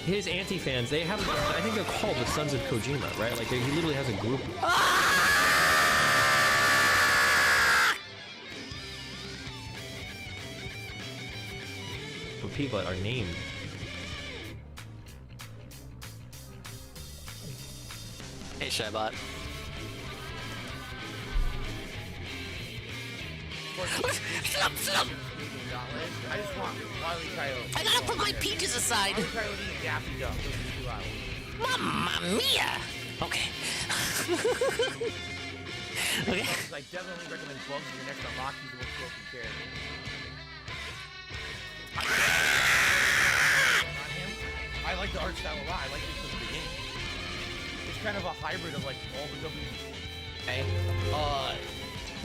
his anti-fans, they have, I think they're called the Sons of Kojima, right? Like, he literally has a group. But people are named. Hey, Shybot. Shut up, shut up! I just want Wily Coyote. I gotta put my peaches aside. Wily Coyote and Daffy Duck. Those are the 2 islands. Mamma mia! Okay. Okay. I definitely recommend Bugs for your next unlock. He's the most broken character. I like the art style a lot. I like it from the beginning. It's kind of a hybrid of like all the W. Okay.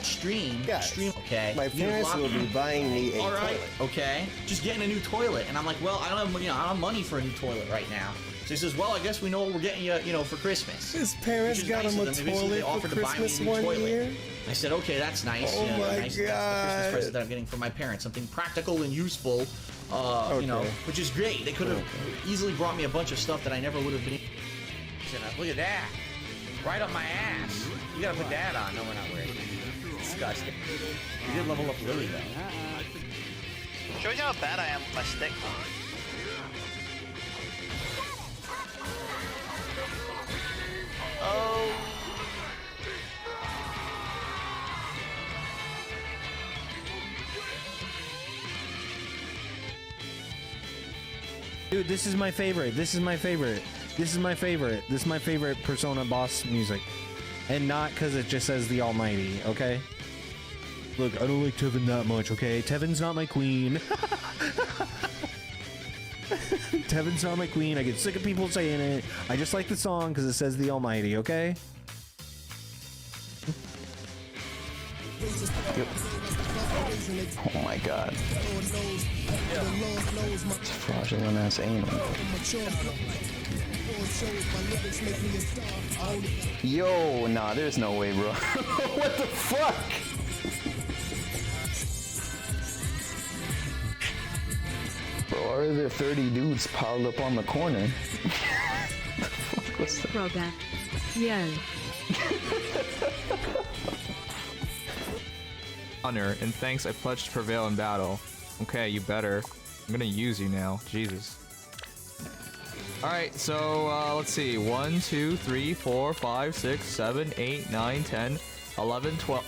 Stream. Okay. My parents will be buying me a All right. toilet. Okay. Just getting a new toilet, and I'm like, well, I don't have, I don't have money for a new toilet right now. So he says, well, I guess we know what we're getting you, for Christmas. His parents got him a toilet for Christmas one year. I said, okay, that's nice. Oh my nice, God. That's the Christmas present that I'm getting from my parents. Something practical and useful, which is great. They could have easily brought me a bunch of stuff that I never would have been. Look at that. Right up my ass. You gotta put that on. No, we're not wearing it. Disgusting. You did level up Lily, though. Shows you how bad I am with my stick. Oh. Dude, this is my favorite. This is my favorite. This is my favorite. This is my favorite Persona boss music. And not because it just says the Almighty, okay? Look, I don't like Tevin that much, okay? Tevin's not my queen. Tevin's not my queen. I get sick of people saying it. I just like the song because it says the Almighty, okay? Oh my god. It's fraudulent ass aiming. Yo, nah, there's no way, bro. What the fuck? Bro, are there 30 dudes piled up on the corner? The fuck was that? Roga. Yo. Honor and thanks, I pledge to prevail in battle. Okay, you better. I'm gonna use you now. Jesus. Alright, so let's see. 1, 2, 3, 4, 5, 6, 7, 8, 9, 10, 11, 12.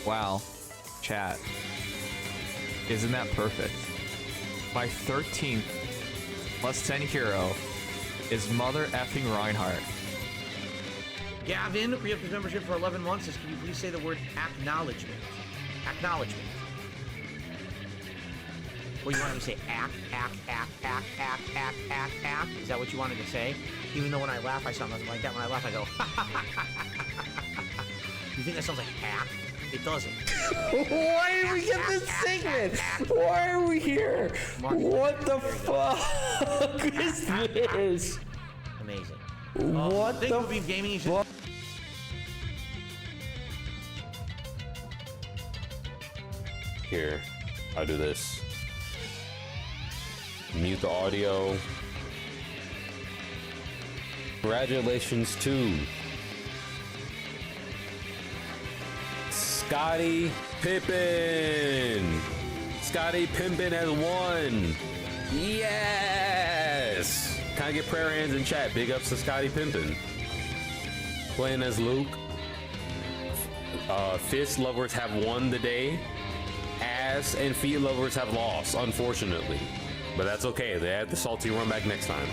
Wow. Chat. Isn't that perfect? My 13th plus 10 hero is Mother effing Reinhardt. Gavin, re-up his membership for 11 months. Says, can you please say the word acknowledgement? Acknowledgement. Or you wanted to say act. Is that what you wanted to say? Even though when I laugh, I sound nothing like that. When I laugh, I go, You think that sounds like act? It doesn't. Why did we get this segment? Why are we here? What the fuck is this? Amazing. What the fuck? Gaming Here, I'll do this. Mute the audio. Congratulations to Scotty Pippen. Scotty Pippen has won. Yes! Can I get prayer hands in chat? Big ups to Scotty Pimpin. Playing as Luke. Fist lovers have won the day. Ass and feet lovers have lost, unfortunately. But that's okay. They had the salty run back next time.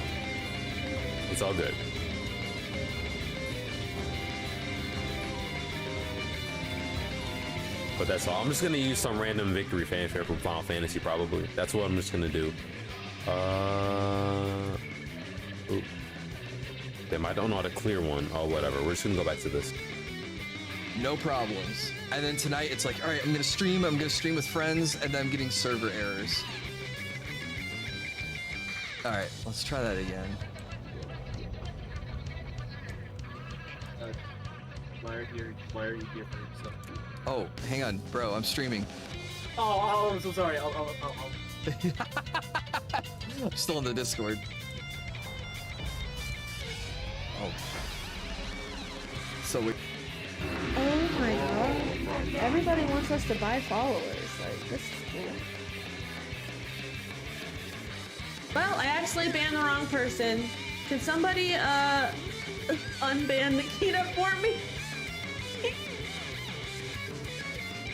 It's all good. But that's all. I'm just gonna use some random victory fanfare from Final Fantasy, probably. That's what I'm just gonna do. Ooh. Damn, I don't know how to clear one. Oh, whatever. We're just gonna go back to this. No problems. And then tonight it's like, all right, I'm gonna stream with friends, and then I'm getting server errors. All right, let's try that again. Why are you here for yourself? Oh, hang on, bro, I'm streaming. Oh, I'm so sorry. I'll I'm still in the Discord. Oh. So we. Oh my god. Everybody wants us to buy followers. Like, this is cool. Well, I actually banned the wrong person. Could somebody, unban Nikita for me?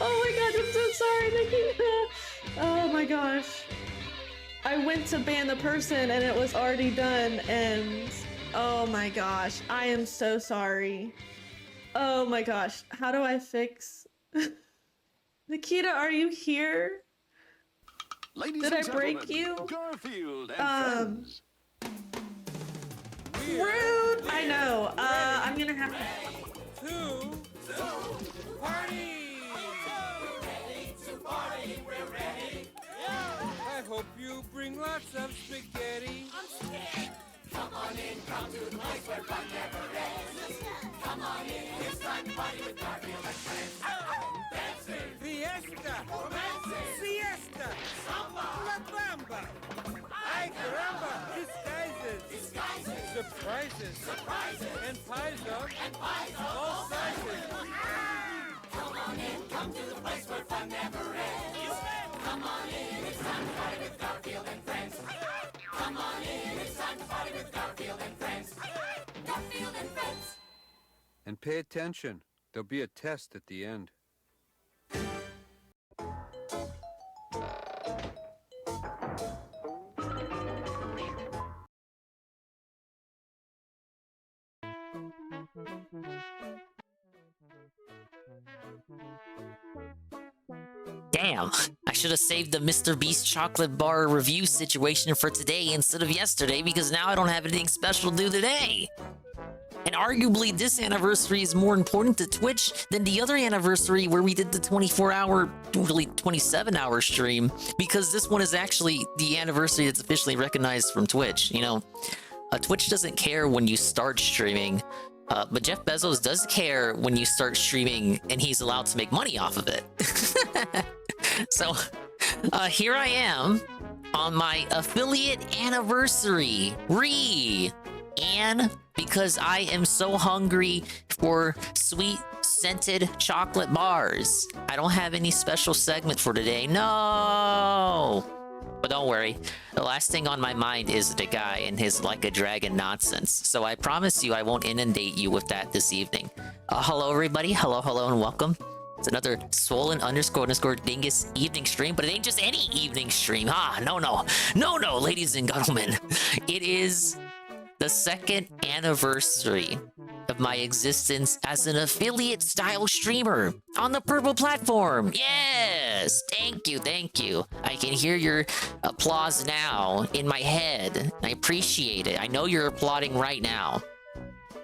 Oh my god, I'm so sorry, Nikita. Oh my gosh. I went to ban the person and it was already done, and oh my gosh, I am so sorry. Oh my gosh, how do I fix? Nikita, are you here? Did I break you? Garfield and friends. Rude! I know. I'm gonna have to party! We're ready. I hope you bring lots of spaghetti. I'm scared. Come on in, come to the place where fun never ends. Come on in, it's time to party with Garfield and friends. Dancing, Fiesta, romancing, siesta, samba, la bamba, ay caramba, disguises, surprises, and pies of all sizes. Come on in, come to the place where fun never ends. Come on in, it's time to party with Garfield and friends. Come on in, it's time to party with Garfield and friends. Garfield and friends. And pay attention. There'll be a test at the end. Damn, I should have saved the Mr. Beast chocolate bar review situation for today instead of yesterday, because now I don't have anything special to do today. And arguably, this anniversary is more important to Twitch than the other anniversary where we did the 24-hour, really 27-hour stream, because this one is actually the anniversary that's officially recognized from Twitch. You know, Twitch doesn't care when you start streaming, but Jeff Bezos does care when you start streaming and he's allowed to make money off of it. So, here I am on my affiliate anniversary. And because I am so hungry for sweet scented chocolate bars, I don't have any special segment for today. No! But don't worry, the last thing on my mind is the guy and his like a dragon nonsense. So I promise you I won't inundate you with that this evening. Hello everybody, hello and welcome. It's another swollen _ dingus evening stream, but it ain't just any evening stream. No, ladies and gentlemen. It is the second anniversary of my existence as an affiliate style streamer on the Purple platform. Yes, thank you. I can hear your applause now in my head. I appreciate it. I know you're applauding right now.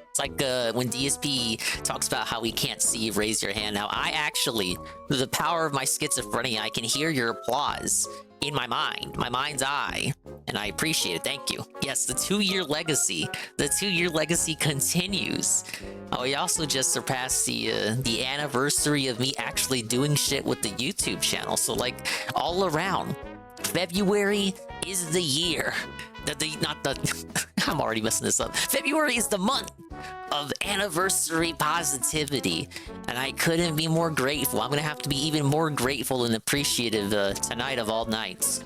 It's like when DSP talks about how we can't see you raise your hand. Now, I actually, through the power of my schizophrenia, I can hear your applause in my mind, my mind's eye, and I appreciate it. Thank you. Yes, the 2-year legacy. The 2-year legacy continues. We also just surpassed the anniversary of me actually doing shit with the YouTube channel. So, like, all around, February is the year. I'm already messing this up. February is the month of anniversary positivity, and I couldn't be more grateful. I'm gonna have to be even more grateful and appreciative tonight of all nights.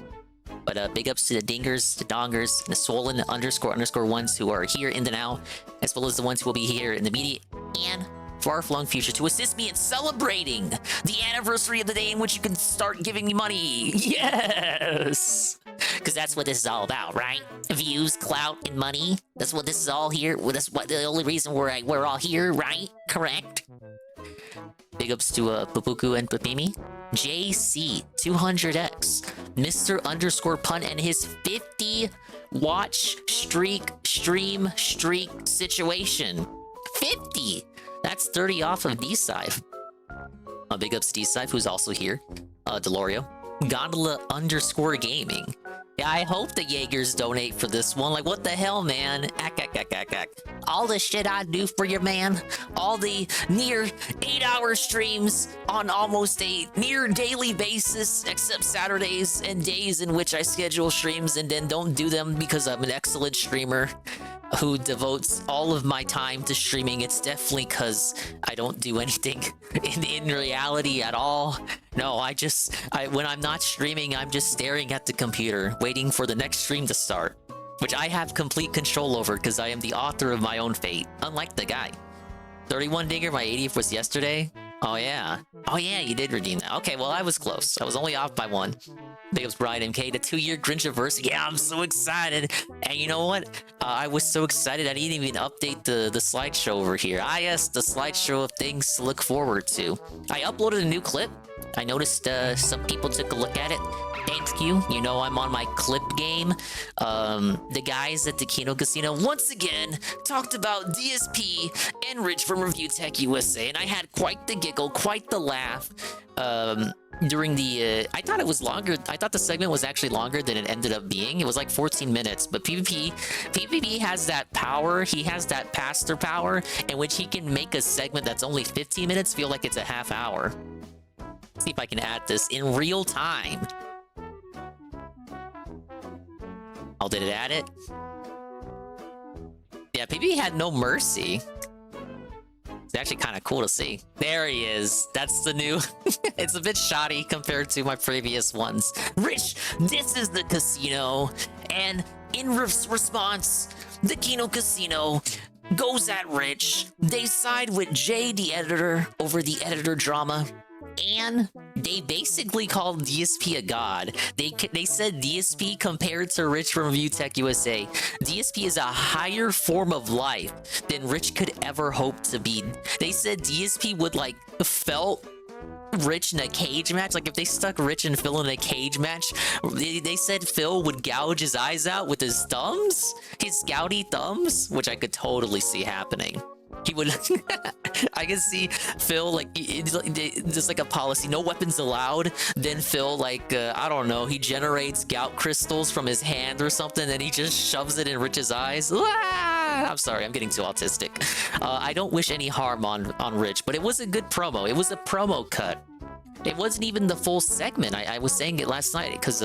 But big ups to the dingers, the dongers, and the swollen _ ones who are here in the now, as well as the ones who will be here in the immediate and far-flung future to assist me in celebrating the anniversary of the day in which you can start giving me money. Yes! Because that's what this is all about, right? Views, clout, and money. That's what this is all here. Well, that's what the only reason we're all here, right? Correct? Big ups to Pupuku and Papimi. JC200X. Mr. _ Pun and his 50 watch stream streak situation. 50! That's 30 off of D-Sive. Big ups D-Sive, who's also here. Delorio. Gondola _ Gaming. Yeah, I hope the Jaegers donate for this one. Like, what the hell, man? All the shit I do for you, man. All the near 8-hour streams on almost a near daily basis, except Saturdays and days in which I schedule streams and then don't do them because I'm an excellent streamer who devotes all of my time to streaming. It's definitely because I don't do anything in reality at all. No, when I'm not streaming, I'm just staring at the computer, waiting for the next stream to start, which I have complete control over because I am the author of my own fate, unlike the guy. 31 Dinger, my 80th was yesterday. Oh yeah. Oh yeah, you did redeem that. Okay, well I was close. I was only off by 1. Big ups Brian MK, the 2-year Grinchiverse. Yeah, I'm so excited. And you know what? I was so excited I didn't even update the slideshow over here. Ah yes, the slideshow of things to look forward to. I uploaded a new clip. I noticed some people took a look at it. Thank you. You know I'm on my clip game. The guys at the Kino Casino once again talked about DSP and Rich from Review Tech USA, and I had quite the giggle, quite the laugh. During the, I thought it was longer. I thought the segment was actually longer than it ended up being. It was like 14 minutes, but PvP has that power. He has that pastor power in which he can make a segment that's only 15 minutes feel like it's a half hour. See if I can add this in real time. Oh, did it add it? Yeah, PvP had no mercy. It's actually kind of cool to see. There he is. That's the new... It's a bit shoddy compared to my previous ones. Rich, this is the casino. And in response, the Kino Casino goes at Rich. They side with Jay, the editor, over the editor drama. And they basically called DSP a god. They said DSP compared to Rich from Review Tech USA, DSP is a higher form of life than Rich could ever hope to be. They said DSP would like felt Rich in a cage match. Like if they stuck Rich and Phil in a cage match, they said Phil would gouge his eyes out with his thumbs, his gouty thumbs, which I could totally see happening. He would... I can see Phil, like, just like a policy, no weapons allowed. Then Phil, like, I don't know, he generates gout crystals from his hand or something, and he just shoves it in Rich's eyes. Ah! I'm sorry, I'm getting too autistic. I don't wish any harm on Rich, but it was a good promo. It was a promo cut. It wasn't even the full segment. I was saying it last night, because...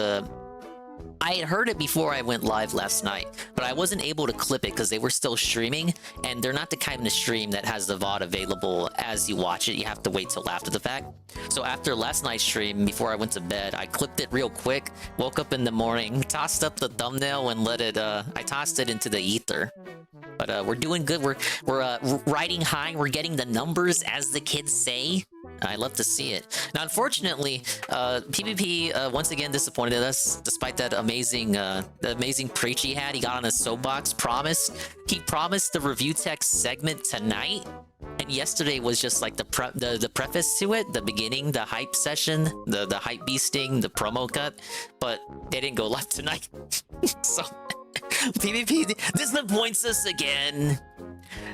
I had heard it before I went live last night, but I wasn't able to clip it because they were still streaming, and they're not the kind of stream that has the VOD available as you watch it. You have to wait till after the fact. So after last night's stream, before I went to bed, I clipped it real quick, woke up in the morning, tossed up the thumbnail, and let it, I tossed it into the ether. But we're doing good. We're riding high. We're getting the numbers, as the kids say. I love to see it. Now, unfortunately, PvP once again disappointed us, despite that amazing preach he had. He got on his soapbox, he promised the Review Tech segment tonight, and yesterday was just like the preface to it, the beginning, the hype session, the hype beasting, the promo cut, but they didn't go live tonight. So PvP disappoints us again.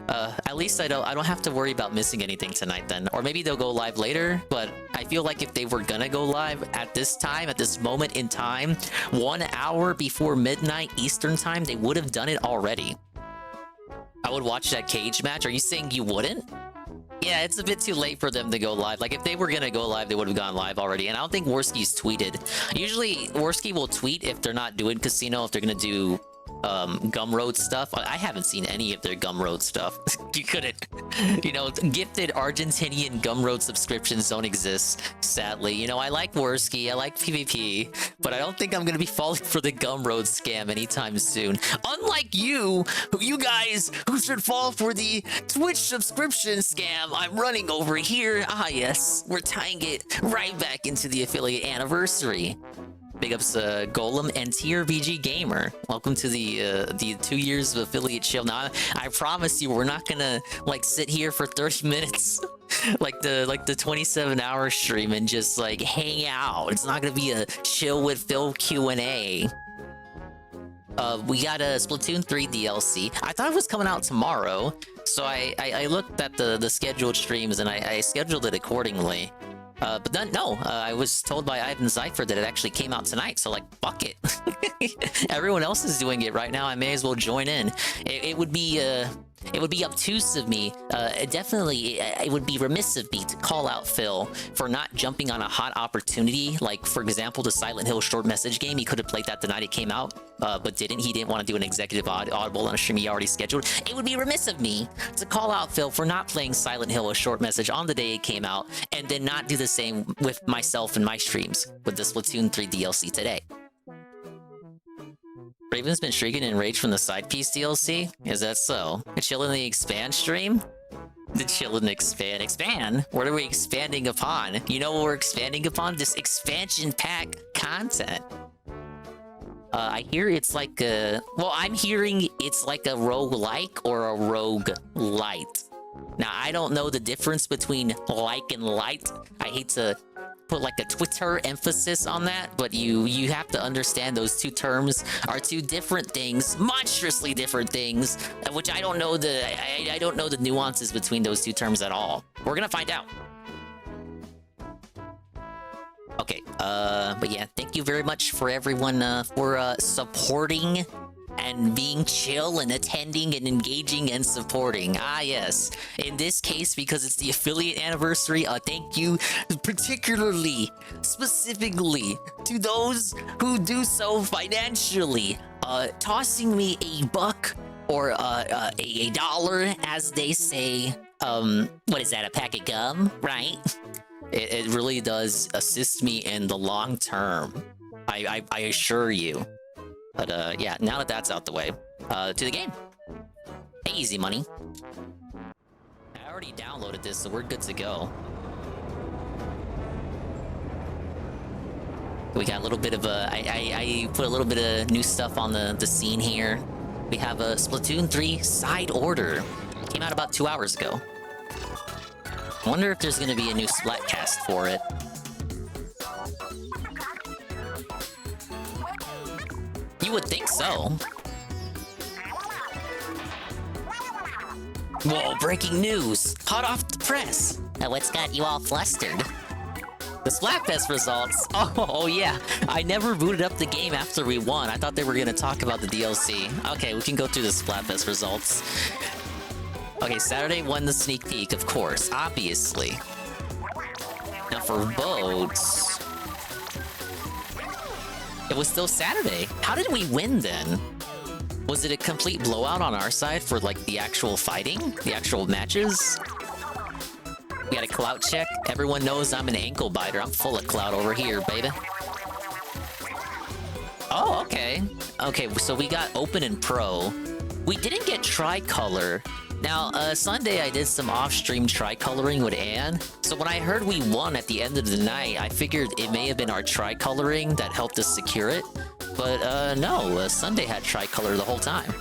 At least I don't have to worry about missing anything tonight then. Or maybe they'll go live later, but I feel like if they were gonna go live at this time, at this moment in time, 1 hour before midnight Eastern time, they would have done it already. I would watch that cage match. Are you saying you wouldn't? Yeah, it's a bit too late for them to go live. Like, if they were gonna go live, they would have gone live already. And I don't think Worski's tweeted. Usually, Worski will tweet if they're not doing Casino, if they're gonna do Gumroad stuff. I haven't seen any of their Gumroad stuff. You couldn't, you know, gifted Argentinian Gumroad subscriptions don't exist, sadly. You know, I like Worski, I like PvP, but I don't think I'm gonna be falling for the Gumroad scam anytime soon. Unlike you guys who should fall for the Twitch subscription scam I'm running over here. Ah yes, we're tying it right back into the affiliate anniversary. Big ups Golem and TRBG Gamer. Welcome to the 2 years of affiliate chill. Now I promise you we're not gonna like sit here for 30 minutes like the 27-hour stream and just like hang out. It's not gonna be a chill with Phil Q&A. We got a Splatoon 3 DLC. I thought it was coming out tomorrow, so I looked at the scheduled streams and I scheduled it accordingly. But then, no, I was told by Ivan Zypher that it actually came out tonight, so like, fuck it. Everyone else is doing it right now, I may as well join in. It would be obtuse of me, definitely, it would be remiss of me to call out Phil for not jumping on a hot opportunity, like, for example, the Silent Hill short message game. He could have played that the night it came out, but didn't. He didn't want to do an executive audible on a stream he already scheduled. It would be remiss of me to call out Phil for not playing Silent Hill a short message on the day it came out, and then not do the same with myself and my streams with the Splatoon 3 DLC today. Raven's been shrieking in rage from the side piece DLC? Is that so? Chill in the expand stream? The chill and expand. Expand? What are we expanding upon? You know what we're expanding upon? This expansion pack content. I hear it's like a... Well, I'm hearing it's like a roguelike or a roguelite. Now, I don't know the difference between like and light. I hate to put like a Twitter emphasis on that, but you have to understand those two terms are two different things, monstrously different things, which I don't know I don't know the nuances between those two terms at all. We're gonna find out. Okay, but yeah, thank you very much for everyone for supporting and being chill and attending and engaging and supporting. Ah, yes. In this case, because it's the affiliate anniversary, thank you particularly, specifically, to those who do so financially. Tossing me a buck or a dollar, as they say. What is that, a pack of gum, right? It really does assist me in the long term. I assure you. But yeah, now that that's out the way, to the game. Easy money. I already downloaded this, so we're good to go. We got a little bit of a... I put a little bit of new stuff on the scene here. We have a Splatoon 3 side order. Came out about 2 hours ago. I wonder if there's gonna be a new Splatcast for it. You would think so. Whoa, breaking news! Hot off the press! Now what's got you all flustered? The Splatfest results! Oh yeah, I never booted up the game after we won. I thought they were gonna talk about the DLC. Okay, we can go through the Splatfest results. Okay, Saturday won the sneak peek, of course, obviously. Now for votes... It was still Saturday. How did we win then? Was it a complete blowout on our side for like the actual fighting? The actual matches? We got a clout check. Everyone knows I'm an ankle biter. I'm full of clout over here, baby. Oh, okay. Okay, so we got Open and Pro. We didn't get Tricolor. Now, Sunday I did some off-stream tricoloring with Anne, so when I heard we won at the end of the night, I figured it may have been our tricoloring that helped us secure it, but no, Sunday had tricolor the whole time.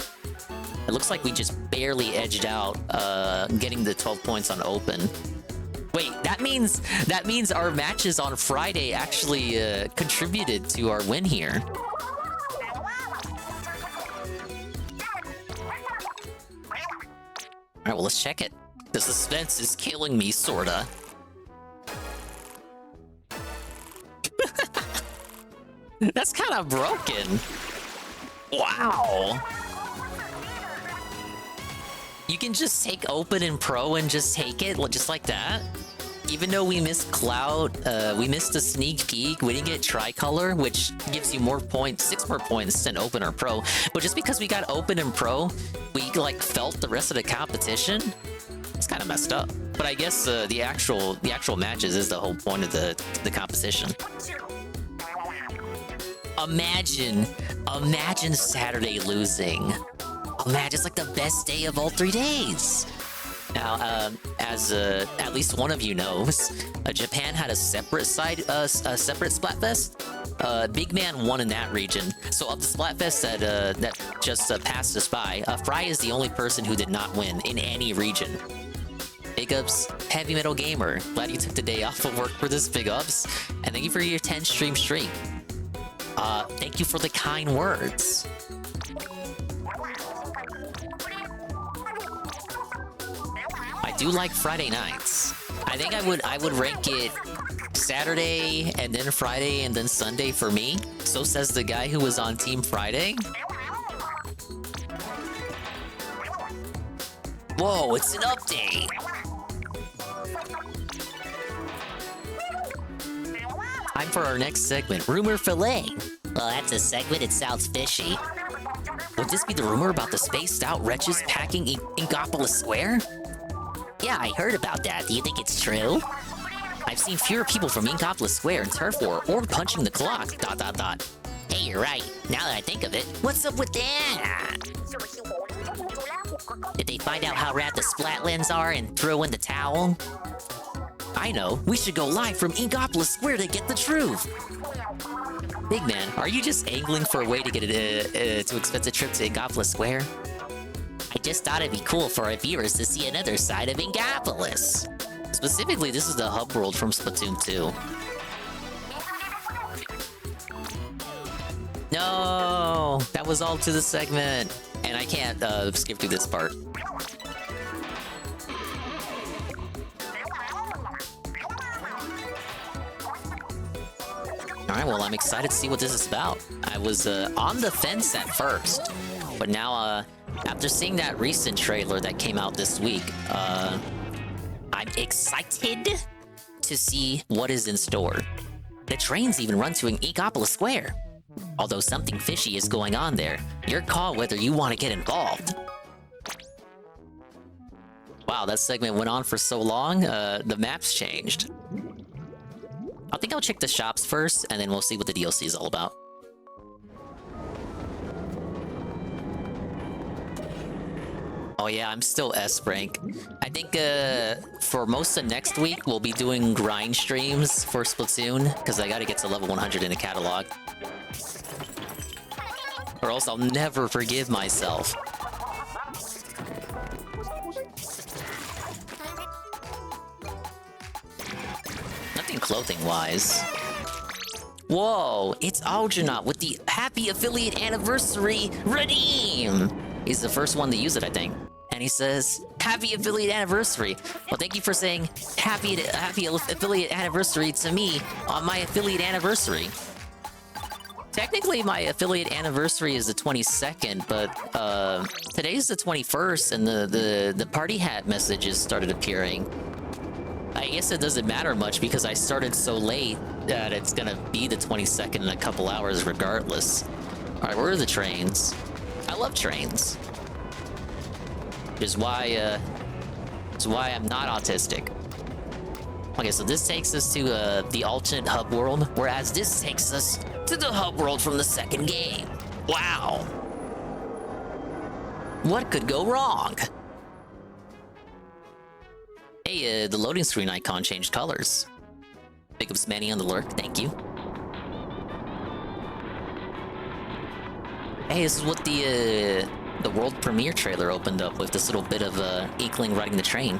It looks like we just barely edged out, getting the 12 points on Open. Wait, that means our matches on Friday actually contributed to our win here. Alright, well, let's check it. The suspense is killing me, sorta. That's kind of broken. Wow. You can just take Open and Pro and just take it, just like that? Even though we missed Cloud, we missed a sneak peek, we didn't get Tricolor, which gives you more points, 6 more points than Open or Pro. But just because we got Open and Pro, we like felt the rest of the competition. It's kind of messed up. But I guess the actual matches is the whole point of the competition. Imagine Saturday losing. Imagine it's like the best day of all 3 days. Now, as at least one of you knows, Japan had a separate separate Splatfest. Big Man won in that region. So of the Splatfest that just passed us by, Fry is the only person who did not win in any region. Big ups, Heavy Metal Gamer. Glad you took the day off of work for this. Big ups, and thank you for your 10 stream. Thank you for the kind words. I do like Friday nights. I think I would rank it Saturday and then Friday and then Sunday for me. So says the guy who was on Team Friday. Whoa, it's an update. Time for our next segment, Rumor Filet. Well, that's a segment, it sounds fishy. Would this be the rumor about the spaced out wretches packing Inkopolis Square? Yeah, I heard about that. Do you think it's true? I've seen fewer people from Inkopolis Square in Turf War or punching the clock, ... Hey, you're right. Now that I think of it, what's up with that? Did they find out how rad the Splatlands are and throw in the towel? I know. We should go live from Inkopolis Square to get the truth. Big man, are you just angling for a way to get a too expensive trip to Inkopolis Square? I just thought it'd be cool for our viewers to see another side of Inkopolis. Specifically, this is the hub world from Splatoon 2. No, that was all to the segment, and I can't skip through this part. Alright, well, I'm excited to see what this is about. I was on the fence at first, but now, after seeing that recent trailer that came out this week, I'm excited to see what is in store. The trains even run to Inkopolis Square. Although something fishy is going on there, your call whether you want to get involved. Wow, that segment went on for so long, the map's changed. I think I'll check the shops first, and then we'll see what the DLC is all about. Oh yeah, I'm still S rank. I think for most of next week, we'll be doing grind streams for Splatoon, because I gotta get to level 100 in the catalog. Or else I'll never forgive myself. Nothing clothing-wise. Whoa, it's Algernaut with the Happy Affiliate Anniversary Redeem! He's the first one to use it, I think. And he says, Happy Affiliate Anniversary! Well, thank you for saying Happy Affiliate Anniversary to me on my affiliate anniversary. Technically, my affiliate anniversary is the 22nd, but today's the 21st, and the party hat messages started appearing. I guess it doesn't matter much because I started so late that it's gonna be the 22nd in a couple hours regardless. Alright, where are the trains? I love trains. Which is why I'm not autistic. Okay, so this takes us to the alternate hub world, whereas this takes us to the hub world from the second game. Wow. What could go wrong? Hey, the loading screen icon changed colors. Pick up Smanny on the lurk, thank you. Hey, this is what the world premiere trailer opened up with, this little bit of Inkling riding the train.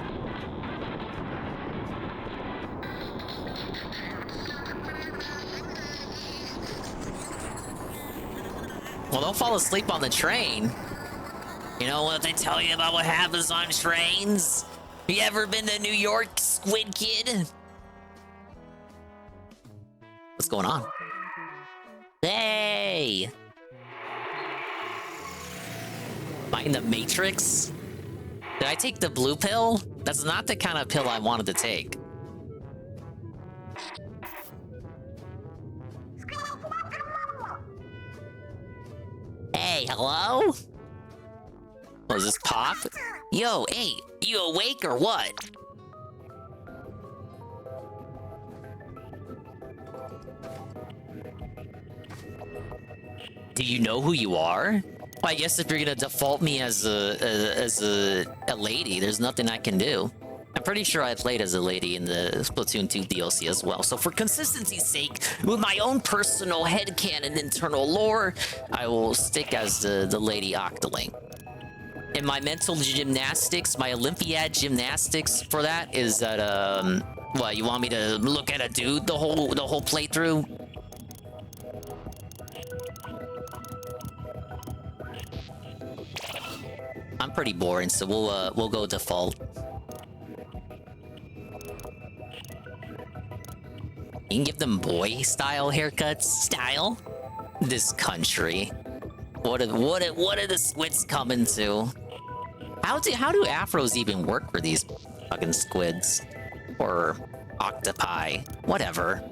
Well, don't fall asleep on the train. You know what they tell you about what happens on trains? You ever been to New York, Squid Kid? What's going on? Hey! Am I in the Matrix? Did I take the blue pill? That's not the kind of pill I wanted to take. Hey, hello? Oh, is this Pop? Yo, hey, you awake or what? Do you know who you are? Well, I guess if you're gonna default me as a lady, there's nothing I can do. I'm pretty sure I played as a lady in the Splatoon 2 DLC as well, so for consistency's sake, with my own personal headcanon internal lore, I will stick as the Lady Octoling. And my mental gymnastics, my Olympiad gymnastics for that is that, what, you want me to look at a dude the whole playthrough? I'm pretty boring, so we'll go default. You can give them boy-style haircuts. Style? This country. What are the squids coming to? How do afros even work for these fucking squids? Or octopi? Whatever.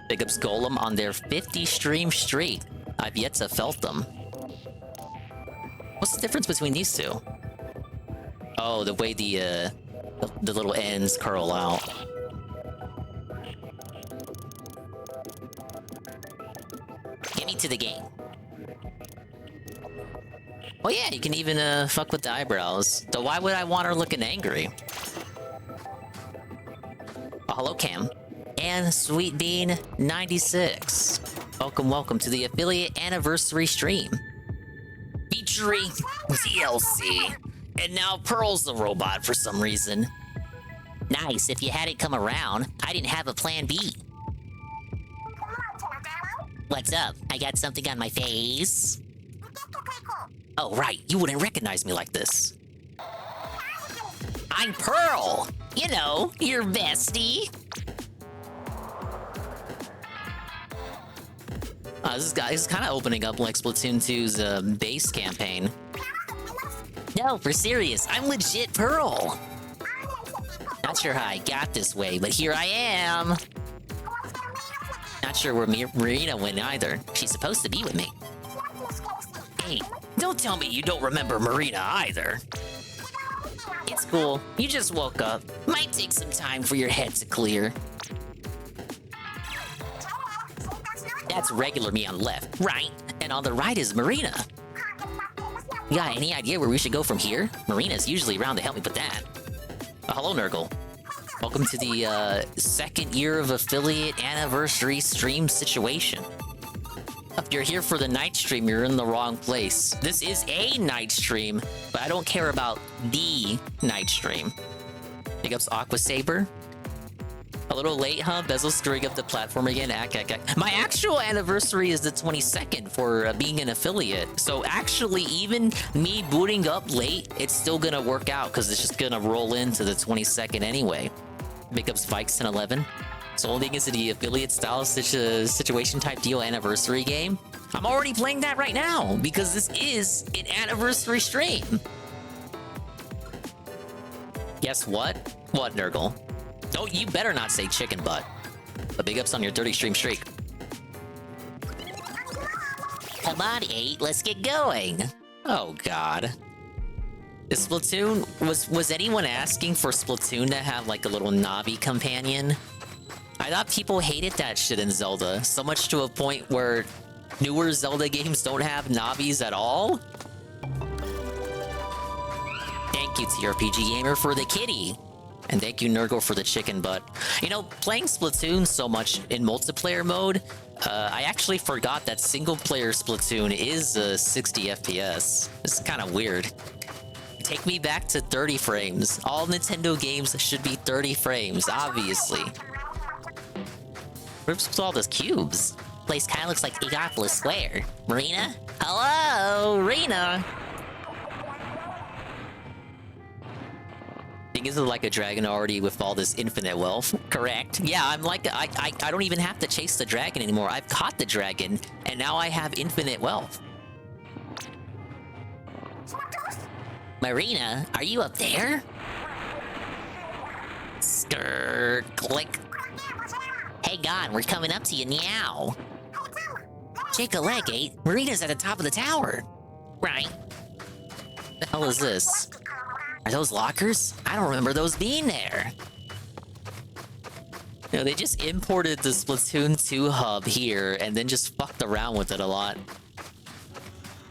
Big ups Golem on their 50 stream streak. I've yet to felt them. What's the difference between these two? Oh, the way the little ends curl out. Get me to the game. Oh yeah, you can even fuck with the eyebrows. Though why would I want her looking angry? Oh, hello Cam. And Sweet Bean 96. Welcome to the affiliate anniversary stream. Featuring DLC. And now Pearl's the robot for some reason. Nice, if you hadn't come around, I didn't have a plan B. What's up? I got something on my face. Oh, right, you wouldn't recognize me like this. I'm Pearl! You know, your bestie. This is kind of opening up like Splatoon 2's base campaign. No, for serious, I'm legit Pearl. Not sure how I got this way, but here I am. Not sure where Marina went either. She's supposed to be with me. Hey, don't tell me you don't remember Marina either. It's cool. You just woke up. Might take some time for your head to clear. That's regular me on the left, right? And on the right is Marina. You got any idea where we should go from here? Marina's usually around to help me with that. Hello, Nurgle. Welcome to the second year of affiliate anniversary stream situation. If you're here for the night stream, you're in the wrong place. This is a night stream, but I don't care about the night stream. Big ups Aqua Saber. A little late, huh? Bezel screwing up the platform again. My actual anniversary is the 22nd for being an affiliate. So actually, even me booting up late, it's still gonna work out because it's just gonna roll into the 22nd anyway. Big up Spikes 1011. So holding is the affiliate style situation type deal anniversary game. I'm already playing that right now because this is an anniversary stream. Guess what? What, Nurgle? Oh, you better not say chicken butt. But big ups on your 30 stream streak. Come on, 8, let's get going. Oh, God. Is Splatoon... Was anyone asking for Splatoon to have, like, a little Navi companion? I thought people hated that shit in Zelda. So much to a point where newer Zelda games don't have Navis at all? Thank you, TRPG Gamer, for the kitty. And thank you, Nurgle, for the chicken butt. You know, playing Splatoon so much in multiplayer mode, I actually forgot that single-player Splatoon is 60 FPS. This is kind of weird. Take me back to 30 frames. All Nintendo games should be 30 frames, obviously. Where's all those cubes? Place kind of looks like Egopolis Square. Marina? Hello, Rena! Thing is like a dragon already with all this infinite wealth. Correct. Yeah, I'm like, I don't even have to chase the dragon anymore. I've caught the dragon, and now I have infinite wealth. Marina, are you up there? Skirt, click. Hang on, we're coming up to you now. Shake a leg, 8. Marina's at the top of the tower. Right. The hell is this? Are those lockers? I don't remember those being there. You know, they just imported the Splatoon 2 hub here and then just fucked around with it a lot.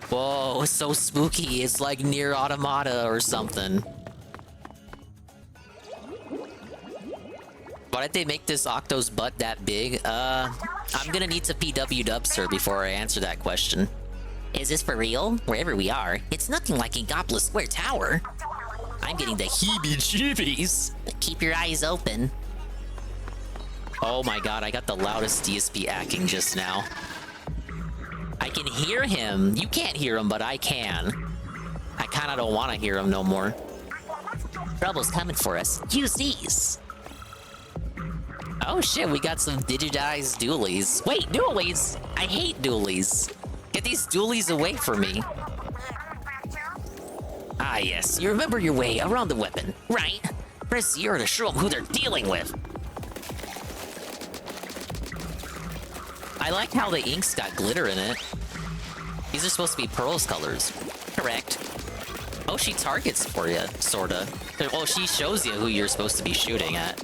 Whoa, it's so spooky. It's like Nier Automata or something. Why did they make this Octo's butt that big? I'm gonna need to PW dub, sir, before I answer that question. Is this for real? Wherever we are, it's nothing like Egopolis Square Tower. I'm getting the heebie-jeebies. Keep your eyes open. Oh my god, I got the loudest DSP hacking just now. I can hear him. You can't hear him, but I can. I kinda don't wanna hear him no more. Trouble's coming for us. Use these. Oh shit, we got some digitized dualies. Wait, dualies? I hate dualies. Get these dualies away from me. Ah yes, you remember your way around the weapon, right? Press zero to show them who they're dealing with. I like how the ink's got glitter in it. These are supposed to be Pearl's colors. Correct. Oh, she targets for you, sorta. Well, she shows you who you're supposed to be shooting at.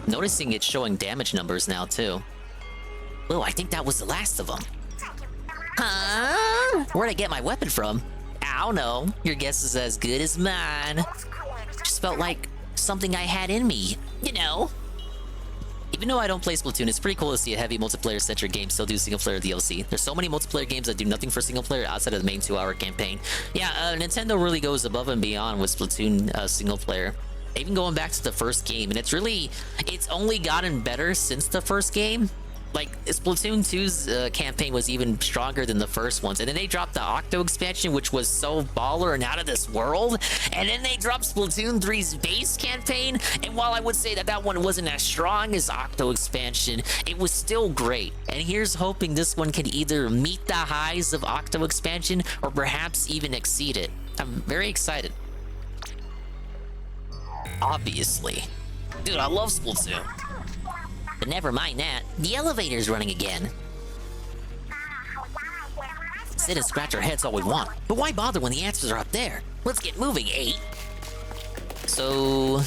Noticing it's showing damage numbers now, too. Oh, I think that was the last of them. Huh? Where'd I get my weapon from? I don't know. Your guess is as good as mine. Just felt like something I had in me, you know? Even though I don't play Splatoon, it's pretty cool to see a heavy multiplayer-centric game still do single-player DLC. There's so many multiplayer games that do nothing for single-player outside of the main 2-hour campaign. Yeah, Nintendo really goes above and beyond with Splatoon single-player. Even going back to the first game, and it's only gotten better since the first game. Like, Splatoon 2's campaign was even stronger than the first one's, and then they dropped the Octo expansion, which was so baller and out of this world, and then they dropped Splatoon 3's base campaign, and while I would say that that one wasn't as strong as Octo expansion, it was still great. And here's hoping this one can either meet the highs of Octo expansion, or perhaps even exceed it. I'm very excited. Obviously. Dude, I love Splatoon. But never mind that. The elevator's running again. Sit and scratch our heads all we want, but why bother when the answers are up there? Let's get moving, 8. So...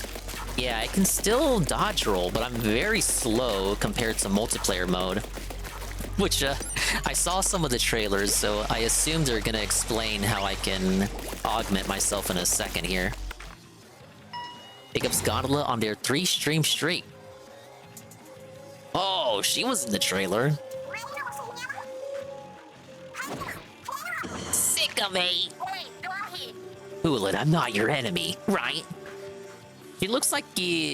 yeah, I can still dodge roll, but I'm very slow compared to multiplayer mode. Which, I saw some of the trailers, so I assume they're gonna explain how I can augment myself in a second here. Big ups Gondola on their 3-stream streak. Oh, she was in the trailer. Sick of me! Hoolit, I'm not your enemy, right? It looks like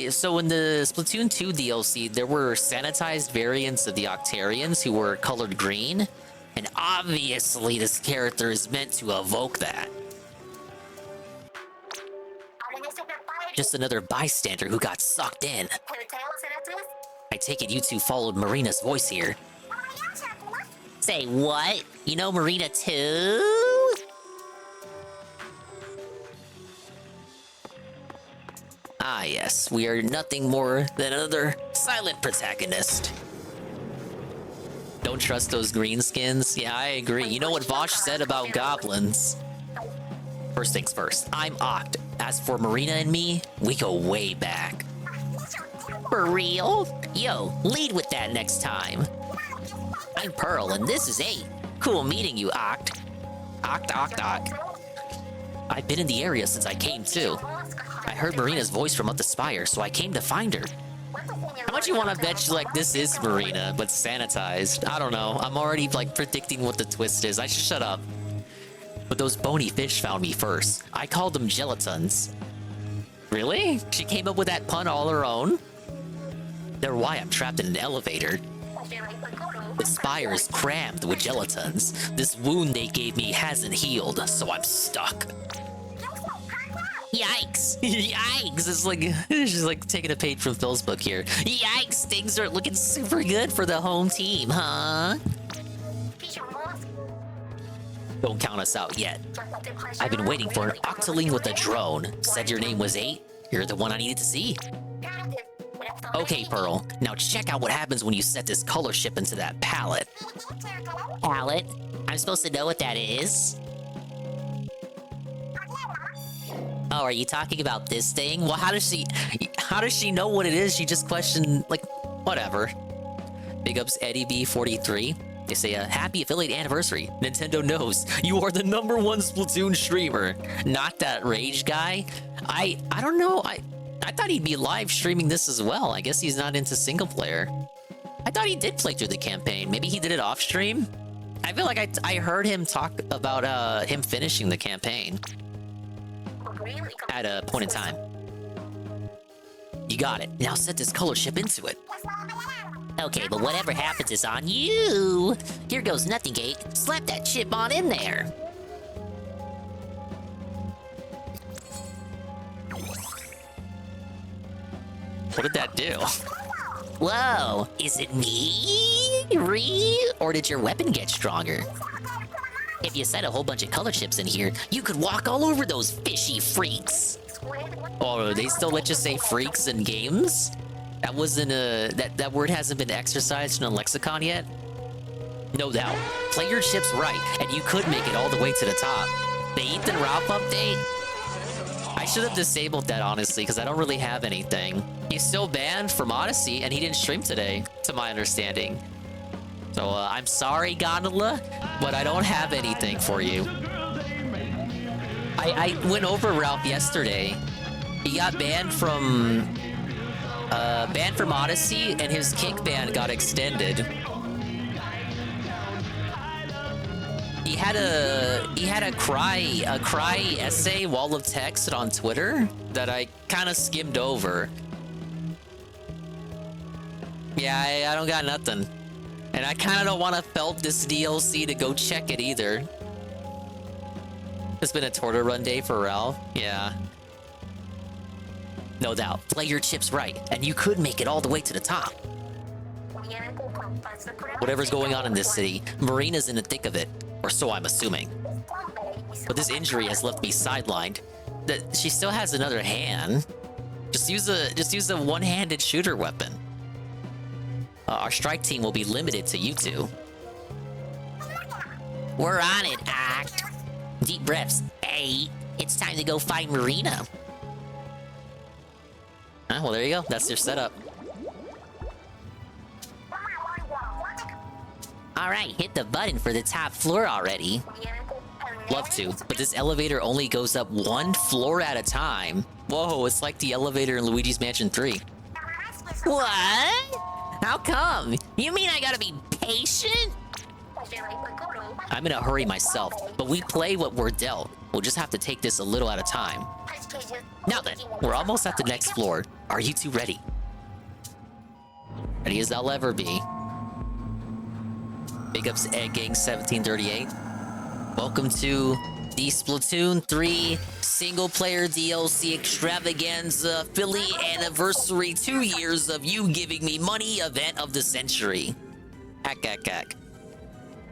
so in the Splatoon 2 DLC, there were sanitized variants of the Octarians who were colored green, and obviously this character is meant to evoke that. Just another bystander who got sucked in. I take it you two followed Marina's voice here. Say what? You know Marina too? Ah yes, we are nothing more than another silent protagonist. Don't trust those green skins? Yeah, I agree. You know what Vosh said about goblins? First things first, I'm Oct. As for Marina and me, we go way back. For real? Yo, lead with that next time. I'm Pearl, and this is 8. Cool meeting you, Oct. Oct. I've been in the area since I came, too. I heard Marina's voice from up the spire, so I came to find her. How much you want to bet you, like, this is Marina, but sanitized? I don't know. I'm already, like, predicting what the twist is. I should shut up. But those bony fish found me first. I called them gelatons. Really? She came up with that pun all her own? They're why I'm trapped in an elevator. The spire is crammed with gelatons. This wound they gave me hasn't healed, so I'm stuck. Yikes! Yikes! It's like she's like taking a page from Phil's book here. Yikes! Things are looking super good for the home team, huh? Don't count us out yet. I've been waiting for an octoling with a drone. Said your name was 8. You're the one I needed to see. Okay, Pearl. Now check out what happens when you set this color ship into that pallet. Pallet? I'm supposed to know what that is? Oh, are you talking about this thing? Well, how does she know what it is? She just questioned, like, whatever. Big ups Eddie B43. They say, happy affiliate anniversary. Nintendo knows you are the #1 Splatoon streamer. Not that Rage guy. I don't know. I thought he'd be live streaming this as well. I guess he's not into single player. I thought he did play through the campaign. Maybe he did it off stream. I feel like I heard him talk about him finishing the campaign at a point in time. You got it. Now set this color ship into it. Okay, but whatever happens is on you. Here goes nothing, Gate. Slap that chip on in there. What did that do? Whoa, is it me? Or did your weapon get stronger? If you set a whole bunch of color chips in here, you could walk all over those fishy freaks. Oh, they still let you say freaks in games? That wasn't that word hasn't been exercised in a lexicon yet? No doubt. Play your chips right, and you could make it all the way to the top. The Ethan Ralph update? I should have disabled that, honestly, because I don't really have anything. He's still banned from Odyssey, and he didn't stream today, to my understanding. So, I'm sorry, Gondola, but I don't have anything for you. I went over Ralph yesterday. He got banned from Odyssey, and his kick ban got extended. He had a cry essay wall of text on Twitter that I kind of skimmed over. Yeah, I don't got nothing. And I kind of don't want to felt this DLC to go check it either. It's been a Torta run day for Ralph. Yeah. No doubt. Play your chips right, and you could make it all the way to the top. Whatever's going on in this city, Marina's in the thick of it. Or so I'm assuming. But this injury has left me sidelined. She still has another hand. Just use a one-handed shooter weapon. Our strike team will be limited to you two. We're on it, Act. Deep breaths. Hey, it's time to go find Marina. Well, there you go. That's your setup. Alright, hit the button for the top floor already. Love to, but this elevator only goes up one floor at a time. Whoa, it's like the elevator in Luigi's Mansion 3. What? How come? You mean I gotta be patient? I'm in a hurry myself, but we play what we're dealt. We'll just have to take this a little at a time. Now then, we're almost at the next floor. Are you two ready? Ready as I'll ever be. Big ups Egg Gang 1738. Welcome to the Splatoon 3 single-player DLC extravaganza Philly anniversary 2 years of you giving me money event of the century. Hack.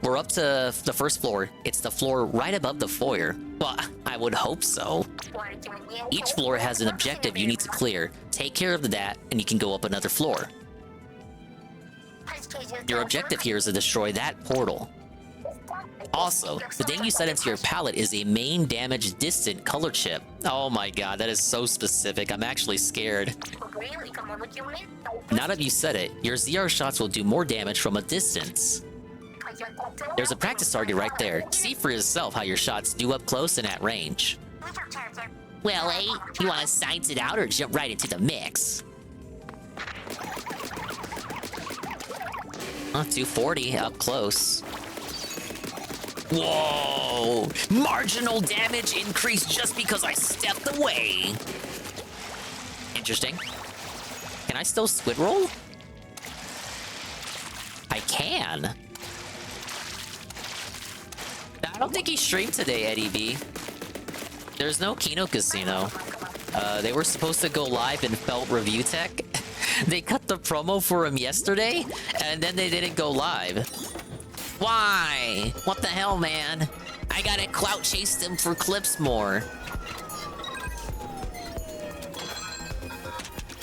We're up to the first floor. It's the floor right above the foyer. Well, I would hope so. Each floor has an objective you need to clear. Take care of that, and you can go up another floor. Your objective here is to destroy that portal. Also, the thing you set into your palette is a main damage distant color chip. Oh my god, that is so specific. I'm actually scared. Now that you said it, your ZR shots will do more damage from a distance. There's a practice target right there. See for yourself how your shots do up close and at range. Well, you want to science it out or jump right into the mix? 240 up close. Whoa! Marginal damage increased just because I stepped away. Interesting. Can I still squid roll? I can. I don't think he streamed today, Eddie B. There's no Kino Casino. They were supposed to go live in Felt Review Tech. They cut the promo for him yesterday, and then they didn't go live. Why? What the hell, man? I gotta clout chase them for clips more.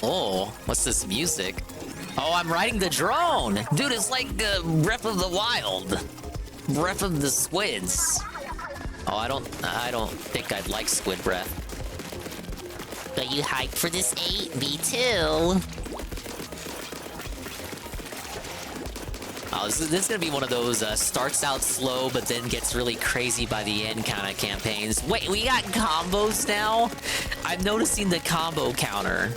Oh, what's this music? Oh, I'm riding the drone! Dude, it's like Breath of the Wild. Breath of the Squids. Oh, I don't think I'd like squid breath. But you hyped for this 8? Me too. Oh, this is gonna be one of those starts out slow but then gets really crazy by the end kind of campaigns. Wait, we got combos now? I'm noticing the combo counter.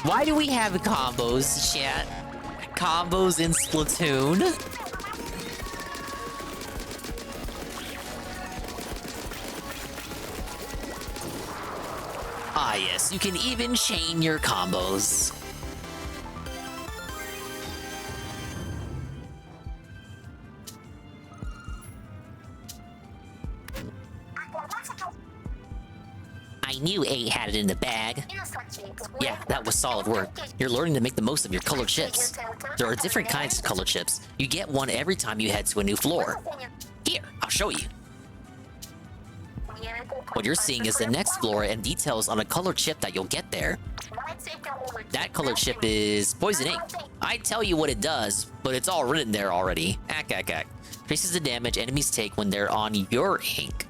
Why do we have combos, chat? Combos in Splatoon? Ah yes, you can even chain your combos. I knew 8 had it in the bag. Yeah, that was solid work. You're learning to make the most of your colored chips. There are different kinds of colored chips. You get one every time you head to a new floor. Here, I'll show you. What you're seeing is the next floor and details on a colored chip that you'll get there. That colored chip is poison ink. I'd tell you what it does, but it's all written there already. Ack. Increases the damage enemies take when they're on your ink.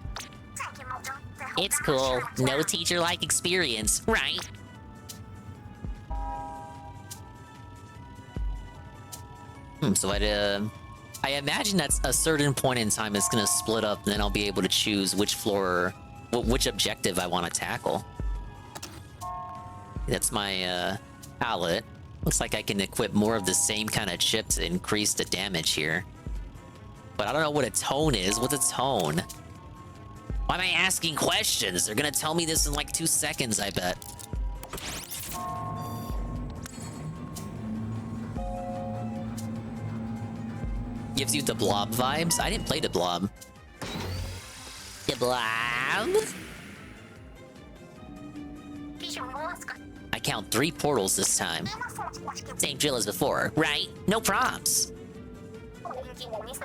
It's cool. No teacher-like experience, right? So I imagine that's a certain point in time it's gonna split up, and then I'll be able to choose which floor, which objective I want to tackle. That's my palette. Looks like I can equip more of the same kind of chip to increase the damage here. But I don't know what a tone is. What's a tone? Why am I asking questions? They're gonna tell me this in like 2 seconds, I bet. Gives you the Blob vibes? I didn't play the Blob. The Blob? I count 3 portals this time. Same drill as before, right? No props.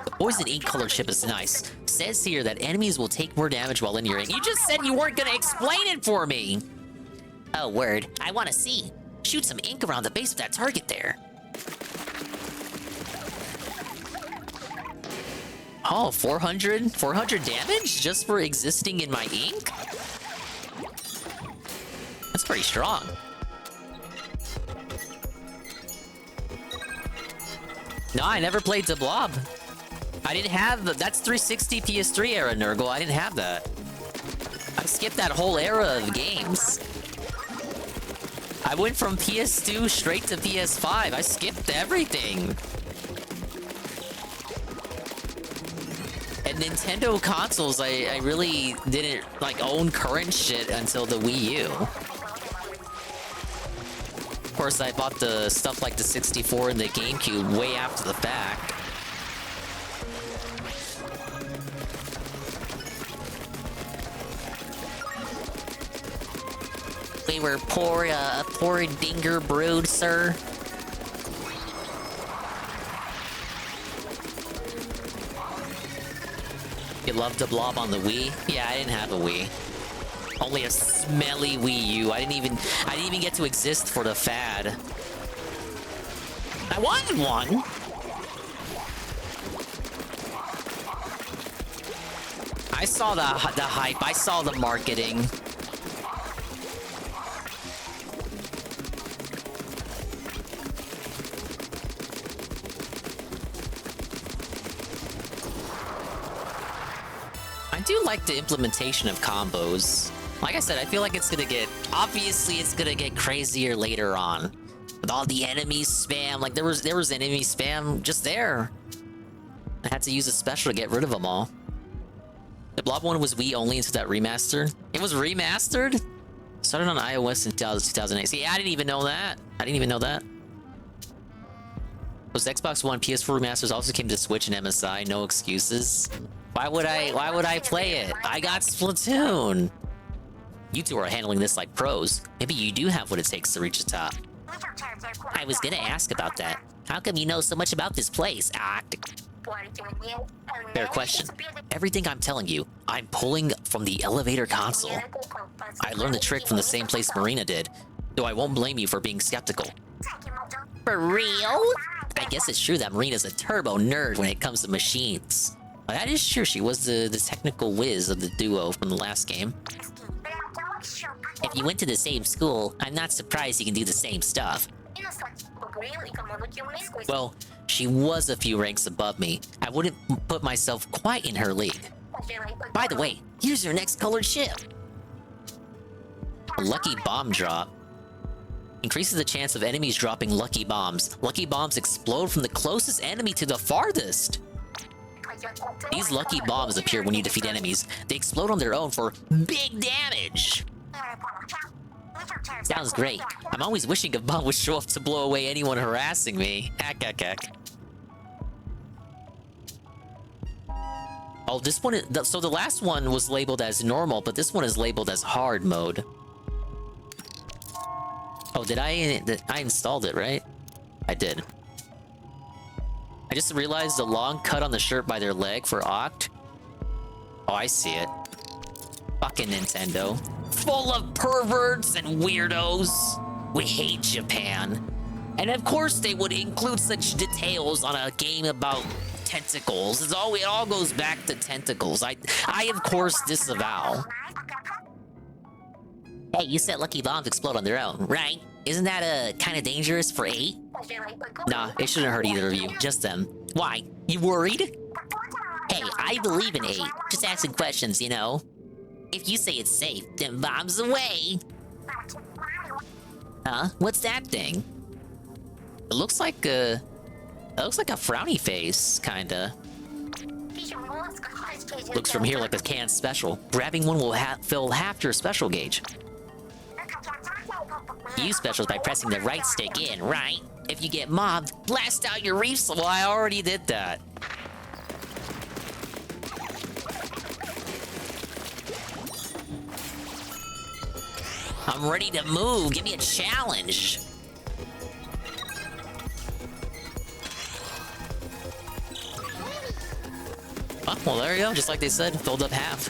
The poison ink color chip is nice. Says here that enemies will take more damage while in your ink. You just said you weren't gonna explain it for me! Oh, word. I wanna see. Shoot some ink around the base of that target there. Oh, 400 damage just for existing in my ink? That's pretty strong. No, I never played the Blob. I didn't have that's 360 PS3 era, Nurgle. I didn't have that. I skipped that whole era of games. I went from PS2 straight to PS5. I skipped everything. And Nintendo consoles, I really didn't like own current shit until the Wii U. Of course, I bought the stuff like the 64 and the GameCube way after the fact. We were poor, a poor dinger brood, sir. You loved the Blob on the Wii? Yeah, I didn't have a Wii. Only a smelly Wii U. I didn't even get to exist for the fad. I wanted one. I saw the hype. I saw the marketing. I do like the implementation of combos. Like I said, I feel like it's gonna get... Obviously, it's gonna get crazier later on. With all the enemy spam. Like, there was enemy spam just there. I had to use a special to get rid of them all. The Blob one was Wii only until that remaster. It was remastered? Started on iOS in 2008. See, I didn't even know that. Those Xbox One, PS4 remasters also came to Switch and MSI. No excuses. Why would I play it? I got Splatoon. You two are handling this like pros. Maybe you do have what it takes to reach the top. I was gonna ask about that. How come you know so much about this place? Fair question. Everything I'm telling you, I'm pulling from the elevator console. I learned the trick from the same place Marina did, though I won't blame you for being skeptical. For real? I guess it's true that Marina's a turbo nerd when it comes to machines. Well, that is true, she was the technical whiz of the duo from the last game. If you went to the same school, I'm not surprised you can do the same stuff. Well, she was a few ranks above me. I wouldn't put myself quite in her league. By the way, here's your next colored ship. A lucky bomb drop. Increases the chance of enemies dropping lucky bombs. Lucky bombs explode from the closest enemy to the farthest. These lucky bombs appear when you defeat enemies. They explode on their own for big damage. Sounds great. I'm always wishing a bomb would show up to blow away anyone harassing me. Heck. Oh, this one is... So the last one was labeled as normal, but this one is labeled as hard mode. did I installed it, right? I did. I just realized the long cut on the shirt by their leg for Oct. Oh, I see it. Fucking Nintendo. Full of perverts and weirdos. We hate Japan. And of course they would include such details on a game about tentacles. It all goes back to tentacles. I of course disavow. Hey, you said lucky bombs explode on their own, right? Isn't that kind of dangerous for 8? Nah, it shouldn't hurt either of you, just them. Why? You worried? Hey, I believe in 8. Just asking questions, you know. If you say it's safe, then bombs away. Huh? What's that thing? It looks like a frowny face, kinda. Looks from here like a canned special. Grabbing one will fill half your special gauge. Use specials by pressing the right stick in, right? If you get mobbed, blast out your reefs. Well, I already did that. I'm ready to move. Give me a challenge. Oh, well, there you go. Just like they said, filled up half.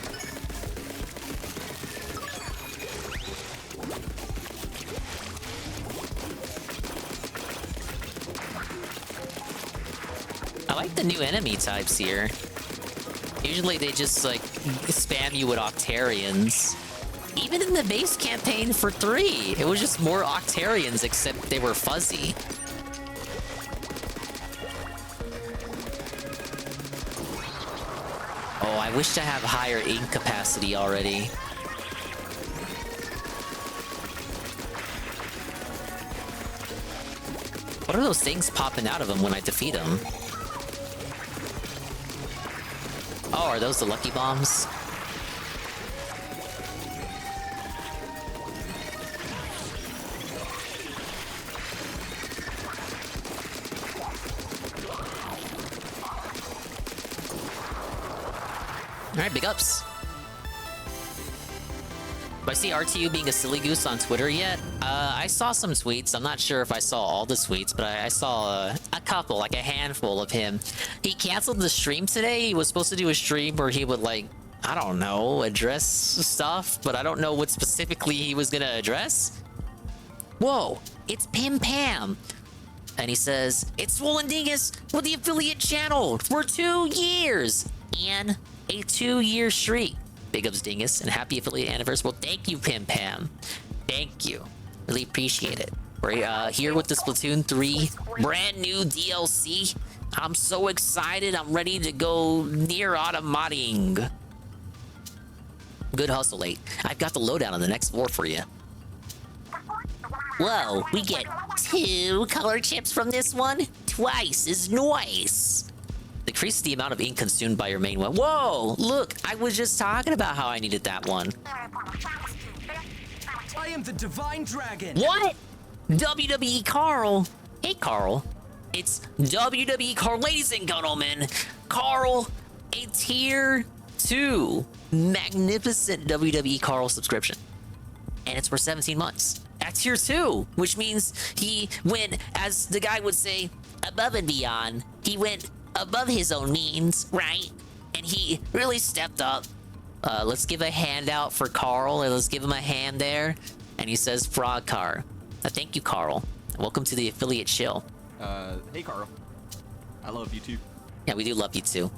I like the new enemy types here. Usually they just, like, spam you with Octarians. Even in the base campaign for 3, it was just more Octarians, except they were fuzzy. Oh, I wish to have higher ink capacity already. What are those things popping out of them when I defeat them? Oh, are those the lucky bombs? Alright, big ups. Do I see RTU being a silly goose on Twitter yet? I saw some tweets. I'm not sure if I saw all the tweets, but I saw a couple, like a handful of him. He canceled the stream today. He was supposed to do a stream where he would, like, I don't know, address stuff, but I don't know what specifically he was gonna address. Whoa, it's Pim Pam. And he says, it's Swollen Dingus with the affiliate channel for 2 years and a 2-year streak. Big ups, Dingus, and happy affiliate anniversary. Well, thank you, Pim Pam. Thank you. Really appreciate it. We're here with the Splatoon 3 brand new DLC. I'm so excited. I'm ready to go near automodding. Good hustle, 8. I've got the lowdown on the next floor for you. Whoa, we get 2 color chips from this one? Twice is nice. Decrease the amount of ink consumed by your main one. Whoa, look, I was just talking about how I needed that one. I am the Divine Dragon. What? WWE Carl. Hey, Carl. It's WWE Carl, ladies and gentlemen. Carl, a tier 2 magnificent WWE Carl subscription. And it's for 17 months. At tier 2, which means he went, as the guy would say, above and beyond. He went above his own means, right? And he really stepped up. Let's give a handout for Carl, and let's give him a hand there. And he says, Frog Car. Thank you, Carl. Welcome to the affiliate chill. Hey, Carl. I love you too. Yeah, we do love you too.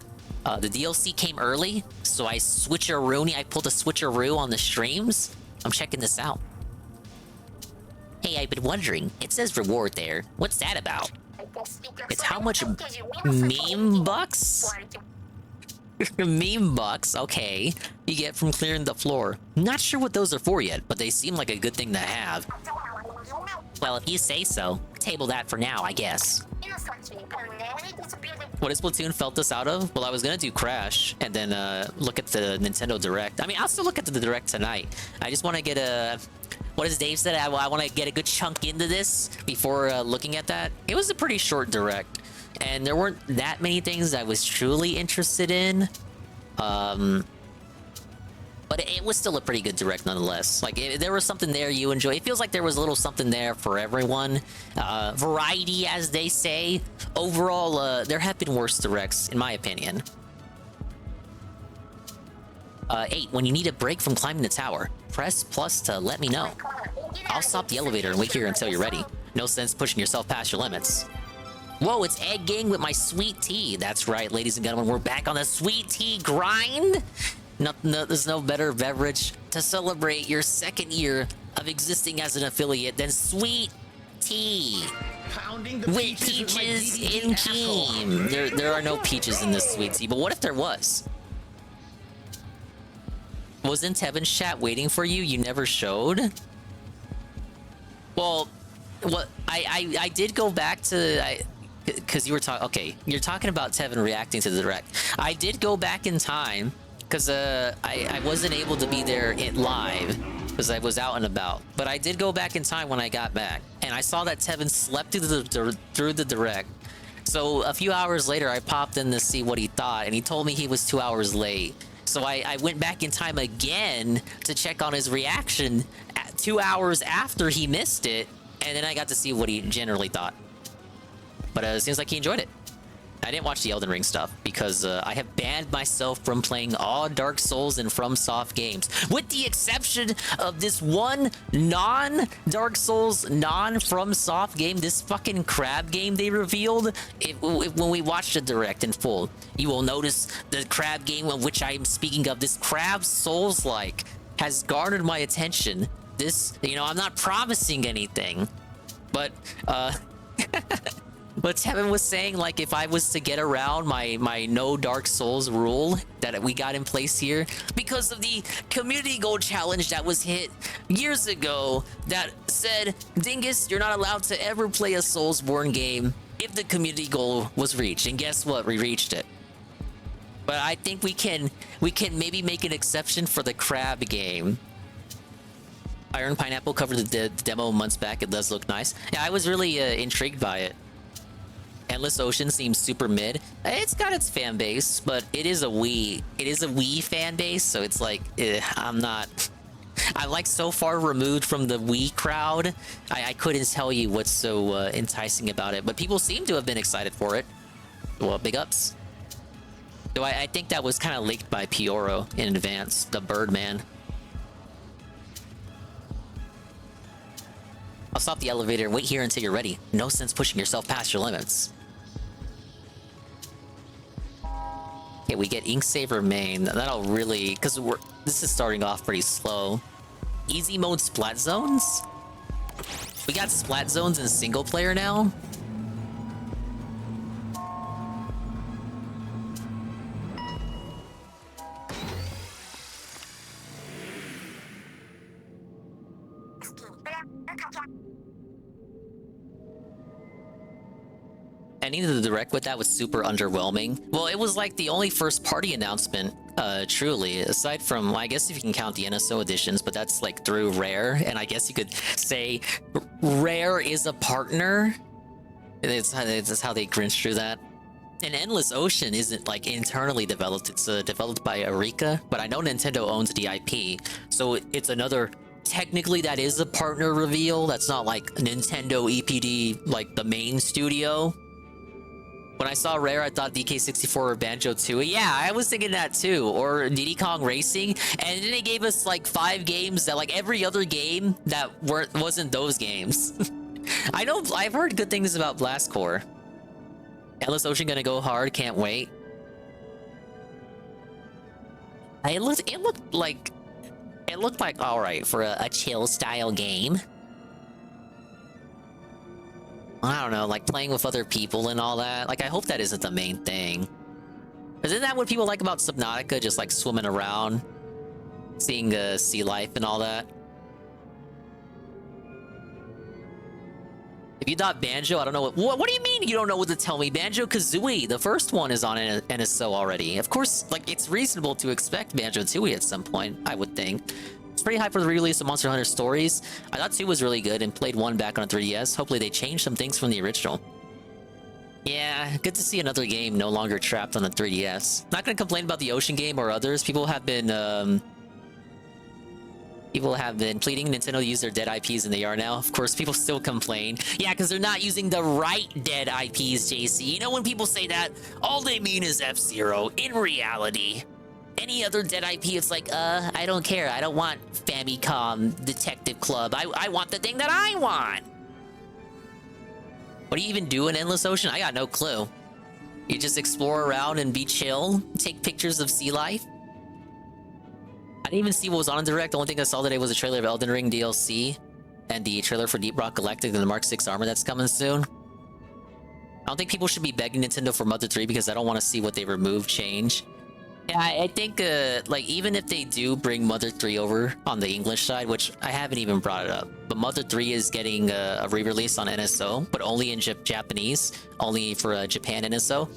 The DLC came early, so I pulled a switcheroo on the streams. I'm checking this out. Hey, I've been wondering. It says reward there. What's that about? It's how much meme bucks? Meme bucks, okay. You get from clearing the floor. Not sure what those are for yet, but they seem like a good thing to have. Well, if you say so. Table that for now, I guess. What has Splatoon felt us out of? Well, I was gonna do Crash and then look at the Nintendo Direct. I mean, I'll still look at the Direct tonight. I just want to get a... What does Dave said? I want to get a good chunk into this before looking at that. It was a pretty short Direct, and there weren't that many things I was truly interested in. But it was still a pretty good direct nonetheless. Like, there was something there you enjoy. It feels like there was a little something there for everyone. Variety, as they say. Overall, there have been worse directs, in my opinion. 8. When you need a break from climbing the tower, press plus to let me know. I'll stop the elevator and wait here until you're ready. No sense pushing yourself past your limits. Whoa, it's Egg Gang with my sweet tea. That's right, ladies and gentlemen, we're back on the sweet tea grind. No, there's no better beverage to celebrate your second year of existing as an affiliate than sweet tea. With peaches in team. There are no peaches in this sweet tea, but what if there was? Wasn't Tevin's chat waiting for you? You never showed? Well, what I did go back to because you were talking. Okay, you're talking about Tevin reacting to the direct. I did go back in time because I wasn't able to be there live because I was out and about. But I did go back in time when I got back, and I saw that Tevin slept through the direct. So a few hours later, I popped in to see what he thought, and he told me he was 2 hours late. So I went back in time again to check on his reaction 2 hours after he missed it, and then I got to see what he generally thought. But it seems like he enjoyed it. I didn't watch the Elden Ring stuff because I have banned myself from playing all Dark Souls and FromSoft games, with the exception of this one non-Dark Souls, non-FromSoft game, this fucking crab game they revealed. When we watched the direct in full, you will notice the crab game of which I am speaking of, this crab Souls-like, has garnered my attention. This, I'm not promising anything, but but Tevin was saying, like, if I was to get around my no Dark Souls rule that we got in place here because of the community goal challenge that was hit years ago that said, Dingus, you're not allowed to ever play a Soulsborne game if the community goal was reached. And guess what? We reached it. But I think we can maybe make an exception for the crab game. Iron Pineapple covered the demo months back. It does look nice. Yeah, I was really intrigued by it. Endless Ocean seems super mid. It's got its fan base, but it is a Wii fan base, so it's like I'm like so far removed from the Wii crowd. I couldn't tell you what's so enticing about it, but people seem to have been excited for it. Well, big ups. So I think that was kind of leaked by Pioro in advance, the Birdman. I'll stop the elevator and wait here until you're ready. No sense pushing yourself past your limits. Okay, we get Inksaver main. That'll really... Because this is starting off pretty slow. Easy mode Splat Zones? We got Splat Zones in single player now? Ending the direct with that was super underwhelming. Well, it was like the only first party announcement, truly, aside from, I guess if you can count the NSO editions, but that's like through Rare, and I guess you could say Rare is a partner. That's how they grinch through that. And Endless Ocean isn't like internally developed, it's developed by Eureka, but I know Nintendo owns the IP, so it's another... Technically, that is a partner reveal. That's not like Nintendo EPD, like the main studio. When I saw Rare, I thought DK64 or Banjo-Tooie. Yeah, I was thinking that too. Or Diddy Kong Racing. And then they gave us like 5 games that like every other game that wasn't those games. I know, I've heard good things about Blast Core. Endless Ocean gonna go hard, can't wait. It looked like alright for a chill style game. I don't know, like playing with other people and all that. Like, I hope that isn't the main thing. Isn't that what people like about Subnautica? Just like swimming around, seeing sea life and all that? If you thought Banjo, I don't know what do you mean you don't know what to tell me? Banjo-Kazooie, the first one is on NSO already. Of course, like, it's reasonable to expect Banjo-Tooie at some point, I would think. It's pretty high for the re-release of Monster Hunter Stories. I thought 2 was really good and played 1 back on a 3DS. Hopefully they changed some things from the original. Yeah, good to see another game no longer trapped on the 3DS. Not gonna complain about the Ocean game or others. People have been People have been pleading Nintendo to use their dead IPs, and they are now. Of course, people still complain. Yeah, because they're not using the right dead IPs, JC. You know when people say that, all they mean is F-Zero. In reality, any other dead IP, it's like, I don't care. I don't want Famicom Detective Club. I want the thing that I want. What do you even do in Endless Ocean? I got no clue. You just explore around and be chill, take pictures of sea life. I didn't even see what was on Direct. The only thing I saw today was a trailer of Elden Ring DLC and the trailer for Deep Rock Galactic and the Mark 6 armor that's coming soon. I don't think people should be begging Nintendo for Mother 3 because I don't want to see what they remove change. Yeah, I think, like, even if they do bring Mother 3 over on the English side, which I haven't even brought it up, but Mother 3 is getting a re-release on NSO, but only in Japanese, only for Japan NSO.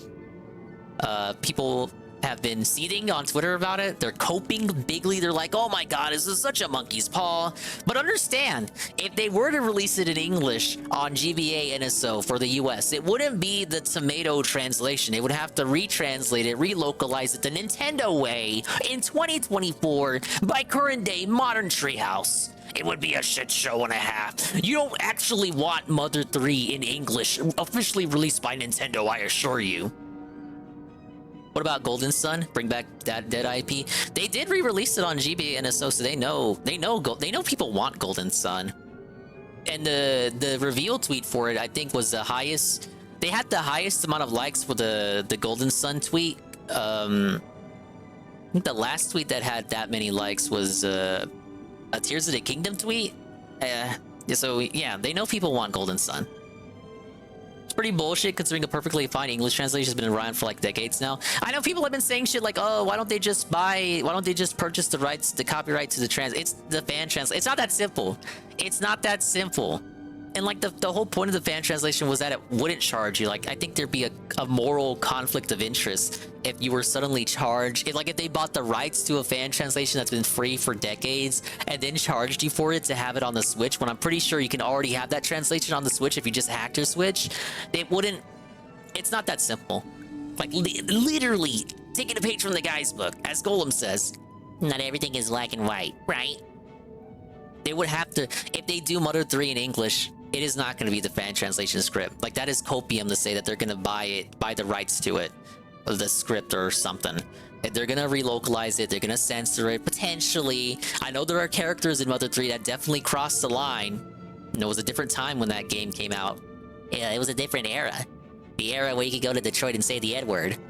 People have been seething on Twitter about it. They're coping bigly. They're like, oh my god, this is such a monkey's paw. But understand, if they were to release it in English on GBA NSO for the US, it wouldn't be the tomato translation. They would have to retranslate it, relocalize it the Nintendo way in 2024 by current day modern treehouse. It would be a shit show and a half. You don't actually want Mother 3 in English, officially released by Nintendo, I assure you. What about Golden Sun? Bring back that dead IP. They did re-release it on GBA NSO, so they know people want Golden Sun. And the reveal tweet for it, I think, was the highest. They had the highest amount of likes for the Golden Sun tweet. I think the last tweet that had that many likes was a Tears of the Kingdom tweet. So yeah, they know people want Golden Sun. It's pretty bullshit considering a perfectly fine English translation has been around for like decades now. I know people have been saying shit like, oh, why don't they just purchase the rights, the copyright to it's the fan translation. It's not that simple. It's not that simple. And like the whole point of the fan translation was that it wouldn't charge you. Like, I think there'd be a moral conflict of interest if you were suddenly charged. If they bought the rights to a fan translation that's been free for decades and then charged you for it to have it on the Switch, when I'm pretty sure you can already have that translation on the Switch if you just hacked your Switch, it's not that simple. Like, literally, taking a page from the guy's book, as Golem says, not everything is black and white, right? They would have to, if they do Mother 3 in English, it is not going to be the fan translation script. Like, that is copium to say that they're going to buy the rights to it, or the script or something. They're going to relocalize it, they're going to censor it, potentially. I know there are characters in Mother 3 that definitely crossed the line. And it was a different time when that game came out. Yeah, it was a different era. The era where you could go to Detroit and say the N-word. If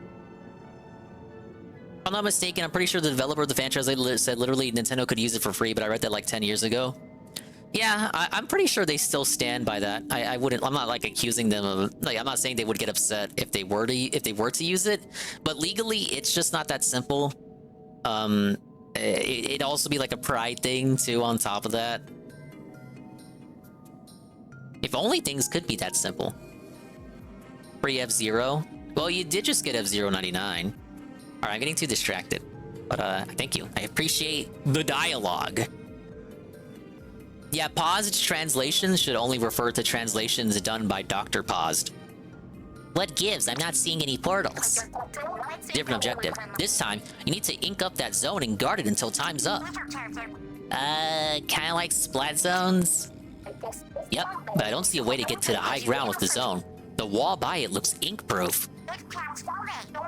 I'm not mistaken, I'm pretty sure the developer of the fan translator said literally Nintendo could use it for free, but I read that like 10 years ago. Yeah, I'm pretty sure they still stand by that. I'm not like accusing them of, like, I'm not saying they would get upset if they were to use it, but legally it's just not that simple. It'd also be like a pride thing too on top of that. If only things could be that simple. Free F-Zero? Well, you did just get F-Zero 99. Alright, I'm getting too distracted. But thank you. I appreciate the dialogue. Yeah, paused translations should only refer to translations done by Dr. Paused. What gives? I'm not seeing any portals. Different objective. This time, you need to ink up that zone and guard it until time's up. Kinda like Splat Zones? Yep, but I don't see a way to get to the high ground with the zone. The wall by it looks ink-proof.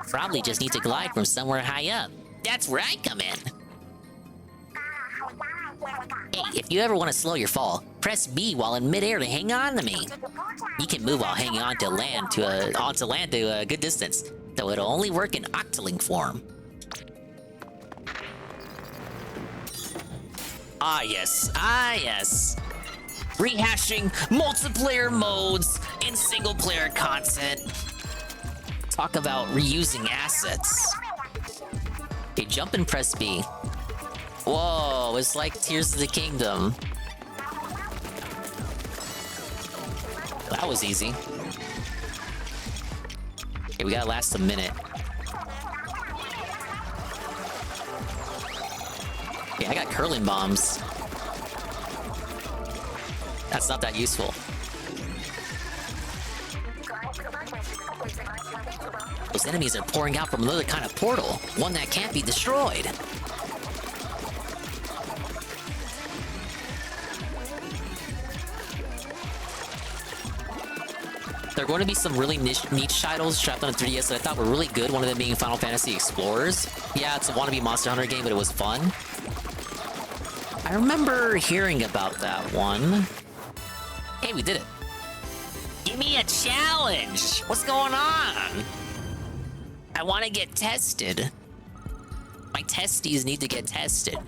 Probably just need to glide from somewhere high up. That's where I come in. Hey, if you ever want to slow your fall, press B while in midair to hang on to me. You can move while hanging on to land onto land to a good distance, though it'll only work in Octoling form. Ah yes, rehashing multiplayer modes in single-player content. Talk about reusing assets. Okay, jump and press B. Whoa, it's like Tears of the Kingdom. That was easy. Okay, we gotta last a minute. Yeah, I got curling bombs. That's not that useful. Those enemies are pouring out from another kind of portal, one that can't be destroyed. There are going to be some really niche titles trapped on a 3DS that I thought were really good. One of them being Final Fantasy Explorers. Yeah, it's a wannabe Monster Hunter game, but it was fun. I remember hearing about that one. Hey, we did it. Give me a challenge. What's going on? I want to get tested. My testes need to get tested.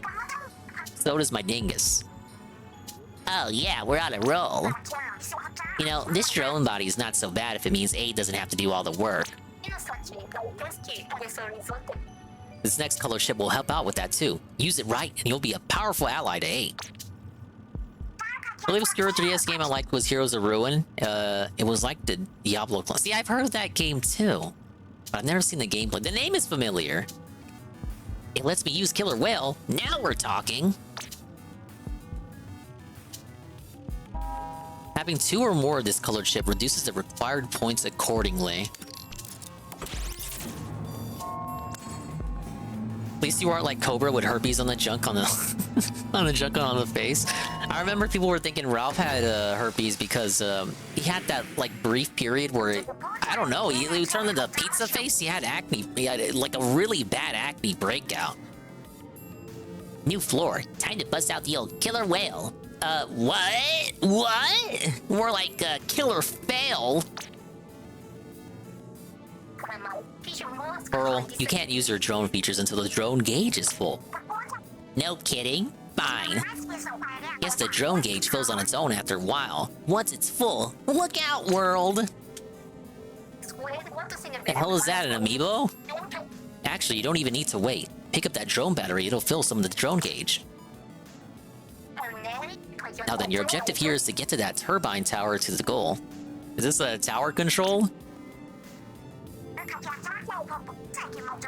So does my dingus. Oh yeah, we're on a roll. You know, this drone body is not so bad if it means A doesn't have to do all the work. This next color ship will help out with that too. Use it right and you'll be a powerful ally to A. Really obscure 3DS game I liked was Heroes of Ruin. It was like the Diablo clone. See, I've heard of that game too, but I've never seen the gameplay. The name is familiar. It lets me use Killer Whale. Now we're talking. Having 2 or more of this colored chip reduces the required points accordingly. At least you aren't like Cobra with herpes on the junk on the on the junk on the face. I remember people were thinking Ralph had herpes because he had that like brief period where I don't know, he turned into pizza face. He had acne. He had like a really bad acne breakout. New floor. Time to bust out the old Killer Whale. What? What? More like Killer Fail. Pearl, you can't use your drone features until the drone gauge is full. No kidding? Fine. Guess the drone gauge fills on its own after a while. Once it's full, look out, world! The hell is that, an amiibo? Actually, you don't even need to wait. Pick up that drone battery, it'll fill some of the drone gauge. Now then, your objective here is to get to that turbine tower to the goal. Is this a tower control?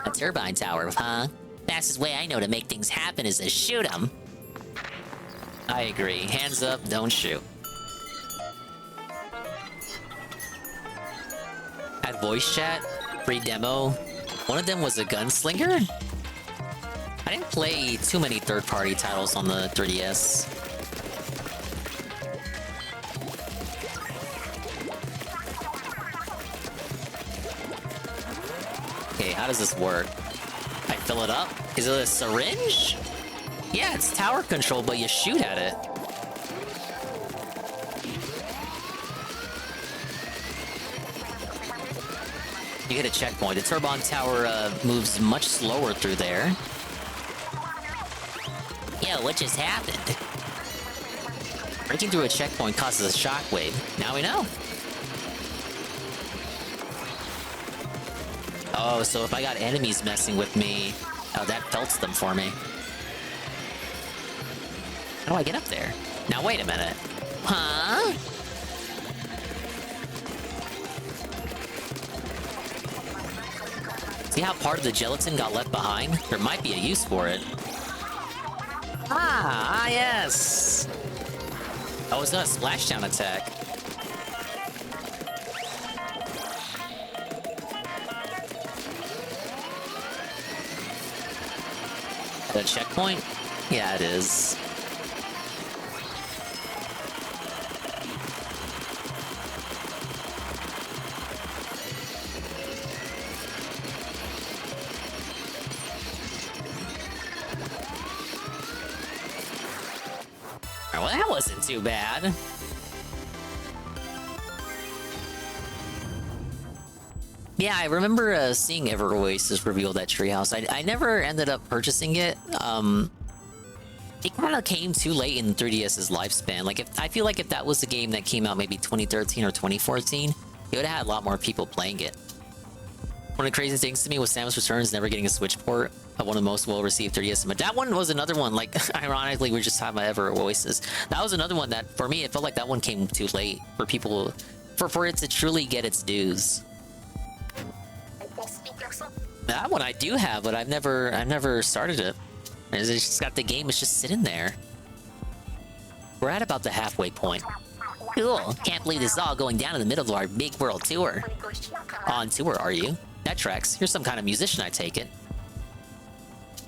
A turbine tower, huh? Fastest way I know to make things happen is to shoot them. I agree. Hands up, don't shoot. Had voice chat, free demo. One of them was a gunslinger? I didn't play too many third-party titles on the 3DS. Okay, how does this work? I fill it up? Is it a syringe? Yeah, it's tower control, but you shoot at it. You hit a checkpoint. The turbine tower moves much slower through there. Yo, what just happened? Breaking through a checkpoint causes a shockwave. Now we know. Oh, so if I got enemies messing with me, oh, that felts them for me. How do I get up there? Now, wait a minute. Huh? See how part of the gelatin got left behind? There might be a use for it. Ah, yes! Oh, it's not a splashdown attack. The checkpoint? Yeah, it is. Well, that wasn't too bad. Yeah, I remember seeing Ever Oasis reveal that treehouse. I never ended up purchasing it. It kind of came too late in 3DS's lifespan. Like, I feel like if that was a game that came out maybe 2013 or 2014, it would have had a lot more people playing it. One of the craziest things to me was Samus Returns never getting a Switch port of one of the most well-received 3DS. But that one was another one, like, ironically, we just talking about Ever Oasis. That was another one that, for me, it felt like that one came too late for people, for it to truly get its dues. That one I do have, but I've never started it. It's just got the game, it's just sitting there. We're at about the halfway point. Cool, can't believe this is all going down in the middle of our big world tour. On tour, are you? That tracks. You're some kind of musician, I take it.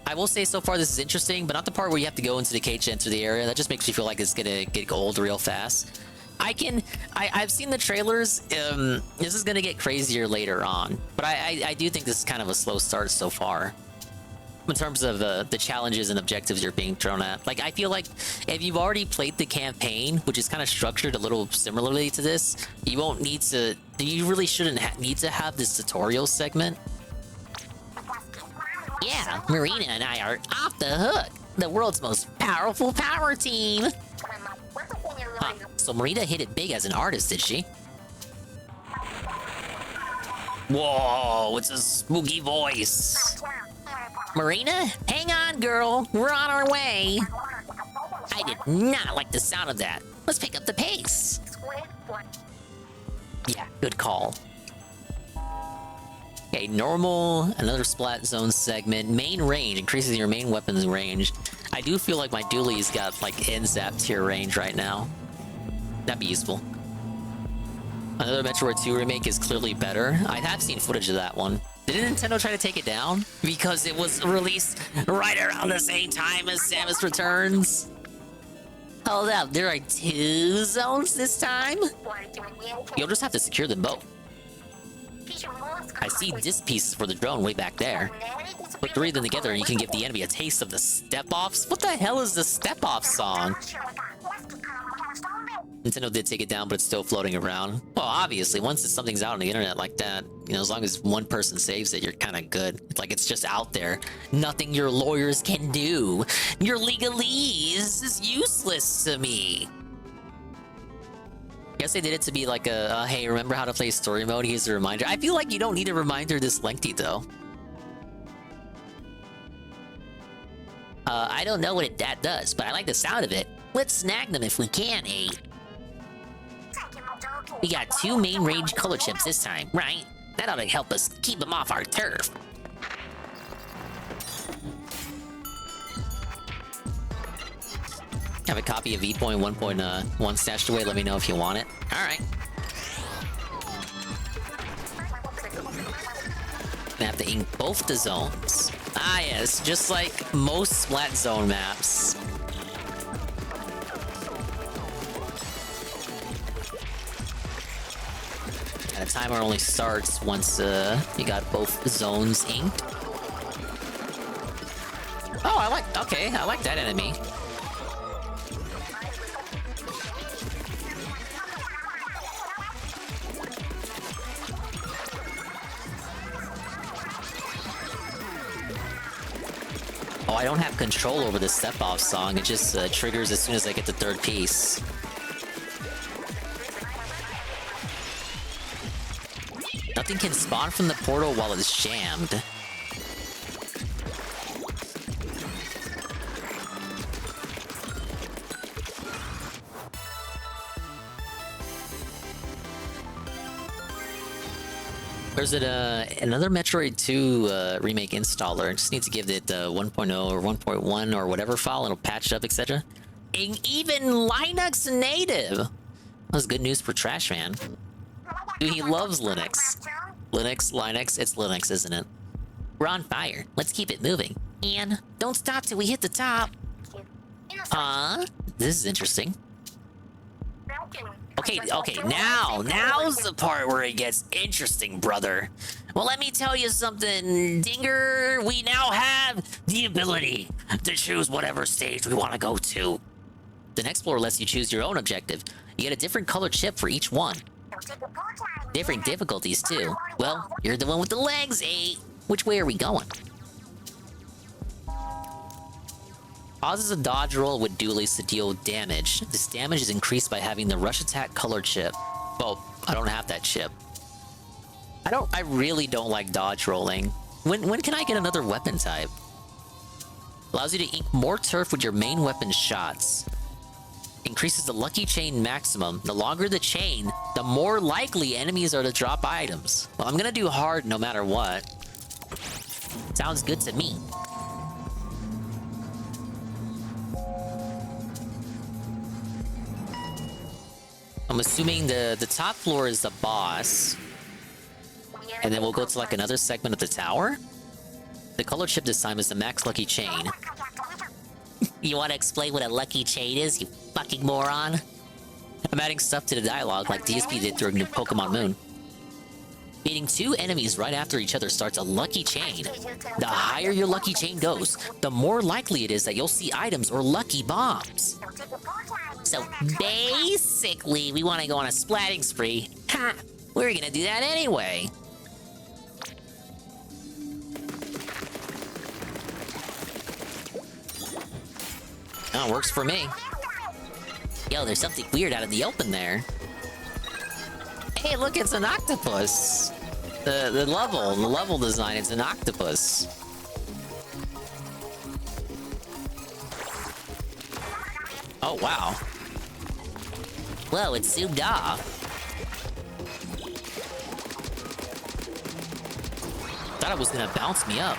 I will say so far this is interesting, but not the part where you have to go into the cage to enter the area. That just makes me feel like it's gonna get old real fast. I've seen the trailers. This is gonna get crazier later on, but I do think this is kind of a slow start so far. In terms of the challenges and objectives you're being thrown at. Like, I feel like if you've already played the campaign, which is kind of structured a little similarly to this, you won't need to... You really shouldn't need to have this tutorial segment. Yeah, Marina and I are off the hook. The world's most powerful power team. Huh, so Marina hit it big as an artist, did she? Whoa, it's a spooky voice. Marina, hang on, girl. We're on our way. I did not like the sound of that. Let's pick up the pace. Yeah, good call. Okay, normal, another Splat Zone segment. Main range, increases your main weapon's range. I do feel like my dually's got, like, N-Zap tier range right now. That'd be useful. Another Metroid 2 remake is clearly better. I have seen footage of that one. Didn't Nintendo try to take it down? Because it was released right around the same time as Samus Returns? Hold up, there are 2 zones this time? You'll just have to secure them both. I see disc pieces for the drone way back there. Put 3 of them together and you can give the enemy a taste of the step-offs? What the hell is the step-off song? Nintendo did take it down, but it's still floating around. Well, obviously, once something's out on the internet like that, you know, as long as one person saves it, you're kind of good. Like, it's just out there. Nothing your lawyers can do. Your legalese is useless to me. Guess they did it to be like a hey, remember how to play story mode? Here's a reminder. I feel like you don't need a reminder this lengthy, though. I don't know what that does, but I like the sound of it. Let's snag them if we can, eh? We got 2 main range color chips this time, right? That ought to help us keep them off our turf. Have a copy of V.1.1 stashed away. Let me know if you want it. All right. I have to ink both the zones. Ah, yes, just like most Splat Zone maps. And the timer only starts once you got both zones inked. Oh, I like that enemy. Oh, I don't have control over the step-off song. It just triggers as soon as I get the 3rd piece. Nothing can spawn from the portal while it's jammed. There's another Metroid 2 remake installer. Just need to give it 1.0 or 1.1 or whatever file, and it'll patch it up, etc. Even Linux native! That's good news for Trash Man. Dude, he loves Linux. Linux, it's Linux, isn't it? We're on fire. Let's keep it moving. And don't stop till we hit the top. This is interesting. Okay, now's the part where it gets interesting, brother. Well, let me tell you something, Dinger. We now have the ability to choose whatever stage we want to go to. The next floor lets you choose your own objective. You get a different color chip for each one. Different difficulties, too. Well, you're the one with the legs, eh? Which way are we going? Causes a dodge roll with dualies to deal damage. This damage is increased by having the rush attack color chip. Well, I don't have that chip. I really don't like dodge rolling. When can I get another weapon type? Allows you to ink more turf with your main weapon shots. Increases the lucky chain maximum. The longer the chain, the more likely enemies are to drop items. Well, I'm gonna do hard no matter what. Sounds good to me. I'm assuming the top floor is the boss. And then we'll go to like another segment of the tower. The color chip this time is the max lucky chain. You want to explain what a lucky chain is, you fucking moron? I'm adding stuff to the dialogue like DSP did during the Pokemon Moon. Beating 2 enemies right after each other starts a lucky chain. The higher your lucky chain goes, the more likely it is that you'll see items or lucky bombs. So basically, we want to go on a splatting spree. Ha! We're gonna do that anyway. Oh, works for me. Yo, there's something weird out in the open there. Hey, look, it's an octopus. The level design, it's an octopus. Oh, wow. Whoa, it's zoomed off. Thought it was gonna bounce me up.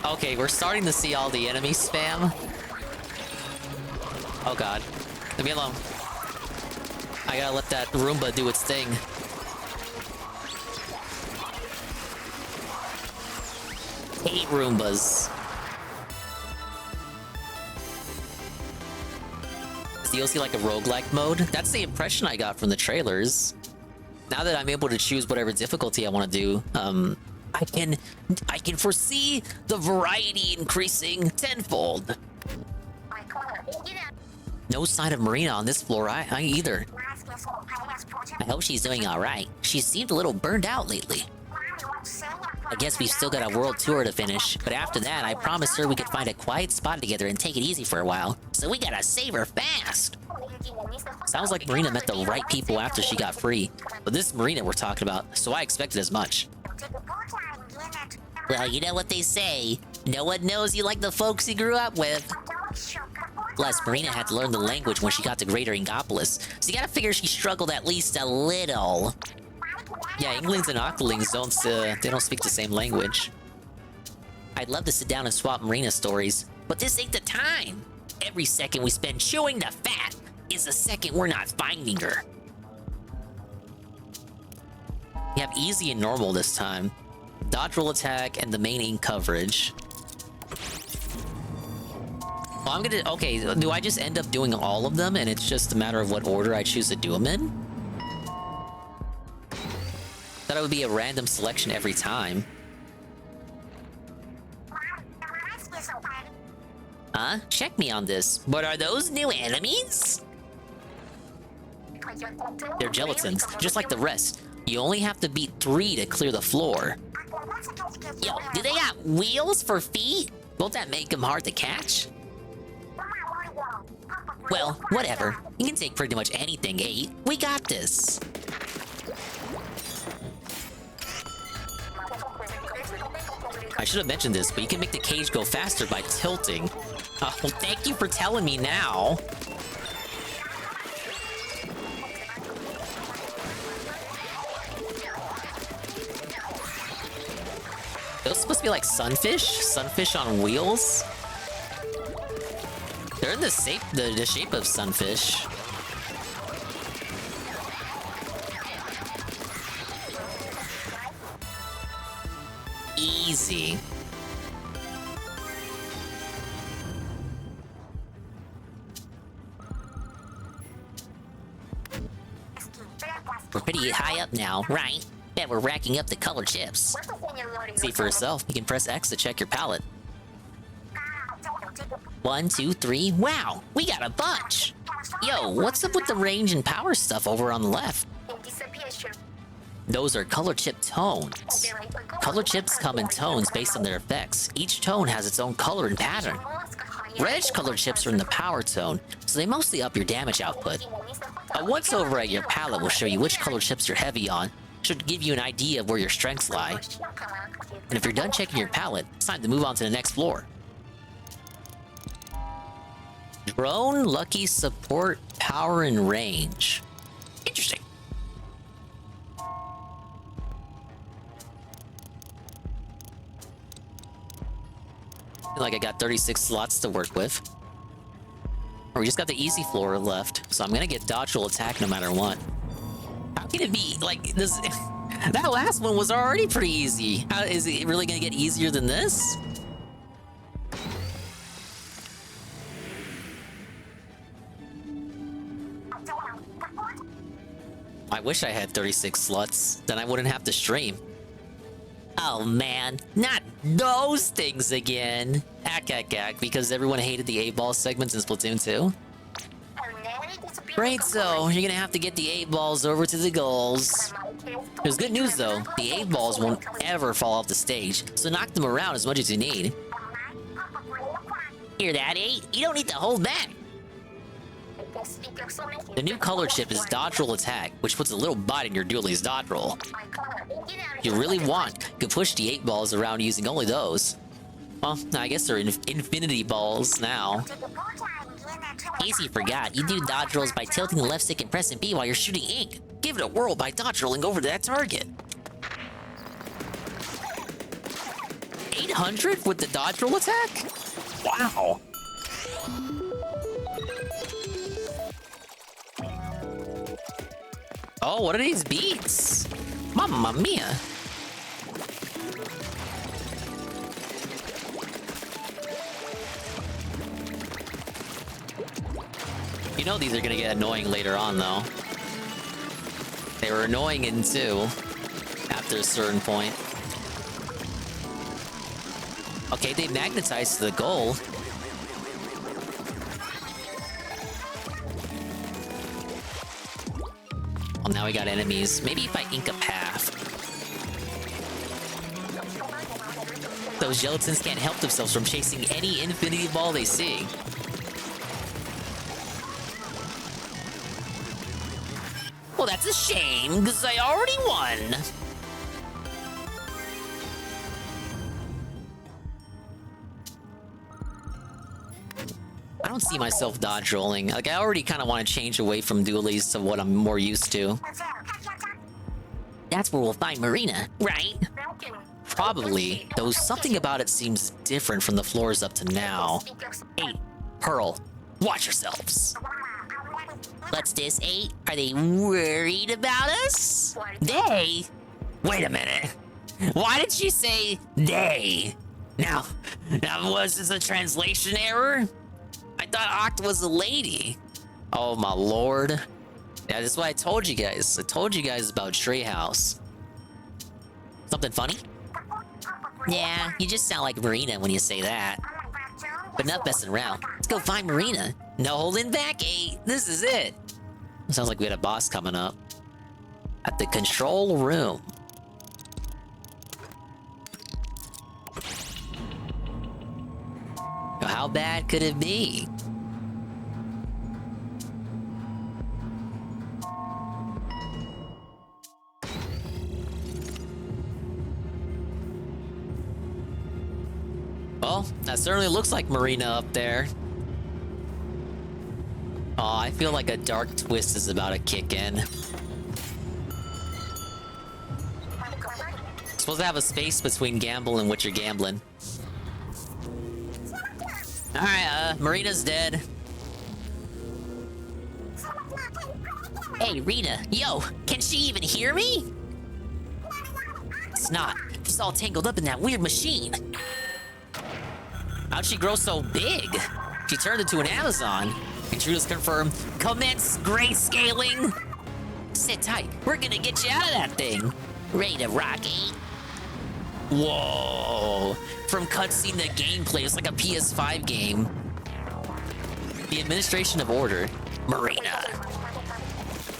Okay, we're starting to see all the enemy spam. Oh god. Leave me alone. I gotta let that Roomba do its thing. Hate Roombas. Is DLC like a roguelike mode? That's the impression I got from the trailers. Now that I'm able to choose whatever difficulty I want to do, I can foresee the variety increasing tenfold. No sign of Marina on this floor I either. I hope she's doing alright. She seemed a little burned out lately. I guess we've still got a world tour to finish, but after that I promised her we could find a quiet spot together and take it easy for a while. So we gotta save her fast. Sounds like Marina met the right people after she got free. But this is Marina we're talking about, so I expected as much. Well, you know what they say. No one knows you like the folks you grew up with. Plus, Marina had to learn the language when she got to Greater Ingopolis, so you gotta figure she struggled at least a little. Yeah, Inklings and Octolings don't speak the same language. I'd love to sit down and swap Marina stories, but this ain't the time. Every second we spend chewing the fat is a second we're not finding her. We have easy and normal this time. Dodge roll attack and the main aim coverage. Well, I'm gonna... Okay, do I just end up doing all of them and it's just a matter of what order I choose to do them in? Thought it would be a random selection every time. Huh? Check me on this. But are those new enemies? They're gelatins, just like the rest. You only have to beat 3 to clear the floor. Yo, do they got wheels for feet? Won't that make them hard to catch? Well, whatever. You can take pretty much anything, 8. We got this. I should have mentioned this, but you can make the cage go faster by tilting. Oh, well, thank you for telling me now. Those supposed to be like sunfish? Sunfish on wheels? They're in the shape of sunfish. Easy. We're pretty high up now, right? Bet we're racking up the color chips. See for yourself. You can press X to check your palette. 1, 2, 3. Wow, we got a bunch. Yo, what's up with the range and power stuff over on the left? Those are color chip tones. Color chips come in tones based on their effects. Each tone has its own color and pattern. Reddish color chips are in the power tone, so they mostly up your damage output. A once over at your palette will show you which color chips you're heavy on. Should give you an idea of where your strengths lie. And if you're done checking your palette, it's time to move on to the next floor. Drone, lucky, support, power, and range. Interesting. Feel like I got 36 slots to work with. Or we just got the easy floor left, so I'm gonna get dodge roll attack no matter what. How can it be like this? That last one was already pretty easy. How is it really gonna get easier than this? I wish I had 36 slots, then I wouldn't have to stream. Oh man, not those things again. Ack, because everyone hated the 8-ball segments in Splatoon 2. Great, so you're gonna have to get the 8 balls over to the goals. There's good news though, the 8 balls won't ever fall off the stage, so knock them around as much as you need. Hear that, 8? You don't need to hold back. The new color chip is dodge roll attack, which puts a little bite in your duelie's dodge roll. If you really want, you can push the 8 balls around using only those. Well, I guess they're infinity balls now. Easy forgot, you do dodge rolls by tilting the left stick and pressing B while you're shooting ink. Give it a whirl by dodge rolling over to that target. 800 with the dodge roll attack? Wow. Oh, what are these beats? Mamma mia. You know these are gonna get annoying later on, though. They were annoying in 2, after a certain point. Okay, they magnetized to the goal. Well, now we got enemies. Maybe if I ink a path. Those gelatins can't help themselves from chasing any infinity ball they see. Well, that's a shame, because I already won. I don't see myself dodge rolling. Like, I already kind of want to change away from dualies to what I'm more used to. That's where we'll find Marina, right? Probably, though something about it seems different from the floors up to now. 8, Pearl, watch yourselves. What's this, 8? Are they worried about us? They? Wait a minute. Why did she say they? Now was this a translation error? I thought Oct was a lady. Oh my lord. Yeah, this is what I told you guys. I told you guys about Treehouse. Something funny? Yeah, you just sound like Marina when you say that. But enough messing around. Let's go find Marina. No holding back, 8. This is it. Sounds like we had a boss coming up. At the control room. How bad could it be? Well, that certainly looks like Marina up there. Oh, I feel like a dark twist is about to kick in. Supposed to have a space between gamble and what you're gambling. Alright, Marina's dead. Hey, Rita, yo, can she even hear me? It's not. She's all tangled up in that weird machine. How'd she grow so big? She turned into an Amazon. Intruders confirm, commence grayscaling. Sit tight, we're gonna get you out of that thing. Ready to rock, 8? Whoa. From cutscene to gameplay, it's like a PS5 game. The administration of order. Marina.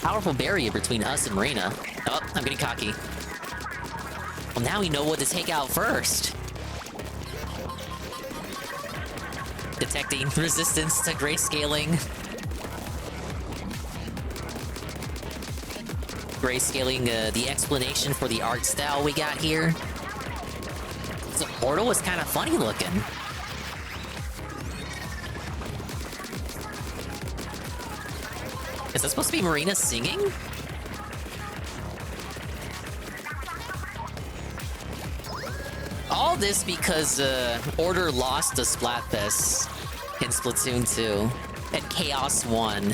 Powerful barrier between us and Marina. Oh, I'm getting cocky. Well, now we know what to take out first. Detecting resistance to grayscaling. Grayscaling, the explanation for the art style we got here. The portal was kind of funny looking. Is that supposed to be Marina singing? All this because Order lost the Splatfest in Splatoon 2 and Chaos won.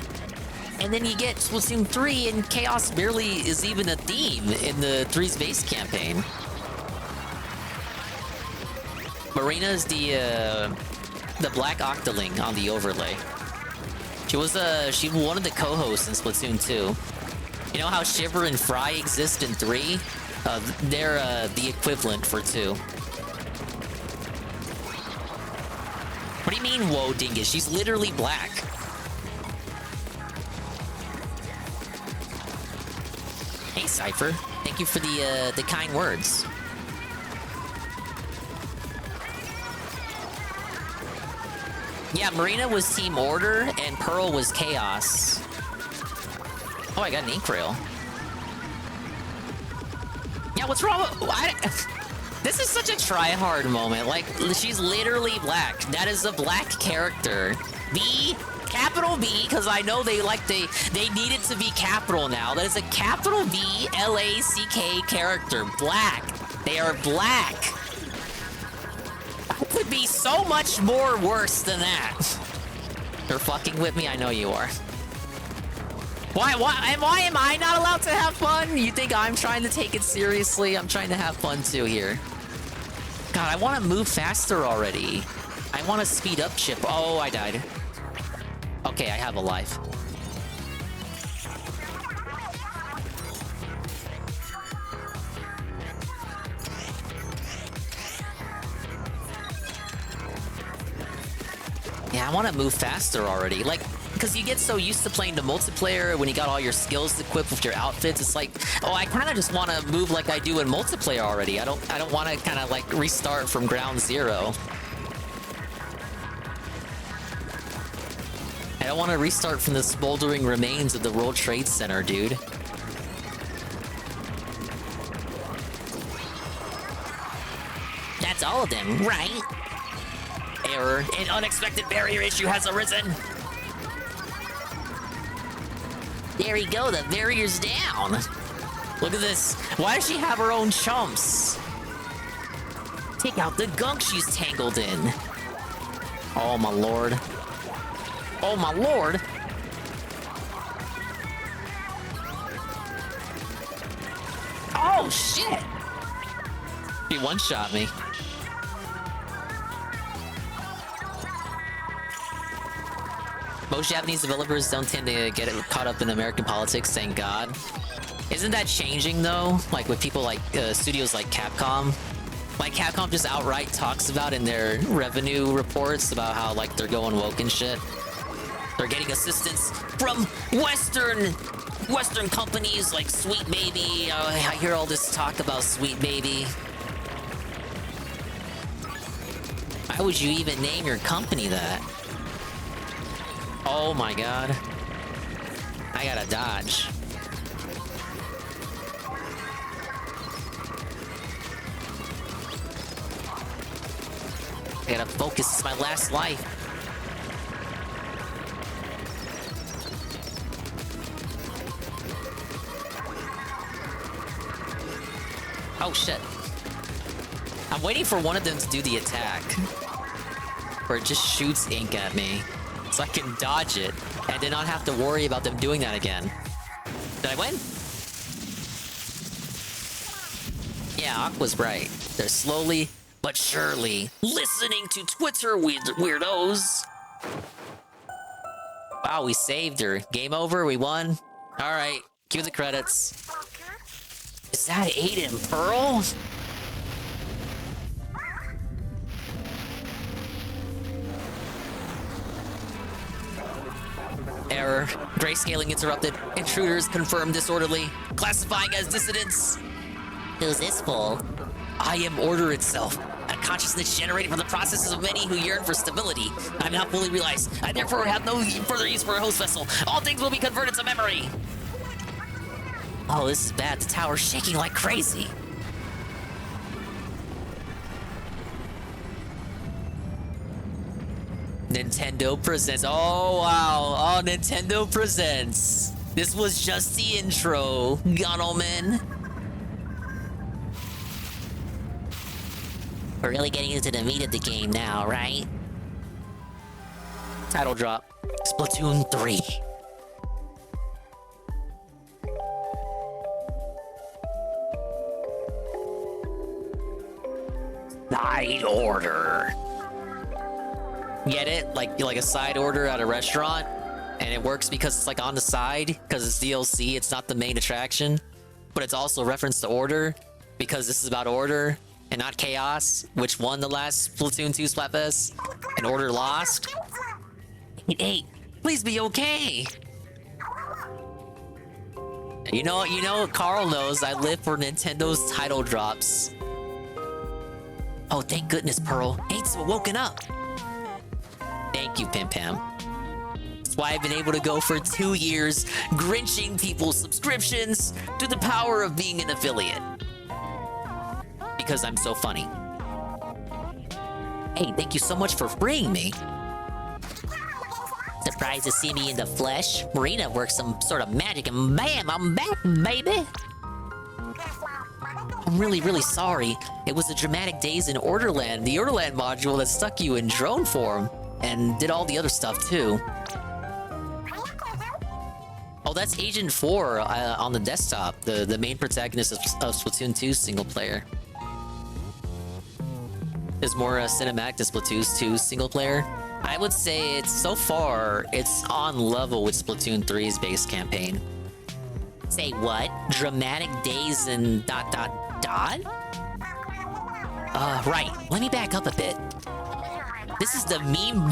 And then you get Splatoon 3, and Chaos barely is even a theme in the 3's base campaign. Marina is the Black Octoling on the overlay. She was one of the co-hosts in Splatoon 2. You know how Shiver and Fry exist in 3? They're the equivalent for 2. What do you mean, whoa, dingus? She's literally black. Hey, Cypher. Thank you for the kind words. Yeah, Marina was Team Order, and Pearl was Chaos. Oh, I got an ink rail. Yeah, what's wrong with... This is such a try-hard moment. Like, she's literally black. That is a black character. B, capital B, because I know they need it to be capital now. That is a capital B, L-A-C-K character. Black. They are black. That could be so much more worse than that. You're fucking with me? I know you are. Why am I not allowed to have fun? You think I'm trying to take it seriously? I'm trying to have fun too here. God, I want to move faster already. I want to speed up Chip. Oh, I died. Okay, I have a life. Yeah, I want to move faster already. Like, because you get so used to playing the multiplayer when you got all your skills equipped with your outfits. It's like, oh, I kind of just want to move like I do in multiplayer already. I don't want to kind of like restart from ground zero. I don't want to restart from the smoldering remains of the World Trade Center, dude. That's all of them, right? Error. An unexpected barrier issue has arisen. There we go, the barrier's down. Look at this. Why does she have her own chumps? Take out the gunk she's tangled in. Oh my lord. Oh my lord. Oh shit! He one-shot me. Most Japanese developers don't tend to get caught up in American politics, thank God. Isn't that changing though? Like with people like studios like Capcom? Like Capcom just outright talks about in their revenue reports about how like they're going woke and shit. They're getting assistance from Western companies like Sweet Baby. I hear all this talk about Sweet Baby. Why would you even name your company that? Oh my god. I gotta dodge. I gotta focus, it's my last life. Oh shit. I'm waiting for one of them to do the attack. Where it just shoots ink at me. So I can dodge it, and then not have to worry about them doing that again. Did I win? Yeah, Aqua's right. They're slowly but surely listening to Twitter weirdos. Wow, we saved her. Game over, we won. Alright, cue the credits. Is that Aiden Pearl? Error. Grayscaling interrupted. Intruders confirmed disorderly. Classifying as dissidents. Who's this fool? I am order itself. A consciousness generated from the processes of many who yearn for stability. I'm not fully realized. I therefore have no further use for a host vessel. All things will be converted to memory. Oh, this is bad. The tower's shaking like crazy. Nintendo presents. Oh, wow. Oh, Nintendo presents. This was just the intro, gentlemen. We're really getting into the meat of the game now, right? Title drop. Splatoon 3. side order. Get it? Like a side order at a restaurant, and it works because it's like on the side because it's DLC. It's not the main attraction, but it's also a reference to order because this is about order and not chaos, which won the last Splatoon 2 Splatfest, and order lost. Hey, please be okay. You know, Carl knows I live for Nintendo's title drops. Oh, thank goodness, Pearl. Eight's woken up. Thank you, Pim Pam. That's why I've been able to go for 2 years, grinching people's subscriptions through the power of being an affiliate. Because I'm so funny. Hey, thank you so much for freeing me. Surprised to see me in the flesh? Marina worked some sort of magic and bam, I'm back, baby! I'm really, really sorry. It was the dramatic days in Orderland, the Orderland module that stuck you in drone form, and did all the other stuff too. Oh, that's Agent 4 on the desktop, the main protagonist of Splatoon 2 single player. There's more cinematic to Splatoon 2 single player. I would say it's so far, it's on level with Splatoon 3's base campaign. Say what? Dramatic days and ... Right. Let me back up a bit. This is the meme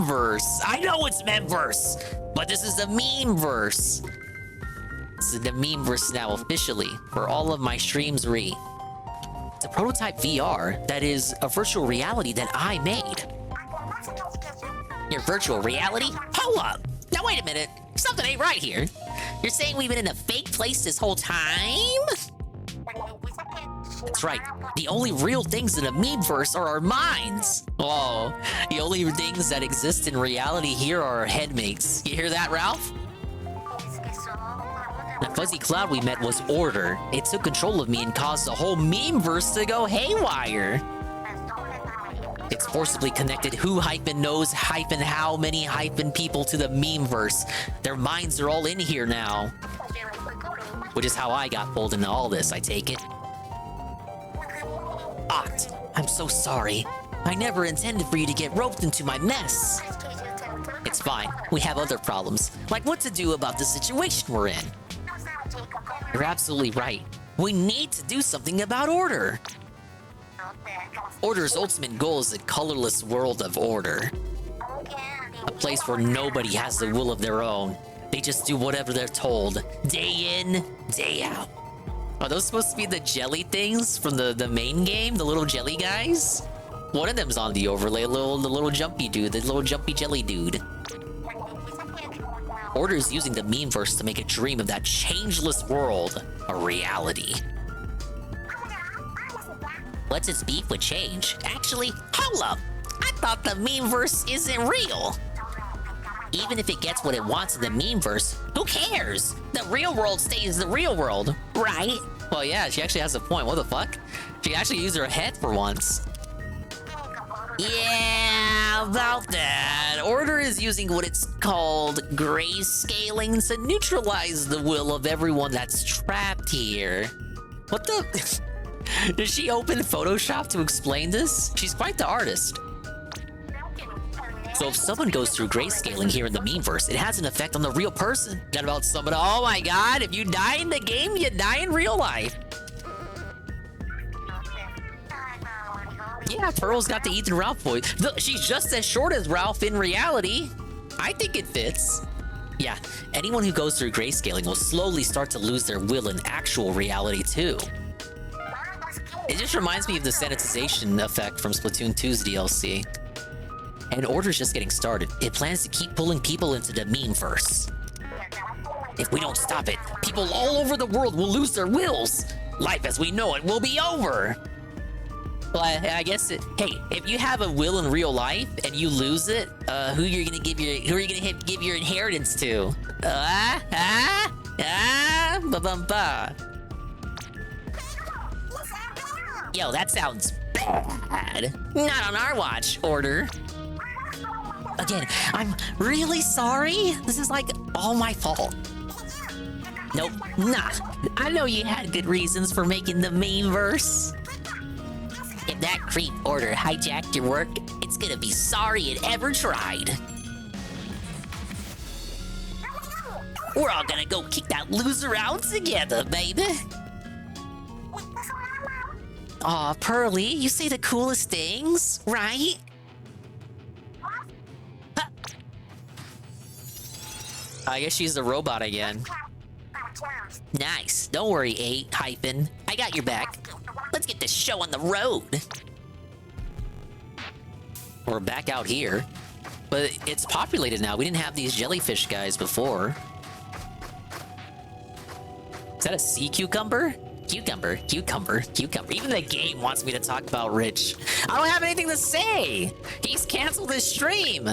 verse. I know it's memverse, but this is the meme verse. This is the meme verse now officially for all of my streams re. It's a prototype VR that is a virtual reality that I made. Your virtual reality? Hold up! Now wait a minute. Something ain't right here. You're saying we've been in a fake place this whole time? That's right. The only real things in a memeverse are our minds. Oh, the only things that exist in reality here are our headmates. You hear that, Ralph? The fuzzy cloud we met was order. It took control of me and caused the whole memeverse to go haywire. It's forcibly connected who hyphen knows hyphen how many hyphen people to the memeverse. Their minds are all in here now. Which is how I got pulled into all this, I take it. Oct, I'm so sorry. I never intended for you to get roped into my mess. It's fine. We have other problems, like what to do about the situation we're in. You're absolutely right. We need to do something about order. Order's ultimate goal is a colorless world of order. A place where nobody has the will of their own. They just do whatever they're told, day in, day out. Are those supposed to be the jelly things from the main game? The little jelly guys? One of them's on the overlay, the little jumpy dude, the little jumpy jelly dude. Order is using the memeverse to make a dream of that changeless world a reality. What's its beef with change? Actually, hold up! I thought the memeverse isn't real! Even if it gets what it wants in the memeverse, who cares? The real world stays the real world, right? Well, yeah, she actually has a point. What the fuck? She actually used her head for once. Yeah, about that. Order is using what it's called grayscaling to neutralize the will of everyone that's trapped here. What the... Did she open Photoshop to explain this? She's quite the artist. So if someone goes through grayscaling here in the memeverse, it has an effect on the real person. Not about someone, oh my god, if you die in the game, you die in real life. Yeah, Pearl's got the Ethan Ralph voice. Look, she's just as short as Ralph in reality. I think it fits. Yeah, anyone who goes through grayscaling will slowly start to lose their will in actual reality too. It just reminds me of the sanitization effect from Splatoon 2's DLC. And Order's just getting started. It plans to keep pulling people into the memeverse. If we don't stop it, people all over the world will lose their wills. Life as we know it will be over. Well, I guess hey, if you have a will in real life and you lose it, who are you gonna give your inheritance to? Ba-bum-ba. Yo, that sounds bad. Not on our watch, Order. Again, I'm really sorry. This is like all my fault. Nope, nah. I know you had good reasons for making the memeverse. If that creep Order hijacked your work, it's gonna be sorry it ever tried. We're all gonna go kick that loser out together, baby. Aw, Pearly, you say the coolest things, right? Huh. I guess she's the robot again. Nice. Don't worry, 8, Hyphen. I got your back. Let's get this show on the road. We're back out here. But it's populated now. We didn't have these jellyfish guys before. Is that a sea cucumber? Cucumber, cucumber, cucumber. Even the game wants me to talk about Rich. I don't have anything to say. He's canceled his stream.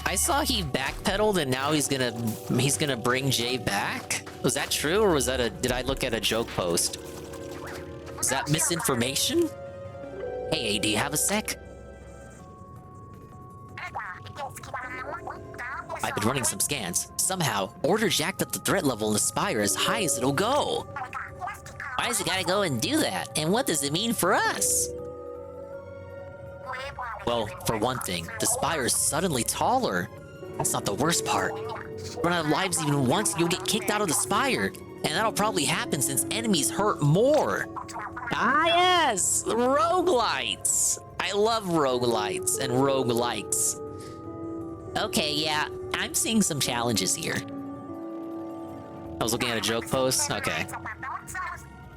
I saw he backpedaled and now he's gonna bring Jay back. Was that true, or was that did I look at a joke post? Is that misinformation? Hey, do you have a sec? I've been running some scans. Somehow, Order jacked up the threat level in the Spire as high as it'll go. Why does it gotta go and do that? And what does it mean for us? Well, for one thing, the Spire is suddenly taller. That's not the worst part. Run out of lives even once, you'll get kicked out of the Spire. And that'll probably happen since enemies hurt more. Ah yes! Roguelites! I love roguelites and roguelikes. Okay, yeah, I'm seeing some challenges here. I was looking at a joke post? Okay.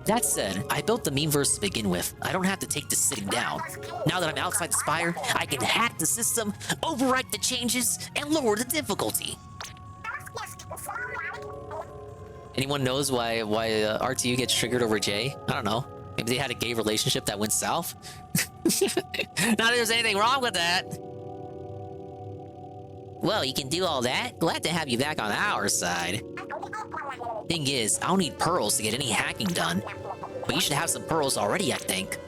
That said, I built the memeverse to begin with. I don't have to take this sitting down. Now that I'm outside the Spire, I can hack the system, overwrite the changes, and lower the difficulty. Anyone knows why RTU gets triggered over Jay? I don't know. Maybe they had a gay relationship that went south? Not that there's anything wrong with that. Well, you can do all that. Glad to have you back on our side. Thing is, I don't need pearls to get any hacking done. But you should have some pearls already, I think.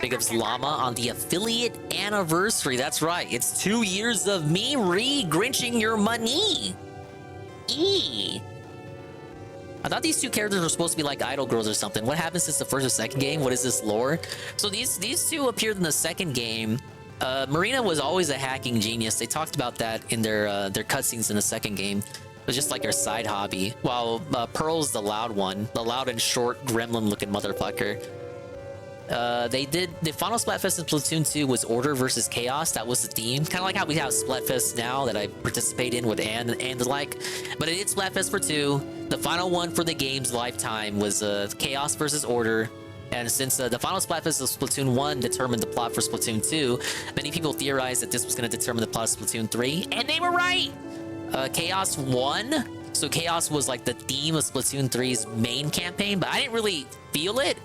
Big ups Llama on the affiliate anniversary. That's right. It's 2 years of me re-grinching your money. Eee. I thought these two characters were supposed to be like idol girls or something. What happened since the first or second game? What is this lore? So these two appeared in the second game. Marina was always a hacking genius. They talked about that in their cutscenes in the second game. It was just like her side hobby. While Pearl's the loud one, the loud and short gremlin-looking motherfucker. They did the final Splatfest in Splatoon 2 was Order versus Chaos. That was the theme, kind of like how we have Splatfest now that I participate in with Anne and the like. But it did Splatfest for 2. The final one for the game's lifetime was Chaos versus Order. And since the final Splatfest of Splatoon 1 determined the plot for Splatoon 2, many people theorized that this was going to determine the plot of Splatoon 3, and they were right! Chaos won, so Chaos was like the theme of Splatoon 3's main campaign, but I didn't really feel it.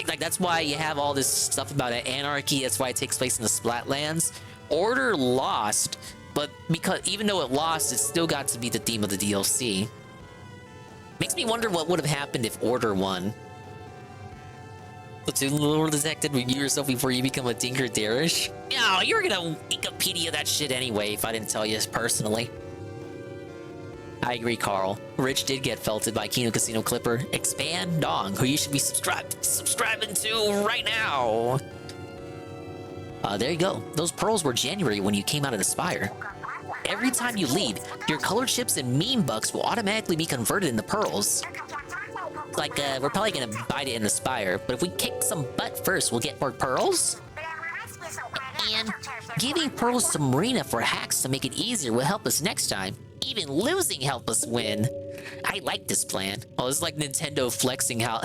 Like that's why you have all this stuff about anarchy, that's why it takes place in the Splatlands. Order lost, but because even though it lost, it still got to be the theme of the DLC. Makes me wonder what would have happened if Order won. Platoon lore detected, review yourself before you become a Tinker Darish. No, you're gonna Wikipedia that shit anyway if I didn't tell you personally. I agree, Carl. Rich did get felted by Kino Casino Clipper. Expand Dong, who you should be subscribing to right now. There you go. Those pearls were January when you came out of the Spire. Every time you leave, your color chips and meme bucks will automatically be converted into pearls. Like, we're probably gonna bite it in the Spire, but if we kick some butt first, we'll get more pearls. And giving pearls to Marina for hacks to make it easier will help us next time. Even losing help us win. I like this plan. Oh, this is like Nintendo flexing how...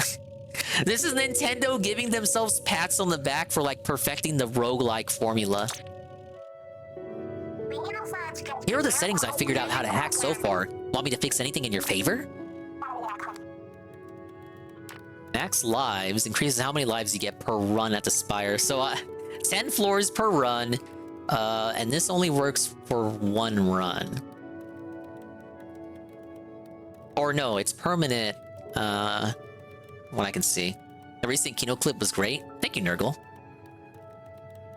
This is Nintendo giving themselves pats on the back for like perfecting the roguelike formula. Here are the settings I figured out how to hack so far. Want me to fix anything in your favor? Max lives increases how many lives you get per run at the Spire. So 10 floors per run, and this only works for 1 run. Or no, it's permanent, what I can see. The recent Kino clip was great. Thank you, Nurgle.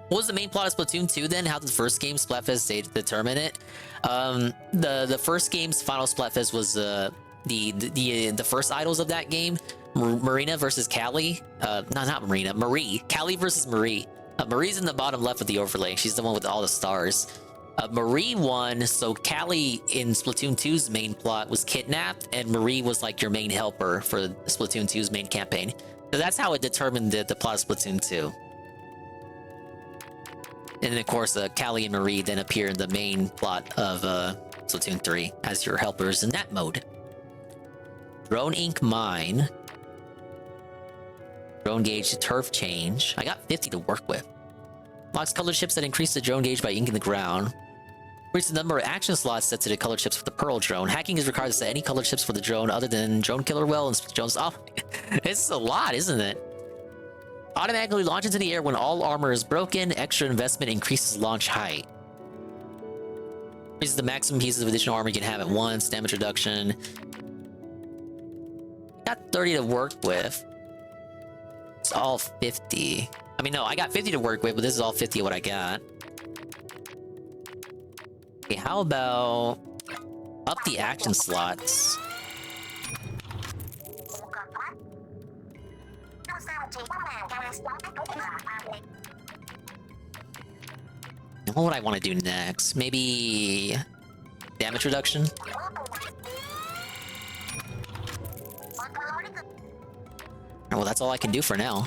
What was the main plot of Splatoon 2 then? How did the first game Splatfest determine it? The first game's final Splatfest was the first idols of that game, Marina versus Callie. No, not Marina, Marie. Callie versus Marie. Marie's in the bottom left with the overlay. She's the one with all the stars. Marie won, so Callie in Splatoon 2's main plot was kidnapped, and Marie was like your main helper for Splatoon 2's main campaign. So that's how it determined the plot of Splatoon 2. And then, of course, Callie and Marie then appear in the main plot of Splatoon 3 as your helpers in that mode. Drone Ink Mine. Drone Gauge Turf Change. I got 50 to work with. Locks color chips that increase the drone gauge by inking the ground. Increase the number of action slots set to the color chips for the Pearl drone. Hacking is required to set any color chips for the drone other than Drone Killer Well and Drones. Oh, this is a lot, isn't it? Automatically launch into the air when all armor is broken. Extra investment increases launch height. Increases the maximum pieces of additional armor you can have at once. Damage reduction. Got 30 to work with. It's all 50. I mean, no, I got 50 to work with, but this is all 50 of what I got. Okay, how about up the action slots? What would I want to do next? Maybe damage reduction? Well, that's all I can do for now.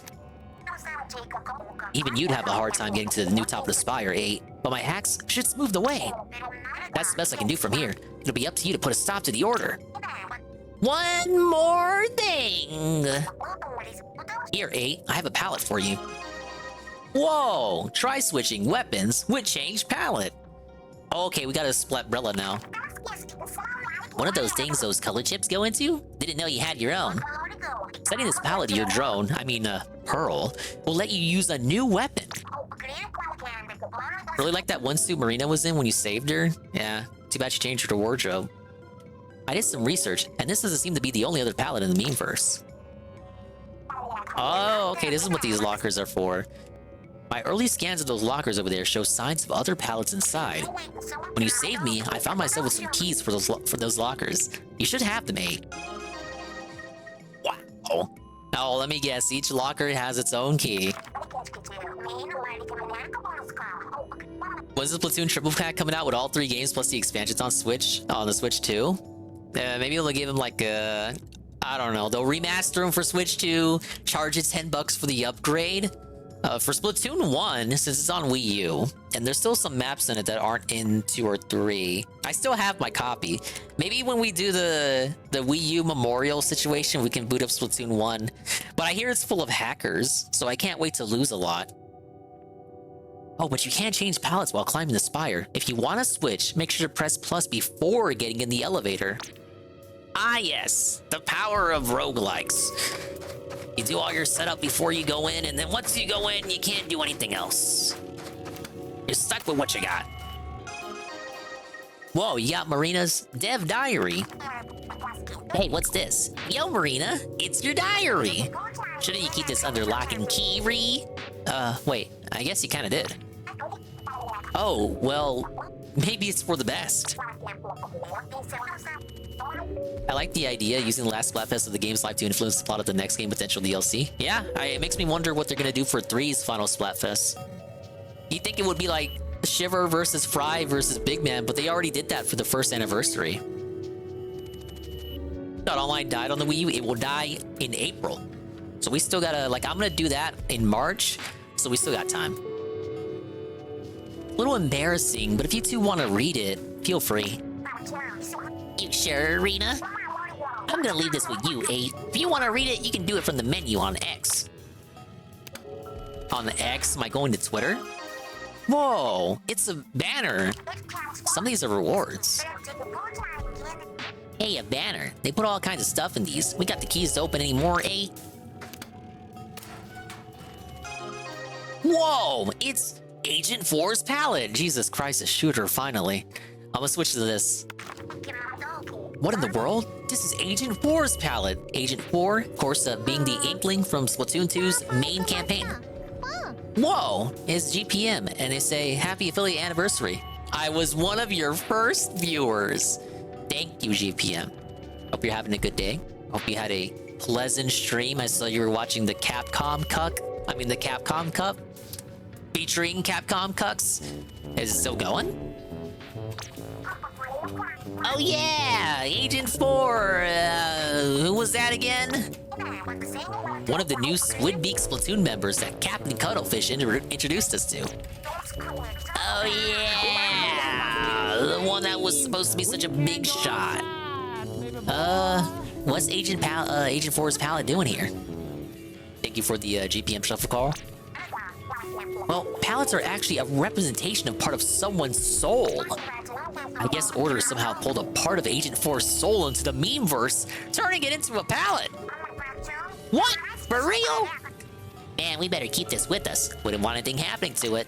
Even you'd have a hard time getting to the new top of the spire, 8. But my hacks should smooth the way. That's the best I can do from here. It'll be up to you to put a stop to the order. One more thing! Here, 8. I have a palette for you. Whoa! Try switching weapons with changed palette. Okay, we got a Splatbrella now. One of those things those color chips go into? Didn't know you had your own. Setting this palette to your drone, Pearl, will let you use a new weapon. Really like that one suit Marina was in when you saved her? Yeah, too bad she changed her wardrobe. I did some research, and this doesn't seem to be the only other palette in the memeverse. Oh, okay, this is what these lockers are for. My early scans of those lockers over there show signs of other pallets inside. When you saved me, I found myself with some keys for those lockers. You should have them, 8. Wow. Oh, let me guess. Each locker has its own key. Was the Splatoon triple pack coming out with all 3 games plus the expansions on the Switch too? Maybe they'll give them like a, I don't know. They'll remaster them for Switch 2, charge it $10 for the upgrade. For Splatoon 1, since it's on Wii U, and there's still some maps in it that aren't in 2 or 3, I still have my copy. Maybe when we do the Wii U memorial situation, we can boot up Splatoon 1. But I hear it's full of hackers, so I can't wait to lose a lot. Oh, but you can't change palettes while climbing the spire. If you want to switch, make sure to press plus before getting in the elevator. Ah yes, the power of roguelikes. You do all your setup before you go in, and then once you go in, you can't do anything else. You're stuck with what you got. Whoa, you got Marina's dev diary. Hey, what's this? Yo, Marina, it's your diary. Shouldn't you keep this under lock and key, Ree? Wait, I guess you kinda did. Oh, well, maybe it's for the best. I like the idea using the last Splatfest of the game's life to influence the plot of the next game potential DLC. Yeah, it makes me wonder what they're gonna do for 3's final Splatfest. You'd think it would be like Shiver versus Fry versus Big Man, but they already did that for the first anniversary. Not Online died on the Wii U, it will die in April. So we still gotta, I'm gonna do that in March, so we still got time. A little embarrassing, but if you two want to read it, feel free. You sure, Arena? I'm gonna leave this with you, 8. If you want to read it, you can do it from the menu on X. On the X? Am I going to Twitter? Whoa, it's a banner. Some of these are rewards. Hey, a banner. They put all kinds of stuff in these. We got the keys to open any more, 8? Whoa, it's Agent 4's palette. Jesus Christ, a shooter, finally. I'm gonna switch to this. What in the world? This is Agent 4's palette. Agent 4, of course, being the Inkling from Splatoon 2's main campaign. Whoa, it's GPM, and they say, happy affiliate anniversary. I was one of your first viewers. Thank you, GPM. Hope you're having a good day. Hope you had a pleasant stream. I saw you were watching the Capcom Cup. Featuring Capcom Cucks. Is it still going? Oh yeah, Agent 4. Who was that again? One of the new Squidbeak Splatoon members that Captain Cuttlefish introduced us to. Oh yeah, the one that was supposed to be such a big shot. What's Agent 4's palette doing here? Thank you for the GPM shuffle call. Well, palettes are actually a representation of part of someone's soul. I guess Order somehow pulled a part of Agent 4's soul into the meme-verse, turning it into a palette. What? For real? Man, we better keep this with us. Wouldn't want anything happening to it.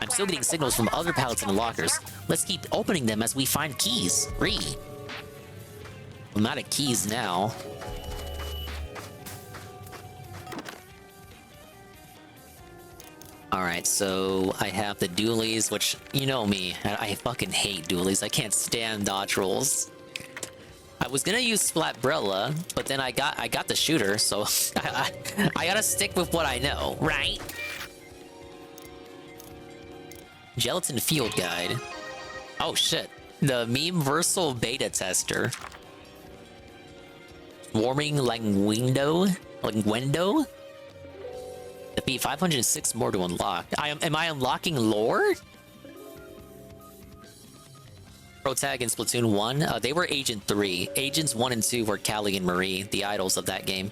I'm still getting signals from other palettes in the lockers. Let's keep opening them as we find keys. I'm out of keys now. Alright, so I have the dualies, which, you know me, I fucking hate dualies. I can't stand dodge rolls. I was gonna use Splatbrella, but then I got the shooter, so I gotta stick with what I know, right? Gelatin Field Guide. Oh shit. The Meme-versal Beta Tester. Swarming Languendo? Defeat 506 more to unlock. Am I unlocking lore? Pro tag in Splatoon 1, they were Agent 3. Agents 1 and 2 were Callie and Marie, the idols of that game.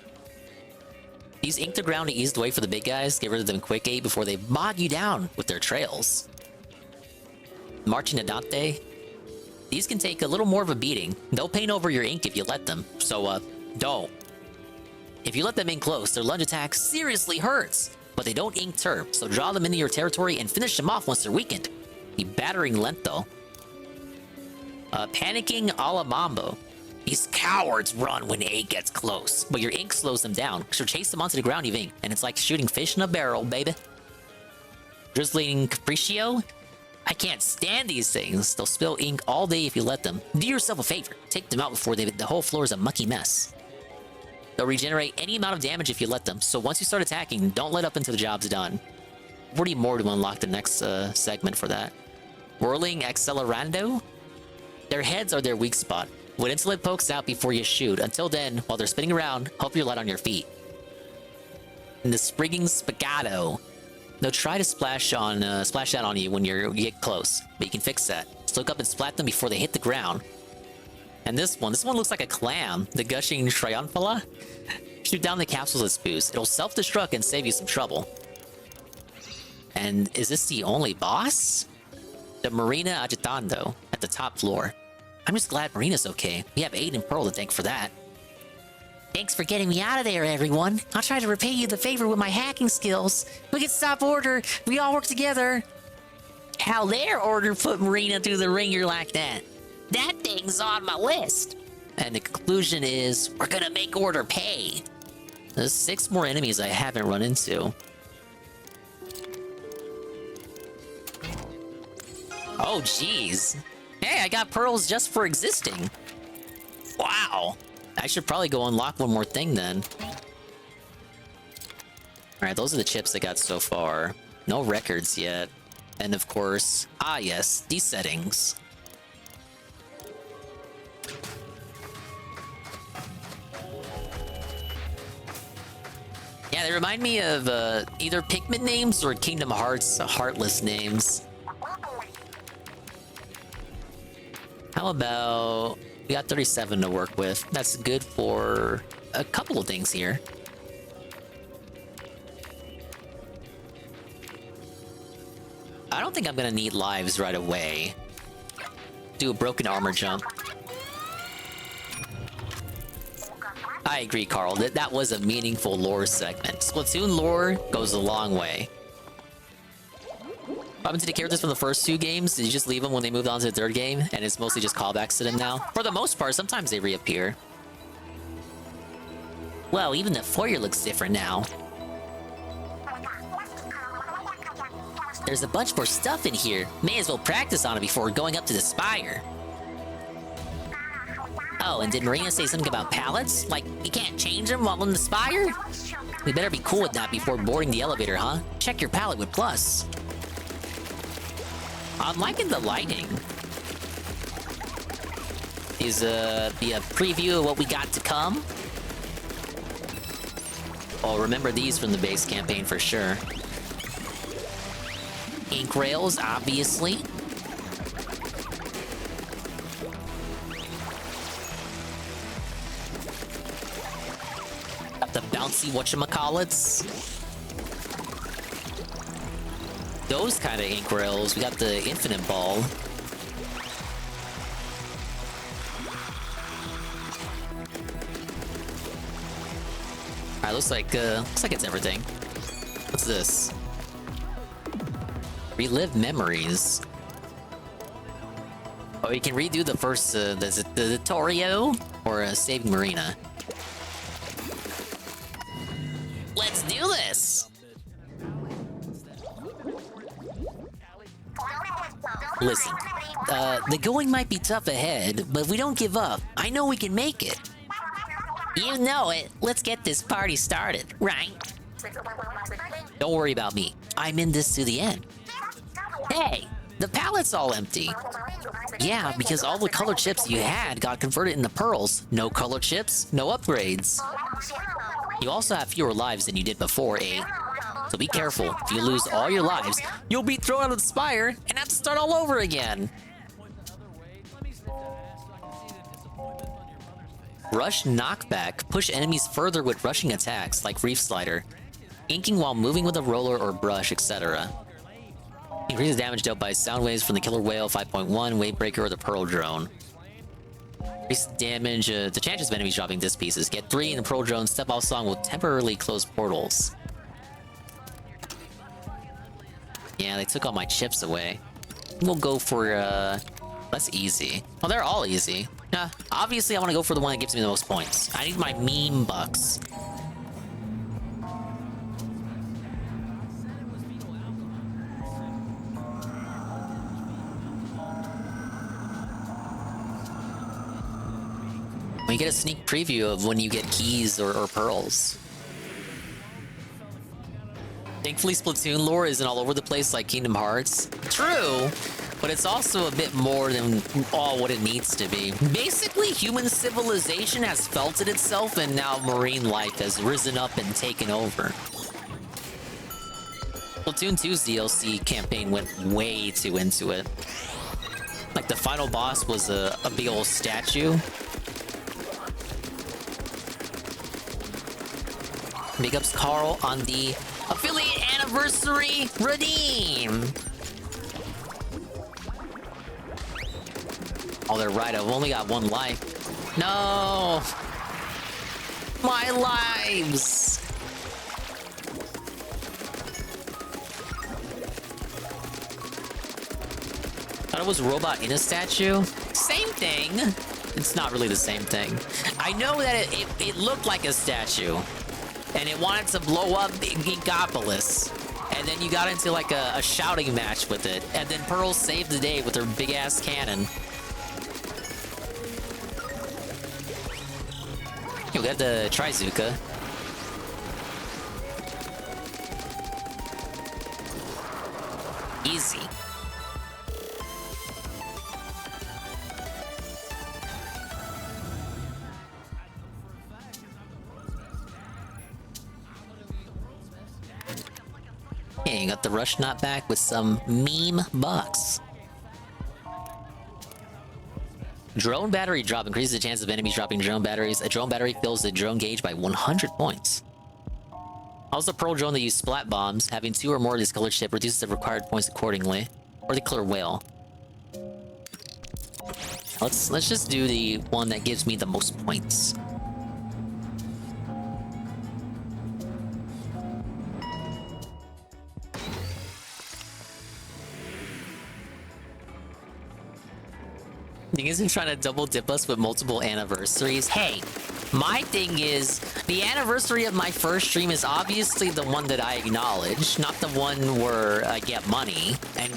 Use Ink to ground to ease the way for the big guys. Get rid of them quick 8 before they bog you down with their trails. Marching Adante. These can take a little more of a beating. They'll paint over your ink if you let them, so don't. If you let them in close, their lunge attack seriously hurts, but they don't ink turb, so draw them into your territory and finish them off once they're weakened. Be battering lento. Panicking a la Mambo. These cowards run when A gets close, but your ink slows them down, so chase them onto the ground using ink, and it's like shooting fish in a barrel, baby. Drizzling Capriccio? I can't stand these things. They'll spill ink all day if you let them. Do yourself a favor. Take them out before the whole floor is a mucky mess. They'll regenerate any amount of damage if you let them, so once you start attacking, don't let up until the job's done. 40 more to unlock the next segment for that. Whirling Accelerando? Their heads are their weak spot. When insulate pokes out before you shoot, until then, while they're spinning around, hope you're light on your feet. And the Sprigging Spagato. They'll try to splash out on you when you get close, but you can fix that. Just look up and splat them before they hit the ground. And this one looks like a clam, the Gushing Triumphala. Shoot down the capsules with boost. It'll self-destruct and save you some trouble. And is this the only boss? The Marina Agitando at the top floor. I'm just glad Marina's okay. We have Aid and Pearl to thank for that. Thanks for getting me out of there, everyone. I'll try to repay you the favor with my hacking skills. We can stop Order. We all work together. How dare Order put Marina through the ringer like that? That thing's on my list. And the conclusion is, we're gonna make Order pay. There's 6 more enemies I haven't run into. Oh, jeez. Hey, I got pearls just for existing. Wow. I should probably go unlock one more thing then. Alright, those are the chips I got so far. No records yet. And of course, yes, these settings. Yeah, they remind me of either Pikmin names or Kingdom Hearts Heartless names. How about... We got 37 to work with. That's good for a couple of things here. I don't think I'm gonna need lives right away. Do a broken armor jump. I agree, Carl. That was a meaningful lore segment. Splatoon lore goes a long way. What happened to the characters from the first 2 games? Did you just leave them when they moved on to the 3rd game? And it's mostly just callbacks to them now? For the most part, sometimes they reappear. Well, even the foyer looks different now. There's a bunch more stuff in here. May as well practice on it before going up to the spire. Oh, and did Marina say something about pallets? Like, you can't change them while in the spire? We better be cool with that before boarding the elevator, huh? Check your pallet with plus. I'm liking the lighting. Is be a preview of what we got to come. Oh, remember these from the base campaign for sure. Ink rails, obviously. Got the bouncy whatchamacallits. Those kind of ink rails. We got the infinite ball. Alright, looks like it's everything. What's this? Relive memories. Oh, you can redo the first, the tutorial or saving Marina. Let's do this! Listen, the going might be tough ahead, but if we don't give up, I know we can make it. You know it. Let's get this party started, right? Don't worry about me. I'm in this to the end. Hey, the pallet's all empty. Yeah, because all the color chips you had got converted into pearls. No color chips, no upgrades. You also have fewer lives than you did before, eh? So be careful. If you lose all your lives, you'll be thrown out of the spire and have to start all over again. Rush knockback. Push enemies further with rushing attacks, like Reef Slider. Inking while moving with a roller or brush, etc. Increases damage dealt by sound waves from the Killer Whale 5.1, Wavebreaker, or the Pearl Drone. Increase damage, the chances of enemies dropping disc pieces. Get 3 in the Pearl Drone. Step off song will temporarily close portals. Yeah, they took all my chips away. We'll go for, that's easy. Oh, they're all easy. Nah, obviously I want to go for the one that gives me the most points. I need my meme bucks. We get a sneak preview of when you get keys or pearls. Thankfully, Splatoon lore isn't all over the place like Kingdom Hearts. True, but it's also a bit more than all what it needs to be. Basically, human civilization has felted itself, and now marine life has risen up and taken over. Splatoon 2's DLC campaign went way too into it. Like, the final boss was a big old statue. Big ups Carl on the affiliate anniversary redeem. Oh, they're right. I've only got one life. No, my lives. Thought it was a robot in a statue. Same thing. It's not really the same thing. I know that it looked like a statue. And it wanted to blow up Inkopolis. And then you got into like a shouting match with it. And then Pearl saved the day with her big ass cannon. Okay, we got the Trizuka. Easy. Okay, you got the rush knot back with some meme bucks. Drone battery drop increases the chance of enemies dropping drone batteries. A drone battery fills the drone gauge by 100 points. Also, Pearl Drone that use splat bombs. Having 2 or more of this colored chip reduces the required points accordingly. Or the Killer Whale. Let's just do the one that gives me the most points. Thing isn't trying to double dip us with multiple anniversaries. Hey, My thing is, the anniversary of my first stream is obviously the one that I acknowledge, not the one where I get money and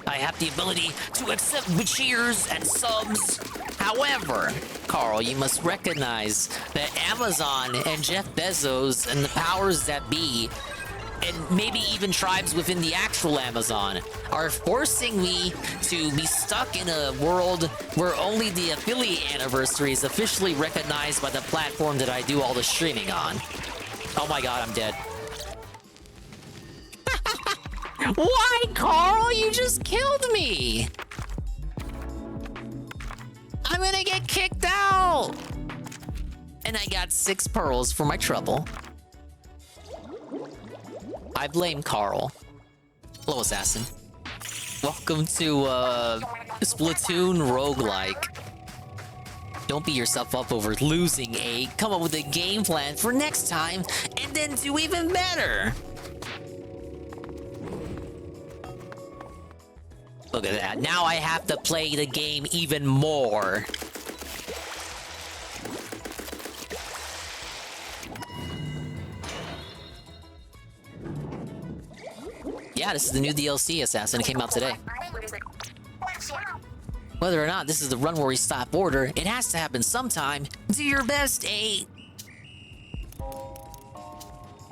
I have the ability to accept cheers and subs. However, Carl, you must recognize that Amazon and Jeff Bezos and the powers that be, and maybe even tribes within the actual Amazon, are forcing me to be stuck in a world where only the affiliate anniversary is officially recognized by the platform that I do all the streaming on. Oh my god, I'm dead. Why, Carl? You just killed me! I'm gonna get kicked out! And I got 6 pearls for my trouble. I blame Carl. Hello, Assassin. Welcome to, Splatoon roguelike. Don't beat yourself up over losing, eh? Come up with a game plan for next time, and then do even better! Look at that. Now I have to play the game even more. Yeah, this is the new DLC, Assassin. It came out today. Whether or not this is the run where we stop order, it has to happen sometime. Do your best, eh?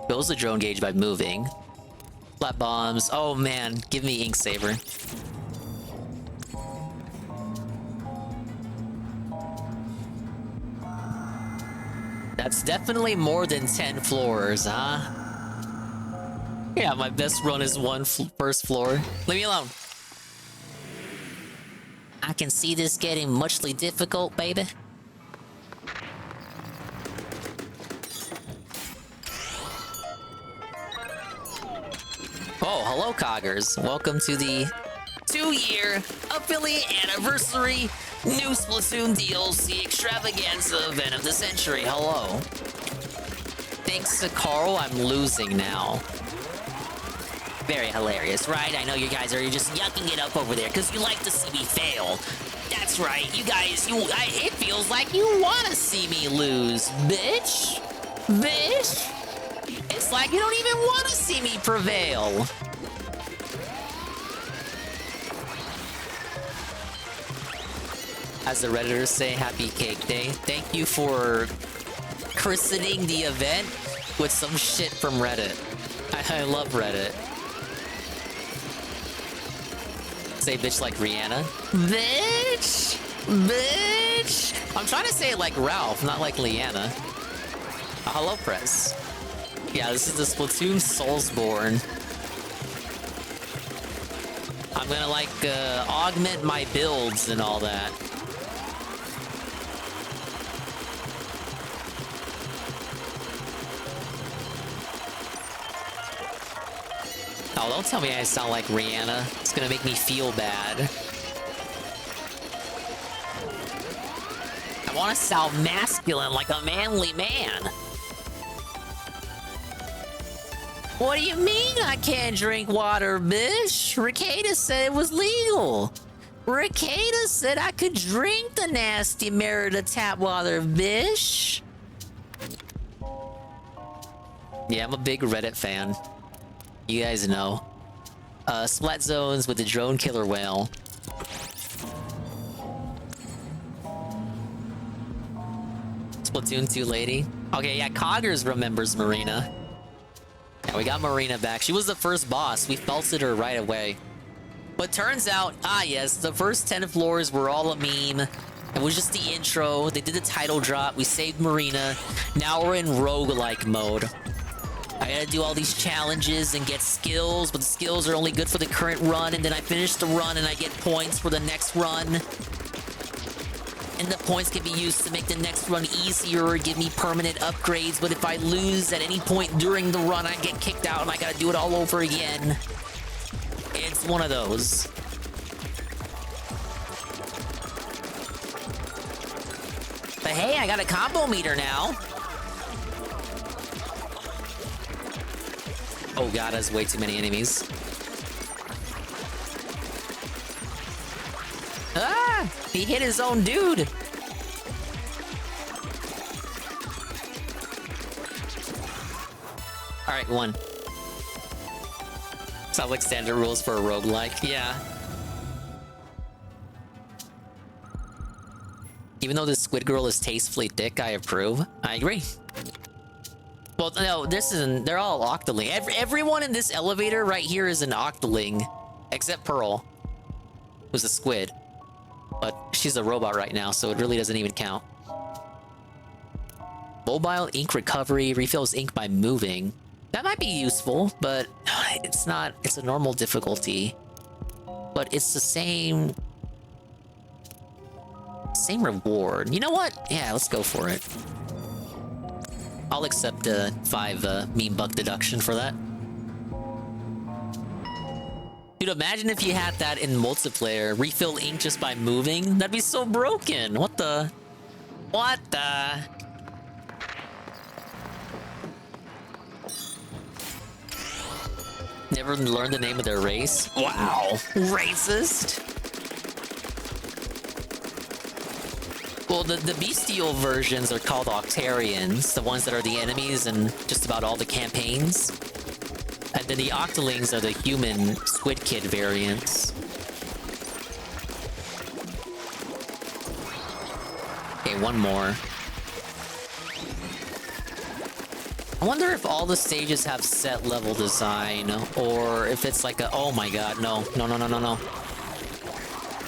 Builds the drone gauge by moving. Flat bombs. Oh man, give me Ink Saver. That's definitely more than 10 floors, huh? Yeah, my best run is first floor. Leave me alone. I can see this getting muchly difficult, baby. Oh, hello, Coggers. Welcome to the 2-year affiliate anniversary new Splatoon DLC extravaganza event of the century. Hello. Thanks to Carl, I'm losing now. Very hilarious, right? I know you guys are just yucking it up over there because you like to see me fail. That's right, you guys, it feels like you want to see me lose, bitch. Bitch. It's like you don't even want to see me prevail. As the Redditors say, happy cake day. Thank you for christening the event with some shit from Reddit. I love Reddit. Say bitch like Rihanna. Bitch! Bitch! I'm trying to say it like Ralph, not like Leanna. Hello, press. Yeah, this is the Splatoon Soulsborne. I'm gonna like augment my builds and all that. Oh, don't tell me I sound like Rihanna. It's gonna make me feel bad. I want to sound masculine like a manly man. What do you mean I can't drink water, bish? Ricada said it was legal. Ricada said I could drink the nasty Merida tap water, bish. Yeah, I'm a big Reddit fan. You guys know. Splat zones with the drone killer whale. Splatoon 2 lady. Okay, yeah, Coggers remembers Marina. Yeah, we got Marina back. She was the first boss. We felted her right away. But turns out, yes, the first 10 floors were all a meme. It was just the intro. They did the title drop. We saved Marina. Now we're in roguelike mode. I gotta do all these challenges and get skills, but the skills are only good for the current run, and then I finish the run and I get points for the next run. And the points can be used to make the next run easier or give me permanent upgrades, but if I lose at any point during the run, I get kicked out and I gotta do it all over again. It's one of those. But hey, I got a combo meter now. Oh god, there's way too many enemies. Ah! He hit his own dude! Alright, 1. Sounds like standard rules for a roguelike. Yeah. Even though this squid girl is tastefully thick, I approve. I agree. Well, no, this isn't. They're all octoling. Everyone in this elevator right here is an octoling, except Pearl, who's a squid. But she's a robot right now, so it really doesn't even count. Mobile ink recovery refills ink by moving. That might be useful, but it's not. It's a normal difficulty. But it's the same reward. You know what? Yeah, let's go for it. I'll accept a 5 meme buck deduction for that. Dude, imagine if you had that in multiplayer. Refill ink just by moving. That'd be so broken. What the? What the? Never learned the name of their race? Wow. Racist. Well, the bestial versions are called Octarians, the ones that are the enemies in just about all the campaigns. And then the Octolings are the human Squid Kid variants. Okay, 1 more. I wonder if all the stages have set level design, or if it's like a... Oh my god, no. No, no, no, no, no.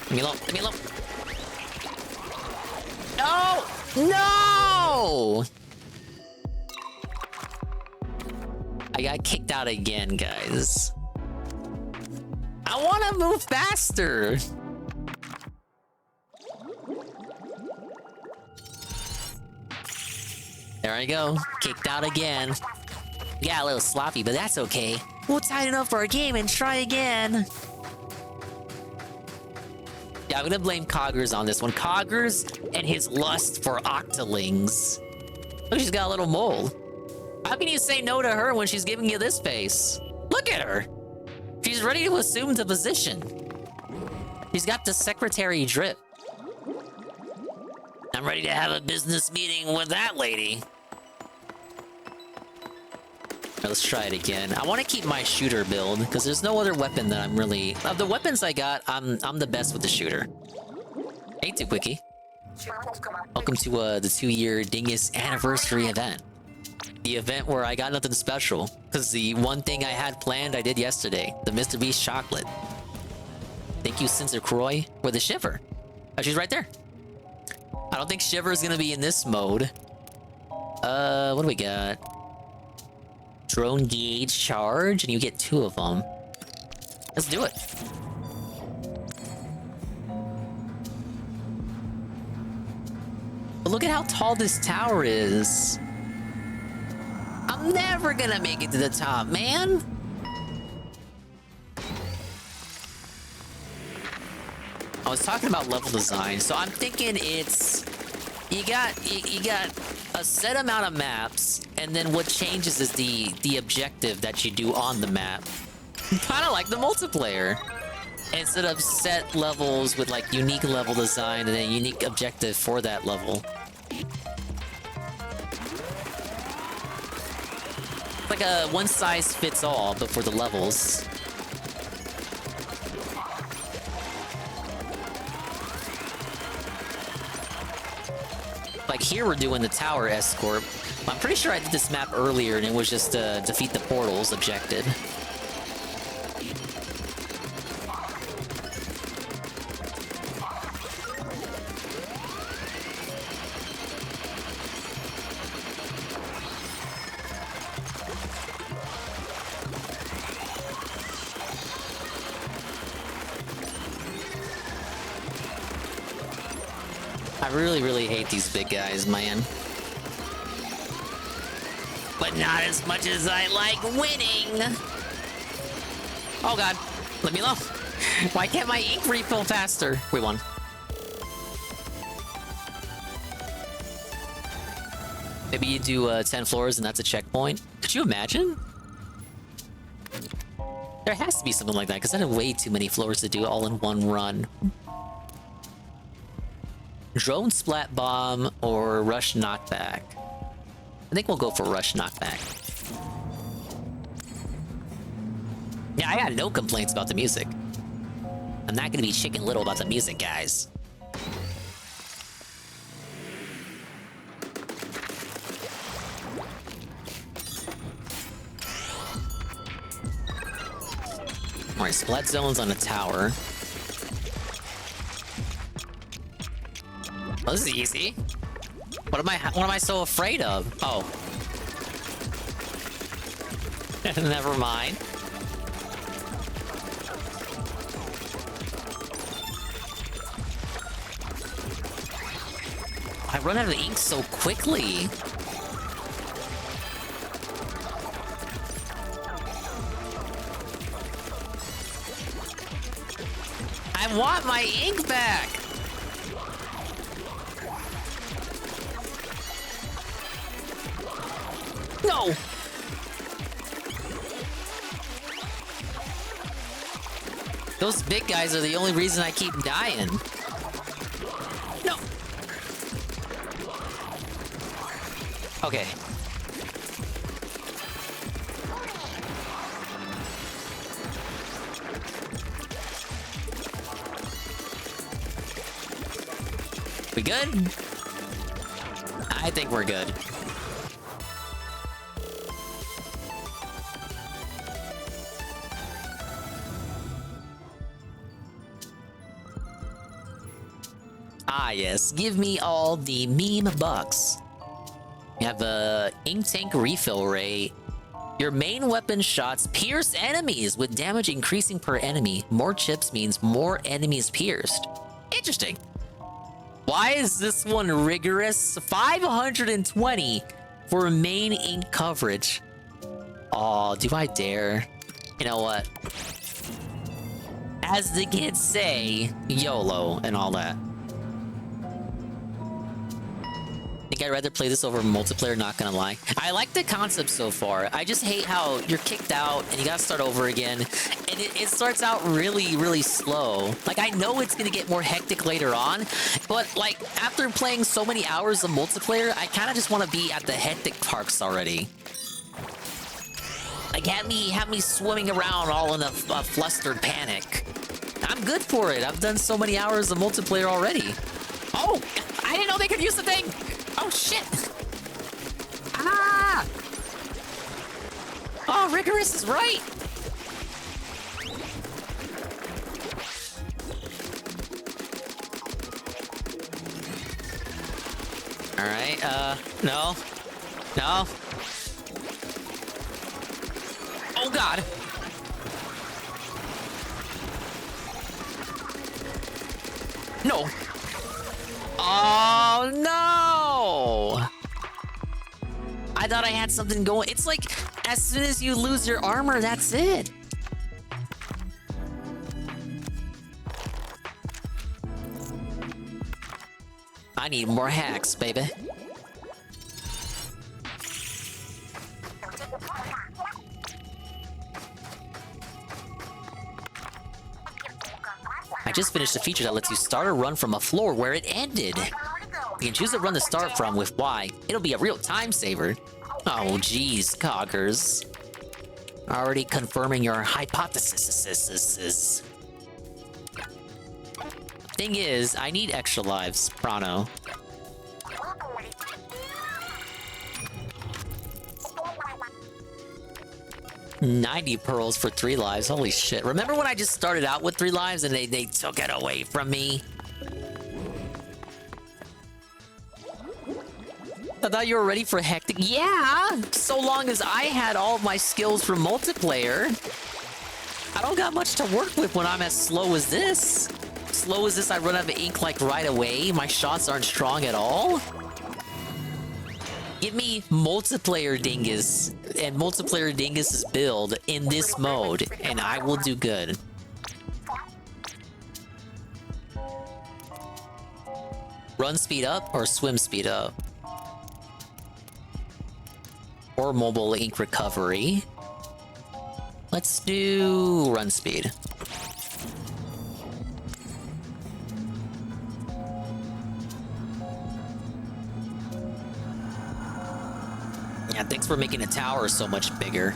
Leave me alone, leave me alone. No! No! I got kicked out again, guys. I want to move faster. There I go. Kicked out again. Got a little sloppy, but that's okay. We'll tie it up for a game and try again. Yeah, I'm gonna blame Coggers on this one. Coggers and his lust for octolings. Look, she's got a little mole. How can you say no to her when she's giving you this face? Look at her. She's ready to assume the position. She's got the secretary drip. I'm ready to have a business meeting with that lady. Right, let's try it again. I want to keep my shooter build because there's no other weapon that I'm really... Of the weapons I got, I'm the best with the shooter. Hey, Wiki. Welcome to the 2-year Dingus anniversary event. The event where I got nothing special because the one thing I had planned I did yesterday. The Mr. Beast chocolate. Thank you, Censor Croy, for the Shiver. Oh, she's right there. I don't think Shiver is gonna be in this mode. What do we got? Drone gauge charge, and you get 2 of them. Let's do it. But look at how tall this tower is. I'm never gonna make it to the top, man. I was talking about level design, so I'm thinking it's you got a set amount of maps, and then what changes is the objective that you do on the map. Kind of like the multiplayer. Instead of set levels with like unique level design and a unique objective for that level. Like a one size fits all, but for the levels. Like here we're doing the tower escort. I'm pretty sure I did this map earlier and it was just defeat the portals objective. I really hate these big guys, man. But not as much as I like winning. Oh god, let me alone. Why can't my ink refill faster? We won. Maybe you do 10 floors and that's a checkpoint. Could you imagine? There has to be something like that because I have way too many floors to do all in one run. Drone splat bomb or rush knockback. I think we'll go for rush knockback. Yeah, I got no complaints about the music. I'm not gonna be chicken little about the music, guys. Alright, splat zones on a tower. Oh, this is easy. What am I so afraid of? Oh. Never mind. I run out of ink so quickly. I want my ink back. No. Those big guys are the only reason I keep dying. No. Okay. We good? I think we're good. Ah, yes. Give me all the meme bucks. You have a ink tank refill rate. Your main weapon shots pierce enemies with damage increasing per enemy. More chips means more enemies pierced. Interesting. Why is this one rigorous? 520 for main ink coverage. Oh, do I dare? You know what? As the kids say, YOLO and all that. Think I'd rather play this over multiplayer, not gonna lie. I like the concept so far. I just hate how you're kicked out and you gotta start over again. And it starts out really, really slow. Like, I know it's gonna get more hectic later on, but like, after playing so many hours of multiplayer, I kind of just want to be at the hectic parts already. Like, have me swimming around all in a flustered panic. I'm good for it. I've done so many hours of multiplayer already. Oh, I didn't know they could use the thing. Oh, shit. Ah! Oh, rigorous is right. All right, no. No. Oh, God. No. Oh, no. I thought I had something going. It's like, as soon as you lose your armor, that's it. I need more hacks, baby. I just finished a feature that lets you start a run from a floor where it ended. You can choose a run to start from with Y. It'll be a real time saver. Oh, geez, coggers. Already confirming your hypothesis. Thing is, I need extra lives, Prano. $90 pearls for 3 lives. Holy shit. Remember when I just started out with 3 lives and they took it away from me? I thought you were ready for hectic. Yeah! So long as I had all of my skills from multiplayer. I don't got much to work with when I'm as slow as this. Slow as this, I run out of ink like right away. My shots aren't strong at all. Give me multiplayer dingus and multiplayer dingus's build in this mode, and I will do good. Run speed up or swim speed up? Or mobile ink recovery. Let's do run speed. Yeah, thanks for making the tower so much bigger.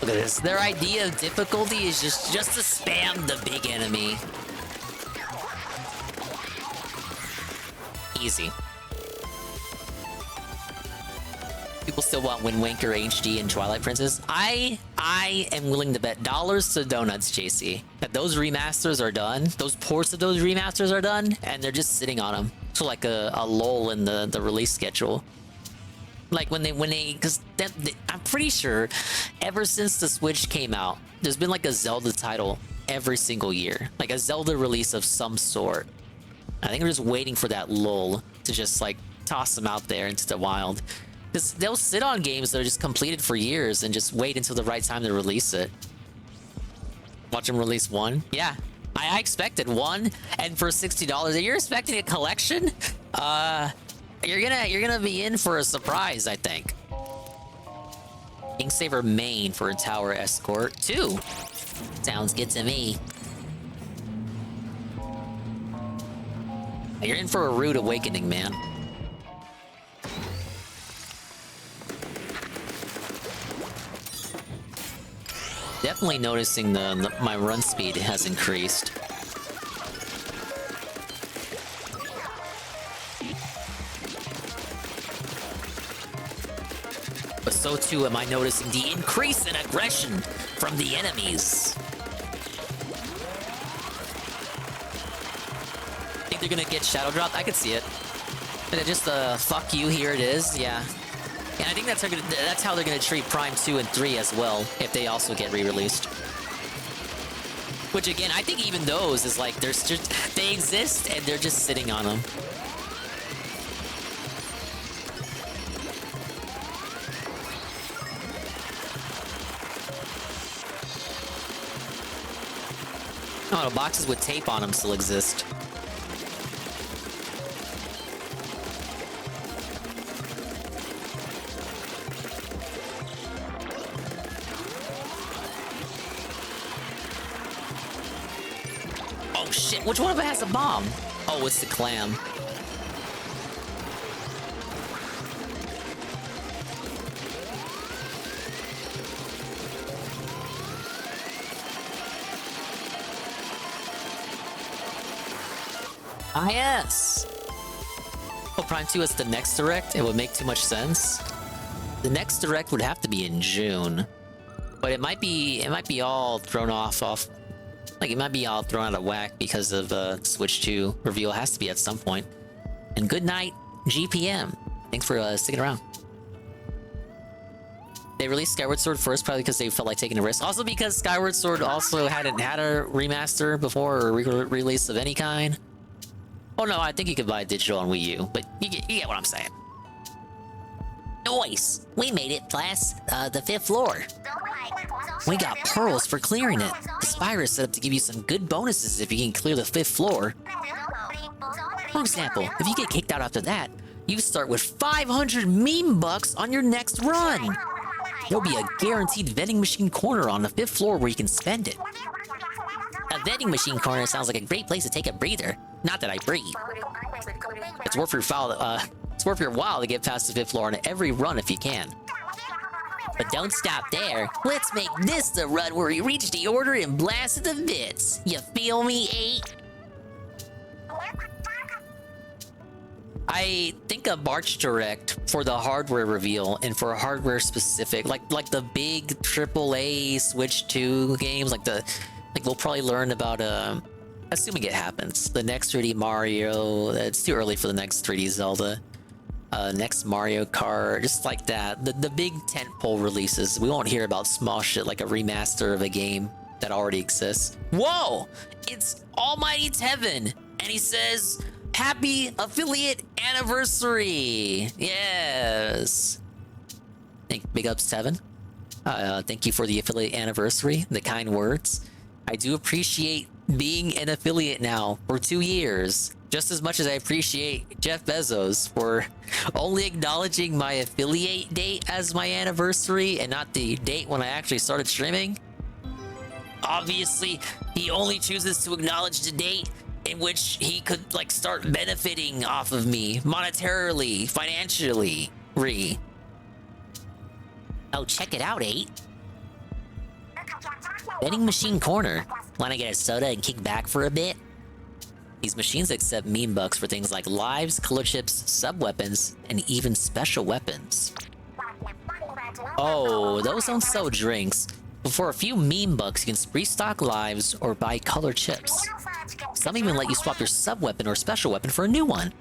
Look at this. Their idea of difficulty is just to spam the big enemy. Easy. People still want Wind Waker HD and Twilight Princess. I am willing to bet dollars to donuts, JC, that those remasters are done. Those ports of those remasters are done, and they're just sitting on them. So like a lull in the release schedule. Like when they, because I'm pretty sure ever since the Switch came out, there's been like a Zelda title every single year, like a Zelda release of some sort. I think we're just waiting for that lull to just like toss them out there into the wild. Because they'll sit on games that are just completed for years and just wait until the right time to release it. Watch them release one. Yeah, I expected one, and for $60, if you're expecting a collection, you're gonna be in for a surprise, I think. Kingsaver main for a tower escort 2. Sounds good to me. You're in for a rude awakening, man. Definitely noticing my run speed has increased. But so too am I noticing the increase in aggression from the enemies. Think they're gonna get shadow dropped? I could see it. And just fuck you, here it is, yeah. And I think that's how they're gonna treat Prime 2 and 3 as well, if they also get re-released. Which again, I think even those is like, they exist and they're just sitting on them. Oh, the boxes with tape on them still exist. Oh shit, which one of it has a bomb? Oh, it's the clam. Ah, yes! Oh, Prime 2 is the next Direct? It would make too much sense. The next Direct would have to be in June. But it might be all thrown off. Like, it might be all thrown out of whack because of Switch 2 reveal. It has to be at some point. And good night, GPM. Thanks for sticking around. They released Skyward Sword first, probably because they felt like taking a risk. Also because Skyward Sword also hadn't had a remaster before, or a release of any kind. Oh no, I think you could buy digital on Wii U, but you get what I'm saying. Nice! We made it past the 5th floor. We got pearls for clearing it. The Spire is set up to give you some good bonuses if you can clear the 5th floor. For example, if you get kicked out after that, you start with 500 meme bucks on your next run. There'll be a guaranteed vending machine corner on the 5th floor where you can spend it. A vending machine corner sounds like a great place to take a breather. Not that I breathe. It's worth your while to get past the 5th floor on every run if you can. But don't stop there. Let's make this the run where we reach the order and blast it to bits. You feel me, 8? I think a March Direct for the hardware reveal and for hardware specific, like the big AAA Switch 2 games, like we'll probably learn about assuming it happens, the next 3D Mario. It's too early for the next 3D Zelda. Next Mario Kart, just like that. The big tentpole releases. We won't hear about small shit like a remaster of a game that already exists. Whoa! It's Almighty Tevin! And he says, happy affiliate anniversary! Yes! Big ups, Tevin. Thank you for the affiliate anniversary, the kind words. I do appreciate being an affiliate now for 2 years. Just as much as I appreciate Jeff Bezos for only acknowledging my affiliate date as my anniversary and not the date when I actually started streaming. Obviously, he only chooses to acknowledge the date in which he could like start benefiting off of me monetarily, financially. Oh, check it out, 8. Vending machine corner. Wanna get a soda and kick back for a bit? These machines accept meme bucks for things like lives, color chips, sub-weapons, and even special weapons. Oh, those don't sell drinks. But for a few meme bucks, you can restock lives or buy color chips. Some even let you swap your sub-weapon or special weapon for a new one.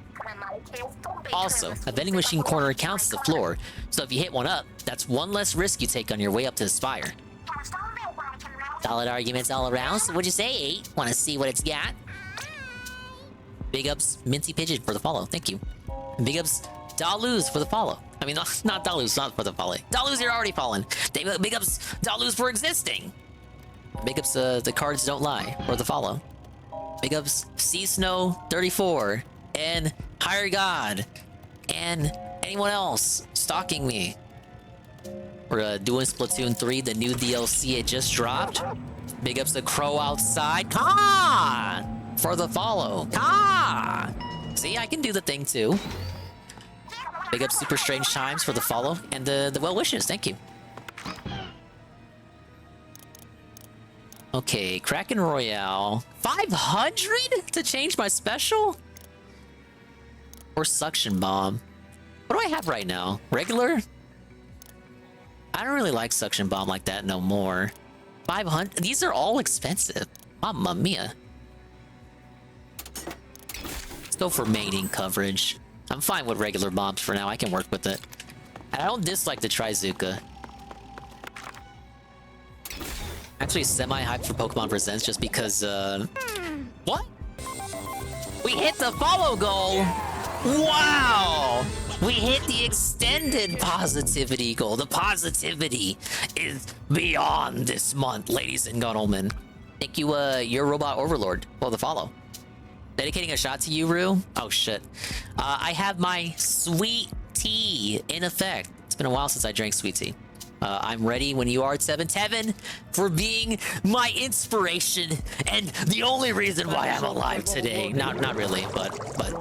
Also, a vending machine corner counts the floor, so if you hit one up, that's one less risk you take on your way up to the spire. Solid arguments all around, so what'd you say, 8? Wanna see what it's got? Big ups, Mincy Pigeon for the follow, thank you. And big ups, Daluz for the follow. I mean, not Daluz, not for the follow. Daluz, you're already fallen. Big ups, Daluz for existing. Big ups, the cards don't lie for the follow. Big ups, Sea Snow 34 and Higher God and anyone else stalking me. We're doing Splatoon 3, the new DLC it just dropped. Big ups to Crow Outside. Ka! For the follow. Ka! See, I can do the thing too. Big up Super Strange Times for the follow and the well wishes. Thank you. Okay, Kraken Royale. 500 to change my special? Or Suction Bomb? What do I have right now? Regular? I don't really like Suction Bomb like that no more. 500? These are all expensive. Mamma mia. Let's go for mating coverage. I'm fine with regular bombs for now. I can work with it. I don't dislike the Trizuka. Actually, semi-hyped for Pokemon Presents just because, What? We hit the follow goal! Wow! We hit the extended positivity goal. The positivity is beyond this month, ladies and gentlemen. Thank you, your robot overlord, for the follow. Dedicating a shot to you, Rue. Oh, shit. I have my sweet tea in effect. It's been a while since I drank sweet tea. I'm ready when you are, Tevin. Tevin, for being my inspiration and the only reason why I'm alive today. Not really, but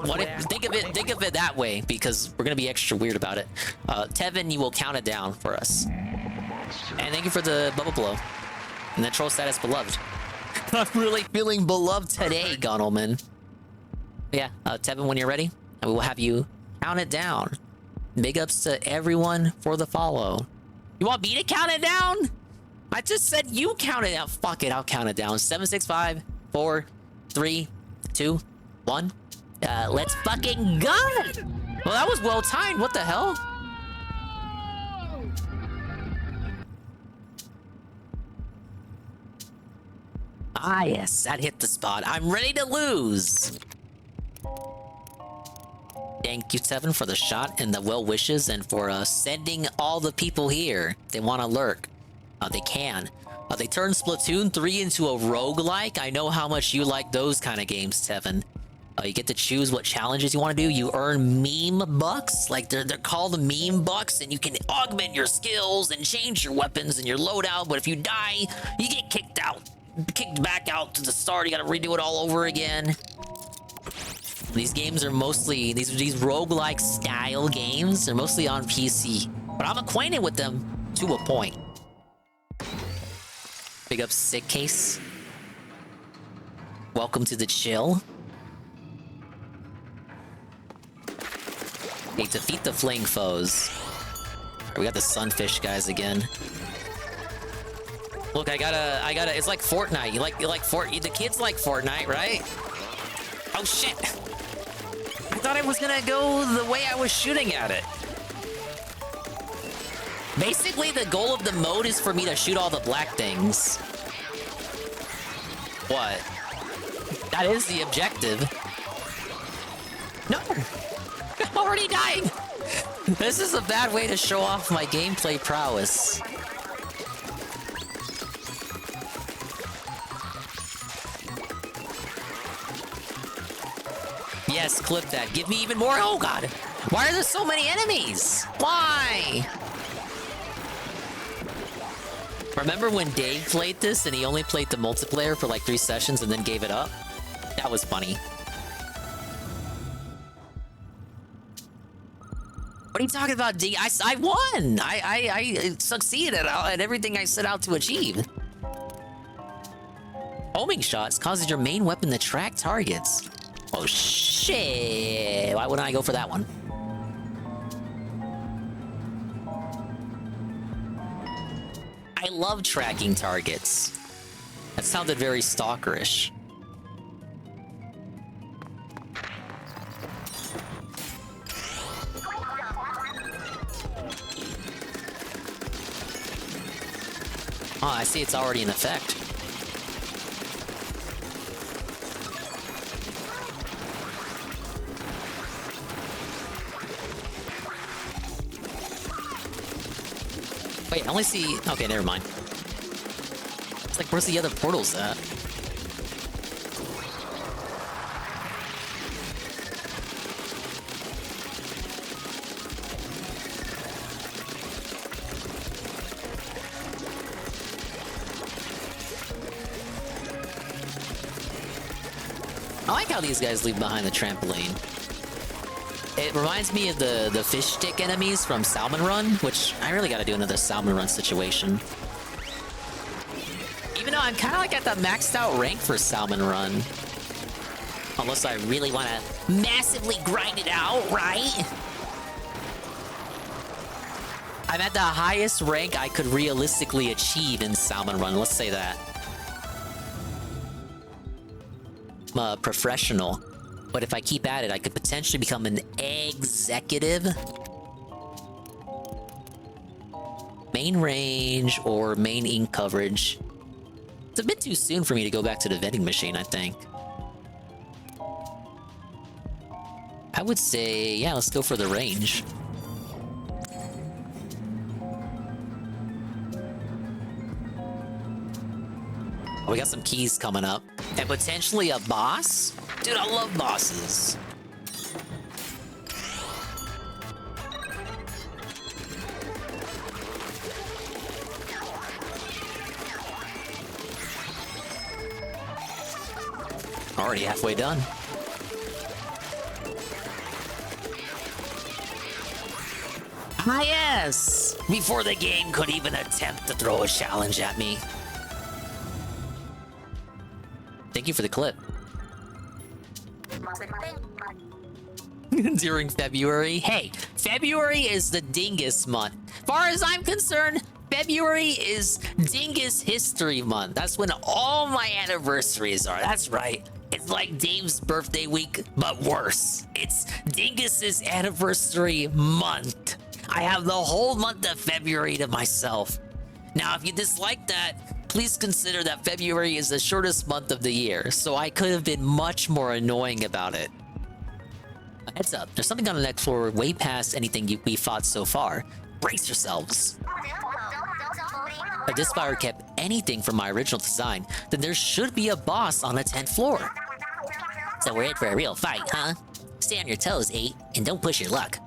what if, think of it that way, because we're gonna be extra weird about it. Tevin, you will count it down for us. And thank you for the bubble blow. And the troll status beloved. I'm really feeling beloved today, Gunelman. Yeah, Tevin, when you're ready, I will have you count it down. Big ups to everyone for the follow. You want me to count it down? I just said you count it down. Fuck it, I'll count it down. 7, 6, 5, 4, 3, 2, 1. Let's fucking go! Well, that was well timed. What the hell? Ah, yes, that hit the spot. I'm ready to lose. Thank you, Tevin, for the shot and the well wishes, and for sending all the people here. They want to lurk. They can. They turned Splatoon 3 into a roguelike. I know how much you like those kind of games, Tevin. You get to choose what challenges you want to do. You earn meme bucks. Like, they're called meme bucks, and you can augment your skills and change your weapons and your loadout. But if you die, you get kicked out. Kicked back out to the start. You gotta redo it all over again. These games are mostly, these roguelike style games, they're mostly on PC. But I'm acquainted with them to a point. Big up Sick Case. Welcome to the chill. Hey, defeat the flaying foes. We got the sunfish guys again. Look, I gotta, it's like Fortnite. You like the kids like Fortnite, right? Oh shit. I thought I was gonna go the way I was shooting at it. Basically, the goal of the mode is for me to shoot all the black things. What? That is the objective. No! I'm already dying! This is a bad way to show off my gameplay prowess. Yes, clip that. Give me even more. Oh god! Why are there so many enemies? Why? Remember when Dave played this and he only played the multiplayer for like 3 sessions and then gave it up? That was funny. What are you talking about, D? I won! I succeeded at everything I set out to achieve. Homing shots causes your main weapon to track targets. Oh shit! Why wouldn't I go for that one? I love tracking targets. That sounded very stalkerish. Oh, I see it's already in effect. Wait, I only see... Okay, never mind. It's like, where's the other portals at? I like how these guys leave behind the trampoline. It reminds me of the fish stick enemies from Salmon Run, which I really gotta do another Salmon Run situation. Even though I'm kind of like at the maxed out rank for Salmon Run. Unless I really want to massively grind it out, right? I'm at the highest rank I could realistically achieve in Salmon Run, let's say that. I'm a professional. But if I keep at it, I could potentially become an executive. Main range or main ink coverage. It's a bit too soon for me to go back to the vending machine, I think. I would say, yeah, let's go for the range. Oh, we got some keys coming up. And potentially a boss? Dude, I love bosses. Already halfway done. Ah, yes! Before the game could even attempt to throw a challenge at me. Thank you for the clip. During February. Hey, February is the dingus month. Far as I'm concerned, February is Dingus History Month. That's when all my anniversaries are. That's right. It's like Dave's birthday week, but worse. It's Dingus's anniversary month. I have the whole month of February to myself. Now, if you dislike that, please consider that February is the shortest month of the year, so I could have been much more annoying about it. Heads up, there's something on the next floor way past anything we fought so far. Brace yourselves. If this fire kept anything from my original design, then there should be a boss on the 10th floor. So we're in for a real fight, huh? Stay on your toes, 8, and don't push your luck.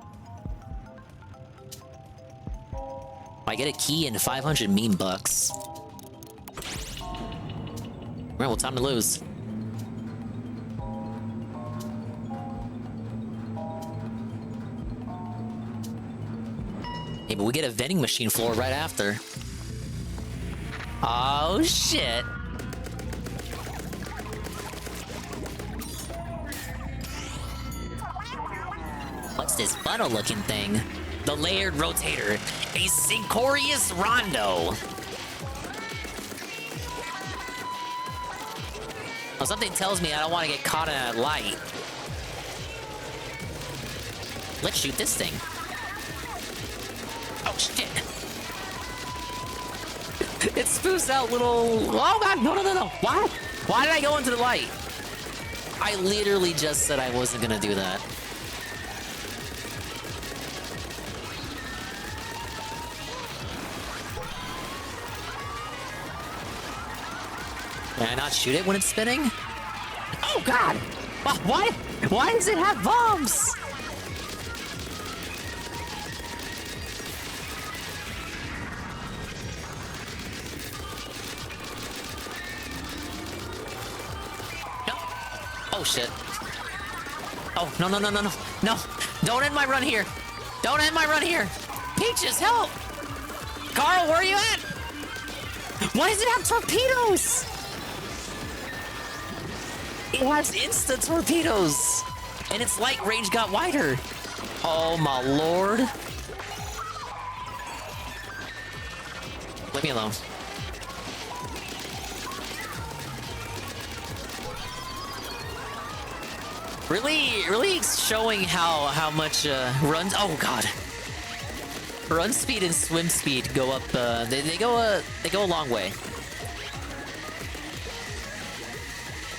I get a key and 500 meme bucks. Alright, well, time to lose. Hey, but we get a vending machine floor right after. Oh, shit. What's this funnel-looking thing? The layered rotator. A Syncorious Rondo. Well, something tells me I don't want to get caught in that light. Let's shoot this thing. Oh, shit. It spoofs out little... Oh, God, no, no, no, no. Why? Why did I go into the light? I literally just said I wasn't gonna do that. Can I not shoot it when it's spinning? Oh, God! Why does it have bombs? Oh, shit. Oh, no, no, no, no, no. No. Don't end my run here. Don't end my run here. Peaches, help! Carl, where are you at? Why does it have torpedoes? has insta torpedoes, and its light range got wider. Oh my lord! Leave me alone. Really showing how much runs. Oh god. Run speed and swim speed go up. They go a long way.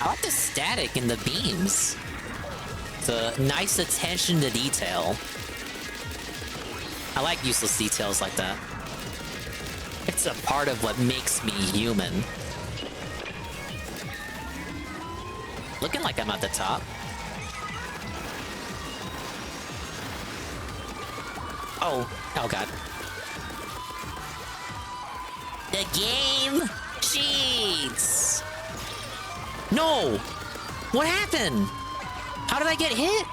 I like the static in the beams. The nice attention to detail. I like useless details like that. It's a part of what makes me human. Looking like I'm at the top. Oh god. The game cheats! No! What happened? How did I get hit?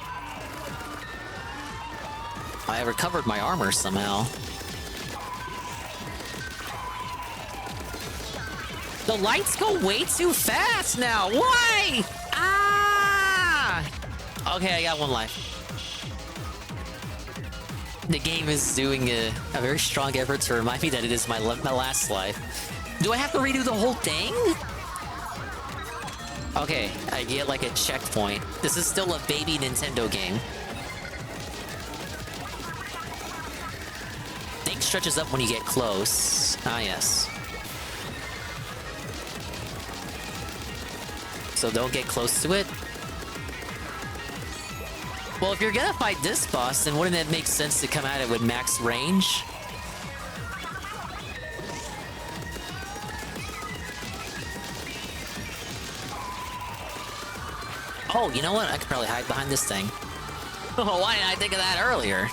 I recovered my armor somehow. The lights go way too fast now! Why? Ah! Okay, I got one life. The game is doing a very strong effort to remind me that it is my last life. Do I have to redo the whole thing? Okay, I get like a checkpoint. This is still a baby Nintendo game. Thing stretches up when you get close. Ah, yes. So don't get close to it. Well, if you're gonna fight this boss, then wouldn't it make sense to come at it with max range? Oh, you know what? I could probably hide behind this thing. Oh, why didn't I think of that earlier?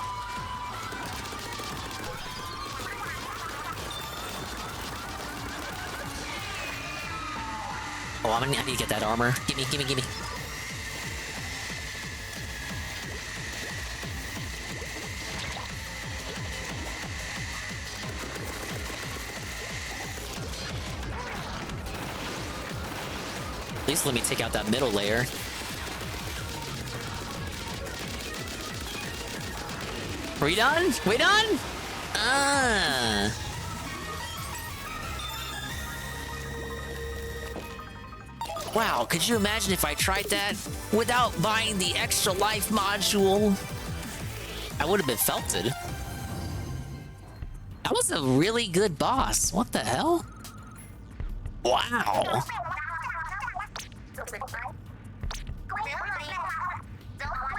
Oh, I need to get that armor. Gimme. At least let me take out that middle layer. We done? We done? Ah. Wow, could you imagine if I tried that without buying the extra life module? I would have been felted. That was a really good boss. What the hell? Wow.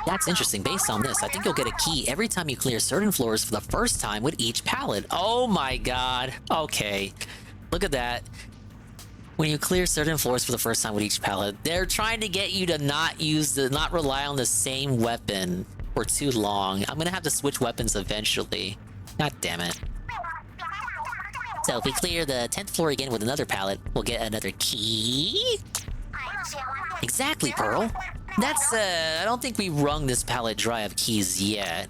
That's interesting. Based on this, I think you'll get a key every time you clear certain floors for the first time with each pallet. Oh my god. Okay. Look at that. When you clear certain floors for the first time with each pallet, they're trying to get you to not rely on the same weapon for too long. I'm gonna have to switch weapons eventually. God damn it. So if we clear the 10th floor again with another pallet, we'll get another key. Exactly, Pearl. That's, I don't think we wrung this pallet dry of keys yet.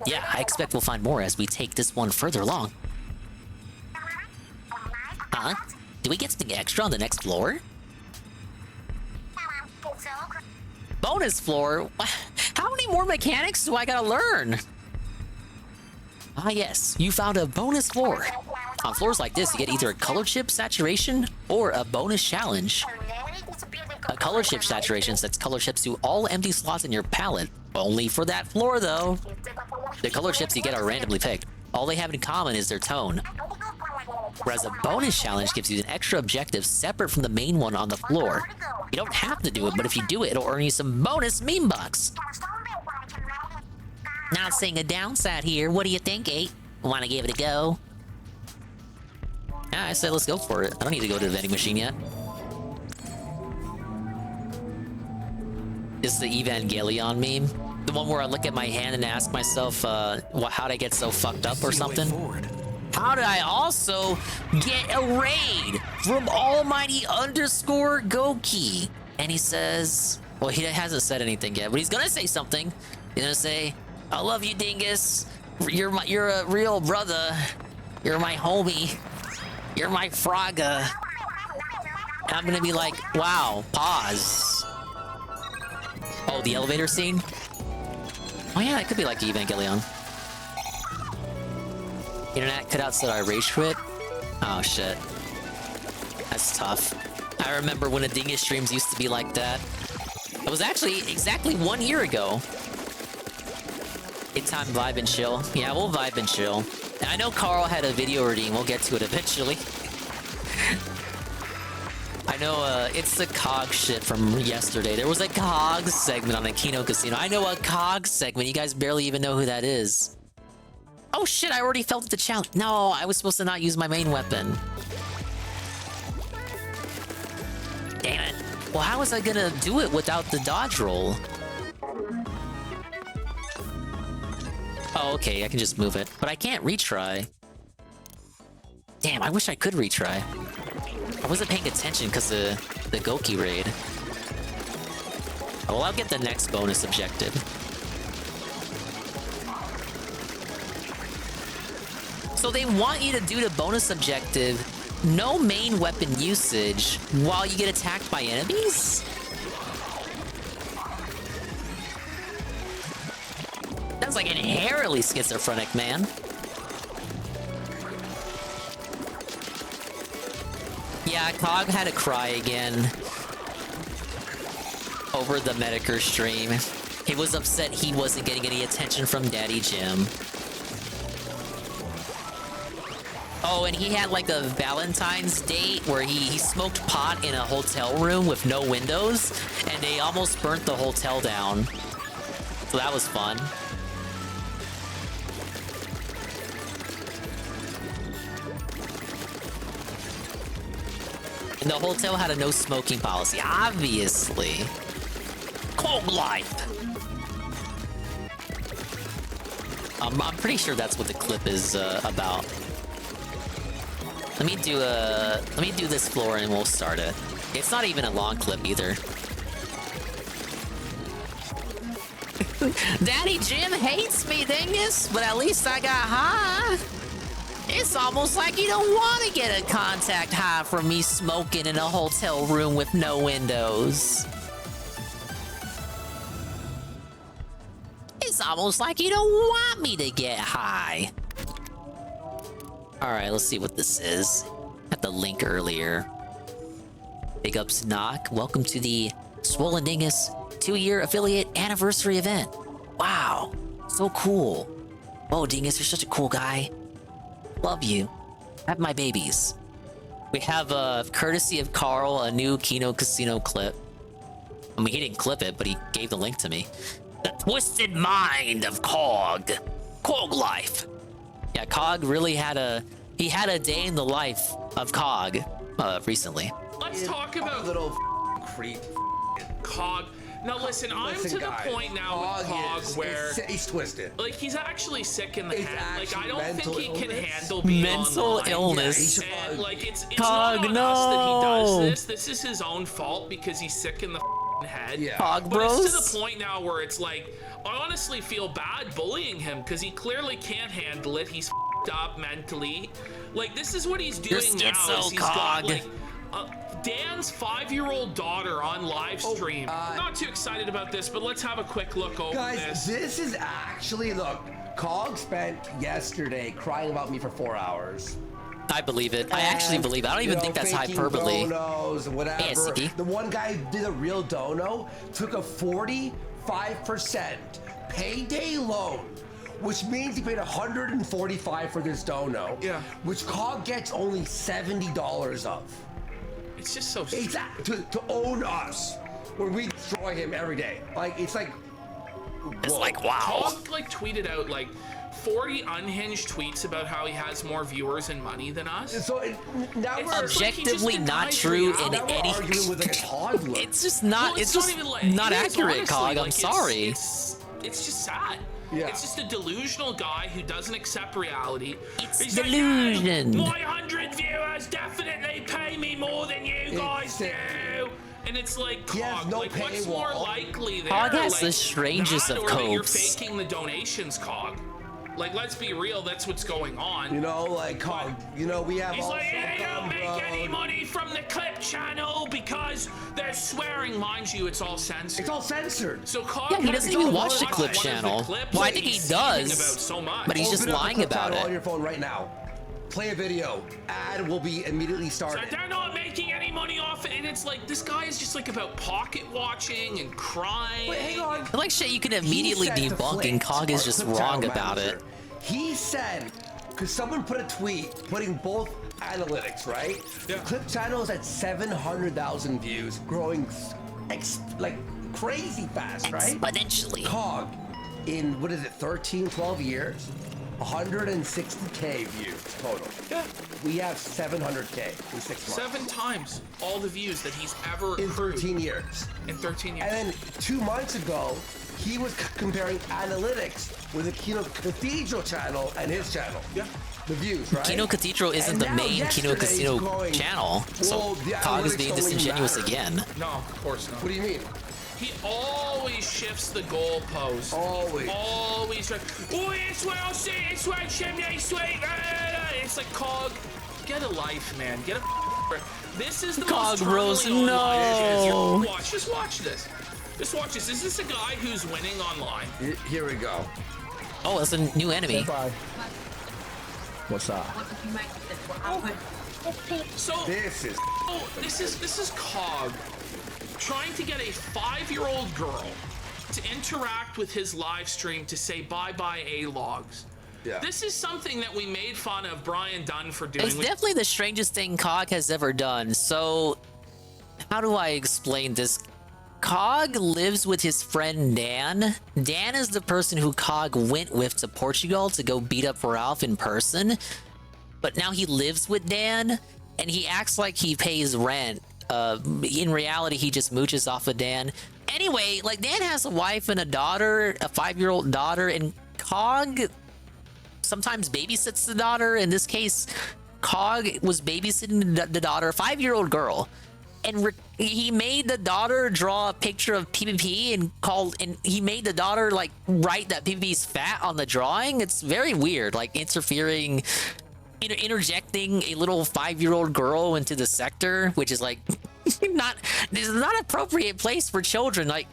Yeah, I expect we'll find more as we take this one further along. Huh? Do we get something extra on the next floor? Bonus floor? How many more mechanics do I gotta learn? Ah yes, you found a bonus floor. On floors like this, you get either a color chip saturation or a bonus challenge. A color chip saturation sets color chips to all empty slots in your palette. Only for that floor, though. The color chips you get are randomly picked. All they have in common is their tone. Whereas a bonus challenge gives you an extra objective separate from the main one on the floor. You don't have to do it, but if you do it, it'll earn you some bonus meme bucks. Not seeing a downside here. What do you think, 8? Want to give it a go? Yeah, I said let's go for it. I don't need to go to the vending machine yet. It's the Evangelion meme. The one where I look at my hand and ask myself, how'd I get so fucked up or something? How did I also get a raid from Almighty _ Goki? And he says, well, he hasn't said anything yet, but he's gonna say something. He's gonna say, I love you, Dingus. You're a real brother. You're my homie. You're my Fraga. And I'm gonna be like, wow, pause. Oh, the elevator scene? Oh yeah, it could be like Evangelion. Internet cut out so I rage quit? Oh shit. That's tough. I remember when the Dingus streams used to be like that. It was actually exactly 1 year ago. Good time, vibe and chill. Yeah, we'll vibe and chill. And I know Carl had a video reading. We'll get to it eventually. I know it's the COG shit from yesterday. There was a COG segment on Kino Casino. I know a COG segment. You guys barely even know who that is. Oh shit, I already felt the challenge. No, I was supposed to not use my main weapon. Damn it. Well, how was I gonna do it without the dodge roll? Oh, okay, I can just move it. But I can't retry. Damn, I wish I could retry. I wasn't paying attention because of the Goki raid. Oh, well, I'll get the next bonus objective. So they want you to do the bonus objective, no main weapon usage, while you get attacked by enemies? That's like inherently schizophrenic, man. Yeah, Cog had to cry again over the Medicare stream. He was upset he wasn't getting any attention from Daddy Jim. Oh, and he had like a Valentine's date where he smoked pot in a hotel room with no windows, and they almost burnt the hotel down. So that was fun. And the hotel had a no smoking policy, obviously. Cold life. I'm pretty sure that's what the clip is about. Let me do this floor and we'll start it. It's not even a long clip either. Daddy Jim hates me, dingus, but at least I got high. It's almost like you don't want to get a contact high from me smoking in a hotel room with no windows. It's almost like you don't want me to get high. Alright, let's see what this is. Had the link earlier. Big ups, Knock. Welcome to the Swollen Dingus 2-year affiliate anniversary event. Wow, so cool. Oh, Dingus, you're such a cool guy. Love you. Have my babies. We have, courtesy of Carl, a new Kino Casino clip. I mean, he didn't clip it, but he gave the link to me. The Twisted Mind of Cog. Cog Life. Yeah, Cog really had a day in the life of Cog recently. Let's talk about little creep Cog. Now listen, I'm to the point now with Cog where he's twisted. Like he's actually sick in the head. Like I don't mental think he can illness. handle being Mental online. illness. Yeah, and like it's Cog, not on us that he does this. This is his own fault because he's sick in the head. Yeah. Cog but bros. it's to the point now where it's like I honestly feel bad bullying him because he clearly can't handle it. He's up mentally. Like this is what he's doing You're now. schizo, He's Cog. got like Dan's 5-year-old daughter on live stream. Not too excited about this, but let's have a quick look over Guys, this is actually, look, Cog spent yesterday crying about me for 4 hours. I believe it. I actually believe it. I don't even think that's hyperbole. Donos, whatever. Yeah, Siggy. The one guy who did a real dono took a 45% payday loan, which means he paid $145 for this dono. Yeah. Which Cog gets only $70 of. It's just so it's to own us when we destroy him every day. Like it's like it's like wow. Cog like tweeted out like 40 unhinged tweets about how he has more viewers and money than us. So now it's we're objectively not true in any. With like a toddler. It's just not. Well, it's just not, even like, not accurate, honestly, Cog. like, I'm sorry. It's just sad. Yeah. It's just a delusional guy who doesn't accept reality. It's delusion. Like, my 100 viewers definitely pay me more than you guys do. And it's like, Cog, no like what's more likely there? Cog has like, the strangest that of or that you're copes. faking the donations, Cog. Like, let's be real, that's what's going on. You know, like Cog, you know, we have He's all like, I don't make any money from the clip channel swearing, mind you, it's all censored. It's all censored. So Cog Yeah, he doesn't even watch the one clip of the channel. clips Well, I that think he he's seething does, about so much. but he's just Open up the lying clip about channel it. on your phone right now. Play a video. Ad will be immediately So started. they're not making any money off it, and it's like this guy is just like about pocket watching and crying. Wait, hang on. I like shit you can immediately He said to debunk, and Flint, Cog is our just clip wrong channel about manager, it. He said, because someone put a tweet putting both analytics, right? Yeah. Clip channel is at 700,000 views, growing like crazy fast, right? Exponentially. Cog, in what is it, 13, 12 years? 160K views total. Yeah. We have 700K in 6 months. 7 times all the views that he's ever in accrued 13 years. in 13 years. And then 2 months ago, he was comparing analytics with the Kino Cathedral channel and his channel. Yeah. The views, right? Kino Cathedral isn't And the now main Kino yesterday Casino he's going, channel, so "Well, the Cog is analytics being don't really disingenuous matter." again. No, of course not. What do you mean? He always shifts the goalpost. Always. Always. Like, oh, it's what I'll say. It's what Chimney sweet. It's like Cog. Get a life, man. Get a. This is the Cog most Bros, terminally online no. shit. Watch. Just watch this. Just watch this. Is this a guy who's winning online? Here we go. Oh, it's a new enemy. Bye. What's up? So This is. oh, this is Cog trying to get a 5-year-old girl to interact with his live stream to say bye-bye A-logs. Yeah. This is something that we made fun of Brian Dunn for doing. It's definitely the strangest thing Cog has ever done. So, how do I explain this? Cog lives with his friend Dan. Dan is the person who Cog went with to Portugal to go beat up Ralph in person. But now he lives with Dan, and he acts like he pays rent. In reality, he just mooches off of Dan. Anyway, like, Dan has a wife and a daughter, a 5-year-old daughter, and Cog sometimes babysits the daughter. In this case, Cog was babysitting the daughter, a 5-year-old girl. And he made the daughter draw a picture of PvP and he made the daughter like write that PvP's fat on the drawing. It's very weird, like interfering, interjecting a little 5-year-old girl into the sector, which is like this is not an appropriate place for children. Like,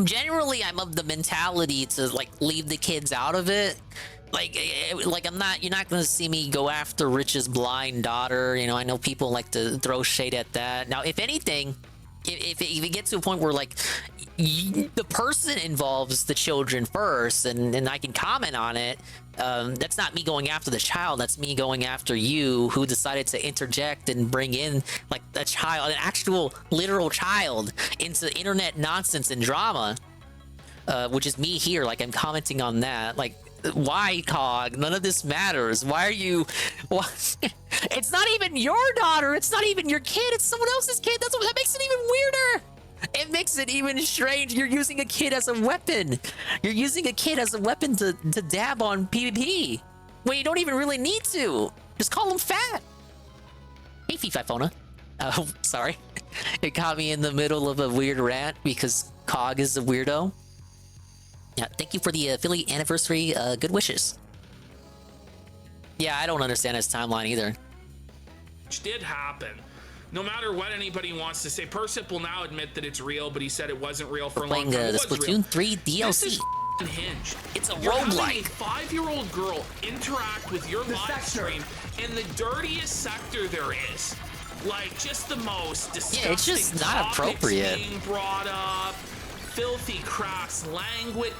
generally, I'm of the mentality to like leave the kids out of it. Like you're not gonna see me go after Rich's blind daughter. You know, I know people like to throw shade at that. Now, if anything, if it gets to a point where like the person involves the children first, and I can comment on it, that's not me going after the child. That's me going after you, who decided to interject and bring in like a child, an actual literal child, into internet nonsense and drama. Which is me here. Like, I'm commenting on that. Like, why, Cog? None of this matters. Why are you? Why? It's not even your daughter. It's not even your kid. It's someone else's kid. That makes it even weirder. It makes it even strange. You're using a kid as a weapon. You're using a kid as a weapon to dab on PvP when you don't even really need to. Just call him fat. Hey, Fifafona. Oh, sorry. It caught me in the middle of a weird rant because Cog is a weirdo. Yeah, thank you for the Philly anniversary good wishes. Yeah, I don't understand his timeline either. Which did happen. No matter what anybody wants to say, Persip will now admit that it's real, but he said it wasn't real for a long Playing time. It the was Splatoon real. 3 DLC. This is hinged. It's a You're having roguelike. a 5-year-old girl interact with your live stream in the dirtiest sector there is. Like, just the most disgusting. Yeah, it's just not topics appropriate. Being brought up, filthy, crass language.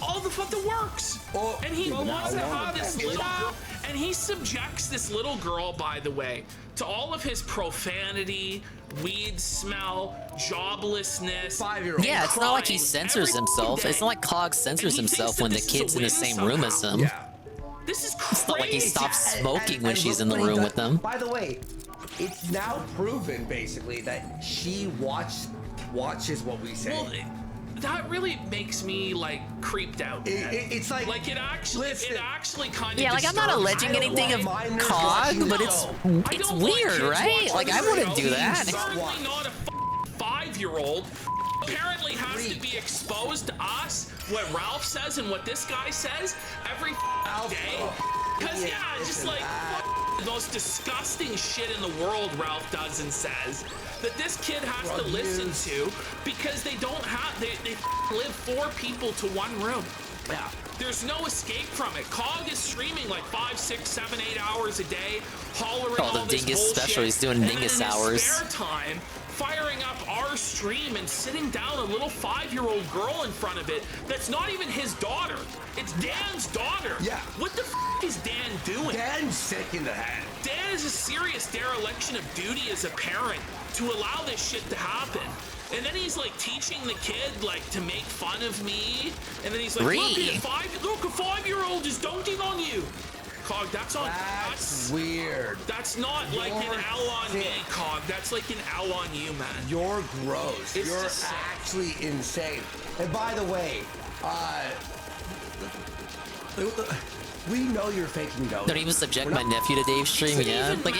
All the fuck that works. And he wants to have this little girl, and he subjects this little girl, by the way, to all of his profanity, weed smell, joblessness. 5-year-old. Yeah, it's not like he censors himself. It's not like Cog censors himself when the kid's in the same room as him. Yeah. This is crazy. It's not like he stops smoking when And she's look in the what he room does. with them. By the way, it's now proven basically that she watches what we say. Well, that really makes me like creeped out. It's like it actually kind of. Yeah, like I'm not alleging anything of Cog, but it's weird, right? Like I wouldn't do that. Certainly not a 5-year-old. Apparently has to be exposed to us what Ralph says and what this guy says every day. Because yeah, just like. the most disgusting shit in the world, Ralph does and says, that this kid has to listen to because they don't have, they live 4 people to 1 room. Yeah. There's no escape from it. Cog is streaming like 5, 6, 7, 8 hours a day, hollering all the this dingus bullshit, special. He's doing and dingus then in hours. his spare time, firing up our stream and sitting down a little 5-year-old girl in front of it that's not even his daughter. It's Dan's daughter. Yeah. What the is Dan doing? Dan's sick in the head. Dan is a serious dereliction of duty as a parent to allow this shit to happen. And then he's like teaching the kid like to make fun of me. And then he's like, look, a 5-year-old is dunking on you. Cog, that's weird. That's not like an L on me, Cog. That's like an L on you, man. You're gross. It's You're just actually insane. And by the way, we know you're faking those. Don't even subject my nephew to Dave's stream, yeah. Like,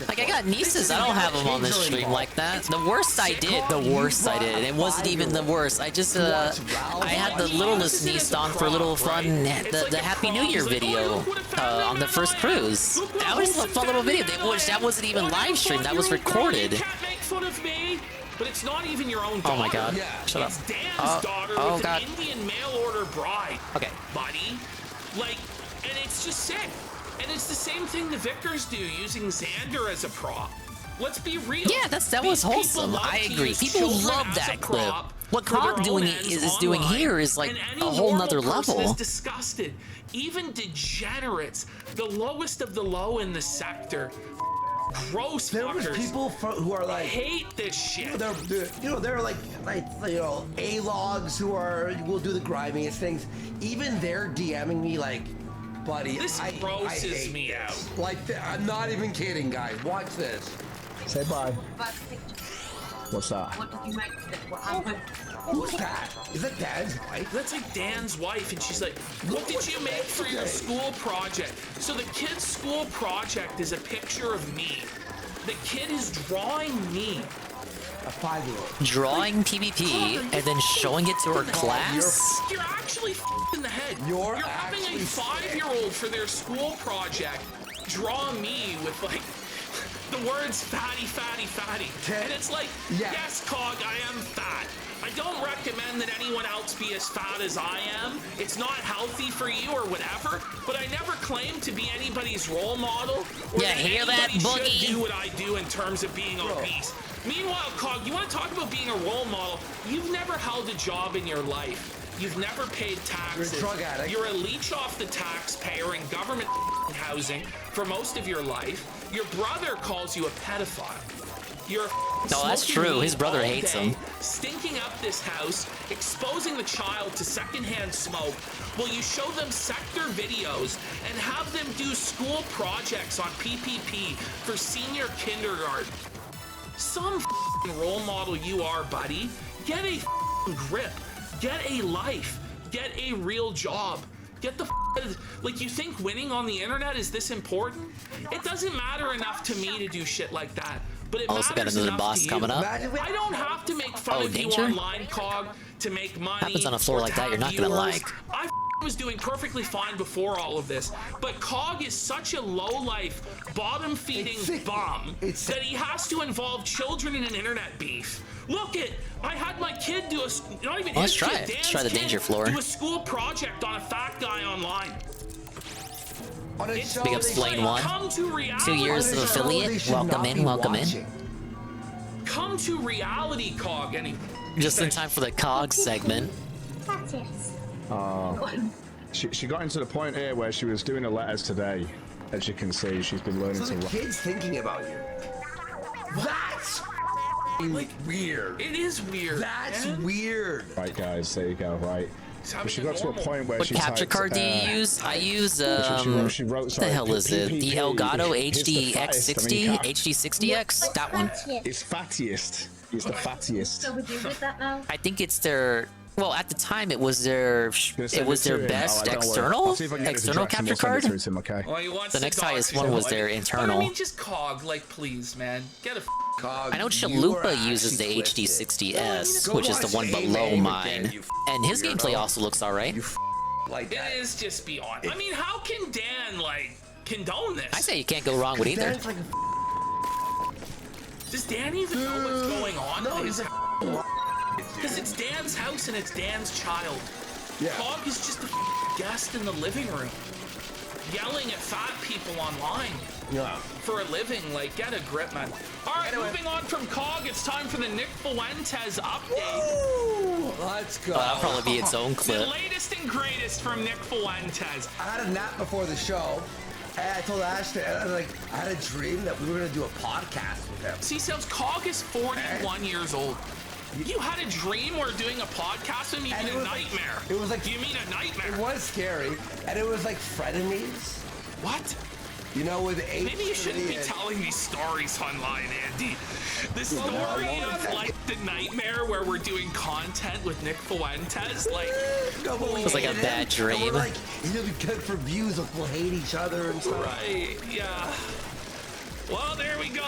like I got nieces, I don't have them on this stream like that. The worst I did, and it wasn't even the worst. I just, I had the littlest niece on for a little fun, the Happy New Year video on the first cruise. That was a fun little video. That wasn't even live streamed, that was recorded. Make fun of me. But it's not even your own daughter. Oh my god. Shut up. It's Dan's daughter with an Indian mail order bride. Okay. Buddy. Like, and it's just sick. And it's the same thing the Vickers do, using Xander as a prop. Let's be real. Yeah, that was wholesome. I agree. People love that clip. What Cog is doing here is like a whole nother level. Is disgusted. Even degenerates, the lowest of the low in the sector. Gross fuckers. People who are like hate this shit. They're like A-logs who will do the grimiest things. Even they're DMing me like, buddy, this grosses me out. Like, I'm not even kidding, guys. Watch this. Say bye. What's that? What did you make? What happened? Who's that? Is that Dan's wife? That's like Dan's wife, and she's like, what did you make for your school project? So the kid's school project is a picture of me. The kid is drawing me. A 5-year-old. Drawing PvP and then showing it to her class? You're actually in the head. You're having a 5-year-old for their school project draw me with like the words fatty, fatty, fatty. And it's like, yes, Cog, I am fat. I don't recommend that anyone else be as fat as I am. It's not healthy for you or whatever, but I never claim to be anybody's role model or that hear that, anybody should do what I do in terms of being obese. Meanwhile, Cog, you want to talk about being a role model? You've never held a job in your life. You've never paid taxes. You're a drug addict. You're a leech off the taxpayer in government housing for most of your life. Your brother calls you a pedophile. You're no, that's true. His brother hates him. Stinking up this house, exposing the child to secondhand smoke. Will you show them sector videos and have them do school projects on PPP for senior kindergarten? Some role model you are, buddy. Get a grip. Get a life. Get a real job. Get the like, you think winning on the internet is this important? It doesn't matter enough to me to do shit like that. But it also got another boss coming up. I don't have to make fun of you online, Cog, to make money. Happens on a floor like that, you're not gonna like. I was doing perfectly fine before all of this, but Cog is such a low-life, bottom-feeding bum that he has to involve children in an internet beef. Look it, I had my kid do a, not even his kid, Dan's let's try the danger floor. Do a school project on a fat guy online. Big ups Flame 1. 2 years of affiliate. Welcome in, welcome in. Come to reality, Cog. Just in time for the Cog segment. She got into the point here where she was doing her letters today. As you can see, she's been learning so to the kid's thinking about you. That's like weird. It is weird. That's weird. Right, guys, there you go. Right. But she got to a point where what she capture typed, card do you use? I use she wrote, what the hell is it? The Elgato HD-X60, HD60X? That one. It's fattiest. It's the fattiest. So would you with that now? I think it's their. Well, at the time, it was their best external capture card. The next highest one was their internal. But I mean, just Cog, like, please, man, get a Cog. I know Chalupa uses the HD60S, which is the one below mine, and his gameplay also looks alright. It is just beyond. I mean, how can Dan like condone this. I say you can't go wrong with either. Dan's like Does Dan even know what's going on? No, he's a Because it's Dan's house and it's Dan's child. Yeah. Cog is just a guest in the living room, yelling at fat people online. Yeah. For a living, like, get a grip, man. All right, moving on from Cog, it's time for the Nick Fuentes update. Let's go. That'll probably be its own The clip. latest and greatest from Nick Fuentes. I had a nap before the show, and I told Ashton, I had a dream that we were gonna do a podcast with him. See, Sales, Cog is 41 years old. You had a dream where doing a podcast with him, you mean a nightmare. It was like you mean a nightmare. It was scary, and it was like frenemies. What? You know, with H. Maybe you shouldn't be telling these stories online, Andy. The story of like the nightmare where we're doing content with Nick Fuentes, like It was like a bad dream. We're like, it'll be good for views. Like, we'll hate each other and stuff. Right? Yeah. Well, there we go.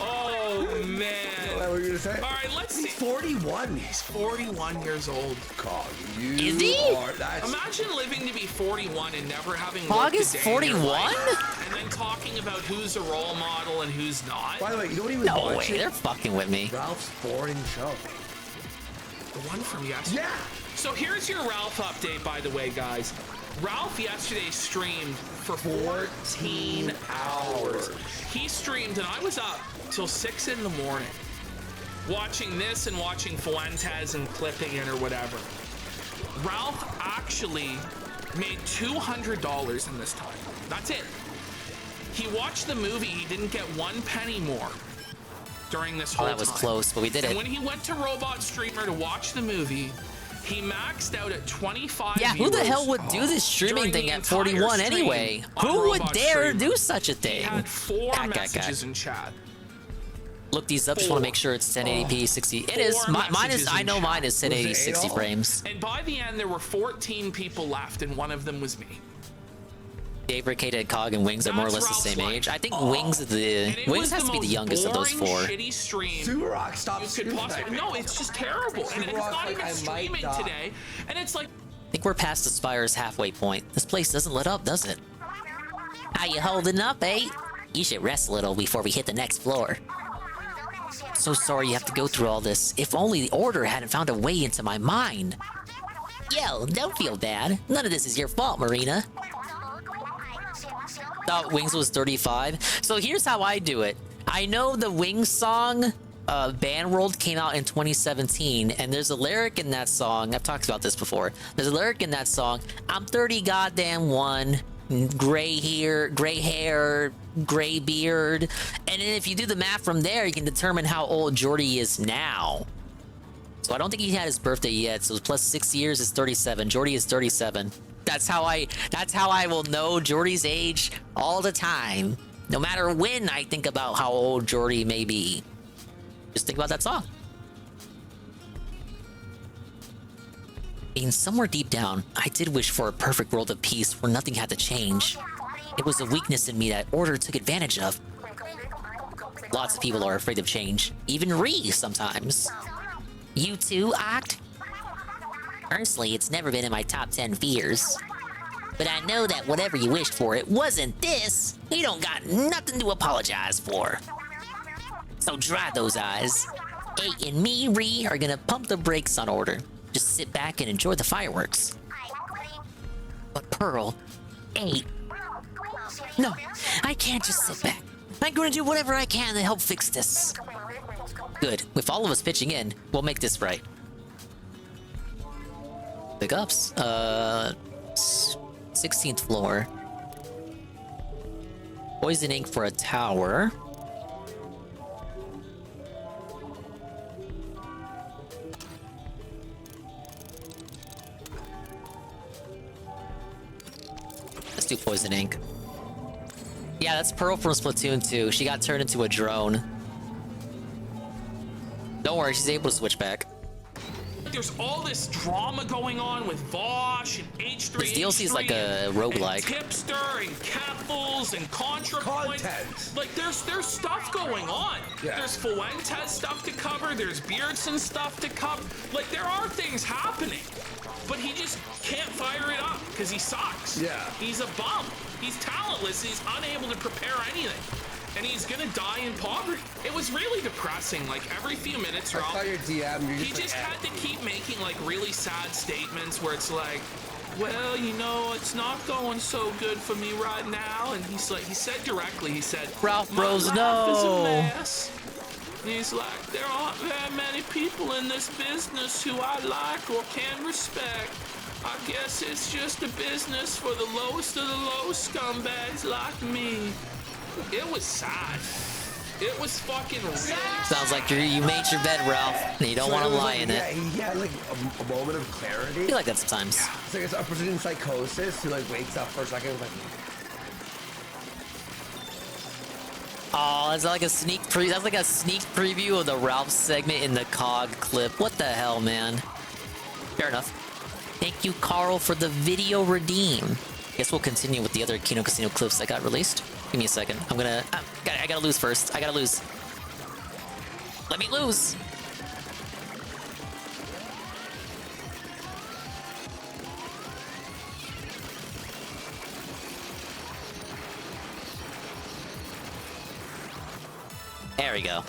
Oh man. What were you gonna say? All right, let's see. He's 41. He's 41 years old. God, you Is he? are. That's... Imagine living to be 41 and never having Cog worked a is day in your 41? life, and then talking about who's a role model and who's not. By the way, you know what he was No way, watching? they're fucking with me. Ralph's boring show. The one from yesterday. Yeah. So here's your Ralph update, by the way, guys. Ralph yesterday streamed for 14 hours. He streamed, and I was up till 6 in the morning, watching this and watching Fuentes and clipping it or whatever. Ralph actually made $200 in this time. That's it. He watched the movie. He didn't get 1 penny more during this whole Oh, that was time. close, but we did And it. when he went to Robot Streamer to watch the movie, he maxed out at 25 Yeah, who the viewers hell would do this streaming during thing the at entire 41 stream anyway? on Who would Robot dare Streamer. do such a He thing? had 4 God. messages in chat. Look these up, just want to make sure it's 1080p 60. It is. 4 Mine is. messages I in know chat. mine is 1080 60 frames. And by the end, there were 14 people left, and one of them was me. Dave, Ricada, Cog, and Wings are more or less the same age. I think Wings is And the it Wings was has to be the most youngest of those boring, 4. Shitty stream. Subarock, stop You could streaming possibly, that. no, it's just terrible. And it's Subarock's not like, even I might streaming die. today. And it's like, I think we're past the Spire's halfway point. This place doesn't let up, does it? How you holding up, eh? You should rest a little before we hit the next floor. So sorry you have to go through all this. If only the Order hadn't found a way into my mind. Yo, don't feel bad. None of this is your fault, Marina. Thought Wings was 35. So here's how I do it. I know the Wings song, Band World, came out in 2017, and there's a lyric in that song. I've talked about this before. There's a lyric in that song. I'm 30 goddamn 1. Gray hair, gray beard. And then if you do the math from there, you can determine how old Jordy is now. So I don't think he had his birthday yet. So plus 6 years is 37. Jordy is 37. That's how I will know Jordy's age all the time. No matter when I think about how old Jordy may be. Just think about that song. And somewhere deep down, I did wish for a perfect world of peace where nothing had to change. It was a weakness in me that Order took advantage of. Lots of people are afraid of change. Even Ree sometimes. You too, Oct? Honestly, it's never been in my top 10 fears. But I know that whatever you wished for, it wasn't this. You don't got nothing to apologize for. So dry those eyes. 8 and me, Ree, are gonna pump the brakes on Order. Just sit back and enjoy the fireworks. But Pearl, 8. No, I can't just sit back. I'm gonna do whatever I can to help fix this. Good. With all of us pitching in, we'll make this right. Big ups. 16th floor. Poison ink for a tower. Let's do poison ink. Yeah, that's Pearl from Splatoon 2. She got turned into a drone. Don't worry, she's able to switch back. there's all this drama going on with Vosh and H3. This DLC is like a roguelike. Tipster and Capfuls and ContraPoints. Like there's stuff going on. Yeah. There's Fuentes stuff to cover. There's Beardson stuff to cover. Like there are things happening, but he just can't fire it up because he sucks. Yeah. He's a bum. He's talentless. He's unable to prepare anything. And he's gonna die in poverty. It was really depressing. Like every few minutes, I Ralph, saw your DM. You're he just just like, had to keep making like really sad statements where it's like, well, you know, it's not going so good for me right now. And he's like, he said directly, he said, Ralph my Bros, life is a no. mess. And he's like, there aren't very many people in this business who I like or can respect. I guess it's just a business for the lowest of the low scumbags like me. It was sad. It was fucking real. Sounds like you made your bed, Ralph, and you don't want to lie in it. He had like a moment of clarity. I feel like that sometimes. It's like it's a person in psychosis who like wakes up for a second and is like, Oh, that's like a sneak that's like a sneak preview of the Ralph segment in the COG clip. What the hell, man? Fair enough. Thank you, Carl, for the video redeem. Guess we'll continue with the other Kino Casino clips that got released. Give me a second. I gotta lose first. I gotta lose. Let me lose. There we go.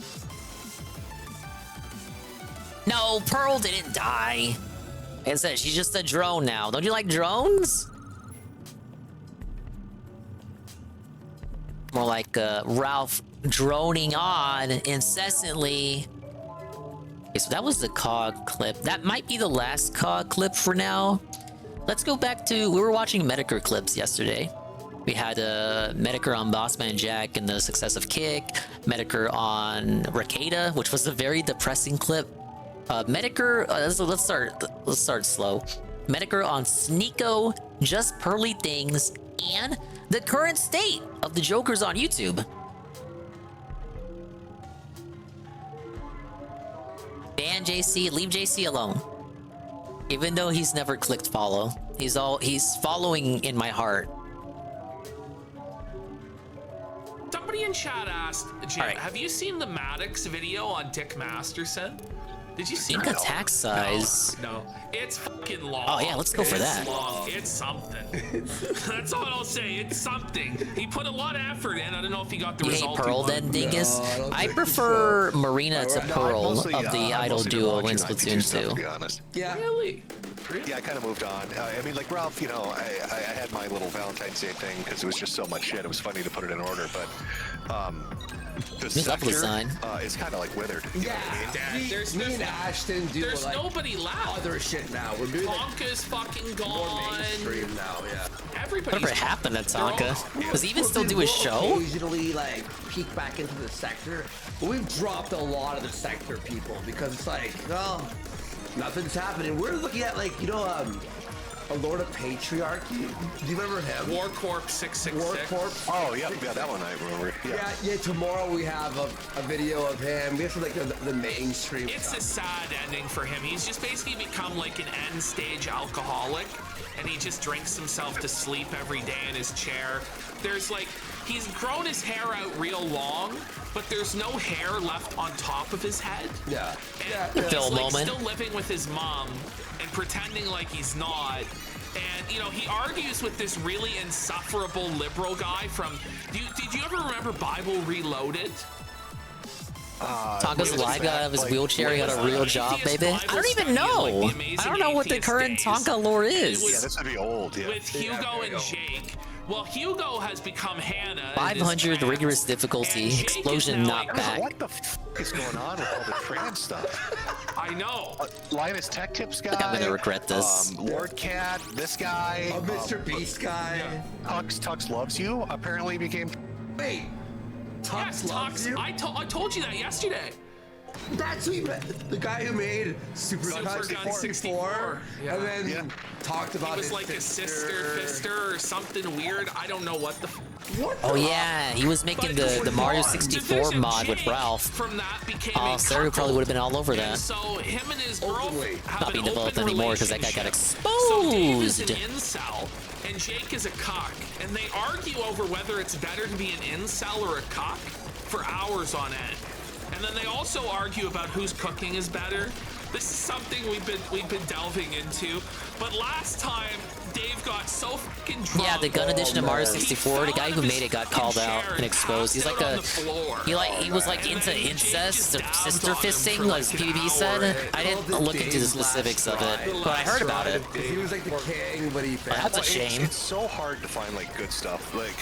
No, Pearl didn't die. Like I said, she's just a drone now. Don't you like drones? More like Ralph droning on incessantly. Okay, so that was the COG clip. That might be the last COG clip for now. Let's go back to, we were watching Medicare clips yesterday. We had Medicare on Bossman Jack and the success of Kick, Medicare on Rakeda, which was a very depressing clip. Medicare, let's start slow. Medicare on Sneeko, Just Pearly Things, and the current state of the Jokers on YouTube. Ban JC, leave JC alone. Even though he's never clicked follow, he's following in my heart. Somebody in chat asked, Jim, have you seen the Maddox video on Dick Masterson? Did you see Think that? attack size. No, it's fucking long. Oh yeah, let's go for that. It's long. It's something. That's all I'll say. It's something. He put a lot of effort in. I don't know if he got the You hate result. Pearl then, Dingus? I prefer Marina to Pearl of the idol duo in Splatoon 2. To be honest. Yeah. Really? Yeah, I kind of moved on. I mean, like Ralph, you know, I had my little Valentine's Day thing because it was just so much shit. It was funny to put it in order, but the sector is kind of like withered. You know what I mean? There's me and Ashton do there's like nobody left. Other shit now. We're doing Tonka's fucking gone. mainstream now. Yeah. Everybody's Whatever happened to Tonka? Does he even still do his show? Occasionally, like peek back into the sector, but we've dropped a lot of the sector people because it's like, well, nothing's happening. We're looking at like, you know, a Lord of Patriarchy. Do you remember him? War Corp 666. War Corp. Oh yeah, that one I remember. Yeah. Tomorrow we have a video of him. We have to like the mainstream. It's stuff. a sad ending for him. He's just basically become like an end stage alcoholic, and he just drinks himself to sleep every day in his chair. There's like, he's grown his hair out real long, but there's no hair left on top of his head. Yeah. And he's like still living with his mom and pretending like he's not. And, you know, he argues with this really insufferable liberal guy from... Did you ever remember Bible Reloaded? Tonka's live got out of his wheelchair, he got a real job, baby. I don't even know. I don't know what the current Tonka lore is. Yeah, this would be old. Yeah. With Hugo and Jake. Well, Hugo has become Hannah. 500 rigorous difficulty, explosion not back. What the f is going on with all the trans stuff? I know. Linus Tech Tips guy. I think I'm gonna regret this. Lord Cat, this guy. Mr. Beast guy. Tux loves you. Apparently became. Wait. Tux loves you? I told you that yesterday. That's who you met. The guy who made Super Gun 64, Yeah. and then talked about he was his like sister. a sister or something weird. I don't know what the. What Oh yeah, he was making the Mario 64 mod with Ralph. From that became Oh, Sarah probably would have been all over And that. so him and his girlfriend have Not being an developed open anymore because that guy got So Dave is exposed. an incel, and Jake is a cock, and they argue over whether it's better to be an incel or a cock for hours on end. And then they also argue about whose cooking is better. This is something we've been delving into. But last time, Dave got so fucking drunk. Yeah, the gun edition of Mario 64, the guy who made it got called out and exposed. He's like he was like into incest or sister fisting, like PvP said. I didn't look into the specifics of it, but I heard about it. He was like the king, but he failed. That's a shame. It's so hard to find like good stuff, like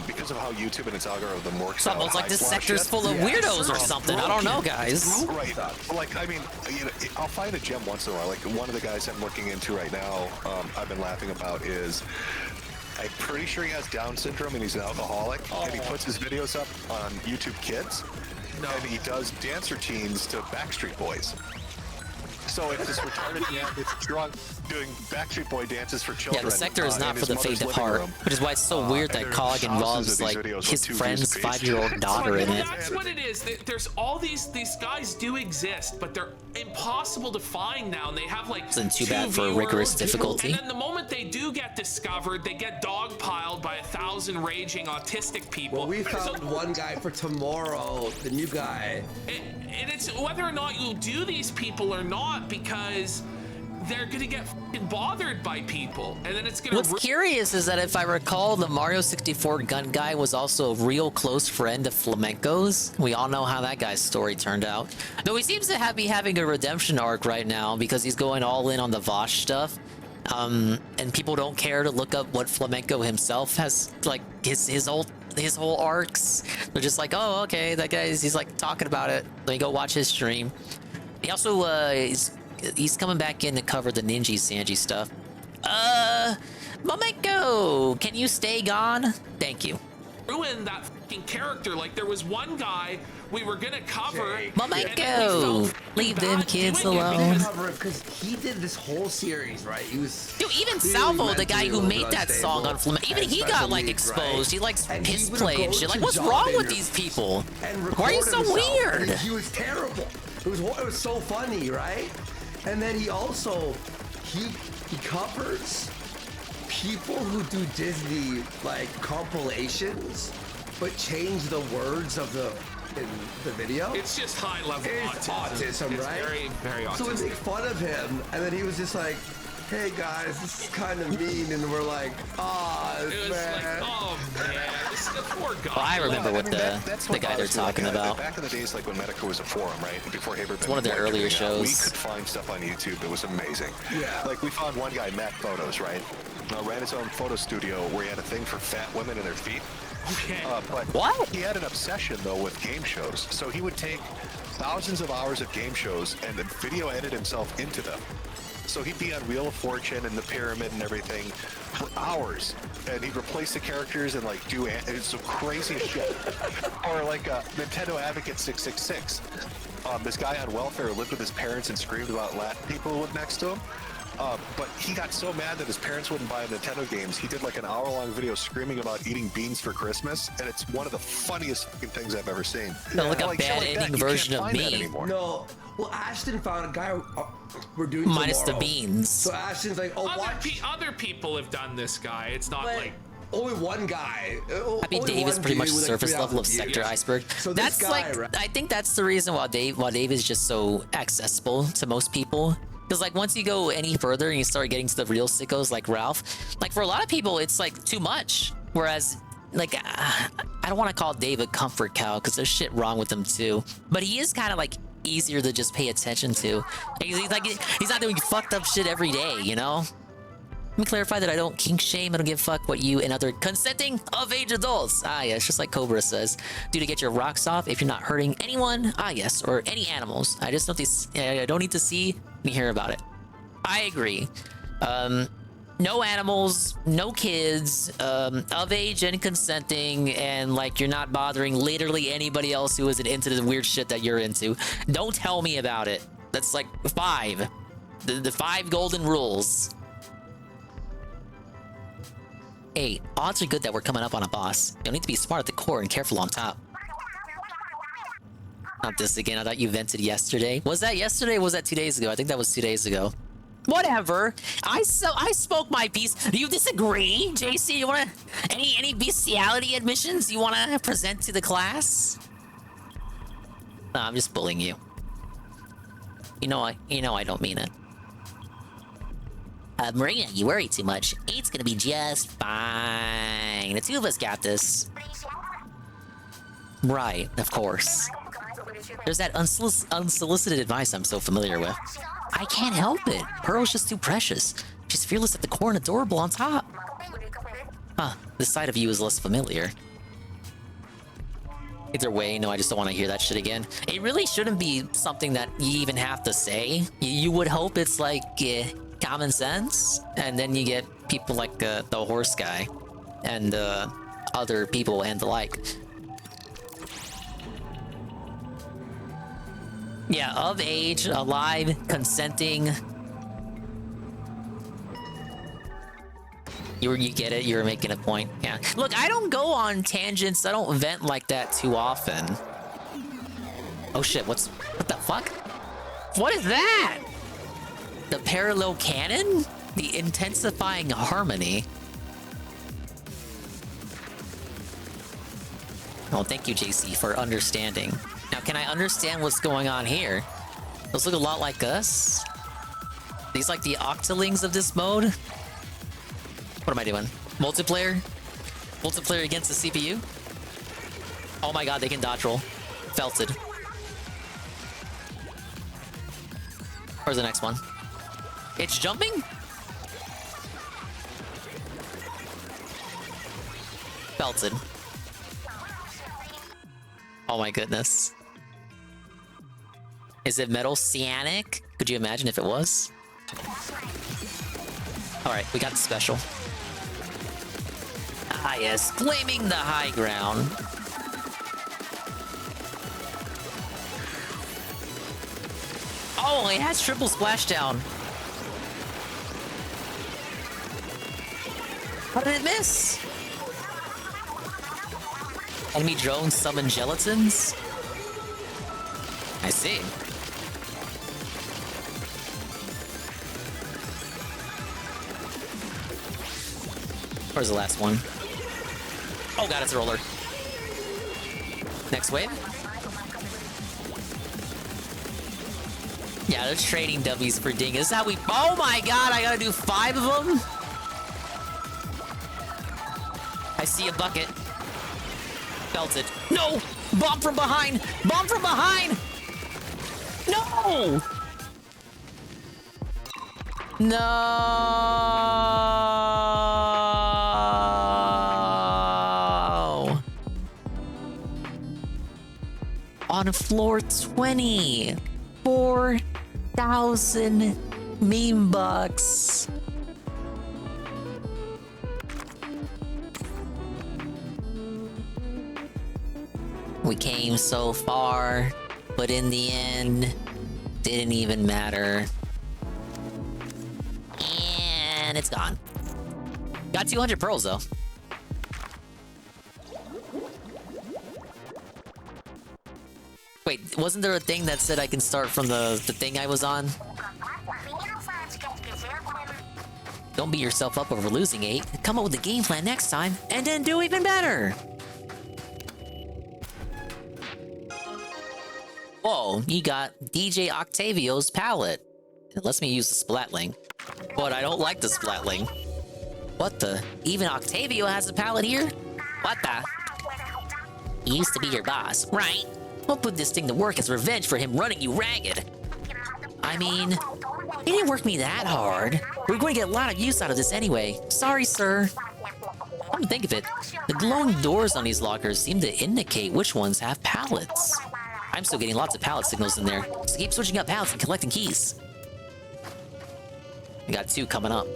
because of how YouTube and its algorithm works. It's almost like this sector's full of weirdos or something. I don't know, guys. Right. Like, I mean, you know, I'll find a gem once in a while. Like, one of the guys I'm looking into right now, I've been laughing about is, I'm pretty sure he has Down syndrome and he's an alcoholic, and he puts his videos up on YouTube Kids, and he does dance routines to Backstreet Boys. So it's this retarded man that's drunk doing Backstreet Boy dances for children. Yeah, the sector is not in for the his faint of mother's heart, living room. which is why it's so weird that COG involves like his friend's 5-year-old daughter in it. That's what it is. There's all these guys do exist, but they're impossible to find now, and they have like. Isn't too bad for rigorous difficulty. And then the moment they do get discovered, they get dogpiled by 1,000 raging autistic people. Well, we found one guy for tomorrow, the new guy. And it's whether or not you do these people or not, because they're gonna get fucking bothered by people, and then it's gonna. What's curious is that if I recall, the Mario 64 gun guy was also a real close friend of Flamenco's. We all know how that guy's story turned out. Though he seems to be having a redemption arc right now because he's going all in on the Vosh stuff. And people don't care to look up what Flamenco himself has, like his whole arcs. They're just like, oh, okay, that he's like talking about it. Let me go watch his stream. He also he's coming back in to cover the Ninja Sanji stuff. Flamenco, can you stay gone? Thank you. Ruin that fucking character. Like, there was one guy we were gonna cover. Flamenco, leave them kids alone. Because he did this whole series, right? He was. Dude, even Salvo, the guy who made that song on Flamenco, even he got like exposed. He likes piss play and shit. Like, what's wrong with these people? Why are you so weird? He was terrible. It was so funny, right? And then he also he covers people who do Disney like compilations, but change the words of the video. It's just high level autism, It's right? Very, very autistic. So we make fun of him, and then he was just like, "Hey guys, this is kind of mean," and we're like, "Ah, It was man." like, oh man, this is the poor guy. Well, I remember what That's the guy they're bothers me, like, talking about. Back in the days, like when Medica was a forum, right? Before Haber. It's one of their earlier shows. We could find stuff on YouTube that was amazing. Yeah. Like we found one guy, Matt Photos, right? Ran his own photo studio where he had a thing for fat women and their feet. Okay. But what? He had an obsession though with game shows, so he would take thousands of hours of game shows and then video edit himself into them. So he'd be on Wheel of Fortune and the Pyramid and everything for hours, and he'd replace the characters and like do some crazy shit. Or like Nintendo Advocate 666. This guy on welfare lived with his parents and screamed about Latin people who lived next to him. But he got so mad that his parents wouldn't buy Nintendo games, he did like an hour-long video screaming about eating beans for Christmas, and it's one of the funniest fucking things I've ever seen. No, like a shit bad like that, ending you can't version of find that me. anymore. No. Well, Ashton found a guy. We're doing Minus the tomorrow. beans. So Ashton's like, "Oh, watch." Other people have done this guy. It's not like. Only one guy. I mean, Dave is pretty much surface level of Sector Iceberg. So this That's guy, like, right? I think that's the reason why Dave is just so accessible to most people. Because like once you go any further and you start getting to the real sickos like Ralph, like for a lot of people it's like too much. Whereas like I don't want to call Dave a comfort cow because there's shit wrong with him too. But he is kind of like easier to just pay attention to. He's not doing fucked up shit every day, you know. Let me clarify that I don't kink shame. I don't give a fuck what you and other consenting of age adults. Ah, yes, just like Cobra says. Do to get your rocks off if you're not hurting anyone. Ah, yes, or any animals. I don't need to see me hear about it. I agree. no animals, no kids, of age and consenting, and like you're not bothering literally anybody else who isn't into the weird shit that you're into. Don't tell me about it. That's like 5. The 5 golden rules. Hey, odds are good that we're coming up on a boss. You'll need to be smart at the core and careful on top. Not this again. I thought you vented yesterday. Was that yesterday or was that 2 days ago? I think that was 2 days ago. Whatever. I spoke my piece. Do you disagree, JC? You wanna any bestiality admissions you wanna present to the class? No, I'm just bullying you. You know I don't mean it. Marina, you worry too much. 8's gonna be just fine. The 2 of us got this. Right, of course. There's that unsolicited advice I'm so familiar with. I can't help it. Pearl's just too precious. She's fearless at the core and adorable on top. Huh, this side of you is less familiar. Either way, no, I just don't want to hear that shit again. It really shouldn't be something that you even have to say. You would hope it's like common sense, and then you get people like the horse guy and other people and the like. Yeah, of age, alive, consenting. You get it? You were making a point. Yeah. Look, I don't go on tangents. I don't vent like that too often. Oh shit, what the fuck? What is that? The parallel cannon? The intensifying harmony. Oh, thank you, JC, for understanding. Now, can I understand what's going on here? Those look a lot like us. These like the octolings of this mode. What am I doing? Multiplayer? Multiplayer against the CPU? Oh my god, they can dodge roll. Felted. Where's the next one? It's jumping? Felted. Oh my goodness. Is it metal cyanic? Could you imagine if it was? Alright, we got the special. Ah yes, claiming the high ground. Oh, it has triple splashdown. How did it miss? Enemy drones summon gelatins? I see. Where's the last one? Oh god, it's a roller. Next wave? Yeah, they're trading W's for ding. This is how we... Oh my god, I gotta do 5 of them? I see a bucket. Belted. No! Bomb from behind! Bomb from behind! No! No! On floor 20. 4,000 meme bucks. We came so far, but in the end, didn't even matter. And it's gone. Got 200 pearls though. Wait, wasn't there a thing that said I can start from the thing I was on? Don't beat yourself up over losing 8. Come up with a game plan next time, and then do even better! Whoa, you got DJ Octavio's palette. It lets me use the Splatling. But I don't like the Splatling. What the? Even Octavio has a palette here? What the? He used to be your boss, right? We'll put this thing to work as revenge for him running you ragged. I mean, he didn't work me that hard. We're going to get a lot of use out of this anyway. Sorry, sir. Come to think of it, the glowing doors on these lockers seem to indicate which ones have pallets. I'm still getting lots of pallet signals in there, so keep switching up pallets and collecting keys. We got 2 coming up.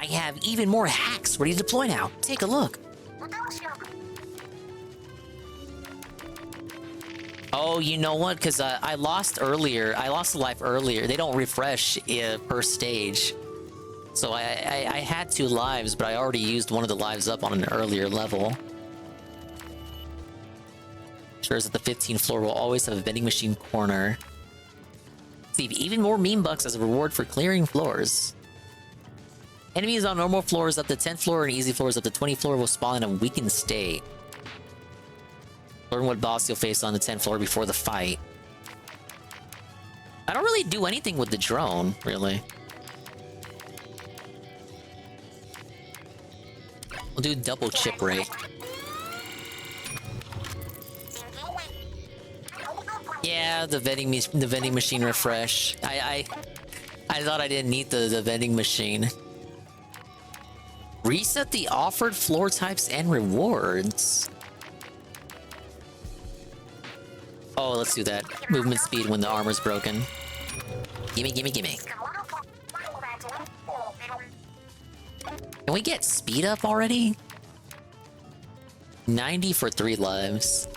I have even more hacks ready to deploy now. Take a look. Oh, you know what? Because I lost earlier. I lost a life earlier. They don't refresh per stage. So I had 2 lives, but I already used one of the lives up on an earlier level. Sure is that the 15th floor will always have a vending machine corner. Receive even more meme bucks as a reward for clearing floors. Enemies on normal floors up to 10th floor and easy floors up to 20th floor will spawn in a weakened state. Learn what boss you'll face on the 10th floor before the fight. I don't really do anything with the drone, really. We'll do double chip rate. Yeah, the vending machine refresh. I thought I didn't need the vending machine. Reset the offered floor types and rewards. Oh, let's do that. Movement speed when the armor's broken. Gimme, gimme, gimme. Can we get speed up already? 90 for 3 lives.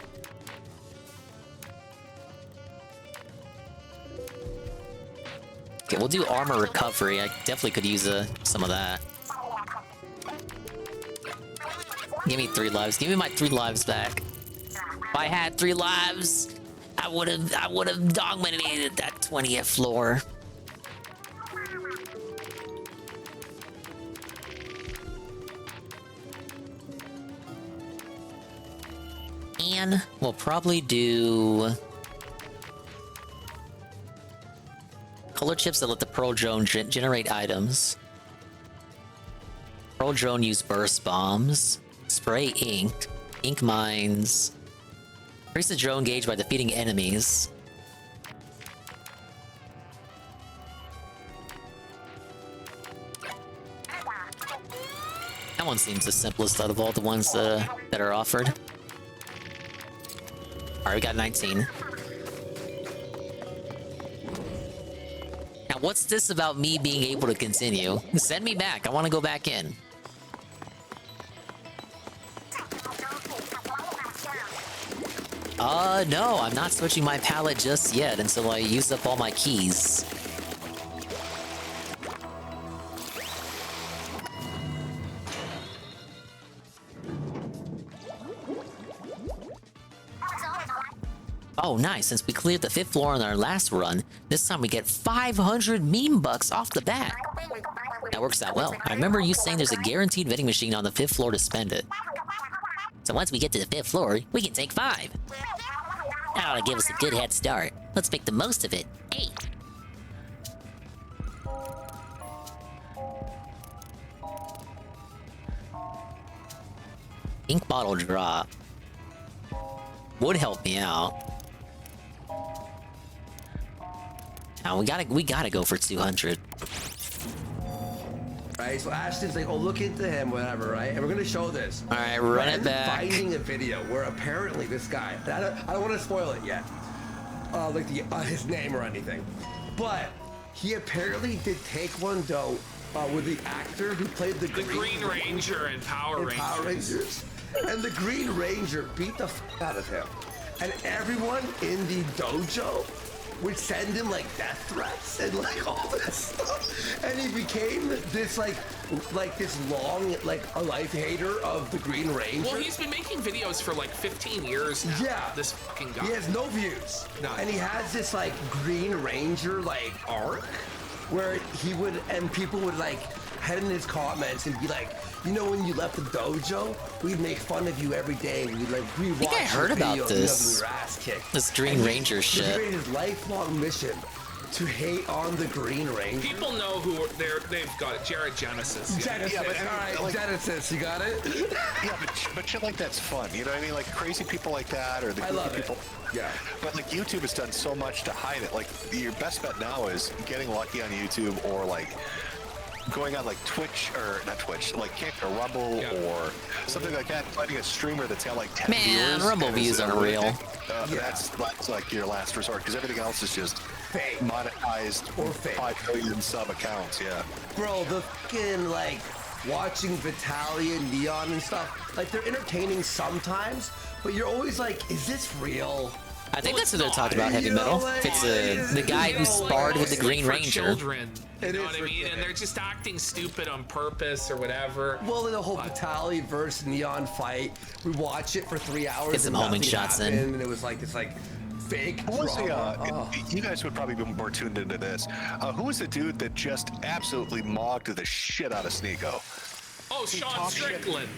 Okay, we'll do armor recovery. I definitely could use some of that. Give me 3 lives. Give me my 3 lives back. If I had 3 lives, I would have dominated that 20th floor. And we'll probably do color chips that let the Pearl Drone generate items. Pearl Drone use burst bombs. Spray ink. Ink mines. Increase the drone gauge by defeating enemies. That one seems the simplest out of all the ones that are offered. Alright, we got 19. Now, what's this about me being able to continue? Send me back. I want to go back in. No, I'm not switching my palette just yet until I use up all my keys. Oh, nice. Since we cleared the 5th floor on our last run, this time we get 500 meme bucks off the bat. That works out well. I remember you saying there's a guaranteed vending machine on the 5th floor to spend it. So once we get to the 5th floor, we can take 5. That ought to give us a good head start. Let's make the most of it. Hey! Ink bottle drop would help me out. Now we gotta go for 200. Right, so Ashton's like, oh, look into him, whatever, right? And we're gonna show this. All right, run it back. Finding a video where apparently this guy, and I don't want to spoil it yet, like his name or anything, but he apparently did take one though with the actor who played the Green Ranger in Power Rangers. And the Green Ranger beat the f out of him, and everyone in the dojo would send him like death threats and like all this stuff, and he became this like this long a life hater of the Green Ranger. Well, he's been making videos for like 15 years now. Yeah, this fucking guy. He has no views. None. And he has this like Green Ranger like arc where he would, and people would like head in his comments and be like, you know, when you left the dojo, we'd make fun of you every day. We'd like rewatch. I think I heard about this. Your ass kicked. This Green Ranger shit. He made his lifelong mission to hate on the Green Ranger. People know who they've got it. Jared Genesis. Genesis. Yeah, but, all right, like, Genesis, you got it? Yeah, but shit like that's fun. You know what I mean? Like crazy people like that, or the goofy people. Yeah. But like YouTube has done so much to hide it. Like your best bet now is getting lucky on YouTube, or like going on like Twitch, or not Twitch, like Kick or Rumble or something like that, finding a streamer that's got like 10 viewers. Man, Rumble views aren't real. That's like your last resort, because everything else is just fake, monetized or fake 5 million sub accounts. Yeah, bro, the fucking like watching Vitaly and Neon and stuff, like they're entertaining sometimes, but you're always like, is this real? I think that's what they're talking about, heavy metal. If it's the guy who sparred with the Green Ranger. Children, you know what I mean? And they're just acting stupid on purpose or whatever. Well, the whole Vitaly versus Neon fight, we watch it for 3 hours. Get some and homing nothing shots in. happened, and it was like this like fake Who was drama. you guys would probably be more tuned into this. Who was the dude that just absolutely mogged the shit out of Sneeko? Oh, Sean Strickland.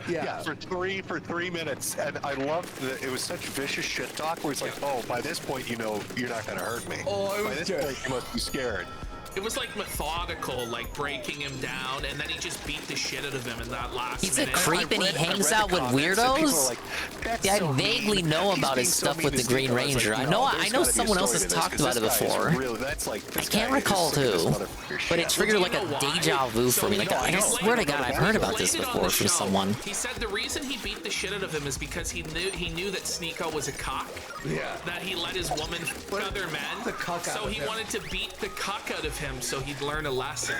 Yeah, for 3 minutes, and I loved that it was such vicious shit talk where it's like, oh, by this point, you know, you're not gonna hurt me. Oh, it by was this good. point, you must be scared. It was like methodical, like breaking him down, and then he just beat the shit out of him in that last He's a minute. creep and he hangs out with weirdos? Yeah, I vaguely know about his stuff with the Green Ranger. I know someone else has talked about it before. I can't recall who, but it triggered like a deja vu for me. Like, I swear to God, I've heard about this before from someone. He said the reason he beat the shit out of him is because he knew that Sneeko was a cock. Yeah. That he let his woman f other men. So he wanted to beat the cuck out of him so he'd learn a lesson.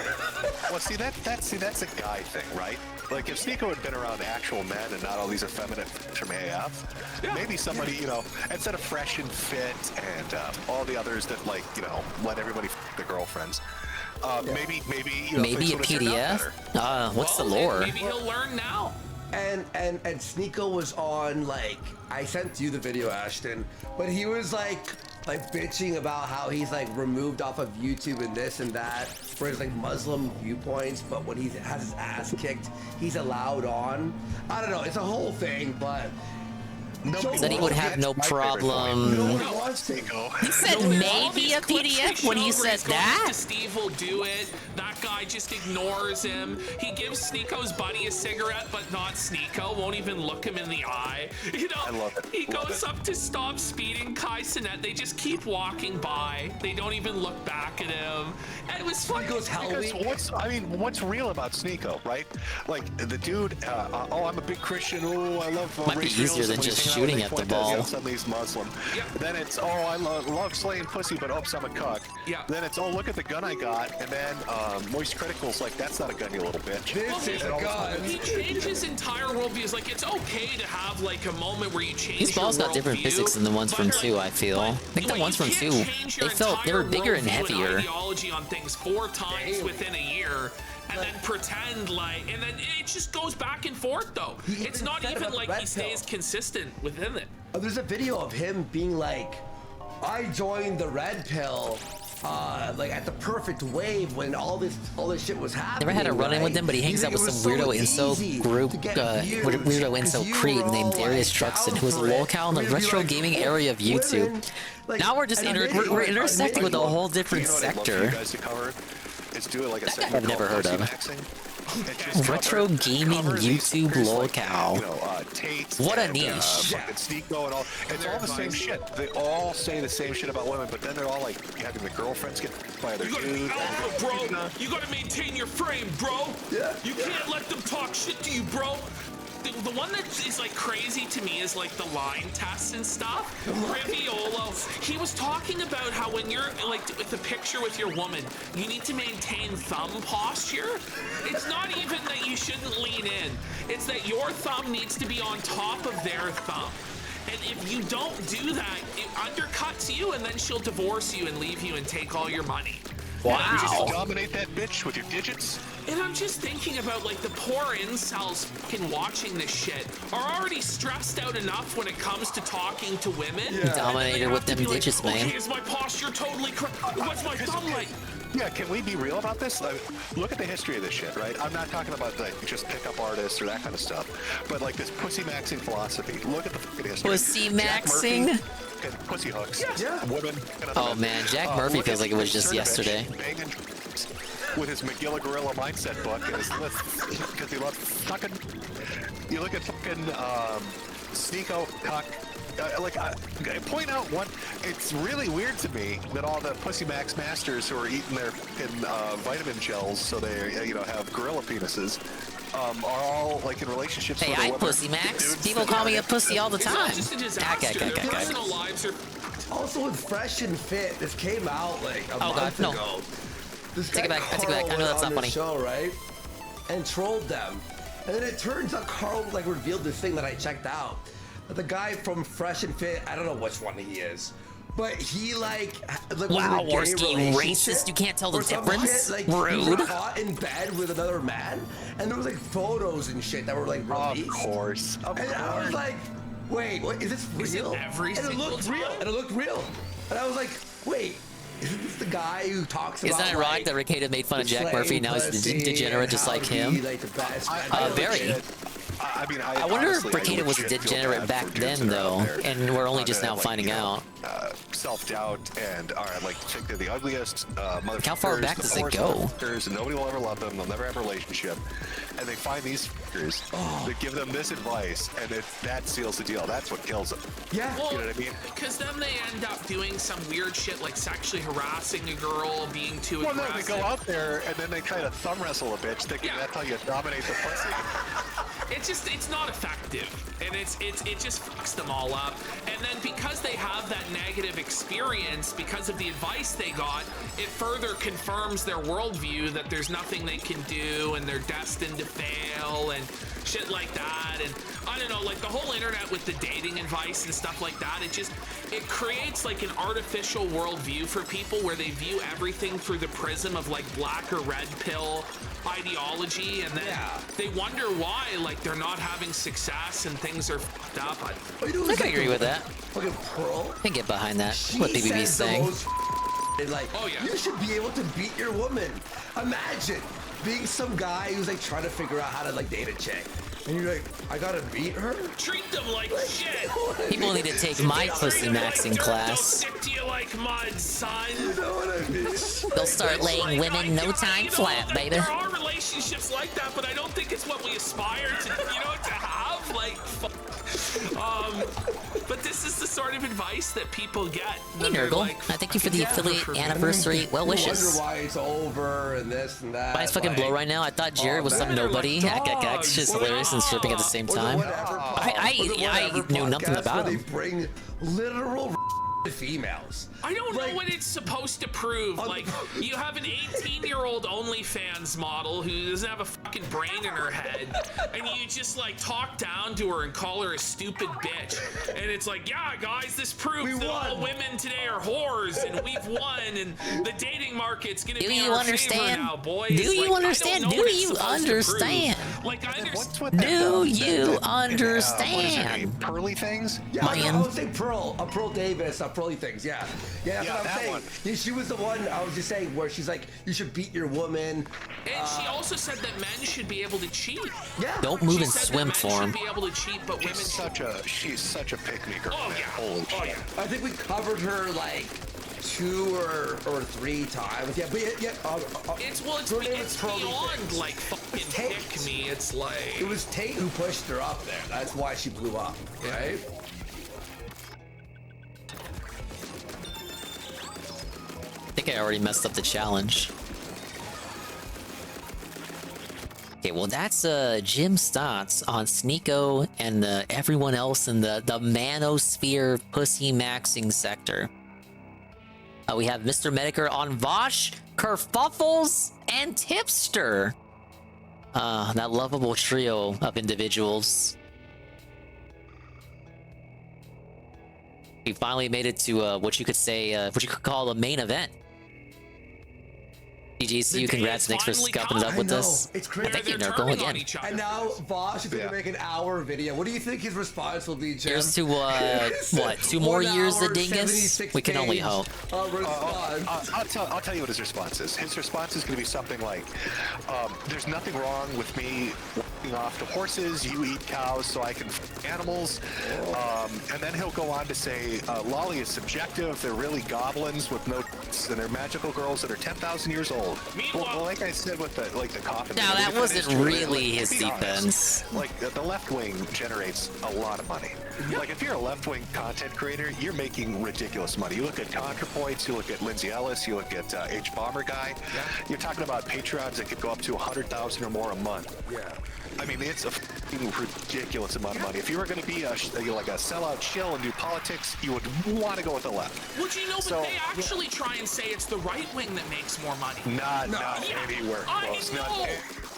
Well, that's a guy thing, right? Like if Sneeko had been around actual men and not all these effeminate from AF, maybe somebody, you know, instead of Fresh and Fit and all the others that like, you know, let everybody f their girlfriends. Maybe you know, maybe a PDF. What's the lore? Maybe he'll learn now. And Sneeko was on, like, I sent you the video, Ashton, but he was like bitching about how he's like removed off of YouTube and this and that for his like Muslim viewpoints, but when he has his ass kicked, he's allowed on. I don't know, it's a whole thing, but Said he would have no problem. He said maybe a PDF when he said that. Steve will do it. That guy just ignores him. He gives Sneeko's buddy a cigarette, but not Sneeko. Won't even look him in the eye. You know, he goes up to stop speeding Kai Cenat. They just keep walking by. They don't even look back at him. And it was fun. What's real about Sneeko, right? Like the dude. Oh, I'm a big Christian. Oh, I love. Might be easier than just shooting at the ball. Suddenly he's Muslim. Then it's, oh, I love slaying pussy, but oops, I'm a cuck. Then it's, oh, look at the gun I got. And then Moist Critical's like, that's not a gun, you little bitch. This is a gun. He changed his entire worldview. It's like, it's okay to have like a moment where you change These balls got different physics than the ones from 2, I feel. I think the ones from 2, they were bigger and heavier. Ideology on things 4 times within a year. And then pretend like, and then it just goes back and forth though. It's not even like he stays consistent within it. Oh, there's a video of him being like, I joined the red pill, like at the perfect wave when all this shit was happening. Never had a run-in with him, but he hangs out with some weirdo inso group, weirdo inso creep named Darius Truxton, who is a lolcow in the retro gaming area of YouTube. Now we're just we're intersecting with a whole different sector. It's doing like a that guy I've never heard of. Retro gaming YouTube lolcow. What a niche. Sneeko and all. It's all the same shit. They all say the same shit about women, but then they're all like having the girlfriends get by their dude. Alpha, bro. You gotta maintain your frame, bro. Yeah. You can't let them talk shit to you, bro. The one that is like crazy to me is like the line tests and stuff. Riviolo, he was talking about how when you're like with a picture with your woman, you need to maintain thumb posture. It's not even that you shouldn't lean in. It's that your thumb needs to be on top of their thumb. And if you don't do that, it undercuts you and then she'll divorce you and leave you and take all your money. Wow. You just dominate that bitch with your digits. And I'm just thinking about like the poor incels fucking watching this shit are already stressed out enough when it comes to talking to women. Yeah. Dominated with them digits, man. Okay, is my posture totally correct? What's my thumb like? Yeah, can we be real about this? Like, look at the history of this shit, right? I'm not talking about like just pickup artists or that kind of stuff, but like this pussy maxing philosophy. Look at the fucking history. Pussy maxing? Pussy hooks. Yeah. Women. Oh man, Jack Murphy feels like it was just yesterday. With his McGilla Gorilla Mindset book and his list, because he loves fucking. You look at fucking Sneeko, Cuck. Point out one. It's really weird to me that all the Pussy Max masters who are eating their vitamin gels so they have gorilla penises are all like in relationships. Hey, I Pussy Max. People call me a pussy all the time. Personal lives are. Also with Fresh and Fit, this came out like a month ago. This take it back. I take it back. I know that's not funny. Show, right? and trolled them. And then it turns out Carl like revealed this thing that I checked out. The guy from Fresh and Fit, I don't know which one he is, but he like was Wow, in a gay Worski, relationship racist. You can't tell the or some difference. shit, like, Rude. He was caught in bed with another man, and there was like photos and shit that were like released. Of course. And I was like, wait, what is this real? every and it single looked real. time? And it looked real. And I was like, wait, isn't this the guy who talks about? Isn't it ironic like, that Ricada made fun of Jack slaying Murphy? Now he's pussy a degenerate and just how like to him. be, like, the best Very. I mean, I wonder if honestly, Ricada was legit feel degenerate bad back for dudes then, that are out though, there, and we're only just that now have, like, finding you know, out. self-doubt and are like think they're the ugliest motherfuckers. How far back the does it poorest go? motherfuckers, and nobody will ever love them. They'll never have a relationship. And they find these fuckers that give them this advice, and that seals the deal. That's what kills them. Yeah. Well, you know what I mean? Because then they end up doing some weird shit like sexually harassing a girl, being too Well, no, aggressive. they go out there and then they try to thumb wrestle a bitch, thinking that's how you dominate the pussy. It's not effective, and it just fucks them all up. And then because they have that negative experience, because of the advice they got, it further confirms their worldview that there's nothing they can do and they're destined to fail and shit like that. And I don't know, like the whole internet with the dating advice and stuff like that, it creates like an artificial worldview for people where they view everything through the prism of like black or red pill ideology, and then they wonder why like they're not having success and things are fucked up. I can agree with that. Fucking Pearl. I can get behind that. She What BBB's says the saying. most like, you should be able to beat your woman. Imagine being some guy who's like trying to figure out how to like date a chick. And you're like, I gotta beat her? Treat them like shit. People need to take my pussy maxing class. They'll stick to you like mud, son. You know what I mean? They'll start laying women no time flat, baby. There are relationships like that, but I don't think it's what we aspire to, to have. Like, but this is the sort of advice that people get. Hey, Nurgle. I thank you for the affiliate anniversary well wishes. Wonder why it's over and this and that. My eyes fucking blow right now. I thought Jared was some nobody. It's just hilarious and stripping at the same time. I knew nothing about They him. bring literal females. I don't know what it's supposed to prove. Like, you have an 18-year-old OnlyFans model who doesn't have a fucking brain in her head, and you just like talk down to her and call her a stupid bitch. And it's like, yeah, guys, this proves that all women today are whores, and we've won, and the dating market's gonna be in our favor now, boys. Do you Like, understand? I don't know Do what it's you supposed to prove. understand? Like, I understand. Do you What is understand? it, pearly things? Yeah, Mayan. I would say Pearl Davis, Pearly Things. Yeah, that's what I'm that saying. one. Yeah, she was the one I was just saying where she's like, you should beat your woman. And she also said that men should be able to cheat. Yeah. Don't move She in said that swim men form. should be able to cheat, but women She's such a pick-me girl, Oh, man. yeah. Holy shit. I think we covered her like 2 or 3 times. Yeah, but her name is Pearly beyond Things. like fucking pick me. It's like It was Tate who pushed her up there. That's why she blew up, right? I think I already messed up the challenge. Okay, well that's Jim's thoughts on Sneeko and everyone else in the manosphere pussy maxing sector. We have Mr. Medicare on Vosh, Kerfuffles, and Tipster. That lovable trio of individuals. We finally made it to what you could say, what you could call the main event. GGCU, congrats, thanks for scuffing it up with us. It's crazy. Thank you, Nurgle, again. And now Vosh is going to make an hour video. What do you think his response will be, Jim? Here's to, what, 2 more years of Dingus? We can only hope. I'll tell you what his response is. His response is going to be something like, there's nothing wrong with me walking off to horses, you eat cows so I can f animals. And then he'll go on to say, Lolly is subjective, they're really goblins with no tits, and they're magical girls that are 10,000 years old. Well, like I said with the coffin. No, that wasn't really his defense. Like the left wing generates a lot of money. Like if you're a left wing content creator, you're making ridiculous money. You look at ContraPoints, you look at Lindsay Ellis, you look at H Bomber Guy. You're talking about Patreons that could go up to 100,000 or more a month. Yeah. I mean, it's a ridiculous amount of money. If you were going to be like a sellout chill and do politics, you would want to go with the left. Well, you know, but they actually try and say it's the right wing that makes more money. Not anywhere I close. know.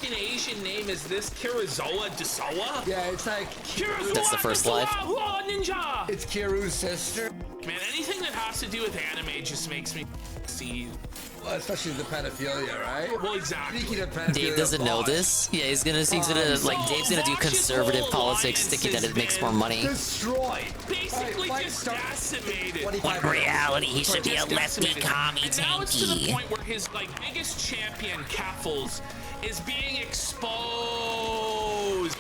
fucking Asian name is this? Kirizoa Desoa? Yeah, it's like Kirizoa That's the first life. Desoa, ninja. It's Kiru's sister. Man, anything that has to do with anime just makes me see. Well, especially the pedophilia, right? Well, exactly. Speaking of pedophilia, Dave doesn't know this. Yeah, he's gonna like Dave's gonna do conservative politics, thinking that it makes more money. Destroyed. Basically just decimated. When in reality, he should be a lefty commie And now it's to the tanky. point where his like biggest champion, Kaffles, is being exposed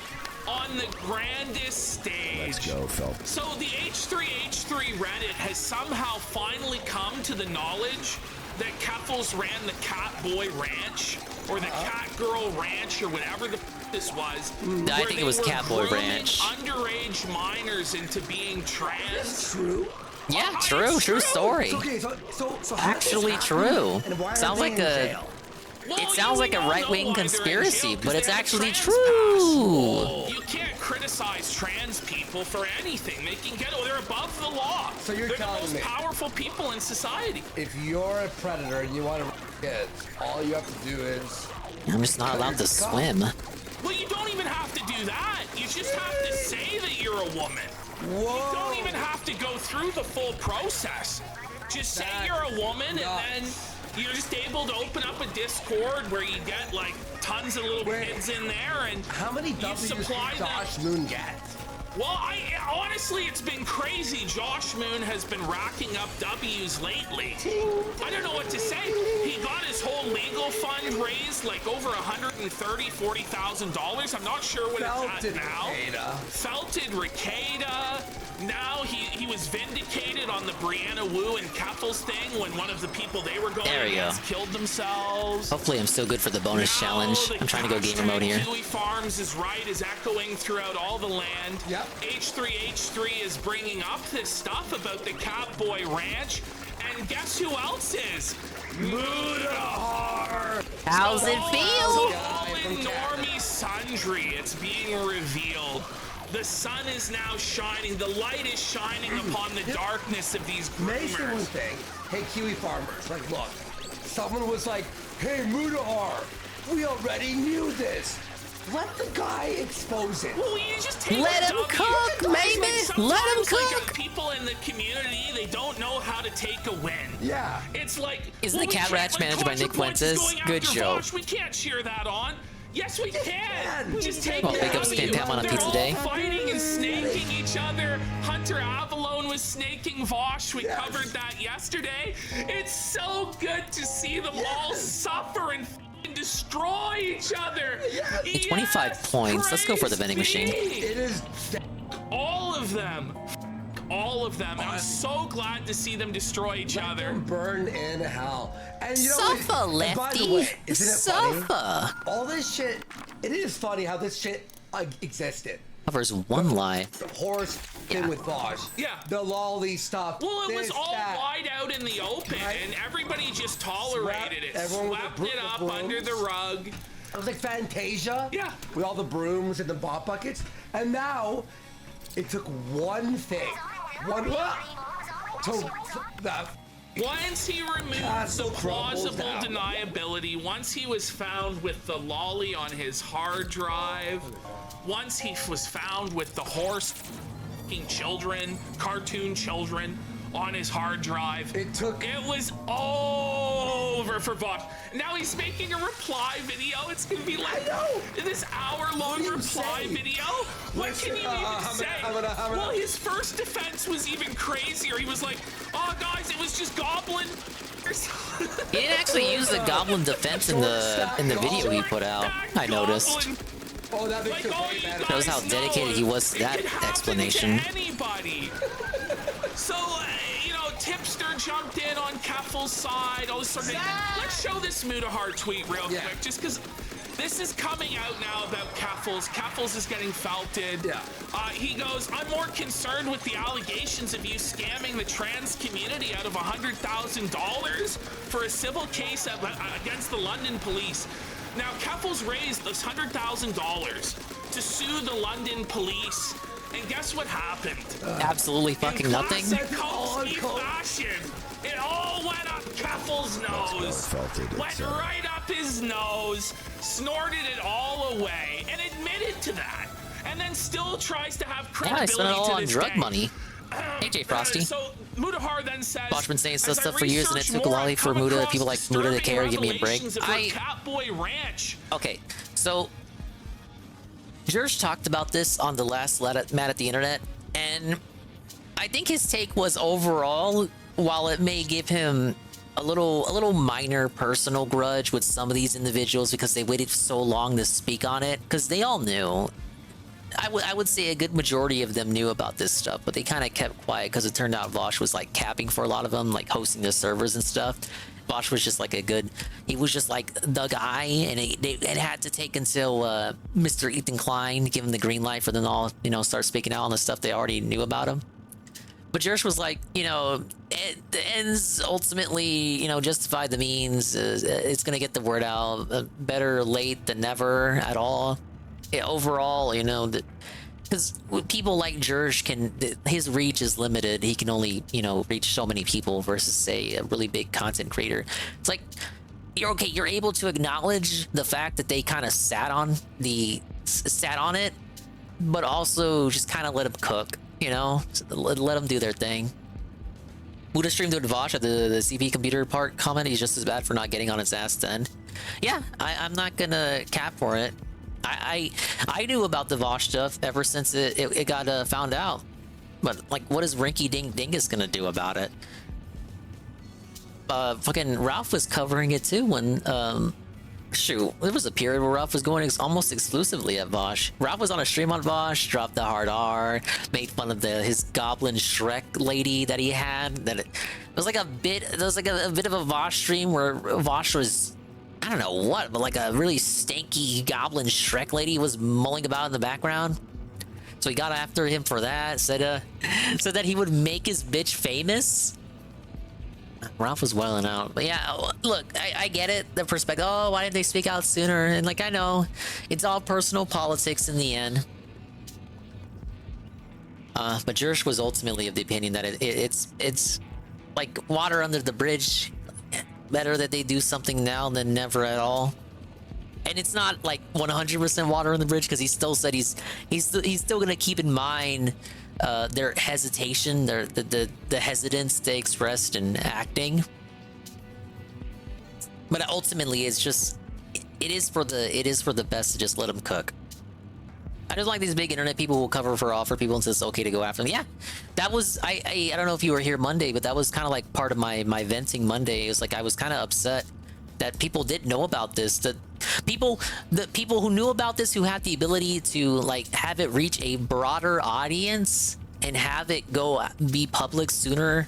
on the grandest stage. Let's go, Phil. So the H3H3 Reddit has somehow finally come to the knowledge that Kaffles ran the Catboy Ranch, or the Catgirl Ranch, or whatever the this was. I think it was Catboy Ranch. Underage minors into being trans. True. Yeah, true story. Okay, so Actually true. Sounds like a. It sounds like a right-wing conspiracy, but it's actually true. You can't criticize trans people for anything. They can get, they're above the law. So you're they're the telling most me, powerful people in society. if you're a predator and you want to kids, all you have to do is. I'm just not allowed to swim. Well, you don't even have to do that. You just have to say that you're a woman. Whoa. You don't even have to go through the full process. Just say you're a woman, and then you're just able to open up a Discord where you get like tons of little kids in there, and how many W's did Josh Moon get? Well, honestly, it's been crazy. Josh Moon has been racking up W's lately. I don't know what to say. He got his whole legal fund raised like over $140,000. I'm not sure what it's at now. Felted Ricada. Now he was vindicated on the Brianna Wu and Kaffles thing when one of the people they were going There we go. against killed themselves. Hopefully I'm still good for the bonus challenge. I'm trying to go gamer mode here. Kiwi Farms is right, is echoing throughout all the land. Yep. H3H3 is bringing up this stuff about the Catboy Ranch. And guess who else is? Mudahar! How's it feel? All in Normie Sundry, it's being revealed. The sun is now shining. The light is shining upon the darkness of these Mason groomers. one thing. Hey, Kiwi farmers, like, look, someone was like, hey, Mudahar, we already knew this. Let the guy expose it. Well, you just take Let a him W. cook, Like, baby. sometimes, Let him like, cook. people in the community, they don't know how to take a win. Yeah. It's like, Isn't well, the Cat we Ranch can't, managed by Nick Contra Points is Fuentes? going Good after show. Vosh. We can't cheer that on. Yes, we can. Just take Well, it pick up out. Skin Tam on a They're pizza all day. fighting and snaking each other. Hunter Avalone was snaking Vosh. We covered that yesterday. It's so good to see them all suffer and destroy each other. Hey, 25 points. Let's go for the vending machine. It is all of them. All of them. And I'm so glad to see them destroy each other. Burn in hell. And you know Suffer, what? And by the lefty. way, isn't it funny? Suffer. All this shit, it is funny how this shit existed. Covers one lie. The horse thing with Vosh. Yeah. The lolly stuff. Well, it was this, all that. wide out in the open, and everybody just tolerated it. Everyone with Swept the it up brooms. under the rug. It was like Fantasia. Yeah. With all the brooms and the mop buckets. And now, it took one thing. One to the Once he removed Castle the crumbles plausible down. deniability, once he was found with the lolly on his hard drive, once he was found with the horse f***ing children, cartoon children on his hard drive, it was over for Vosh. Now he's making a reply video. It's gonna be like this hour-long reply video. What can you even say? Well, his first defense was even crazier. He was like, "Oh, guys, it was just goblin." He didn't actually use the goblin defense in the video he put out. I noticed. Oh, that makes it way better. Shows how dedicated he was to that explanation. Anybody. So, Tipster jumped in on Kaffles' side. All this sort of thing. Let's show this Mudahar tweet real quick, just because this is coming out now about Kaffles. Kaffles is getting felted. Yeah. He goes, "I'm more concerned with the allegations of you scamming the trans community out of $100,000 for a civil case against the London police." Now, Kaffles raised this $100,000 to sue the London police And guess what happened? Absolutely fucking nothing. Classic Coach fashion. It all went up Keffel's nose. Went right up his nose, snorted it all away, and admitted to that. And then still tries to have Yeah, credibility I spent it all to on this drug day. money. AJ Frosty. So Mudahar then says, Bosch been saying "As stuff I for years, and it researched took a more, while I've for come Muda, across people like Muda to care, give me a break. revelations of her Catboy Ranch." Okay, so George talked about this on the last Matt at the Internet, and I think his take was overall, while it may give him a little minor personal grudge with some of these individuals because they waited so long to speak on it, because they all knew. I would say a good majority of them knew about this stuff, but they kind of kept quiet because it turned out Vosh was like capping for a lot of them, like hosting the servers and stuff. Vosh was just like he was just like the guy, and it had to take until Mr. Ethan Klein give him the green light for them all, start speaking out on the stuff they already knew about him. But Jersh was like, the ends ultimately, justify the means. It's going to get the word out. Better late than never at all. Overall, because people like Jersh his reach is limited. He can only, reach so many people versus, say, a really big content creator. It's like, you're able to acknowledge the fact that they kind of sat on it, but also just kind of let them cook. Let them do their thing. Buddha streamed with Vosh at the CP computer part comment. He's just as bad for not getting on his ass then. Yeah, I'm not gonna cap for it. I knew about the Vosh stuff ever since it got found out. But like, what is Rinky Ding Dingus gonna do about it? Fucking Ralph was covering it too when shoot, there was a period where Ralph was going almost exclusively at Vosh. Ralph was on a stream on Vosh, dropped the hard R, made fun of his goblin Shrek lady that he had. It was like a bit of a Vosh stream where Vosh was, I don't know what, but like a really stanky goblin Shrek lady was mulling about in the background. So he got after him for that, said that he would make his bitch famous. Ralph was wailing out. But yeah, look, I get it, the perspective. Oh, why didn't they speak out sooner? And like, I know, it's all personal politics in the end. But Jersh was ultimately of the opinion that it's like water under the bridge. Better that they do something now than never at all. And it's not like 100% water on the bridge, because he still said he's still gonna keep in mind their hesitation, the hesitance they expressed in acting. But ultimately, it's just it is for the best to just let them cook. I just like these big internet people who cover for all for people and says it's okay to go after them. Yeah, that was I don't know if you were here Monday, but that was kind of like part of my venting Monday. It was like I was kind of upset that people didn't know about this. The people who knew about this, who had the ability to like have it reach a broader audience and have it be public sooner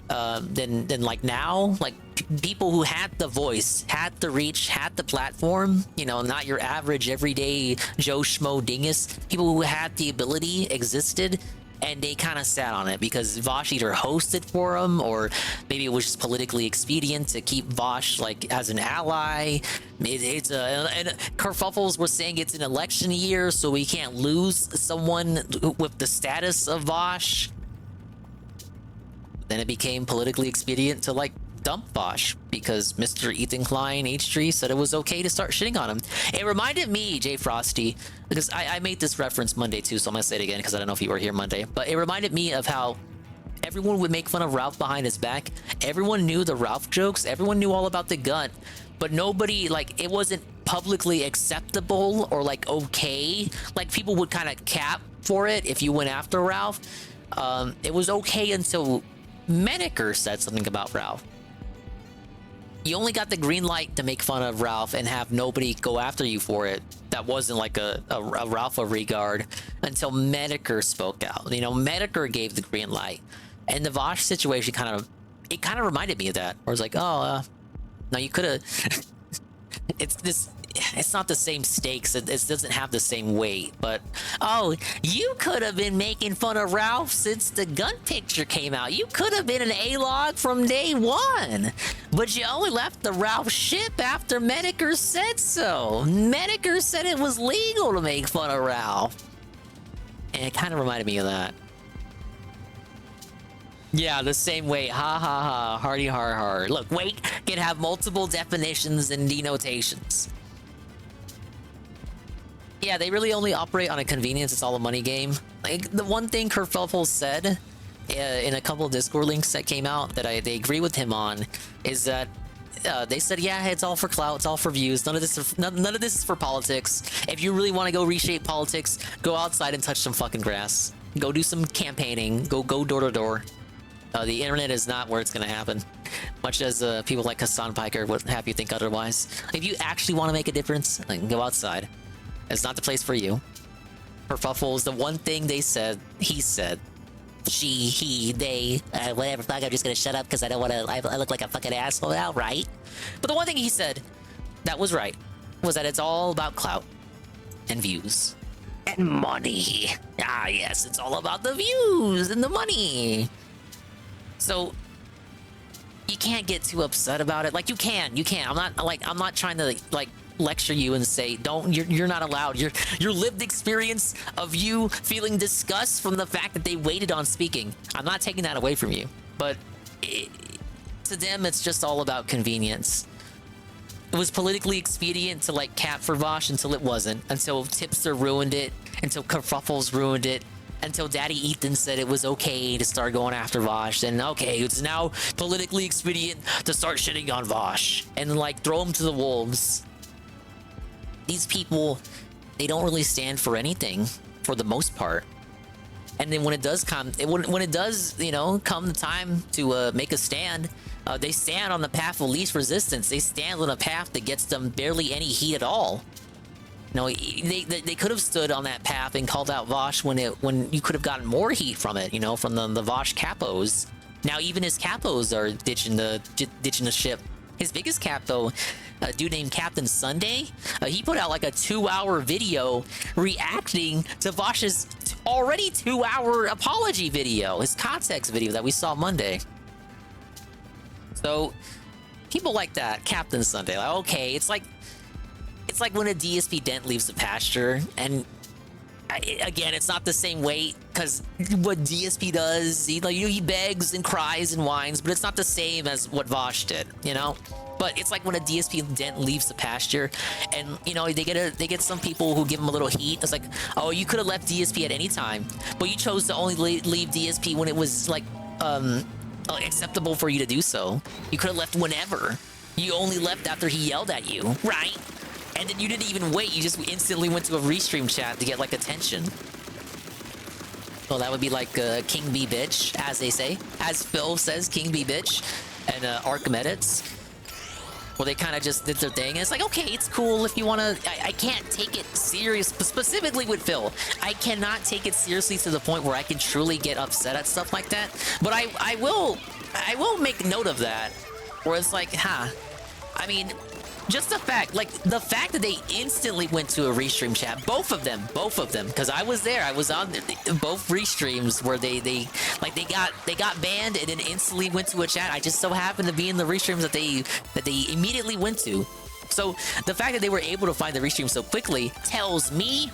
than like now, like people who had the voice, had the reach, had the platform, not your average everyday Joe Schmo dingus. People who had the ability existed, and they kind of sat on it because Vosh either hosted for them, or maybe it was just politically expedient to keep Vosh like as an ally. And Kerfuffles was saying it's an election year, so we can't lose someone with the status of Vosh. Then it became politically expedient to like dump Vosh because Mr. Ethan Klein H3 said it was okay to start shitting on him. It reminded me, Jay Frosty, because I made this reference Monday too, so I'm gonna say it again because I don't know if you were here Monday, but it reminded me of how everyone would make fun of Ralph behind his back. Everyone knew the Ralph jokes, everyone knew all about the gun, but nobody, like, it wasn't publicly acceptable or like okay. Like, people would kind of cap for it if you went after Ralph. It was okay until Menaker said something about Ralph. You only got the green light to make fun of Ralph and have nobody go after you for it. That wasn't like a Ralph of regard until Menaker spoke out. Menaker gave the green light, and the Vosh situation kind of reminded me of that. Where it's like, oh, no, you could have. It's not the same stakes. It doesn't have the same weight. But oh, you could have been making fun of Ralph since the gun picture came out. You could have been an A-log from day one. But you only left the Ralph ship after Menaker said so. Menaker said it was legal to make fun of Ralph. And it kind of reminded me of that. Yeah, the same way. Ha ha ha. Hardy har har. Look, wait can have multiple definitions and denotations. Yeah, they really only operate on a convenience. It's all a money game. Like, the one thing Kerfuffle said in a couple of Discord links that came out that they agree with him on is that they said, yeah, it's all for clout, it's all for views. None of this is for politics. If you really want to go reshape politics, go outside and touch some fucking grass. Go do some campaigning. Go door to door. The internet is not where it's gonna happen. Much as people like Hassan Piker would have you think otherwise. If you actually want to make a difference, then go outside. It's not the place for you. Kerfuffle is the one thing they said. He said. She, he, they, whatever. Fuck, I'm just gonna shut up because I don't want to. I look like a fucking asshole now, right? But the one thing he said that was right was that it's all about clout and views and money. Ah, yes, it's all about the views and the money. So you can't get too upset about it. Like you can. I'm not trying to like lecture you and say you're not allowed. Your lived experience of you feeling disgust from the fact that they waited on speaking, I'm not taking that away from you, but to them it's just all about convenience. It was politically expedient to like cap for Vosh until it wasn't, until Tipster ruined it, until Kerfuffles ruined it, until Daddy Ethan said it was okay to start going after Vosh. Then okay, it's now politically expedient to start shitting on Vosh and like throw him to the wolves. These people, they don't really stand for anything for the most part. And then when it does come, when it does, come the time to make a stand, they stand on the path of least resistance. They stand on a path that gets them barely any heat at all. They could have stood on that path and called out Vosh when you could have gotten more heat from it, from the Vosh capos. Now even his capos are ditching the ship. His biggest cap though, a dude named Captain Sunday, he put out like a 2-hour video reacting to Vosh's already 2-hour apology video, his context video that we saw Monday. So people like that, Captain Sunday, like, okay, it's like when a DSP dent leaves the pasture, and again, it's not the same weight because what DSP does, he begs and cries and whines, but it's not the same as what Vosh did, But it's like when a DSP dent leaves the pasture, and they get some people who give him a little heat. It's like, oh, you could have left DSP at any time, but you chose to only leave DSP when it was like acceptable for you to do so. You could have left whenever. You only left after he yelled at you, right? And then you didn't even wait. You just instantly went to a restream chat to get like attention. Well, that would be like King B bitch, as they say, as Phil says, King B bitch, and Archimedes. Well, they kind of just did their thing. And it's like, okay, it's cool if you want to. I can't take it serious, specifically with Phil. I cannot take it seriously to the point where I can truly get upset at stuff like that. But I will make note of that, where it's like, I mean, just the fact that they instantly went to a restream chat, both of them, because I was there. I was on both restreams where they got banned and then instantly went to a chat. I just so happened to be in the restreams that they immediately went to. So the fact that they were able to find the restream so quickly tells me,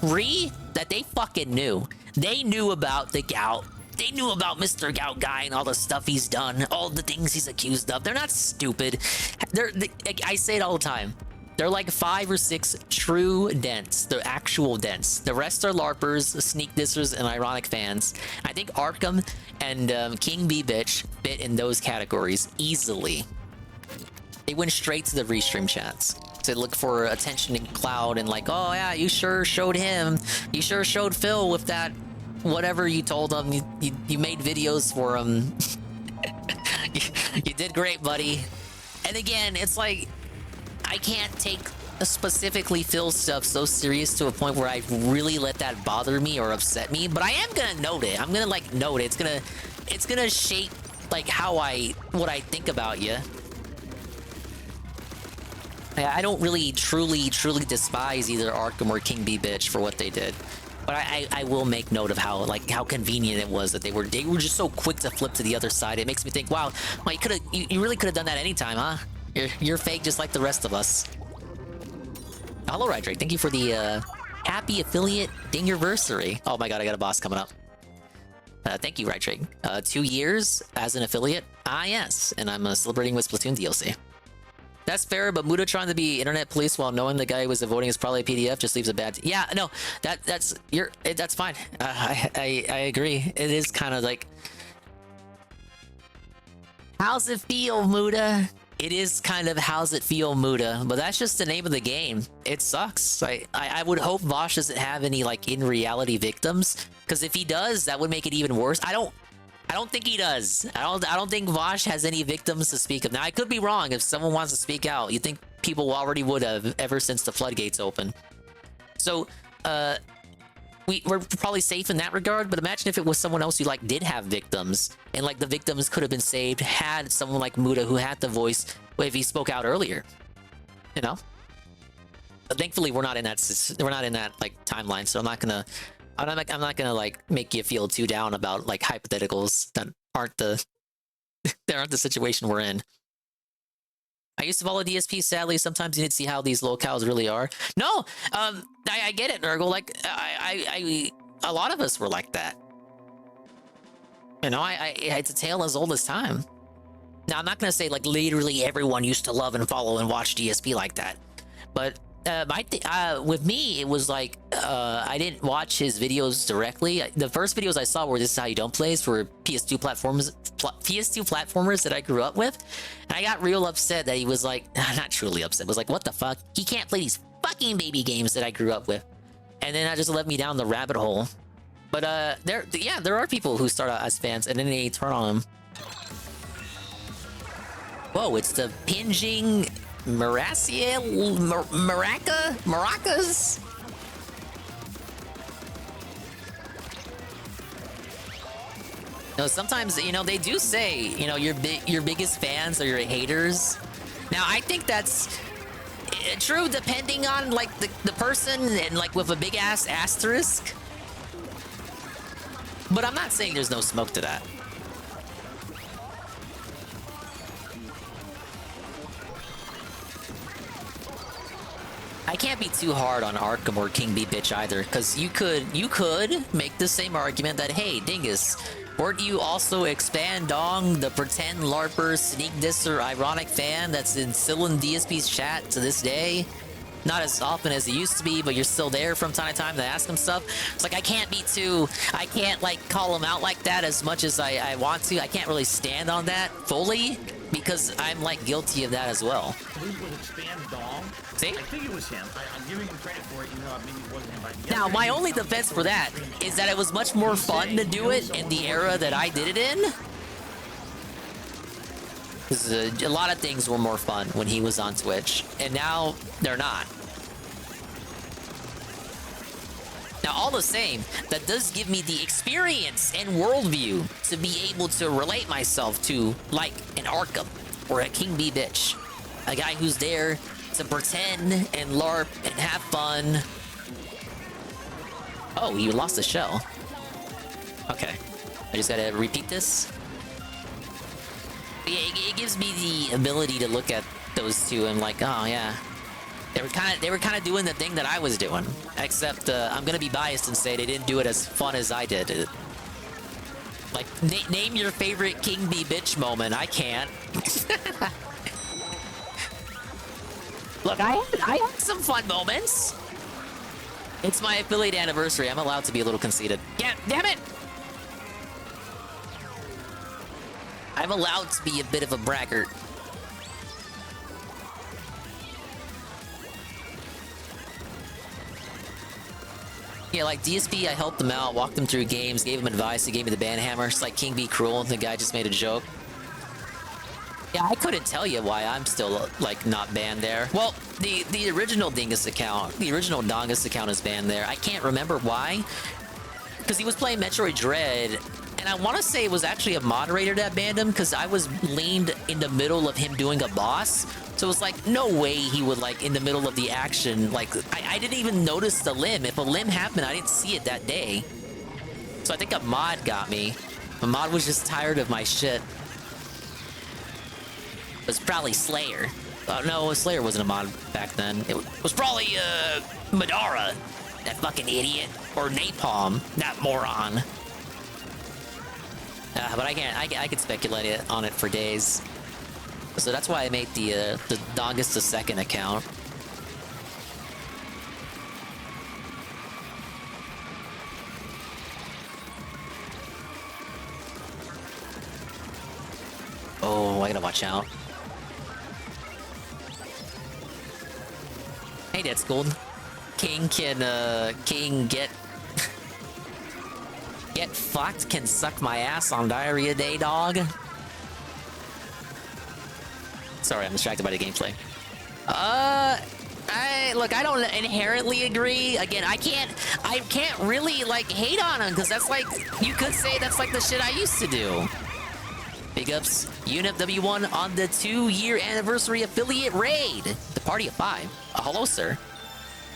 that they fucking knew. They knew about the gout. They knew about Mr. Gout Guy and all the stuff he's done, all the things he's accused of. They're not stupid. I say it all the time. They're like 5 or 6 true dents. They're actual dents. The rest are LARPers, sneak dissers, and ironic fans. I think Arkham and King B Bitch fit in those categories easily. They went straight to the restream chats to look for attention and cloud and like, oh yeah, you sure showed him. You sure showed Phil with that. Whatever you told him, you made videos for him. You did great, buddy. And again, it's like, I can't take specifically Phil's stuff so serious to a point where I really let that bother me or upset me, but I am gonna note it. I'm gonna like note it. It's gonna shape like what I think about you. I don't really truly despise either Arkham or King B Bitch for what they did. But I will make note of how convenient it was that they were just so quick to flip to the other side. It makes me think, wow, well, you really could have done that anytime, huh? You're fake just like the rest of us. Hello, Rydrake. Thank you for the Happy affiliate dingiversary. Oh my god, I got a boss coming up. Thank you, Right Trig. 2 years as an affiliate? Ah, yes. And I'm celebrating with Splatoon DLC. That's fair, but Muda trying to be internet police while knowing the guy who was voting is probably a PDF just leaves a bad... Yeah, no, that's fine. I agree. It is kind of like... How's it feel, Muda? It is kind of how's it feel, Muda, but that's just the name of the game. It sucks. I would hope Vosh doesn't have any like in reality victims, because if he does, that would make it even worse. I don't think he does. I don't think Vosh has any victims to speak of. Now I could be wrong. If someone wants to speak out, you think people already would have ever since the floodgates opened. So we're probably safe in that regard, but imagine if it was someone else who like did have victims and like the victims could have been saved had someone like Muda who had the voice if he spoke out earlier, you know. But thankfully we're not in that like timeline, so I'm not gonna like make you feel too down about like hypotheticals that aren't the situation we're in. I used to follow DSP. Sadly, sometimes you need to see how these locales really are. No, I get it, Nurgle. Like, a lot of us were like that. You know, it's a tale as old as time. Now, I'm not gonna say like literally everyone used to love and follow and watch DSP like that, but with me, it was like I didn't watch his videos directly. The first videos I saw were "This is how you don't play" for PS2 platformers that I grew up with, and I got real upset that he was like, not truly upset, was like, what the fuck? He can't play these fucking baby games that I grew up with, and then that just led me down the rabbit hole. But there are people who start out as fans and then they turn on them. Whoa, it's the pinging maracas? No, sometimes, you know, they do say, you know, your biggest fans are your haters. Now, I think that's true depending on, like, the person and, like, with a big-ass asterisk. But I'm not saying there's no smoke to that. I can't be too hard on Arkham or King B Bitch either, because you could make the same argument that, hey, Dingus, weren't you also expand on the pretend LARPer, sneak disser, ironic fan that's still in DSP's chat to this day? Not as often as it used to be, but you're still there from time to time to ask him stuff. It's like, I can't like call him out like that as much as I want to. I can't really stand on that fully, because I'm like guilty of that as well. Who would expand Dong? See? I think it was him. I'm giving him credit for it, even though maybe it wasn't him. Now, my only defense for that is that it was much more fun to do it in the era that I did it in. Because a lot of things were more fun when he was on Twitch, and now they're not. Now, all the same, that does give me the experience and worldview to be able to relate myself to, like, an Arkham or a King B Bitch. A guy who's there to pretend and LARP and have fun. Oh, you lost the shell. Okay. I just gotta repeat this. It gives me the ability to look at those two and like, oh yeah, they were kind of doing the thing that I was doing, except I'm gonna be biased and say they didn't do it as fun as I did. Like, name your favorite King B Bitch moment. I can't. Look, I had some fun moments. It's my affiliate anniversary. I'm allowed to be a little conceited. Yeah, damn it! I'm allowed to be a bit of a braggart. Yeah, like DSP, I helped them out, walked them through games, gave them advice, he gave me the ban hammer. It's like King B Cruel, and the guy just made a joke. Yeah, I couldn't tell you why I'm still, like, not banned there. Well, the original Dingus account, the original Dongus account is banned there. I can't remember why. Because he was playing Metroid Dread, and I want to say it was actually a moderator that banned him, because I was leaned in the middle of him doing a boss. So it was like, no way he would, like, in the middle of the action, like, I didn't even notice the limb. If a limb happened, I didn't see it that day. So I think a mod got me. A mod was just tired of my shit. It was probably Slayer. No, Slayer wasn't a mod back then. It was probably, Madara. That fucking idiot. Or Napalm, that moron. But I could speculate on it for days. So that's why I made the August the 2nd account. Oh, I gotta watch out. Hey, that's gold. King get get fucked, can suck my ass on diarrhea day, dog. Sorry, I'm distracted by the gameplay. Look, I don't inherently agree. Again, I can't really like hate on him because that's like, you could say that's like the shit I used to do. Big ups, Unip W1 on the 2-year anniversary affiliate raid. The party of 5. Hello, sir.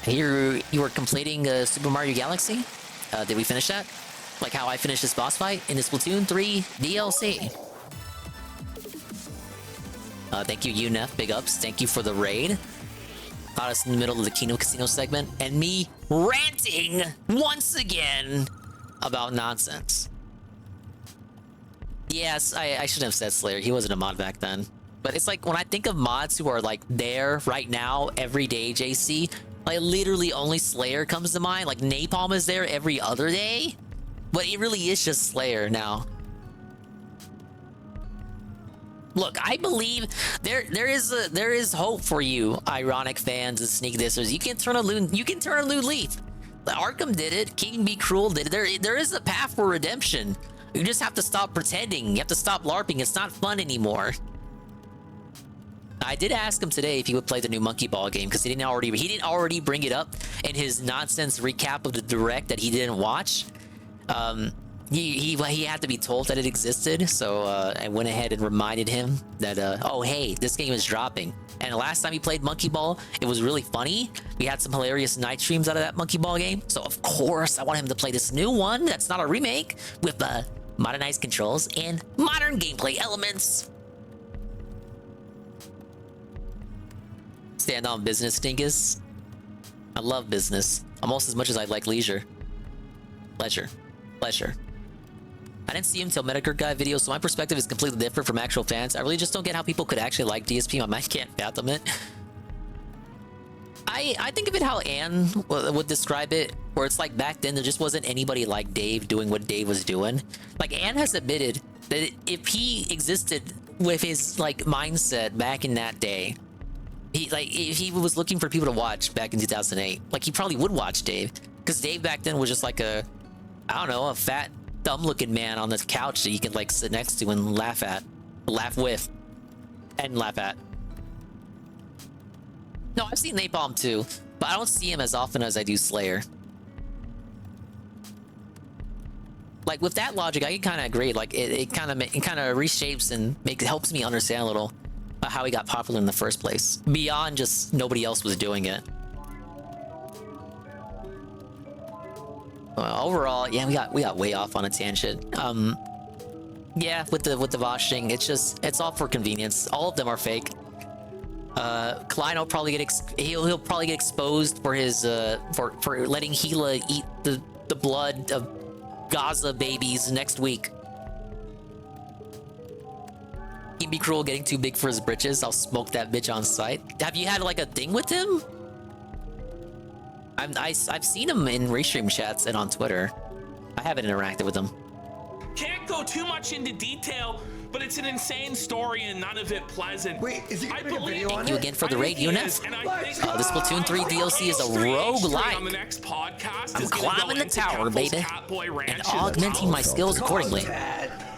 I hear you were completing Super Mario Galaxy. Did we finish that? Like how I finished this boss fight in the Splatoon 3 DLC. Thank you, Unif. Big ups. Thank you for the raid. Caught us in the middle of the Kino Casino segment and me ranting once again about nonsense. Yes, I shouldn't have said Slayer. He wasn't a mod back then. But it's like when I think of mods who are like there right now, every day, JC, like literally only Slayer comes to mind. Like Napalm is there every other day. But it really is just Slayer now. Look, I believe there is hope for you, ironic fans and sneak dissers. You can turn a new leaf. Arkham did it. King Be Cruel did it. There is a path for redemption. You just have to stop pretending. You have to stop LARPing. It's not fun anymore. I did ask him today if he would play the new Monkey Ball game because he didn't already bring it up in his nonsense recap of the direct that he didn't watch. He had to be told that it existed, so I went ahead and reminded him that oh hey, this game is dropping. And the last time he played Monkey Ball, it was really funny. We had some hilarious night streams out of that Monkey Ball game. So of course I want him to play this new one that's not a remake with modernized controls and modern gameplay elements. Stand on business, Stingus. I love business almost as much as I like leisure. Pleasure. I didn't see him till Medicare guy videos, so my perspective is completely different from actual fans. I really just don't get how people could actually like DSP. My mind can't fathom it. I think of it how Anne would describe it, where it's like back then there just wasn't anybody like Dave doing what Dave was doing. Like Anne has admitted that if he existed with his like mindset back in that day, if he was looking for people to watch back in 2008, like he probably would watch Dave, because Dave back then was just like a fat, dumb-looking man on this couch that you can like sit next to and laugh with, and laugh at. No, I've seen Napalm too, but I don't see him as often as I do Slayer. Like with that logic, I can kind of agree. Like it kind of reshapes and helps me understand a little about how he got popular in the first place, beyond just nobody else was doing it. Overall, yeah, we got way off on a tangent. Yeah, with the Voshing, it's all for convenience. All of them are fake. Klein will probably he'll probably get exposed for his for letting Gila eat the blood of Gaza babies next week. He'd be cruel getting too big for his britches. I'll smoke that bitch on sight. Have you had like a thing with him? I've seen him in restream chats and on Twitter. I haven't interacted with him. Can't go too much into detail, but it's an insane story and none of it pleasant. Wait, is he gonna make a video Thank you again for the raid, Unif. The Splatoon 3 DLC is a roguelike. On the next podcast I'm climbing the tower, baby, and augmenting my skills accordingly.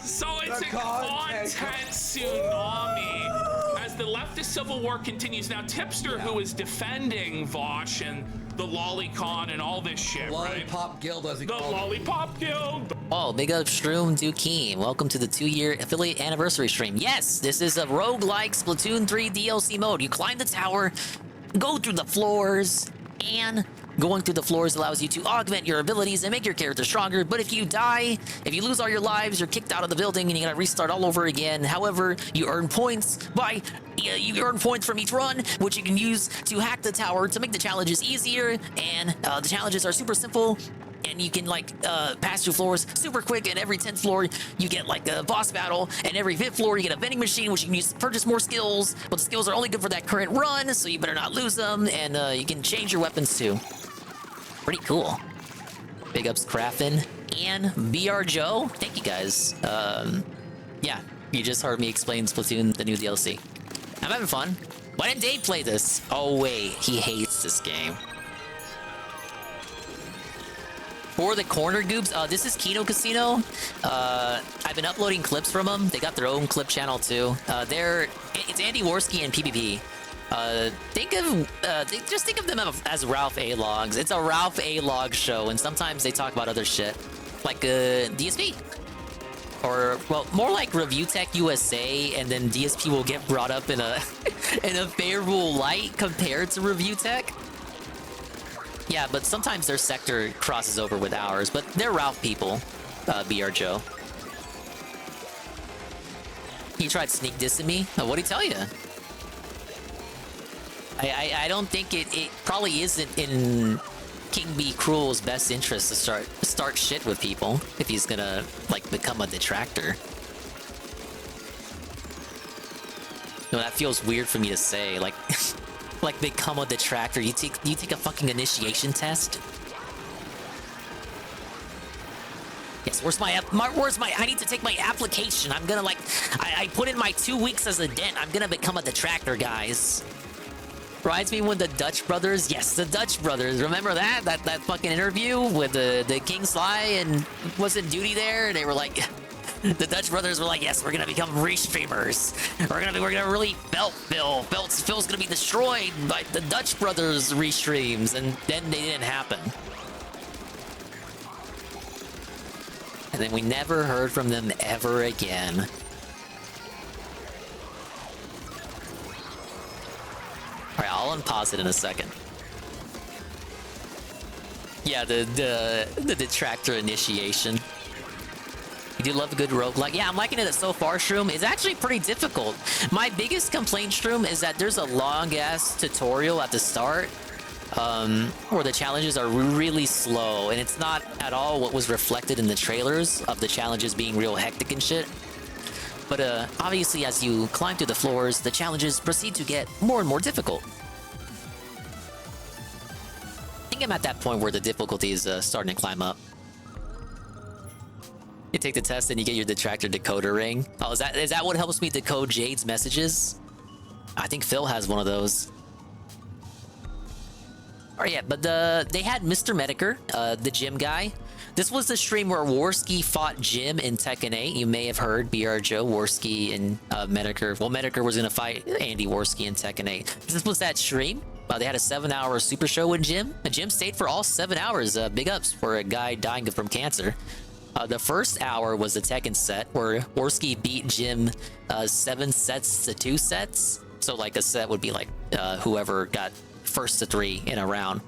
So it's a content tsunami as the leftist civil war continues. Now, Tipster, who is defending Vosh and the Lolicon and all this shit, Lollipop Guild, as he called it. The Lollipop Guild. Oh, big up Shroom Dukeem. Welcome to the 2-year affiliate anniversary stream. Yes, this is a roguelike Splatoon 3 DLC mode. You climb the tower, go through the floors, and Going through the floors allows you to augment your abilities and make your character stronger, but if you die, if you lose all your lives, you're kicked out of the building and you gotta restart all over again. However, you earn points from each run, which you can use to hack the tower to make the challenges easier, and the challenges are super simple. And you can pass through floors super quick, and every 10th floor you get like a boss battle, and every 5th floor you get a vending machine which you can use to purchase more skills, but the skills are only good for that current run, so you better not lose them, and you can change your weapons too. Pretty cool. Big ups Craffin and BR Joe. Thank you guys. Yeah, you just heard me explain Splatoon, the new DLC. I'm having fun. Why didn't Dave play this? Oh wait, he hates this game. For the corner goobs, this is Kino Casino. I've been uploading clips from them. They got their own clip channel too. It's Andy Worski and PvP. Just think of them as Ralph A Logs. It's a Ralph A Log show, and sometimes they talk about other shit, like DSP, or well, more like Review Tech USA, and then DSP will get brought up in a in a favorable light compared to Review Tech. Yeah, but sometimes their sector crosses over with ours, but they're Ralph people, BR Joe. He tried sneak dissing me. What'd he tell you? I don't think it probably isn't in King B. Cruel's best interest to start shit with people if he's gonna, like, become a detractor. No, that feels weird for me to say, like... like become a detractor. You take a fucking initiation test? Yes, where's my I need to take my application. I'm gonna I put in my 2 weeks as a dent. I'm gonna become a detractor, guys. Reminds me when the Dutch brothers, yes, the Dutch brothers. Remember that fucking interview with the King Sly and wasn't Duty there? And they were like, the Dutch brothers were like, yes, we're gonna become restreamers. We're gonna really belt Phil. Phil's gonna be destroyed by the Dutch brothers restreams, and then they didn't happen. And then we never heard from them ever again. Alright, I'll unpause it in a second. Yeah, the detractor initiation. You do love a good roguelike. Yeah, I'm liking it so far, Shroom. It's actually pretty difficult. My biggest complaint, Shroom, is that there's a long-ass tutorial at the start where the challenges are really slow, and it's not at all what was reflected in the trailers of the challenges being real hectic and shit. But obviously, as you climb through the floors, the challenges proceed to get more and more difficult. I think I'm at that point where the difficulty is starting to climb up. You take the test and you get your detractor decoder ring. Oh, is that what helps me decode Jade's messages? I think Phil has one of those. Oh yeah, but they had Mr. Mediker, the gym guy. This was the stream where Worski fought Jim in Tekken 8. You may have heard BR Joe, Worski, and Mediker. Well, Mediker was gonna fight Andy Worski in Tekken 8. This was that stream. They had a 7-hour super show with Jim. And Jim stayed for all 7 hours. Big ups for a guy dying from cancer. The first hour was the Tekken set, where Worski beat Jim 7 sets to 2 sets. So like a set would be like whoever got first to 3 in a round.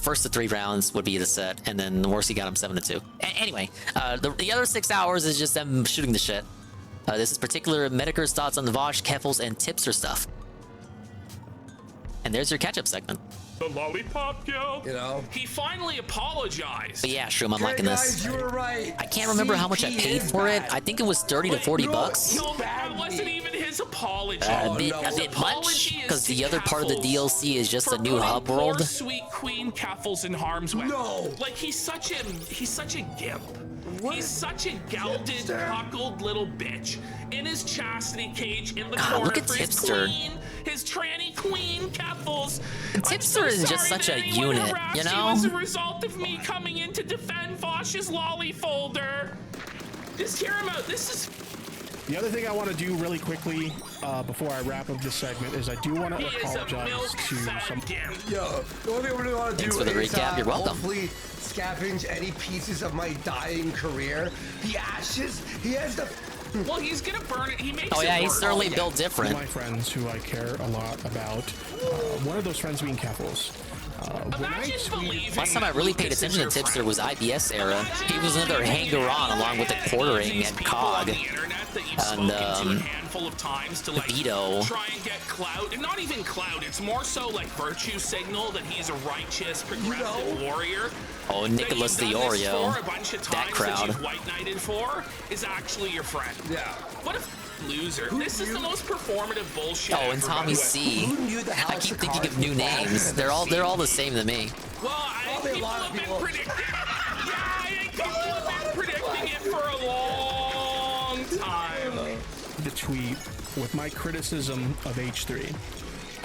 First to 3 rounds would be the set, and then Worski got him 7 to 2. Anyway, the other 6 hours is just them shooting the shit. This is particular Mediker's thoughts on the Vosh, Keffels, and Tipster stuff. And there's your catch-up segment. The Lollipop Guild? You know? He finally apologized. But yeah, Shroom, I'm liking this. You were right. I can't remember how much I paid for it. I think it was 30 to 40 bucks. No, that wasn't even his apology. A bit much, because the other part of the DLC is just a new hub world. Poor sweet Queen Keffels in harm's way. No. Like, he's such a gimp. What? He's such a gelded, buckled little bitch in his chastity cage in the corner look at for Tipster. his tranny queen, Keffels. Tipster is just such a unit, you know? As a result of me coming in to defend Vosh's lolly folder. Just hear him out. This is. The other thing I want to do really quickly before I wrap up this segment is I do want to apologize to some. Yo, the only thing I really want to do Thanks for the recap. You're welcome. Hopefully scavenge any pieces of my dying career. The ashes, he has the. Well, he's gonna burn it. He makes Oh yeah, it he's burn. certainly built different. My friends who I care a lot about. One of those friends being Keffels. Last time I really paid attention to Tipster was IBS era. He was another hanger-on along with the quartering and Cog and handful of times to like Vito. try and get clout, and not even clout. It's more so like virtue signal that he's a righteous, progressive warrior. Oh, Nicholas the Oreo. A bunch of That times crowd. That you've white knighted for is actually your friend. Yeah. What a loser. This is the most performative bullshit. Oh, and ever. Tommy C. I keep thinking of new names. They're all the same to me. Well, I think people have been predicting. Yeah, I think people have been predicting it for a long time. The tweet with my criticism of H3.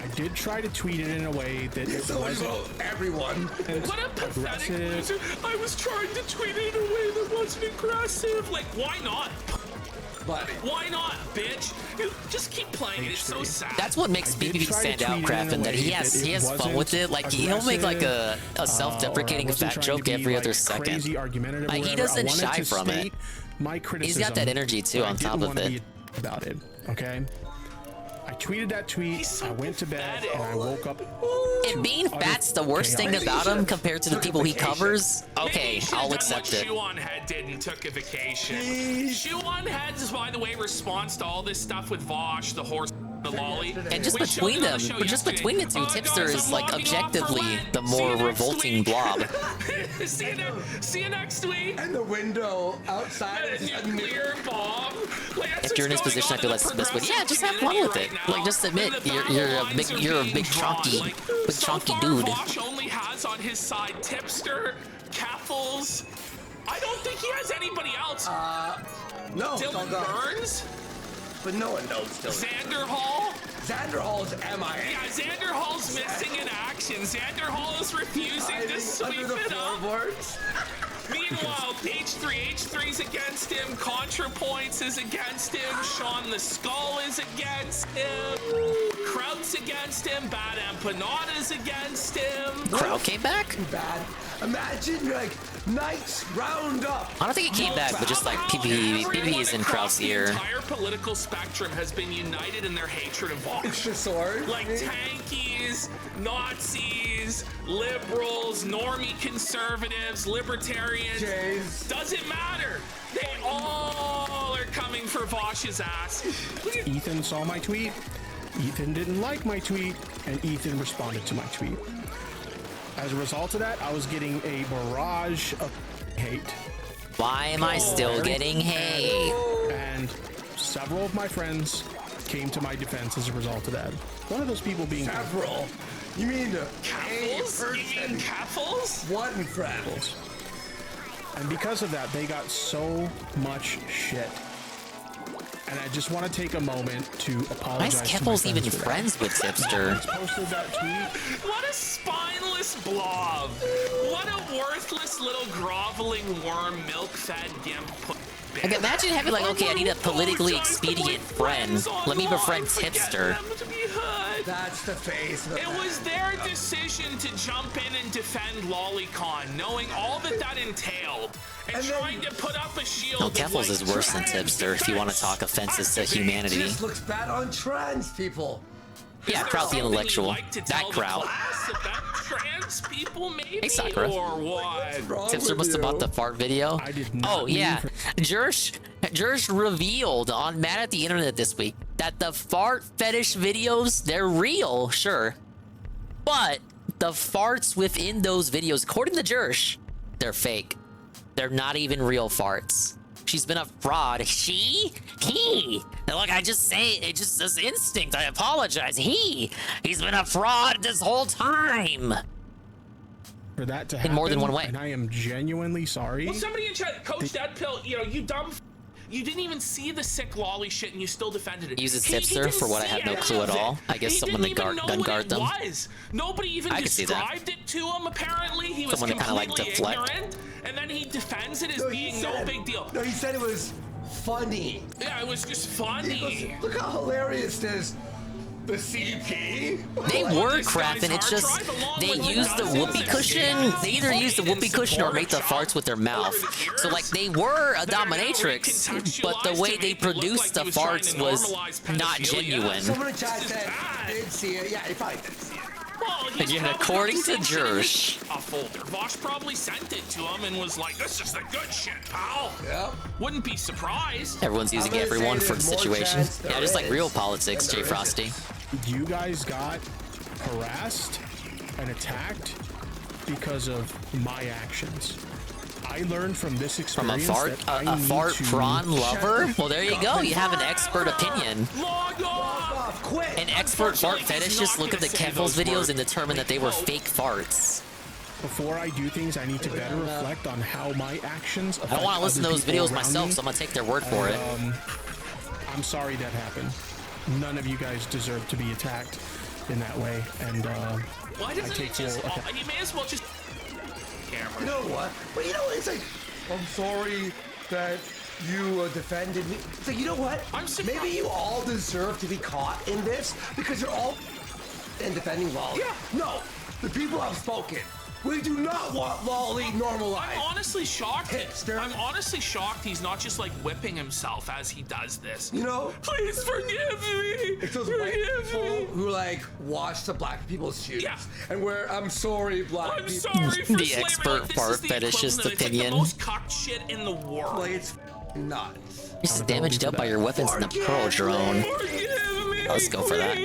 I did try to tweet it in a way that it wasn't everyone. What a pathetic aggressive. loser. I was trying to tweet it in a way that wasn't aggressive. Like, why not? But why not, bitch? Just keep playing it. It's so sad. That's what makes BBB stand out, Craft, that he has fun with it. Like he'll make like a self-deprecating fat joke every other second. Like he doesn't shy from it. He's got that energy too on top of it. About it, okay? I tweeted that tweet, I went to bed, and I woke up. If being fat's the worst thing about him compared to the people he covers, okay, I'll accept it. Shoe on Head did and took a vacation. Shoe on Head's, by the way, response to all this stuff with Vosh, the horse, the lolly. And just between them, just between the two, Tipster is like objectively the more revolting blob. See you next week. And the window outside is a nuclear bomb. If you're in his position, I feel that's the best way. Yeah, just have fun with it. Like, just admit you're a big chunky dude. Vosh only has on his side Tipster, Kaffles. I don't think he has anybody else. No. Dylan Burns. But no one knows Dylan. Xander Hall. Xander Hall's MIA. Yeah, Xander Hall's missing in action. Xander Hall is refusing to sweep it up. Meanwhile, H3's against him. ContraPoints is against him. Sean the Skull is against him. Kraut's against him. Bad Empanada's against him. Kraut came back? Bad. Imagine like Knights round up. I don't think he came back, but just like PvP is in Kraut's ear. The entire political spectrum has been united in their hatred of Vox. It's the sword. Like tankies, Nazis, liberals, normie conservatives, libertarians. Jays. Doesn't matter. They all are coming for Vosh's ass. Ethan saw my tweet. Ethan didn't like my tweet, and Ethan responded to my tweet. As a result of that, I was getting a barrage of hate. Why am I still getting hate? And several of my friends came to my defense as a result of that. One of those people being several. You mean Kaffles? You mean Kaffles? One friend. And because of that, they got so much shit. And I just want to take a moment to apologize. Why is Keppel's even friends with Tipster? Posted that tweet. What a spineless blob. What a worthless little groveling worm, milk-fed gimp. Like, imagine having like, okay, I need a politically expedient friend. Let me befriend Tipster. That's the face. It was their decision to jump in and defend Lolicon, knowing all that that entailed, and trying to put up a shield. No, Keffels is worse than Tipster if you want to talk offenses to humanity. This looks bad on trans people. Yeah, Kraut the intellectual. That Kraut. Trans people, maybe? Hey, Sakura. Or what? Tipster must have bought the fart video. Oh, yeah. Jersh revealed on Mad at the Internet this week that the fart fetish videos, they're real, sure. But the farts within those videos, according to Jersh, they're fake. They're not even real farts. She's been a fraud. He. Look, I just say it just says instinct. I apologize. He's been a fraud this whole time. For that to in happen, more than one way. And I am genuinely sorry. Well, somebody in chat, Coach Dead Pill, you know, you dumb. You didn't even see the sick lolly shit, and you still defended it. Uses Tipster for what I have no clue at all. I guess someone that gun guard them. Nobody even described it to him. Apparently, he was someone that kind of like deflect. Ignorant, and then he defends it as being no big deal. No, he said it was funny. Yeah, it was just funny. Look how hilarious this. The CP? They were crap, and it's just they used the whoopee cushion. They either used the whoopee cushion or made the farts with their mouth. So like they were a dominatrix, but the way they produced the farts was not genuine. Someone in chat said did see it. Yeah, he probably did see it. he's Again, probably according got the to same shit in his Jersh. A folder. Vosh probably sent it to him and was like, "This is the good shit, pal." Yeah. Wouldn't be surprised. Everyone's using gonna everyone say for the there's more situation. chance there Yeah, just like is real politics, than Jay there Frosty. You guys got harassed and attacked because of my actions. I learned from this From experience a fart, that I a need fart to prawn lover? Well, there you go. You have an expert opinion. Log off! Quit! An expert fart Unfortunately, he's fetishist not look at the gonna say Keffels those videos words. and determine that they were fake farts. Before I do things, I need to better reflect on how my actions affect I don't want to listen to other those people videos around myself, me. so I'm gonna take their word for it. I'm sorry that happened. None of you guys deserve to be attacked in that way, and Why I doesn't he take just? full He may as well just. Camera. You know what? But you know what? It's like, I'm sorry that you defended me. It's like, you know what? I'm surprised. Maybe you all deserve to be caught in this because you're all in defending Lolly. Yeah. No, the people have spoken. We do not want Lolly normalized. I'm honestly shocked. Hipster. I'm honestly shocked he's not just like whipping himself as he does this. You know? Please forgive me. It's those white people who like watch the black people's shoes. Yeah. And where I'm sorry, black I'm people. sorry for The slavery. expert Like, this fart is the fetishist equivalent. opinion. It's like the most cocked shit in the world. Like it's nuts. You're just damaged up by your weapons in the pearl drone. Forgive me. Let's go for that.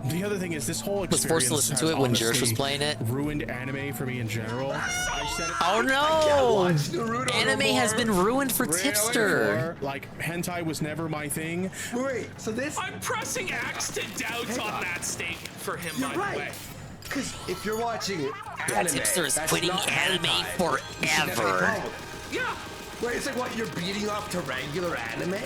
The other thing is this whole Was forced to experience listen to has it when Jersh was honestly playing it. ruined anime for me in general. I said it Oh no! Anime has been ruined for Tipster. Like hentai was never my thing. Wait, so this? I'm pressing X to doubt on that statement for him, You're by the right. way. Because if you're watching Yeah, anime, Tipster is that's quitting not anime hentai. You should never forever. call it. Yeah. Wait, it's like what, you're beating off to regular anime?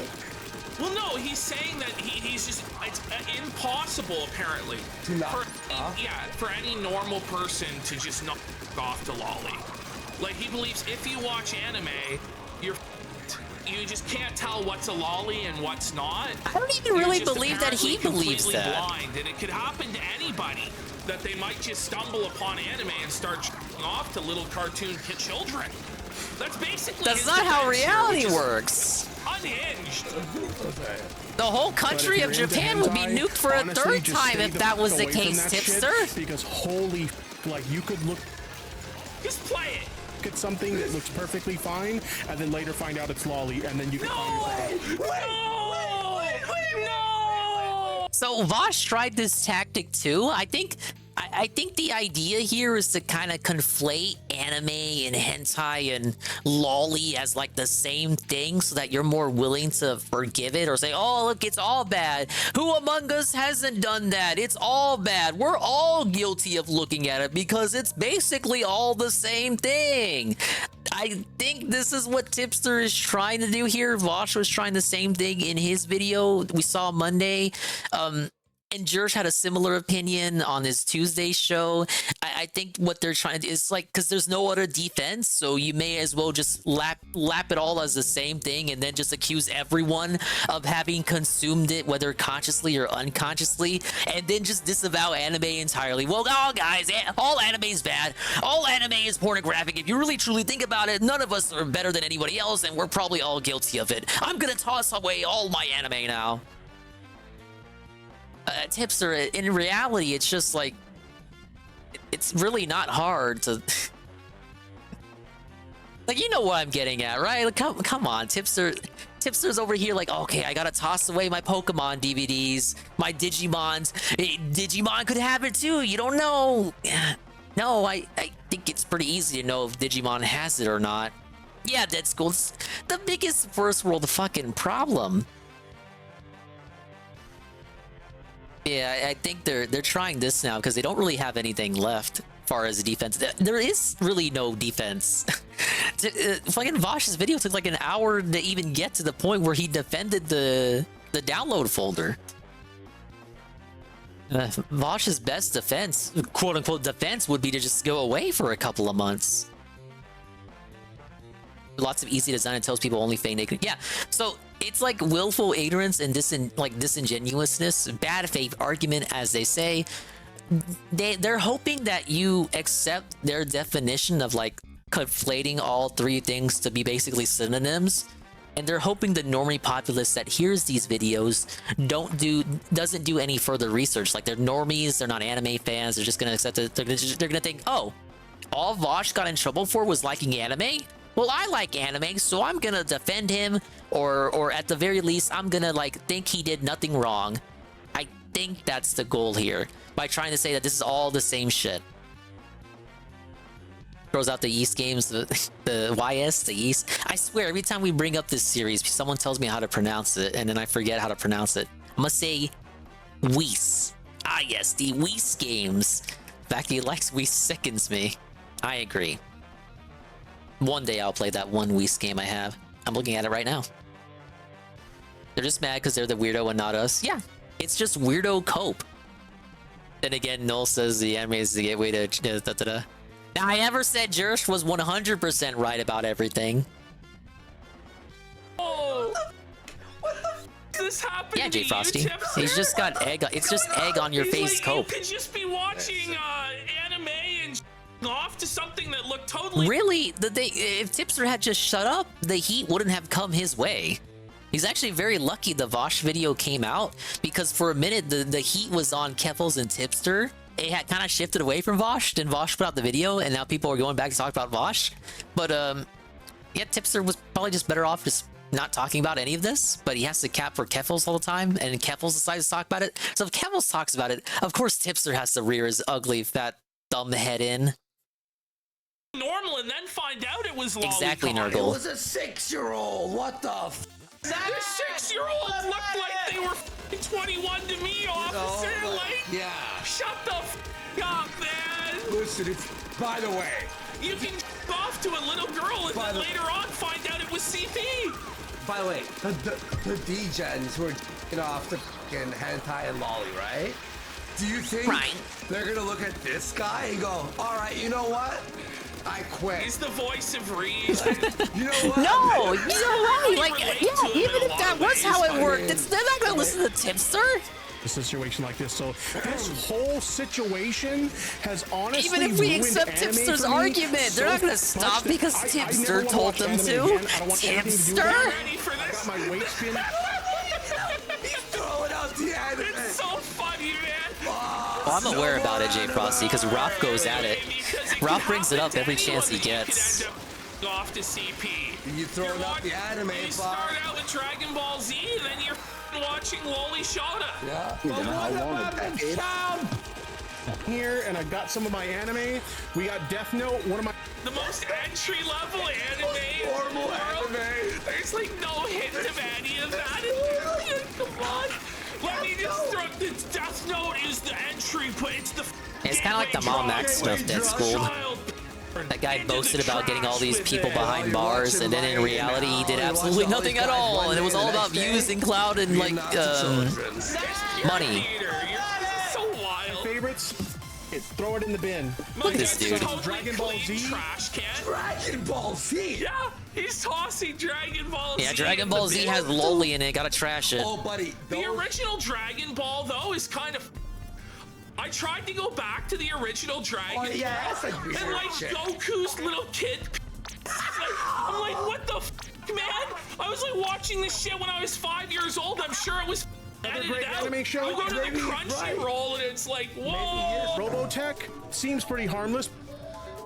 Well, no, he's saying that he's just, it's impossible, apparently, To not for any normal person to just not off to Lolly. Like, he believes if you watch anime, you just can't tell what's a lolly and what's not. I don't even really believe that he believes completely that. blind, and it could happen to anybody that they might just stumble upon anime and start off to little cartoon children. That's basically. That's his not how defense here, reality which is works. Unhinged. The whole country of Japan would be nuked for a third time if that was the case, Tipster. Because holy, like you could look Just play it. at something that looks perfectly fine, and then later find out it's lolly, and then you can No! So Vosh tried this tactic too. I think the idea here is to kind of conflate anime and hentai and lolly as like the same thing so that you're more willing to forgive it or say, oh, look, it's all bad. Who among us hasn't done that? It's all bad. We're all guilty of looking at it because it's basically all the same thing. I think this is what Tipster is trying to do here. Vosh was trying the same thing in his video we saw Monday. And Jersh had a similar opinion on his Tuesday show. I think what they're trying to do is like, because there's no other defense, so you may as well just lap it all as the same thing and then just accuse everyone of having consumed it, whether consciously or unconsciously, and then just disavow anime entirely. Well, oh, guys, all anime is bad. All anime is pornographic. If you really truly think about it, none of us are better than anybody else, and we're probably all guilty of it. I'm gonna toss away all my anime now. Tipster, in reality, it's just like, it's really not hard to like, you know what I'm getting at, right? Like, come on, Tipster's over here like, okay, I gotta toss away my Pokemon DVDs, my Digimons. Digimon could have it too, you don't know. No, I think it's pretty easy to know if Digimon has it or not. Yeah, Dead School, it's the biggest first world fucking problem. Yeah, I think they're trying this now because they don't really have anything left as far as defense. There is really no defense. Fucking Vosh's video took like an hour to even get to the point where he defended the download folder. Vosh's best defense, quote unquote defense, would be to just go away for a couple of months. Lots of easy design and tells people only fake naked. Yeah, so it's like willful ignorance and disingenuousness, bad faith argument, as they say. They're hoping that you accept their definition of like conflating all three things to be basically synonyms. and they're hoping the normie populace that hears these videos doesn't do any further research. Like, they're normies, they're not anime fans, they're just gonna accept it. They're gonna think, oh, all Vosh got in trouble for was liking anime? Well, I like anime, so I'm gonna defend him, or at the very least, I'm gonna like think he did nothing wrong. I think that's the goal here, by trying to say that this is all the same shit. Throws out the Yeast games, the YS, the Yeast. I swear, every time we bring up this series, someone tells me how to pronounce it, and then I forget how to pronounce it. I'm gonna say Whis. Ah, yes, the Whis games. The fact he likes Whis sickens me. I agree. One day I'll play that one Whis game I have. I'm looking at it right now. They're just mad because they're the weirdo and not us. Yeah, it's just weirdo cope. Then again, Noel says the anime is the gateway to Now, I never said Jerish was 100% right about everything. Oh, what the f is this happening? Yeah, Jay Frosty. He's just got egg. It's just egg on your face, like, cope. You could just be watching anime and off to something that looked totally. Really, if Tipster had just shut up, the heat wouldn't have come his way. He's actually very lucky the Vosh video came out, because for a minute the heat was on Keffels and Tipster. It had kind of shifted away from Vosh. Then Vosh put out the video, and now people are going back to talk about Vosh. But yeah, Tipster was probably just better off just not talking about any of this. But he has to cap for Keffels all the time, and Keffels decides to talk about it. So if Keffels talks about it, of course Tipster has to rear his ugly fat thumb head in. Normal, and then find out it was Lollipop. Exactly, Nurgle. It was a 6-year-old. What the f? The 6-year-old looked like they were 21 to me, officer. Yeah. Shut the f up, man. Listen, it's, by the way, you can off to a little girl and then later on find out it was CP. By the way, the D-gens who are getting off the fucking hentai and lolly, right? Do you think they're gonna look at this guy and go, all right, you know what? I quit. He's the voice of reason. You know what? No, you know what? Like, yeah, even if that was how it worked, they're not gonna listen to Tipster. A situation like this, so this whole situation has honestly even if we ruined accept anime Tipster's for me argument, they're not gonna so stop much because that Tipster never told wanna them watch to. anime again. I don't want anything to do with Tipster? it. I got my weight spin. He's throwing out the anime. It's so funny, man. Well, I'm aware about it, Jay Frosty, because Roth goes at it. Roth brings it up every chance he gets. Off to CP. You throwing out the anime, You start out with Dragon Ball Z, and then you're watching Loli Shota. Yeah. But what about here, and I got some of my anime. We got Death Note, one of my the most entry level anime world. There's like no hint of any of that in here. Come on. Let me just throw the Death Note is the entry, but it's the It's kind of like the Mom Max stuff that schooled. That guy boasted about getting all these people behind bars, and then in reality he did absolutely nothing at all, and it was all about views and cloud and like money. So wild. favorites. Throw it in the bin. Look at this dude. Dragon Ball Z. Trash can. Dragon Ball Z. Yeah, he's tossing Dragon Ball Z. Yeah, Dragon Ball Z has Loli in it. Gotta trash it. Oh, buddy. The original Dragon Ball though is kind of. I tried to go back to the original Dragon Ball, and like Goku's little kid. I'm like, what the f, man? I was like watching this shit when I was 5 years old. I'm sure it was edited out. Anime show. You go to the Crunchyroll and it's like, whoa. Robotech seems pretty harmless.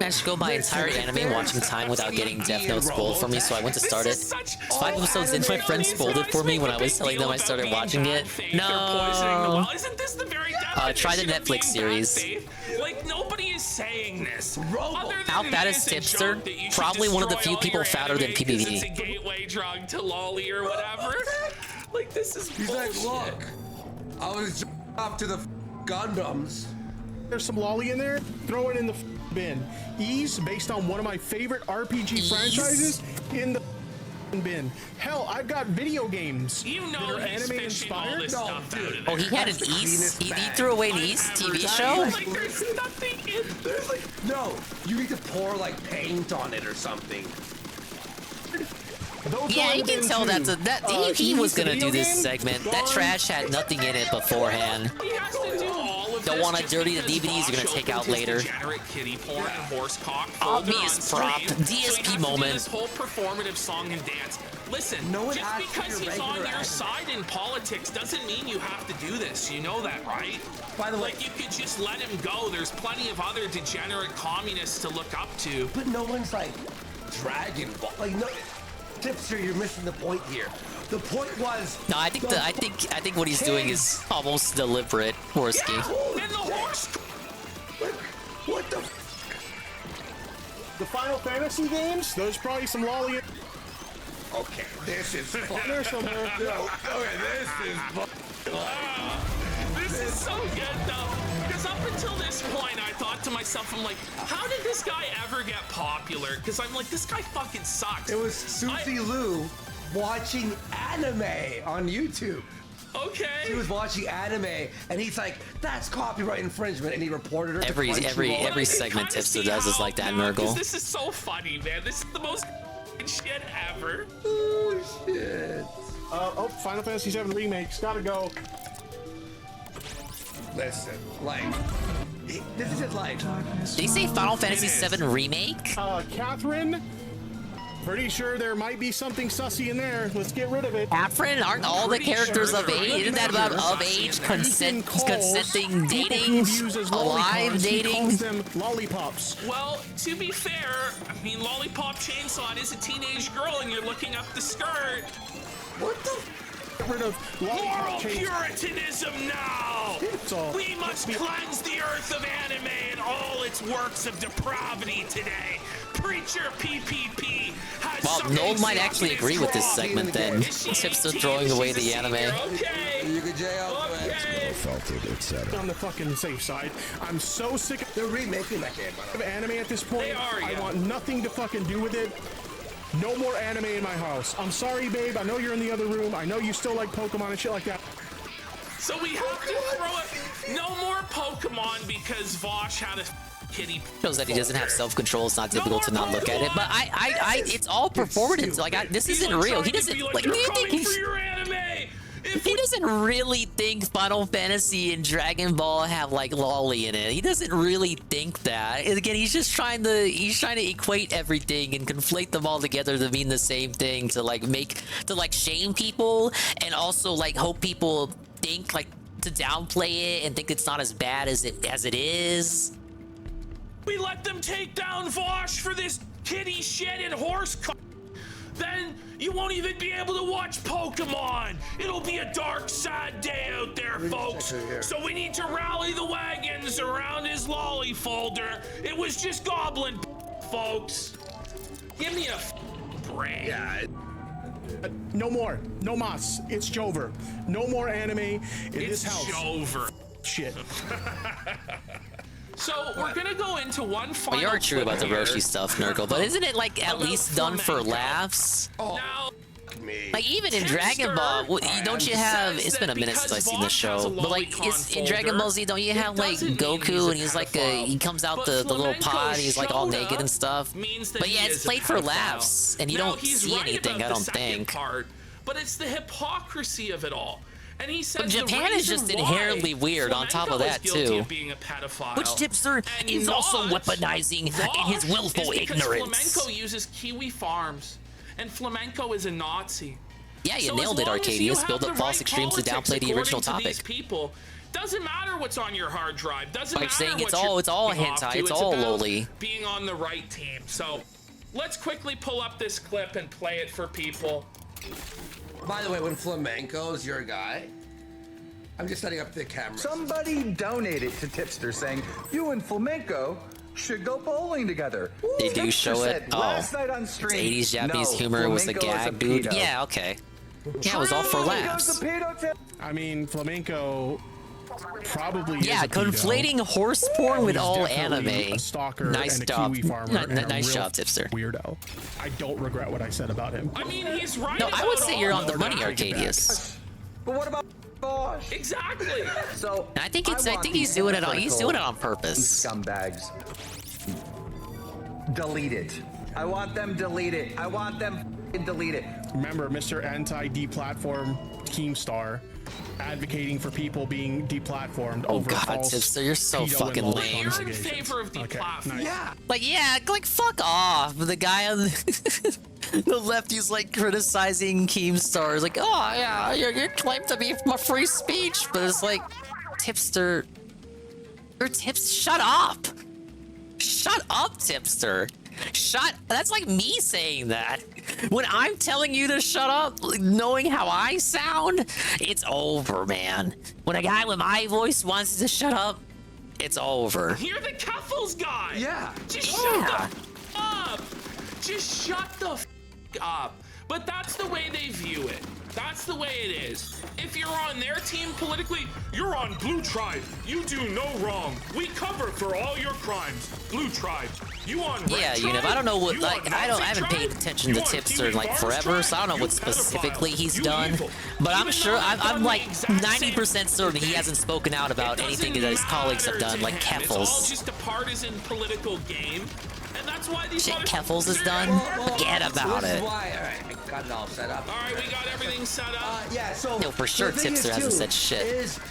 I should go my entire anime watching time without getting Death Note spoiled for me, so I went to start it. It's 5 episodes in, my friend spoiled it for me when I was telling them I started watching it. No. Isn't this the very try the Netflix series. Like, nobody is saying this. How fat is Tipster? Probably one of the few people fatter than It's a PBD. gateway drug to lolly or whatever. Like, this is He's bullshit. like, look, I was off to the Gundams. There's some lolly in there. Throw it in the bin. Ease, based on one of my favorite RPG franchises, in the bin. Hell, I've got video games You that know are he's anime fishing all inspired. this stuff out of there. Oh, he had an East? He threw away an East TV show? Like, there's nothing in There's like, no, you need to pour like paint on it or something. Yeah, you can tell he was gonna do this segment. That trash had nothing in it beforehand. He has to do all of don't want to dirty the DVDs you're going to take out later. Degenerate kitty porn and horse cock. Obvious prop. So DSP moment. This whole performative song and dance. Listen, just because he's on your side in politics doesn't mean you have to do this. You know that, right? By the way, like you could just let him go. There's plenty of other degenerate communists to look up to. But no one's like Dragon Ball. Like no, Tipster, you're missing the point here. The point was. No, I think what he's doing is almost deliberate. Horsky. Yeah, and the horse. What the? The Final Fantasy games? There's probably some lolly. Okay, this is fun. There's some more. Okay, this is fun. This is so good though, because up until this point, I thought to myself, I'm like, how did this guy ever get popular? Because I'm like, this guy fucking sucks. It was Susie Lou watching anime on YouTube. Okay. She was watching anime, and he's like, "That's copyright infringement," and he reported her. Every segment Tipster does is like that, Nurgle. This is so funny, man. This is the most shit ever. Oh shit. Final Fantasy VII remakes. Gotta go. Listen, like, this is his life. Did he say Final Fantasy VII remake? Catherine. Pretty sure there might be something sussy in there. Let's get rid of it. Catherine, aren't all the characters of age? Isn't that about of age, consenting, dating, alive dating? He calls them lollipops. Well, to be fair, I mean, Lollipop Chainsaw is a teenage girl, and you're looking up the skirt. What the? Get rid of Moral Puritanism now! We must cleanse the earth of anime and all its works of depravity today. Preacher PPP has Well, Noel might actually agree with this segment then. Tipster throwing away the anime. Okay. You can jail. On the fucking safe side. I'm so sick of they're remaking that game. Of anime at this point. They are, yeah. I want nothing to fucking do with it. No more anime in my house. I'm sorry, babe. I know you're in the other room. I know you still like Pokemon and shit like that. So we have to throw it. No more Pokemon because Vosh had a kitty. Shows that he doesn't have self-control. It's not difficult to not look at it. But it's all performance. Like this isn't real. He doesn't like. Do you think he's? He doesn't really think Final Fantasy and Dragon Ball have like lolly in it. He doesn't really think that. Again, he's just trying to equate everything and conflate them all together to mean the same thing, to shame people and also like hope people think like to downplay it and think it's not as bad as it is. We let them take down Vosh for this kitty shit and horse then you won't even be able to watch Pokemon. It'll be a dark, sad day out there, folks. So we need to rally the wagons around his lolly folder. It was just goblin, folks. Give me a break. Yeah. No more. No mas. It's Jover. No more anime in this house. It's Jover. Shit. So we're gonna go into one final. Well, you're true about the Roshi stuff, Nurgle, but isn't it like at least done for laughs? Now, like even in Dragon Ball, don't you have? It's been a minute since I've seen the show, but like in Dragon Ball Z, don't you have like Goku and he's like he comes out the little pod, and he's like all naked and stuff. But yeah, it's played for laughs, and you don't see anything. I don't think. But it's the hypocrisy of it all. And he says but Japan is just inherently weird on top of that too. Which Tipster is also weaponizing in his willful ignorance. Flamenco uses Kiwi farms, and Flamenco is a Nazi. Yeah, you nailed it, Arcadius. Build up false extremes to downplay the original topic. People, doesn't matter what's on your hard drive. Doesn't matter saying what it's all hentai. It's all lowly. Being on the right team. So let's quickly pull up this clip and play it for people. By the way, when Flamenco's your guy, I'm just setting up the camera. Somebody donated to Tipster saying, you and Flamenco should go bowling together. They do show it. Oh, last night on stream, 80s Japanese humor was the gag, dude. Yeah, okay. Yeah, it was all for laughs. I mean, Flamenco probably conflating horse porn with all anime. A stalker nice and a job. Kiwi farmer Nice job, Tipster. Weirdo. I don't regret what I said about him. I mean, he's right. No, I would say you're on the money, Arcadius. But what about Bosch? Exactly. So I think he's doing it on. He's doing it on purpose. Scumbags. Delete it. I want them delete it. I want them delete it. Remember, Mr. Anti-D-platform Keemstar advocating for people being deplatformed Oh over God, false Tipster, you're so pedo fucking and lame. lawless You're in allegations. favor of deplatforming. Yeah. Like fuck off. The guy on the left, he's like criticizing Keemstar. He's like, oh yeah, you claim to be my free speech, but it's like, Tipster, shut up. Shut up, Tipster. That's like me saying that. When I'm telling you to shut up, knowing how I sound, it's over, man. When a guy with my voice wants to shut up, it's over. You're the Cuffles guy. Yeah. Just shut the up. Just shut the up. But that's the way they view it. That's the way it is. If you're on their team politically, you're on Blue Tribe. You do no wrong. We cover for all your crimes. Blue Tribe. You on Red Yeah, Tribe? I don't know what, You like, on I Nazi haven't paid Tribe? attention to You on Tipster Kiwi in like Farms forever, so I don't know Tribe? what You specifically pedophile. he's You done. evil. But I'm Even sure, though they've I'm done like the exact 90% certain he hasn't spoken out about anything that his colleagues have done, like It's all Keffels. just a partisan political game, and that's why these Shit motherfuckers- Keffels has done, forget about This is it. why. All right, I got it all set up. All right, we got everything set up. Yeah, so No, for sure the thing is, Tipster hasn't too, said shit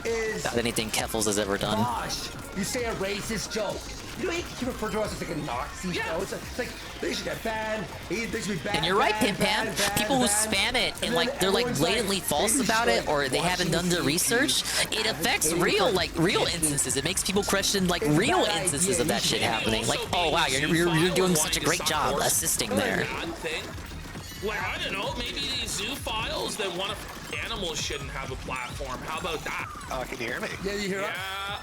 is about anything Keffels has ever done. Gosh, you say a racist joke. You know, he referred to us as like a Nazi show. It's like they should get banned. They should be banned. And you're right, banned, Pim Pam. banned, banned, People who banned. spam it and then like they're like everyone's blatantly false maybe about should, it, or they haven't done the watching research. It affects real instances. It makes people question like It's a real bad instances idea. of that You shit should happening. Like, Also oh being wow, a you're zoophile doing and such a wanting great to job stop assisting horses. there. Bad thing. Like, I don't know, maybe these zoophiles that want to animals shouldn't have a platform. How about that? Can you hear me? Yeah, you hear us? Yeah.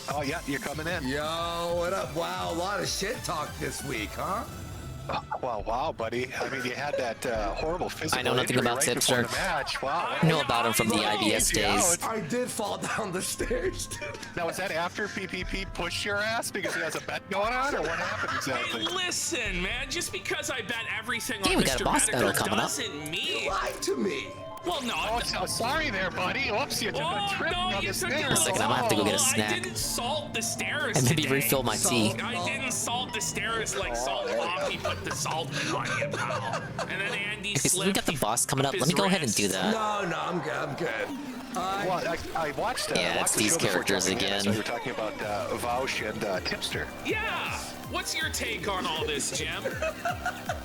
Oh, yeah, you're coming in. Yo, what up? Wow, a lot of shit talk this week, huh? Wow, buddy. I mean, you had that horrible physical I know nothing injury about right before Tipster. the match. Wow. I know about him from the IBS days. I did fall down the stairs. Now, was that after PPP pushed your ass because he has a bet going on, or what happened exactly? Hey, listen, man, just because I bet everything Hey, on we got a Mr. boss Medical battle coming up. doesn't mean... You lied to me. Well, no. Oh, so sorry there, buddy. Whoops, you took a trip on the stairs. A second, I'm gonna have to go get a I snack. didn't salt the stairs And maybe today. refill my tea. I didn't salt the stairs like Salt Poppy put the salt in on you, pal. And then Andy Okay, so we slipped. got the boss coming up. his Let me go ahead and wrist. do that. No, I'm good. I'm good. Well, I watched Yeah, watched it's the these show before characters jumping in. again. So you were talking about Vaush and Tipster. Yeah. What's your take on all this, Jim?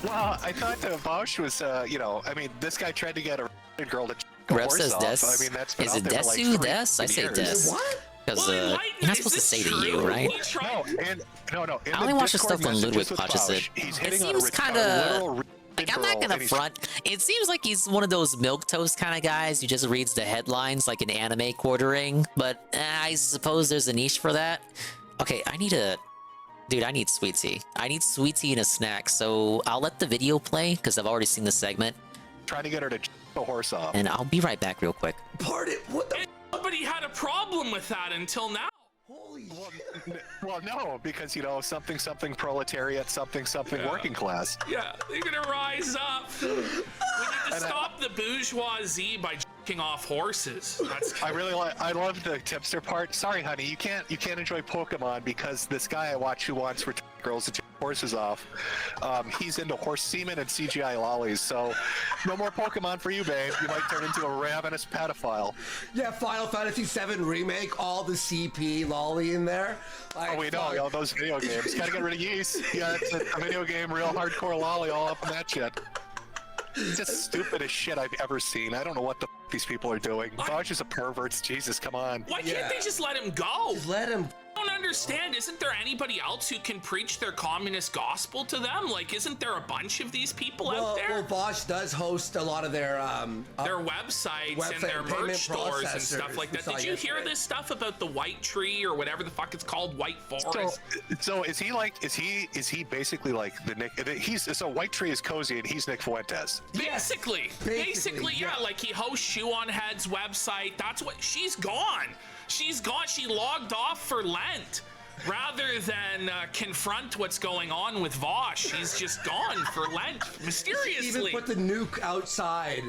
Well, I thought Vaush was, I mean, this guy tried to get a girl to go Rep horse says off. Des. I mean, that's been Is out it there for like Desu? 3 Des? I say years. Des. What? Because Well, you're not is supposed to this say the true? U, right? We tried- No. In I only the watch the Discord stuff when messages Ludwig with watches Vaush, it. he's It hitting on a seems ret- kind a of literal like I'm girl, not gonna and he's- front. It seems like he's one of those milquetoast kind of guys who just reads the headlines like an anime quartering. But I suppose there's a niche for that. Okay, I need sweet tea. I need sweet tea and a snack. So I'll let the video play because I've already seen the segment, Trying to get her to the horse off. and I'll be right back real quick. Pardon? What the? Nobody had a problem with that until now. Holy Well, no, because, something proletariat, something working class. Yeah, they're gonna rise up. We need to stop the bourgeoisie by jacking off horses. That's I love the Tipster part. Sorry, honey, you can't enjoy Pokemon because this guy I watch who wants girls to jack horses off, he's into horse semen and CGI lollies, so no more Pokemon for you, babe. You might turn into a ravenous pedophile. Yeah, Final Fantasy VII Remake, all the CP lolly in there. Like, We know, those video games. Gotta get rid of yeast. Yeah, it's a video game, real hardcore lolly all up in that shit. It's the stupidest shit I've ever seen. I don't know what the these people are doing. Vaush is a pervert. Jesus, come on. Why can't they just let him go? Just let him. I don't understand. Isn't there anybody else who can preach their communist gospel to them? Like, isn't there a bunch of these people out there? Well, Bosch does host a lot of their websites and their payment merch stores and processors stuff like that. we saw Did you hear yesterday. this stuff about the White Tree or whatever the fuck it's called, White Forest? So is he basically like the Nick? So White Tree is cozy and he's Nick Fuentes. Basically, yeah. Like he hosts Shoe on Head's website. That's what she's gone. She's gone. She logged off for Lent. Rather than confront what's going on with Vaush, she's just gone for Lent mysteriously. She even put the nuke outside,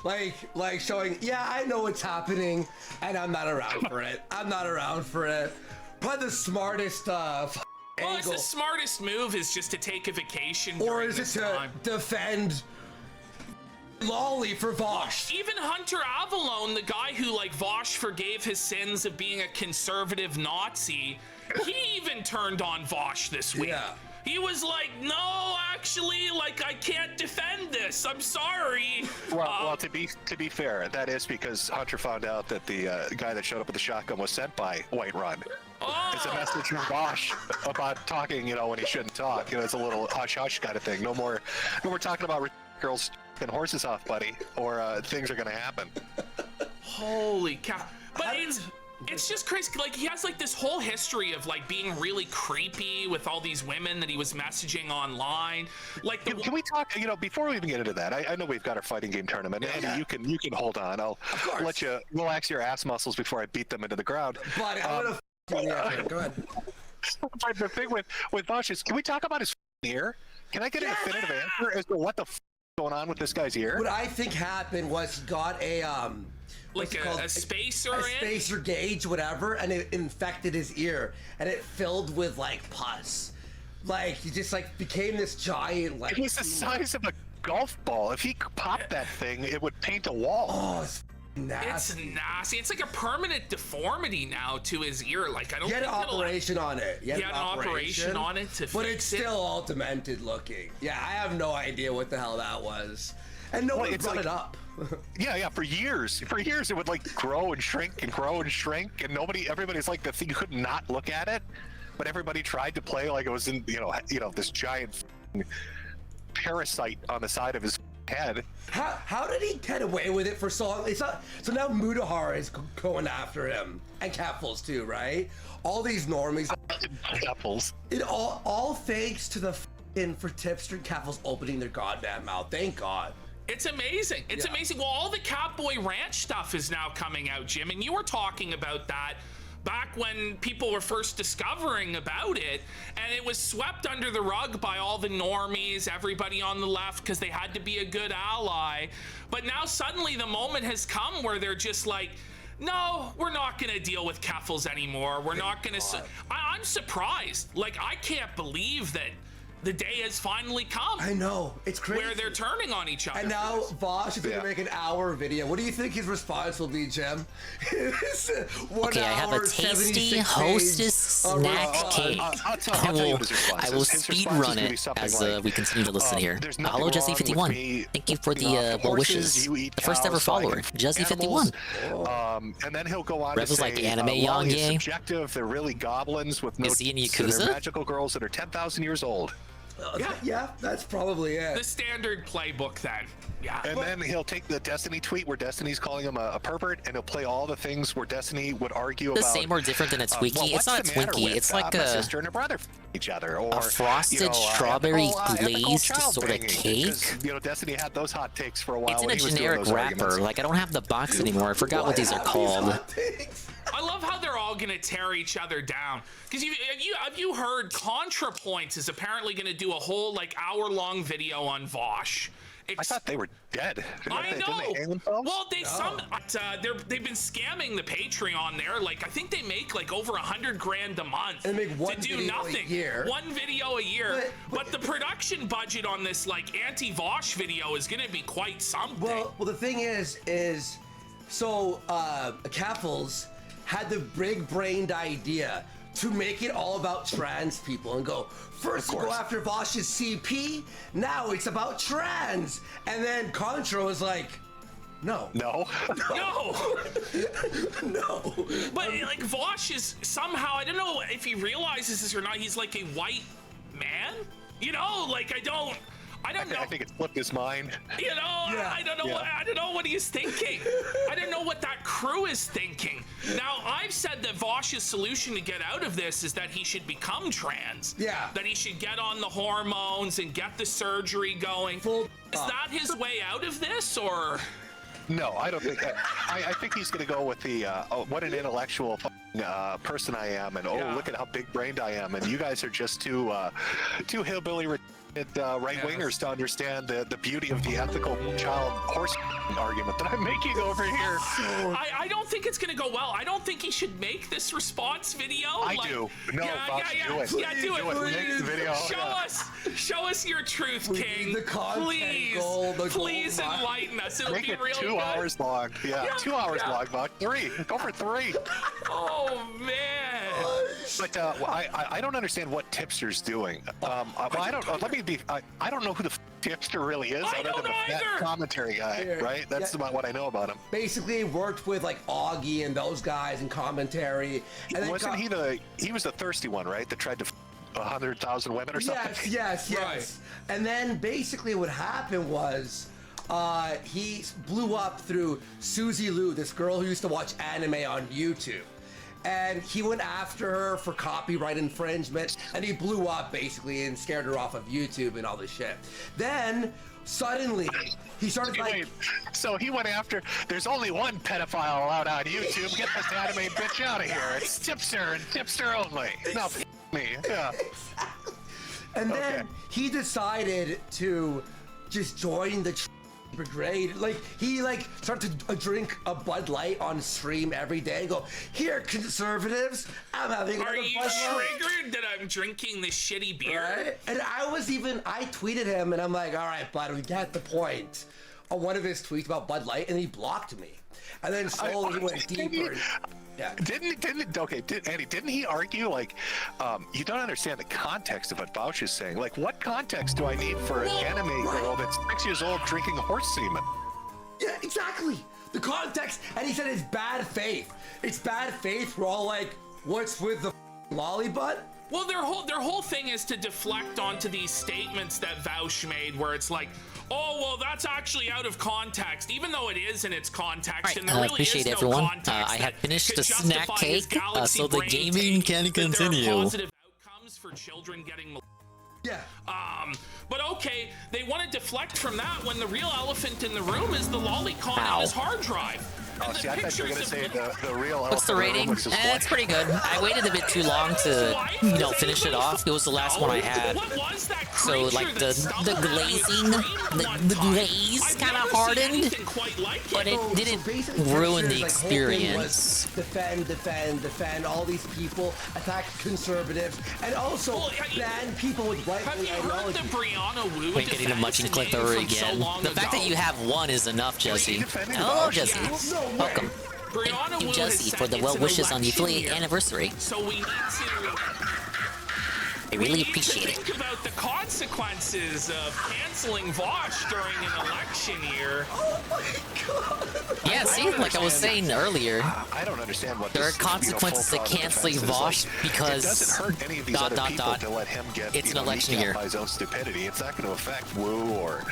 like showing, yeah, I know what's happening, and I'm not around for it. I'm not around for it. Probably the smartest Well, it's angle. the smartest move is just to take a vacation. Or during is it this to time. defend lolly for Vosh. Even Hunter Avalone, the guy who like Vosh forgave his sins of being a conservative Nazi, he even turned on Vosh this week. Yeah. He was like, no, actually, like, I can't defend this. I'm sorry. Well, to be fair, that is because Hunter found out that the guy that showed up with the shotgun was sent by Whiterun. It's a message from Bosch about talking, when he shouldn't talk. It's a little hush-hush kind of thing. No more talking about girls and horses off, buddy, or things are going to happen. Holy cow. But it's just crazy. Like, he has like this whole history of like being really creepy with all these women that he was messaging online. Like, can we talk? Before we even get into that, I know we've got our fighting game tournament. Andy, you can hold on. I'll let you relax your ass muscles before I beat them into the ground. Buddy, I'm gonna go ahead. But the thing with Vosh is, can we talk about his ear? Can I get a definitive answer as to what the going on with this guy's ear? What I think happened was he got a like a spacer spacer gauge, whatever, and it infected his ear, and it filled with like pus. Like he just like became this giant like. He's the size of a golf ball. If he popped that thing, it would paint a wall. Oh, it's nasty. It's nasty. It's like a permanent deformity now to his ear. Like I don't. He had an operation on it. He had an operation on it to but fix it's still all demented looking. Yeah, I have no idea what the hell that was, and no one brought it up. Yeah, for years it would like grow and shrink, and everybody's like, the thing, you could not look at it, but everybody tried to play like it was in this giant parasite on the side of his head. How did he get away with it for so long? So now Mudahar is going after him, and Capfuls too, right? All these normies. Capfuls. It all thanks to the for Tipster and Capfuls opening their goddamn mouth. Thank God. It's amazing. It's amazing. Well, all the Catboy Ranch stuff is now coming out, Jim, and you were talking about that back when people were first discovering about it, and it was swept under the rug by all the normies, everybody on the left, because they had to be a good ally. But now suddenly the moment has come where they're just like, no, we're not going to deal with Keffels anymore. We're not going to. I'm surprised. Like, I can't believe that the day has finally come. I know, it's crazy. Where they're turning on each other. And now Vosh is going to make an hour video. What do you think his response will be, Jim? Okay, I have a tasty Hostess snack cake. I will speed run it as we continue to listen here. Hello, Jesse51. Thank you for the well wishes. The first ever follower, Jesse51. And then he'll go on Rev to say, like anime while he's Yonge. subjective, they're really goblins with no Is he in teeth, so Yakuza? they're magical girls that are 10,000 years old. Yeah, that's probably it. The standard playbook then. Yeah. And then he'll take the Destiny tweet where Destiny's calling him a pervert, and he'll play all the things where Destiny would argue The about. same or different than a Twinkie? Well, It's not a what's the matter Twinkie, with, it's like my a- sister and her brother each other, or frosted strawberry glazed child sort of banging, cake? 'cause, Destiny had those hot takes for a while. It's in when a he was doing generic those wrapper. arguments. Like, I don't have the box anymore. I forgot what these are called. I love how they're all gonna tear each other down. Because have you heard ContraPoints is apparently gonna do a whole like hour-long video on Vosh. I thought they were dead. I Didn't know. they hang themselves? Well, they've been scamming the Patreon there. Like I think they make like over $100,000 a month and make one to do video nothing. a year. One video a year. But the production budget on this like anti-Vosh video is gonna be quite something. Well, the thing is so Capfuls had the big-brained idea to make it all about trans people and go, first you go after Vosh's CP, now it's about trans. And then Contra was like, no. No. No. No. But like Vosh is somehow, I don't know if he realizes this or not, he's like a white man? Like I don't know. I think it flipped his mind. I don't know what he's thinking. I don't know what that crew is thinking. Now, I've said that Vosh's solution to get out of this is that he should become trans. Yeah. That he should get on the hormones and get the surgery going. Is that his way out of this, or? No, I don't think that. I think he's going to go with the what an intellectual person I am, and look at how big-brained I am, and you guys are just too hillbilly right-wingers to understand the beauty of the ethical child horse argument that I'm making over here. I don't think it's gonna go well. I don't think he should make this response video. I do. No, do it. Yeah, do it. Make the video. Show us your truth, King. Please enlighten us. It'll Make be it real 2 good. hours long. Yeah, 2 hours long, Buck. 3. Go for 3. Oh man. But I don't understand what Tipster's doing. Well, I don't. I don't know who the Tipster really is, other than that commentary guy, right? That's about what I know about him. Basically, he worked with like Augie and those guys in commentary. And Wasn't he was the thirsty one, right? That tried to 100,000 women or something. Yes. And then basically, what happened was. He blew up through Susie Liu, this girl who used to watch anime on YouTube. And he went after her for copyright infringement, and he blew up basically and scared her off of YouTube and all this shit. Then, suddenly, he started like... So he went after... There's only one pedophile allowed on YouTube. Get this anime bitch out of here. It's Tipster and Tipster only. No, me. Yeah. And then he decided to just join the brigade. Like he started to drink a Bud Light on stream every day and go, here conservatives, I'm having Are you triggered that I'm drinking this shitty beer? Right? And I tweeted him and I'm like, all right, Bud, we get the point on one of his tweets about Bud Light, and he blocked me. And then slowly he went deeper. Yeah. Didn't he argue like, you don't understand the context of what Bausch is saying? Like, what context do I need for an anime girl that's 6 years old drinking horse semen? Yeah, exactly. The context, and he said it's bad faith. It's bad faith. We're all like, what's with the lolly butt? Well, their whole thing is to deflect onto these statements that Vaush made, where it's like, oh, well, that's actually out of context, even though it is in its context. And there really appreciate is everyone. No context I have finished could the snack justify his cake, galaxy so the brain gaming take can that there are continue. positive outcomes for children getting. Yeah. But okay, they want to deflect from that when the real elephant in the room is the lolicon on his hard drive. Oh, see, I thought you were going to say the real What's the rating? It's pretty good. I waited a bit too long to, finish it off. It was the last one I had. So, like, the glazing, the glaze kind of hardened, but it didn't ruin the experience. Defend all these people, attack conservatives, and also ban people with right-wing ideology. Wait, getting a much and click through again. The fact that you have one is enough, Jesse. Hello, Jesse. Welcome. Thank you, Jesse, for the well wishes on the affiliate anniversary. So we need to. I really appreciate it. Think about the consequences of canceling Vosh during an election year. Oh my god! Yeah, see, like I was saying earlier, I don't understand what there are consequences to canceling Vosh because it doesn't hurt any of these other people to let him get it's an election year by his own stupidity. It's not going to affect Woo or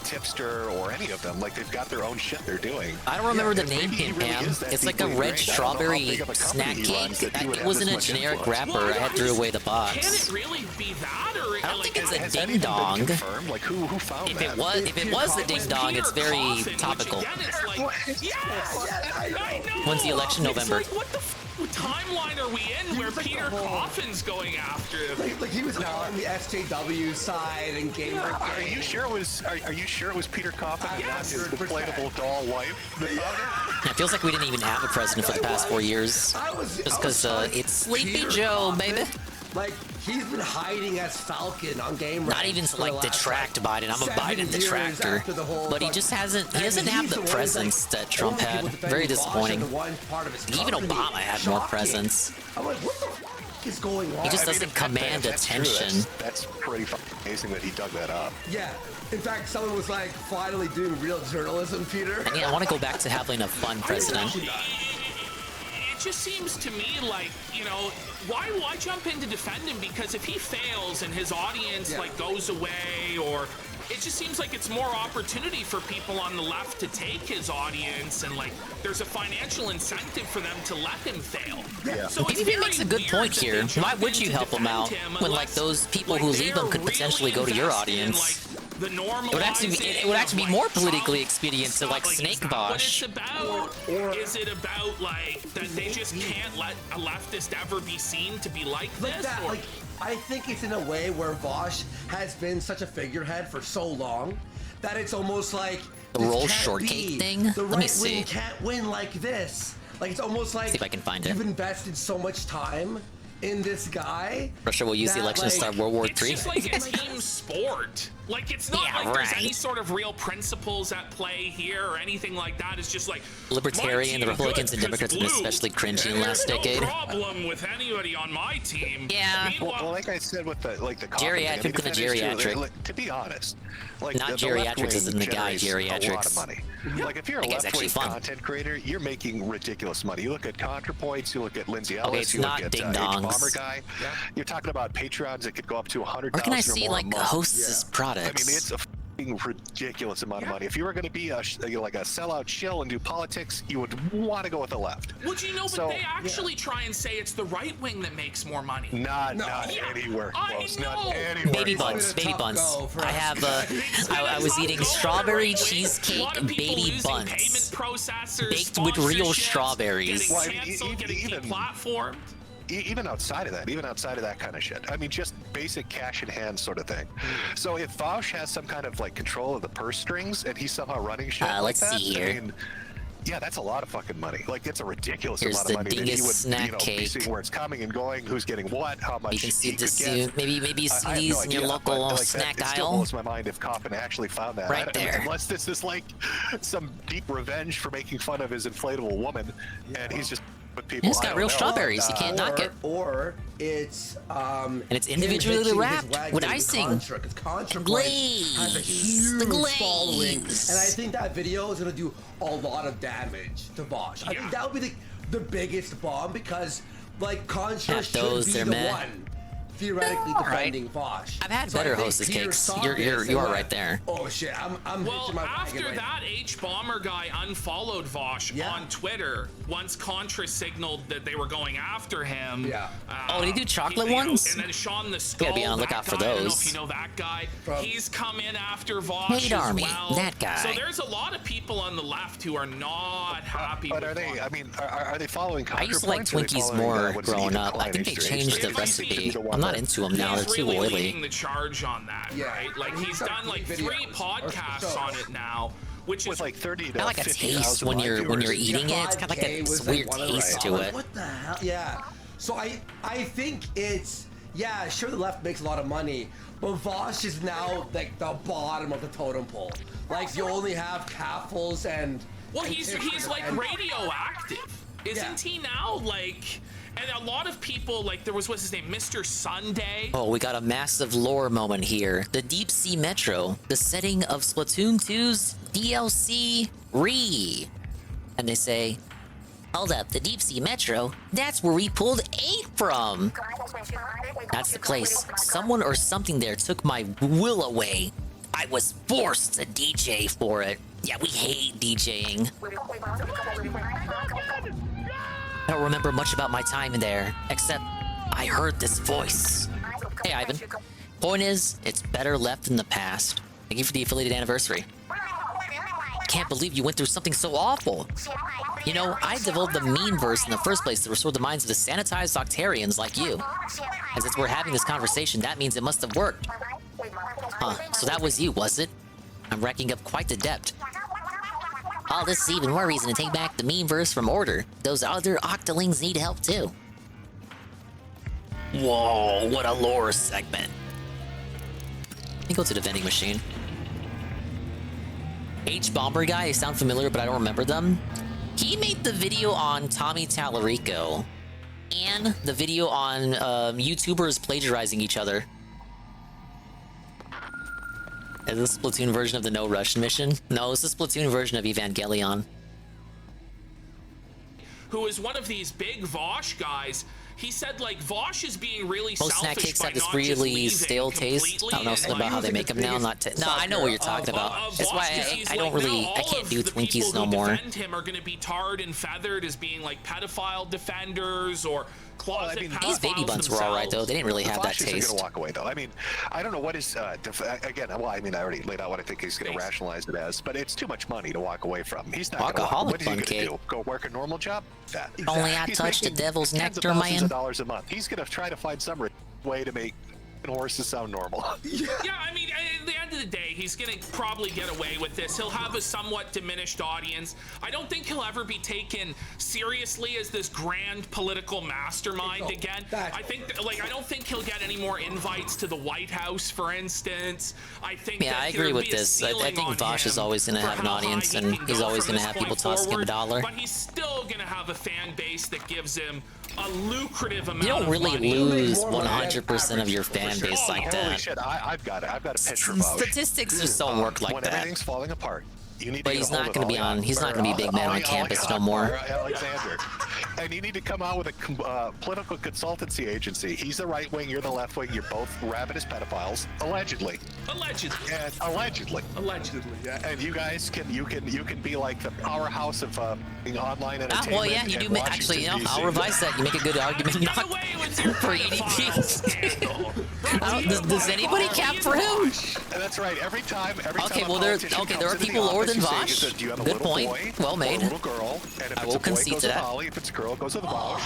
Tipster or any of them. Like, they've got their own shit they're doing. I don't remember the name, Pam. It's like a red strawberry snack cake. It wasn't a generic wrapper. I had to throw away the box. Can it really be that, or I don't think it's a ding dong. Like, who found if that? If it was the ding dong, it's very topical. When's the election? November. Like, what the timeline are we in where Peter Coffin's going after him? Like he was on the SJW side and gamer. Are you sure it was? Are you sure it was Peter Coffin and not his inflatable doll wife? It feels like we didn't even have a president for the past 4 years. Just because it's Sleepy Joe, baby. Like, he's been hiding as Falcon on Game Not even to, like, detract Biden. I'm a Biden detractor. But he just hasn't, he doesn't have the presence that Trump had. Very disappointing. Even Obama had more presence. I'm like, what the f is going on? He just doesn't command attention. That's pretty amazing that he dug that up. Yeah. In fact, someone was like, finally doing real journalism, Peter. I mean, I want to go back to having a fun president. It just seems to me like, why jump in to defend him? Because if he fails and his audience like goes away, or it just seems like it's more opportunity for people on the left to take his audience, and like there's a financial incentive for them to let him fail. Yeah. So PvP makes a good point here. Why would you help him out when like those people who leave him could potentially go to your audience? It would actually be more politically expedient to like snake Bosch. Is it about like that they just can't let a leftist ever be seen to be like this? I think it's in a way where Vosh has been such a figurehead for so long that it's almost like the this roll can't shortcake be. thing. The Let me right see. wing can't win like this. Like it's almost like See if I can find you've it. invested so much time in this guy. Russia will use the that, election to like, start World War It's III. just like a team sport. Like it's not Yeah, like there's right. any sort of real principles at play here or anything like that. It's just like Libertarian, the my team Republicans good and Democrats have been 'cause blue, especially cringy in the and last there's decade. No problem with anybody on my team. Yeah. Well, like I said with the coffin Geriatric thing, I mean, with a if that is true, geriatric. like, to be honest, like Not the left geriatrics as in wing the guy generates a lot of geriatrics. money. Like if you're a That guy's left wing actually fun. content creator, you're making ridiculous money. You look at ContraPoints, you look at Lindsay Okay, Ellis, it's you not look at ding H dongs. Bomber Guy. You're talking about Patreons that could go up to 100,000 Where can I or see more a like month. hosts' I products? mean, it's a f***ing ridiculous amount of money. If you were going to be like a sellout shill and do politics, you would want to go with the left. Would you know? But So- they actually try and say it's the right wing that makes more money. Not anywhere close. Not anywhere Baby close. buns, baby buns. I have I was eating strawberry cheesecake baby buns baked with real strawberries. Well, I mean, even outside of that kind of shit. I mean, just basic cash in hand sort of thing. So if Vosh has some kind of like control of the purse strings and he's somehow running shit like let's that, see here. I mean, yeah, that's a lot of fucking money. Like, it's a ridiculous Here's amount the of money that he dingus would, snack be cake. seeing where it's coming and going, who's getting what, how much You can see he this. could get. Maybe you see I have these no in your idea, local but, like, snack that, it still aisle. blows my mind if Coffin actually found that. Right there. Unless this is like some deep revenge for making fun of his inflatable woman, and he's just with people. It's got I don't real know. strawberries. You can't knock it. Or it's and it's individually wrapped with icing. Contra Glaze. has a huge The glaze. following, and I think that video is gonna do a lot of damage to Bosch. I think that would be the biggest bomb because like Contra Yeah, should those, be they're the meh. one theoretically All right. defending Bosch. I've had So I better think hostess Peter cakes. saw You this are and went, right there. Oh shit! I'm Well, hitching my wagon after right that, H Bomber guy unfollowed Vosh on Twitter once Contra signaled that they were going after him. Yeah. Oh, did he do chocolate ones? And then Sean the Skull. Gotta be on the that lookout for guy, I don't know those. if you know that guy. He's come in after Vosh Hate as Army, well. that guy. So there's a lot of people on the left who are not happy. But with are they? Vosh. I mean, are they following? I used to like ContraPoints, or are they Twinkies following, more what is it, growing Ethan up. I Klein think they Easter eggs? changed the They might be recipe. the one I'm not that- into them now. They're He's too really oily. leading the charge on that, right? Like he's done like 3 podcasts on it now, which is like 30 Got like a taste when you're eating it. It's got like a weird taste to it. What the hell? Yeah. So I think it's sure the left makes a lot of money, but Vosh is now like the bottom of the totem pole. Like you only have Kaffels and he's like radioactive, isn't he now? Like, and a lot of people like what's his name, Mr. Sunday. Oh, we got a massive lore moment here. The Deep Sea Metro, the setting of Splatoon 2's DLC Re. And they say, hold up, the Deep Sea Metro? That's where we pulled 8 from. That's the place. Someone or something there took my will away. I was forced to DJ for it. Yeah, we hate DJing. I don't remember much about my time in there, except I heard this voice. Hey, Ivan. Point is, it's better left in the past. Thank you for the affiliated anniversary. Can't believe you went through something so awful. You know, I developed the meme verse in the first place to restore the minds of the sanitized Octarians like you. And since we're having this conversation, that means it must have worked. Huh, so that was you, was it? I'm racking up quite the debt. All this is even more reason to take back the meme verse from Order. Those other Octolings need help too. Whoa, what a lore segment. Let me go to the vending machine. H Bomber guy, they sound familiar, but I don't remember them. He made the video on Tommy Tallarico and the video on YouTubers plagiarizing each other. Is this a Splatoon version of the No Rush mission? No, it's a Splatoon version of Evangelion. Who is one of these big Vosh guys. He said like Vosh is being really Most snack selfish cakes by have this not just really leaving stale taste. completely I don't know and, something about how they make them now. Not no, I know what you're talking about. That's why I don't really, I can't do Twinkies no more. Defend him are going to be tarred and feathered as being like pedophile defenders or closet pedophiles These baby buns were all right though. They didn't really have that Vosh isn't taste. going to walk away though. I mean, I don't know what is again. Well, I mean, I already laid out what I think he's going to rationalize it as, but it's too much money to walk away from. He's not going to walk. Alcoholic What is he bun going to cake. do? Go work a normal job? That Only I He's touched the making devil's tens of nectar, thousands man. of dollars a month. He's going to try to find some way to make horses sound normal. Yeah, I mean, at the end of the day, he's gonna probably get away with this. He'll have a somewhat diminished audience. I don't think he'll ever be taken seriously as this grand political mastermind again. I think, like, I don't think he'll get any more invites to the White House, for instance. I think. Yeah, I agree with this. I think Vosh is always gonna have an audience, and he's always gonna have people tossing him a dollar. But he's still gonna have a fan base that gives him a lucrative amount. You don't of really money. lose 100% of your fan base like Holy that. shit, I've got a picture of Vosh. Statistics just don't work like when that. Everything's falling apart. You need But to he's not going to be on. He's not going to be a big man on campus no more. Alexander, and you need to come out with a political consultancy agency. He's the right wing. You're the left wing. You're both ravenous pedophiles, allegedly. Allegedly. And allegedly. Allegedly. Yeah. And you guys can be like the powerhouse of online entertainment. Well, yeah, you do. Actually, you know, I'll revise that. You make a good argument not for EDP. Does anybody cap for him? That's right. Every time. Okay, well, there are people lower than Vosh. Good point. Well made. I will concede to that. If it's a girl, it goes with Vosh.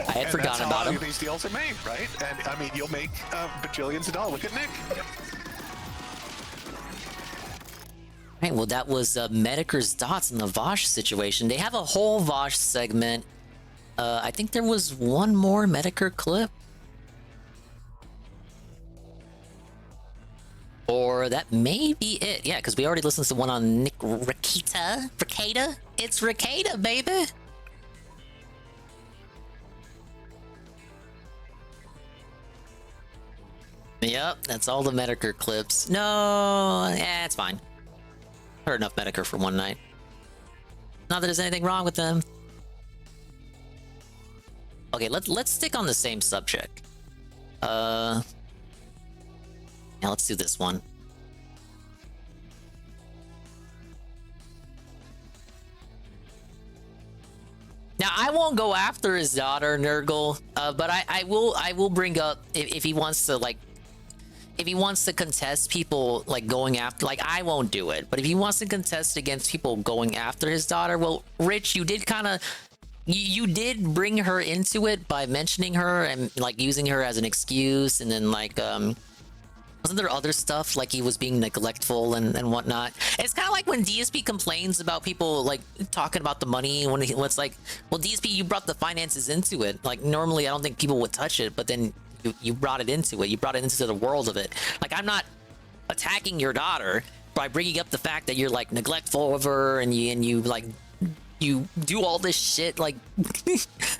I had forgotten about him. These deals are made, right? And I mean, you'll make bajillions of dollars. Look at Nick. Right, well, that was Mediker's thoughts on the Vosh situation. They have a whole Vosh segment. I think there was one more Mediker clip. Or that may be it. Yeah, because we already listened to one on Nick Rakita. Rakita? It's Rakita, baby. Yep, that's all the Mediker clips. No, yeah, it's fine. Heard enough Mediker for one night. Not that there's anything wrong with them. Okay, let's stick on the same subject. Yeah, let's do this one. Now, I won't go after his daughter, Nurgle, but I will bring up if he wants to, like, if he wants to contest people, like, going after, like, I won't do it, but if he wants to contest against people going after his daughter, well, Rich, you did kind of, you did bring her into it by mentioning her and, like, using her as an excuse, and then, like, wasn't there other stuff, like he was being neglectful and whatnot? It's kind of like when DSP complains about people, like, when about the money, when it's like, well, DSP, you brought the finances into it. Like, normally I don't think people would touch it, but then you brought it into it. You brought it into the world of it. Like, I'm not attacking your daughter by bringing up the fact that you're, like, neglectful of her and you like, you do all this shit, like,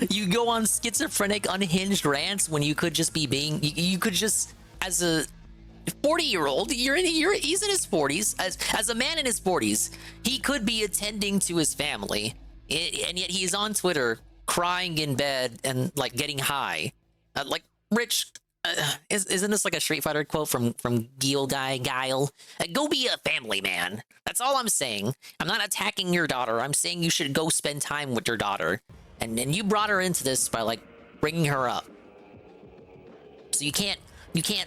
you go on schizophrenic, unhinged rants when you could just be being, you could just, as a 40-year-old, he's in his 40s. As a man in his 40s, he could be attending to his family, and yet he's on Twitter crying in bed and, like, getting high. Like, Rich, isn't this like a Street Fighter quote from Guile? Go be a family man. That's all I'm saying. I'm not attacking your daughter. I'm saying you should go spend time with your daughter, and you brought her into this by, like, bringing her up. So you can't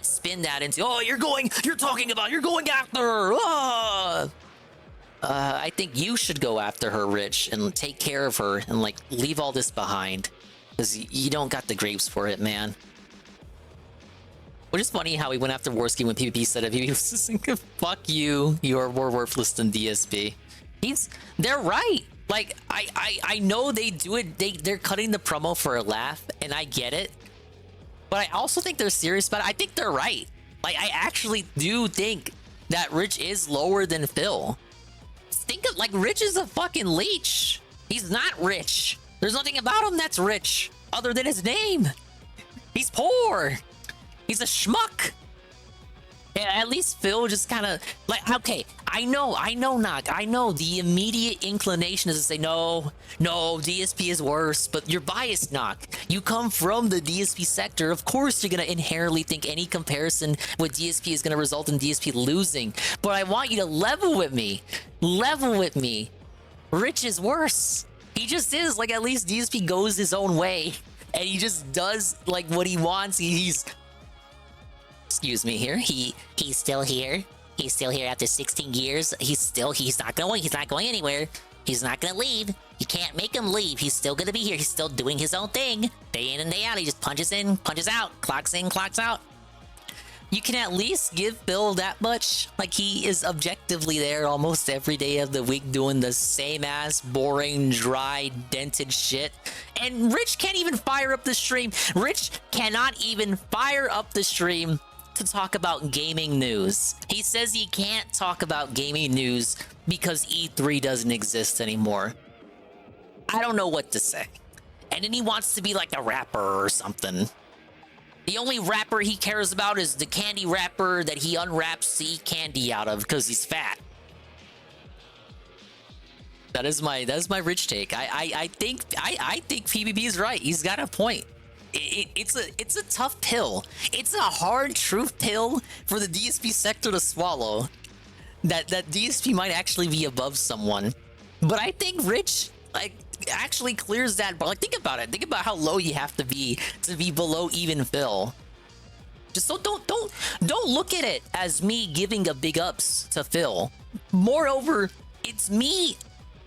spin that into, oh, you're going after her. Oh! I think you should go after her, Rich, and take care of her and, like, leave all this behind, because you don't got the grapes for it, man. Which is funny how he went after Worski when PvP said it. He was just like, fuck you, you're more worthless than DSP. They're right. Like, I know they do it, they're cutting the promo for a laugh, and I get it. But I also think they're serious about it. I think they're right. Like, I actually do think that Rich is lower than Phil. Think of, like, Rich is a fucking leech. He's not rich. There's nothing about him that's rich other than his name. He's poor. He's a schmuck. Yeah, at least Phil just kind of, like, okay, I know, Knock. I know the immediate inclination is to say, no, DSP is worse, but you're biased, Knock. You come from the DSP sector. Of course, you're going to inherently think any comparison with DSP is going to result in DSP losing. But I want you to level with me. Rich is worse. He just is. Like, at least DSP goes his own way, and he just does, like, what he wants. He's excuse me here. He's still here. He's still here after 16 years. He's not going anywhere. He's not gonna leave. You can't make him leave. He's still gonna be here. He's still doing his own thing. Day in and day out. He just punches in, punches out. Clocks in, clocks out. You can at least give Phil that much. Like, he is objectively there almost every day of the week doing the same ass, boring, dry, dented shit. And Rich can't even fire up the stream. Rich cannot even fire up the stream to talk about gaming news. He says he can't talk about gaming news because E3 doesn't exist anymore. I don't know what to say. And then he wants to be like a rapper or something. The only wrapper he cares about is the candy wrapper that he unwraps to eat candy out of because he's fat. That is my Rich take. I think PBB is right. He's got a point. It's a tough pill. It's a hard truth pill for the DSP sector to swallow. That DSP might actually be above someone. But I think Rich actually clears that bar. Like, think about it. Think about how low you have to be below even Phil. Just don't look at it as me giving a big ups to Phil. Moreover, it's me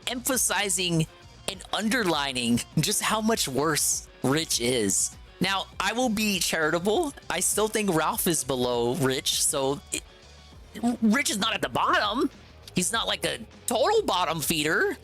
emphasizing and underlining just how much worse Rich is. Now, I will be charitable. I still think Ralph is below Rich, so Rich is not at the bottom. He's not like a total bottom feeder.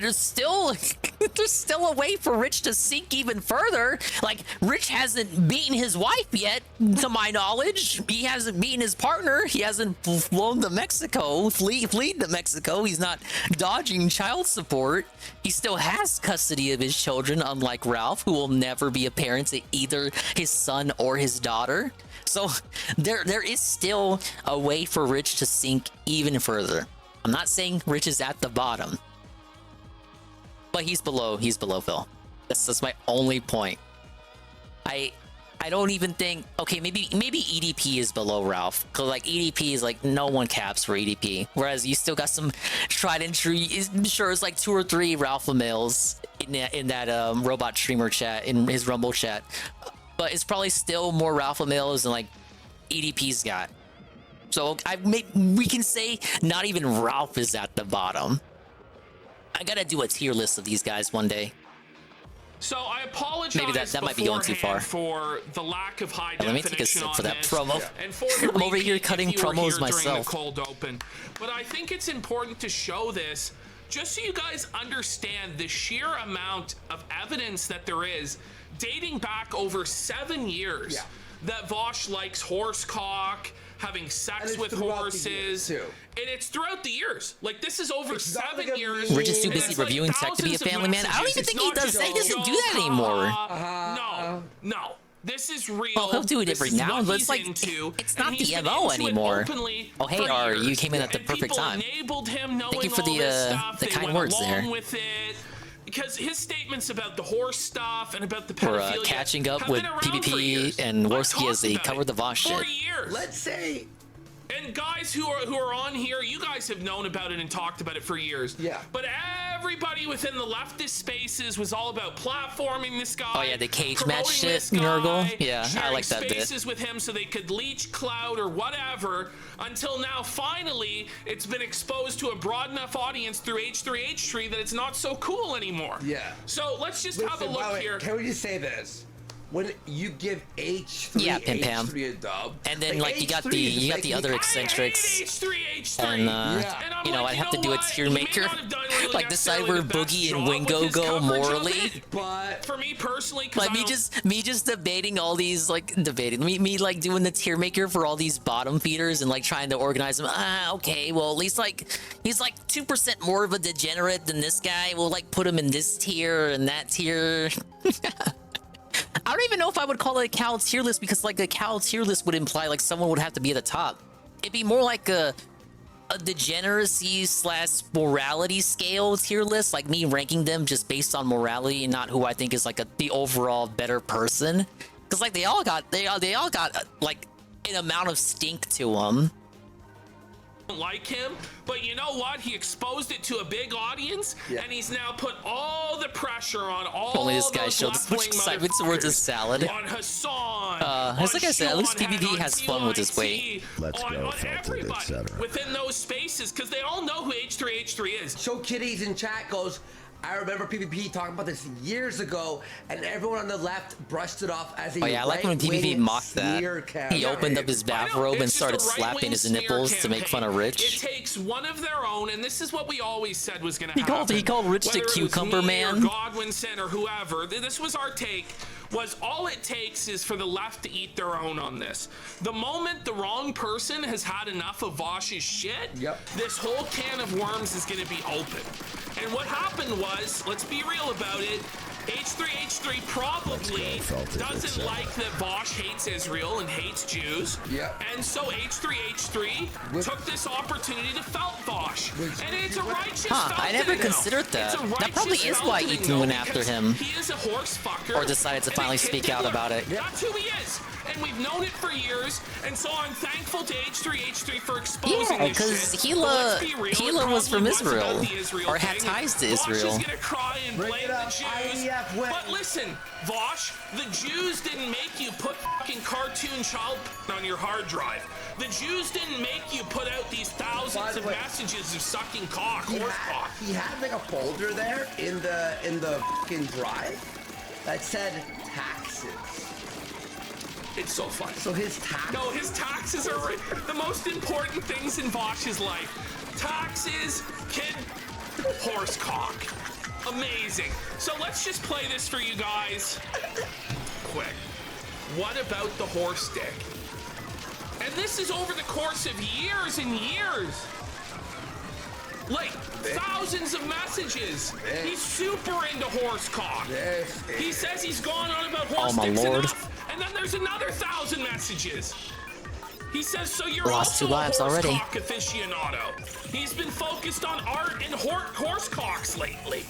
There's still a way for Rich to sink even further. Like, Rich hasn't beaten his wife yet, to my knowledge. He hasn't beaten his partner. He hasn't flown to Mexico, fleed to Mexico. He's not dodging child support. He still has custody of his children, unlike Ralph, who will never be a parent to either his son or his daughter. So there is still a way for Rich to sink even further. I'm not saying Rich is at the bottom, but he's below Phil. That's my only point. I don't even think, okay, maybe EDP is below Ralph, because like EDP is like no one caps for EDP, whereas you still got some tried and true. I'm sure it's like 2 or 3 Ralph Lamills in that robot streamer chat, in his Rumble chat, but it's probably still more Ralph Lamills than like EDP's got. So we can say not even Ralph is at the bottom. I gotta do a tier list of these guys one day. So I apologize. Maybe that might be going too far. For the lack of high Let me take a sip for that promo. And for I'm over here cutting promos myself. During the cold open. But I think it's important to show this just so you guys understand the sheer amount of evidence that there is dating back over 7 years that Vosh likes horse cock, having sex with horses, and it's throughout the years. Like, this is over 7 years. We're just too busy reviewing tech to be a family man. I don't even think he doesn't do that anymore. No. This is real. Well, he'll do it every now, but it's like it's not the MO anymore. Oh, hey, Ari, you came in at the perfect time. Thank you for the kind words there. Because his statements about the horse stuff and about the pedophilia We're catching up with PvP and Worski as they cover the Vosh shit. For years. Let's say. And guys who are on here, you guys have known about it and talked about it for years. Yeah. But everybody within the leftist spaces was all about platforming this guy. Oh yeah, the cage match shit, Nurgle. Yeah, I like that bit. Spaces with him so they could leech clout or whatever. Until now, finally, it's been exposed to a broad enough audience through H3H3 that it's not so cool anymore. Yeah. So let's just have a look here. Can we just say this? When you give H3, H3 a dub, and then like you got the other eccentrics, and you know, I'd have to do a tier maker, like decide where Boogie and Wingo go morally. But for me personally, like me just debating all these, like me like doing the tier maker for all these bottom feeders and like trying to organize them. Okay, well at least like he's like 2% more of a degenerate than this guy. We'll like put him in this tier and that tier. I don't even know if I would call it a Cal tier list, because like a Cal tier list would imply like someone would have to be at the top. It'd be more like a degeneracy / morality scale tier list, like me ranking them just based on morality and not who I think is like the overall better person. Because like they all got like an amount of stink to them. like him, but you know what? He exposed it to a big audience, and he's now put all the pressure on all Only this guy those showed this much left-wing excitement towards his motherfuckers. salad. On Hassan, It's like I said, at least Sean, PvP on has fun with his TYT, weight. Let's on, go, on Felted, everybody etc. within those spaces, because they all know who H3H3 is. So Kitties in chat goes, I remember PvP talking about this years ago, and everyone on the left brushed it off as a Oh yeah, I like when PvP mocked that. He opened up his bathrobe and started slapping his nipples to make fun of Rich. It takes one of their own, and this is what we always said was going to happen. He called Rich the cucumber man. Or Godwinson or whoever. This was our take. Was all it takes is for the left to eat their own on this. The moment the wrong person has had enough of Vosh's shit, this whole can of worms is going to be open. And what happened was, let's be real about it, H3H3 probably doesn't like that Vosh hates Israel and hates Jews. And so H3H3 took this opportunity to felt Vosh. And it's a righteous I never considered that. That probably is why Ethan went after him. He is a horse fucker. Or decided to finally speak out about it. That's who he is. And we've known it for years. And so I'm thankful to H3H3 for exposing Yeah, this shit. because But Hila was from let's be real, it Israel. probably was about the Israel Or had thing. ties to Vosh Israel. is gonna cry and blame the Jews. But listen, Vosh, the Jews didn't make you put fucking cartoon child on your hard drive. The Jews didn't make you put out these thousands of messages of sucking cock, horse cock. He had like a folder there in the fucking drive that said taxes. It's so funny. So his taxes. No, his taxes are the most important things in Vosh's life. Taxes, kid, horse cock. Amazing. So let's just play this for you guys. Quick. What about the horse dick? And this is over the course of years and years. Like thousands of messages. He's super into horse cock. He says he's gone on about horse dicks enough. And then there's another 1,000 messages. He says, so you're Lost also 2 lives a horse already. cock aficionado. He's been focused on art and horse cocks lately.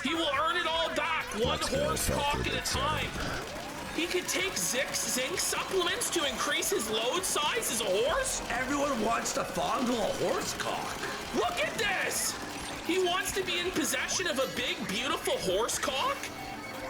He will earn it all back, one horse cock at a time. He could take zinc supplements to increase his load size as a horse? Everyone wants to fondle a horse cock. Look at this! He wants to be in possession of a big, beautiful horse cock?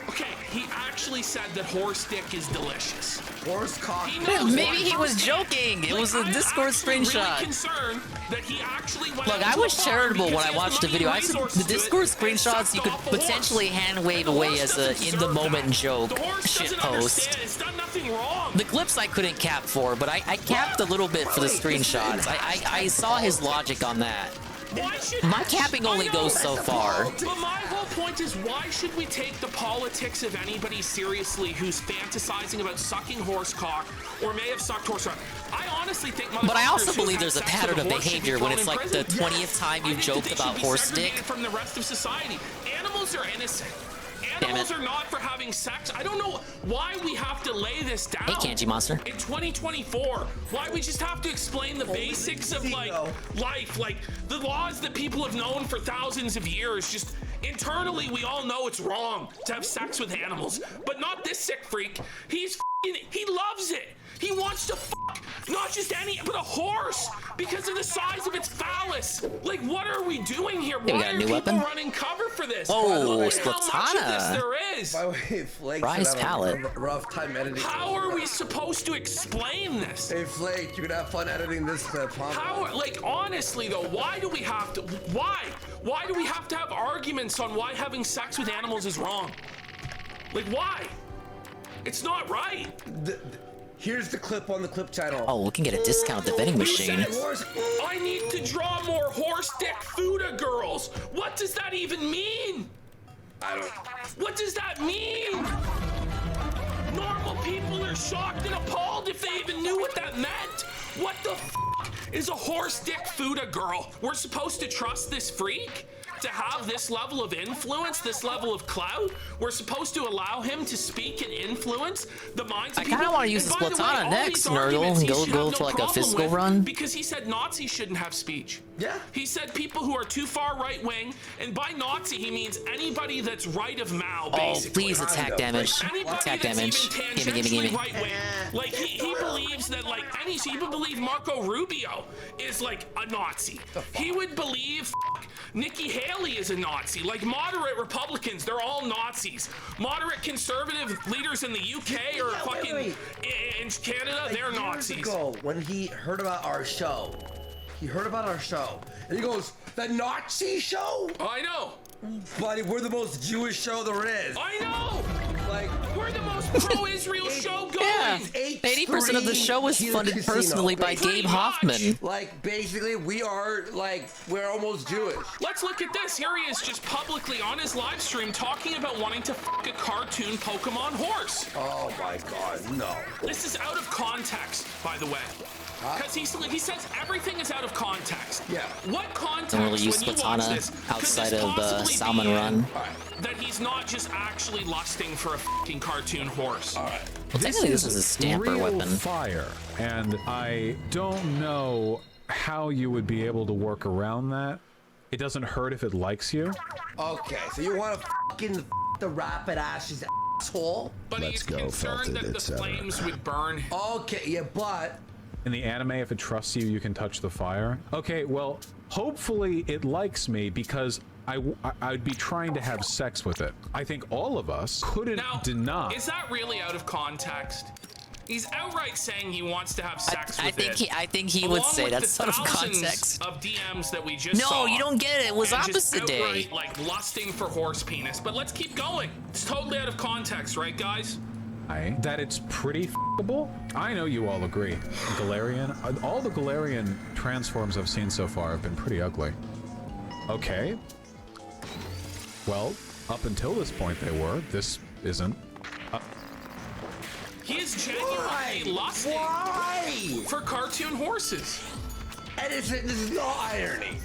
Okay, he actually said that horse dick is delicious. Horse cock. Maybe he was joking. It was a Discord screenshot. Really concerned that he actually went Look, out I to a was farm charitable because when I he has watched the money video. and I said resources the to it Discord and screenshots sucked you could off a horse. potentially hand wave away as a in the moment joke The horse shit doesn't post. understand. It's done nothing wrong. The clips I couldn't cap for, but I capped a little bit for the screenshots. I saw his logic on that. Why should My capping only goes so far. But my whole point is, why should we take the politics of anybody seriously who's fantasizing about sucking horse cock or may have sucked horse cock? I honestly think. But I also motherfuckers who believe have there's a sex pattern with of a horse should be behavior when thrown it's in like the prison. 20th time I you think joked they should about be horse segregated dick. from the rest of society. Animals are innocent. Damn Animals it. are not for having sex. I don't know why we have to lay this down. Hey, Kanji Monster. In 2024, why we just have to explain the basics of like life, like the laws that people have known for thousands of years. Just internally, we all know it's wrong to have sex with animals, but not this sick freak. He loves it. He wants to fuck not just any, but a horse because of the size of its phallus. Like, what are we doing here? Hey, we Why got a are new people weapon? running cover for this? Oh, How much of this Splatana. there is? By the way, Flake Rise said I palette. have a rough time editing. How are we supposed to explain this? Hey Flake, you're gonna have fun editing this clip, huh? How, like, honestly though, why do we have to, why do we have to have arguments on why having sex with animals is wrong? Like, why? It's not right. Here's the clip on the clip channel. Oh, we can get a discount at the vending You machine. said, I need to draw more horse dick Fuda girls. What does that even mean? I don't. What does that mean? Normal people are shocked and appalled if they even knew what that meant. What the f is a horse dick Fuda girl? We're supposed to trust this freak to have have this level of influence, this level of clout, we're supposed to allow him to speak and influence the minds of I people. kind of want to use the And by the way, Splatana all next, these arguments Nurgle, he and should go have for no like a problem fiscal with, run. because he said Nazis shouldn't have speech. Yeah. He said people who are too far right wing, and by Nazi he means anybody that's right of Mao, basically. Oh, please attack damage. Anybody Attack that's damage. even Gimme, gimme, tangentially gimme. right wing. Like he believes that like he would believe Marco Rubio is like a Nazi. He would believe Nikki Haley is a Nazi. Like moderate Republicans, they're all Nazis. Moderate conservative leaders in the UK or fucking in Canada, they're years Nazis. ago, when he heard about our show, and he goes, "The Nazi show?" I know. Buddy, we're the most Jewish show there is. I know. Like, we're the most pro-Israel show going. Yeah. 80% of the show is funded personally by Gabe Hoffman. Like, basically, we're almost Jewish. Let's look at this. Here he is just publicly on his live stream talking about wanting to fuck a cartoon Pokemon horse. Oh my God, no. This is out of context, by the way. Because he says everything is out of context. Yeah. What context Don't really use when you watch Splatana this, outside of Salmon Run. that he's not just actually lusting for a fucking cartoon horse? All right. Well, technically this is a stamper real weapon. Fire, and I don't know how you would be able to work around that. It doesn't hurt if it likes you. Okay, so you want to fucking the rapid ash's asshole? But he's concerned that the flames would burn him. Okay, yeah, but In the anime, if it trusts you, you can touch the fire. Okay, well, hopefully it likes me because I'd be trying to have sex with it. I think all of us couldn't deny. Is that really out of context? He's outright saying he wants to have sex with I think he would say that's out of context. Of DMs that we just No, saw. you don't get it. It was and just opposite day. outright, like lusting for horse penis. But let's keep going. It's totally out of context, right, guys? That it's pretty f***able? I know you all agree. Galarian, all the Galarian transforms I've seen so far have been pretty ugly. Okay. Well, up until this point they were. This isn't. He is genuinely lusting for cartoon horses. And this is no irony.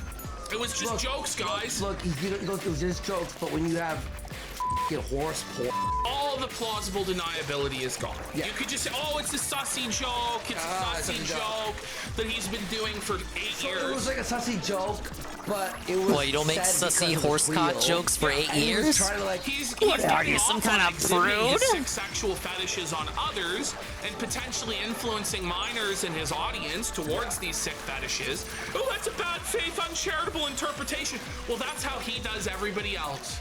It was just jokes, guys. Look, it was just jokes, but when you have horse porn. All the plausible deniability is gone. Yeah. You could just say, oh, it's a sussy joke. It's a sussy joke that he's been doing for 8 years. It was like a sussy joke, but it was. Well, you don't make sussy horse cock jokes for 8 years? He was trying to, like, he's what are you, some kind of prude? His sick sexual fetishes on others and potentially influencing minors in his audience towards these sick fetishes. Oh, that's a bad faith, uncharitable interpretation. Well, that's how he does everybody else.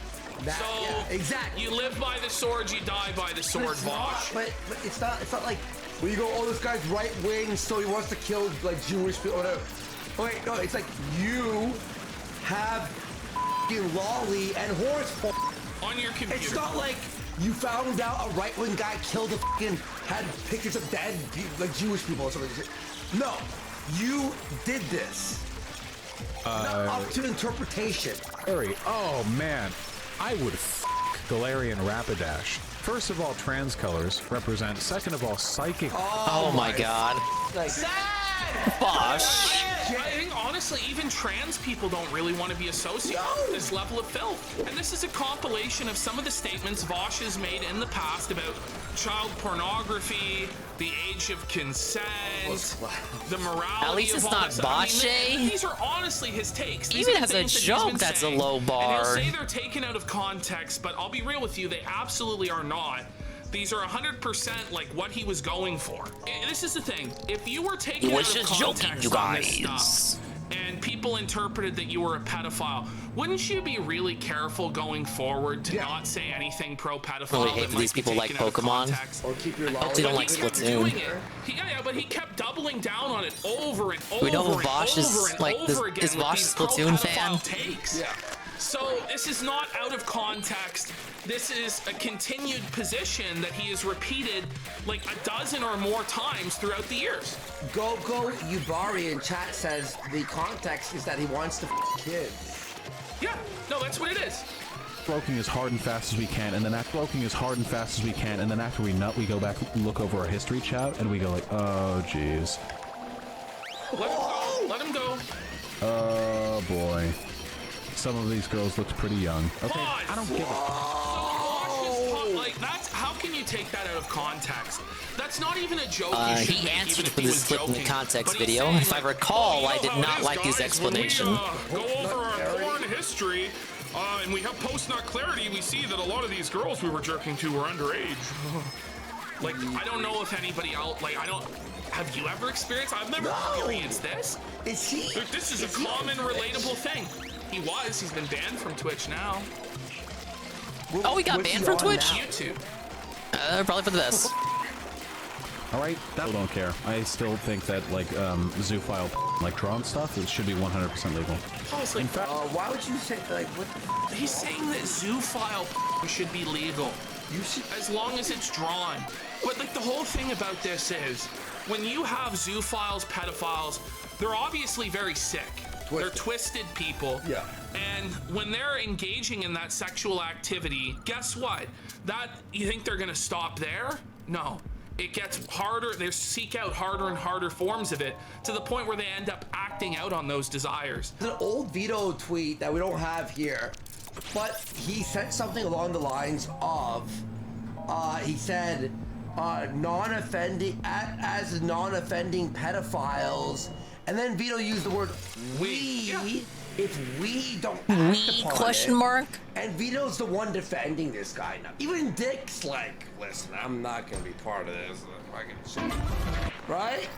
Exactly. You live by the sword, you die by the sword, Vosh. But it's not like when you go, oh, this guy's right wing, so he wants to kill like Jewish people or whatever. Wait, no, it's like you have f***ing lolly and horse porn on your computer. It's not like you found out a right wing guy killed a had pictures of dead like Jewish people or something. No, you did this. Not up to interpretation. Harry, oh man. I would Galarian Rapidash. First of all, trans colors represent. Second of all, psychic. Oh my god. Bosh. I think honestly, even trans people don't really want to be associated with this level of filth. And this is a compilation of some of the statements Vosh has made in the past about child pornography, the age of consent, the morality. At least of it's all not this. Bosh. These are honestly his takes. These Even are as a things that he's joke, been that's a saying. low bar. And he'll say they're taken out of context, but I'll be real with you, they absolutely are not. These are 100% like what he was going for. And this is the thing. If you were taken out of context on this stuff, and people interpreted that you were a pedophile, wouldn't you be really careful going forward to not say anything pro-pedophile? Really hate that these people like Pokemon. Or keep your Hope they don't like Splatoon. Yeah, but he kept doubling down on it over and over We know and Vosh over is and like over again is with Vosh these Splatoon fan? pro-pedophile takes. Yeah. So this is not out of context. This is a continued position that he has repeated like a dozen or more times throughout the years. Go Yubari in chat says the context is that he wants to kids. Yeah, no, that's what it is. Stroking as hard and fast as we can, and then after stroking as hard and fast as we can, and then after we nut, we go back and look over our history chat, and we go like, oh jeez. Let him go. Let him go. Oh boy. some of these girls looked pretty young. Okay, I don't give a... Like that's how can you take that out of context? That's not even a joke. He answered for this clip in the context video. If I recall, I did not like his explanation. Go over our porn history, and we have post-nut clarity. We see that a lot of these girls we were jerking to were underage. Like, I don't know if anybody else, like, have you ever experienced? I've never experienced this. Is he? Like, this is a common, relatable thing. He's been banned from Twitch now. Oh, he got banned from Twitch? YouTube. Probably for the best. All right, I don't care. I still think that like zoophile, like drawn stuff, it should be 100% legal. In fact, why would you say like what? He's saying that zoophile should be legal. As long as it's drawn. But like the whole thing about this is, when you have zoophiles, pedophiles, they're obviously very sick. They're twisted people. Yeah. And when they're engaging in that sexual activity, guess what? You think they're gonna stop there? No. It gets harder. They seek out harder and harder forms of it to the point where they end up acting out on those desires. There's an old Vito tweet that we don't have here, but he said something along the lines of, he said, non-offending pedophiles, and then Vito used the word we. If we don't act upon question it, mark? and Vito's the one defending this guy now. Even Dick's like, listen, I'm not gonna be part of this. Right?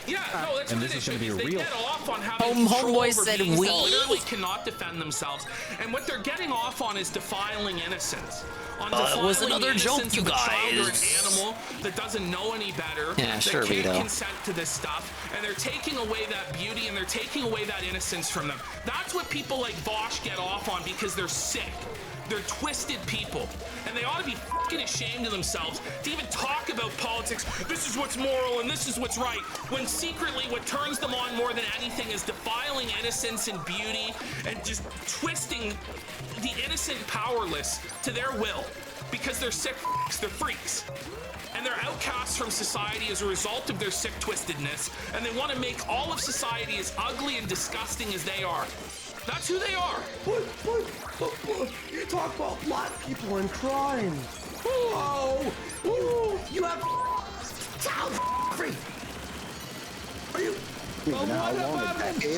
Yeah, no, that's And what this it is gonna is. be They real. get off on having control Homeboy over said beings we. that literally cannot defend themselves. And what they're getting off on is defiling innocence. On it was defiling another the joke, innocence you of a child or an guys. animal that doesn't know any better. Yeah, that sure, can't Vito. consent to this stuff. And they're taking away that beauty and they're taking away that innocence from them. That's what people like Bosch get off on because they're sick. They're twisted people. And they ought to be fucking ashamed of themselves to even talk about politics. This is what's moral and this is what's right. When secretly what turns them on more than anything is defiling innocence and beauty and just twisting the innocent powerless to their will. Because they're sick they're freaks. And they're outcasts from society as a result of their sick twistedness. And they want to make all of society as ugly and disgusting as they are. That's who they are. But you talk about black people and crime. Oh, you have child free. Are you?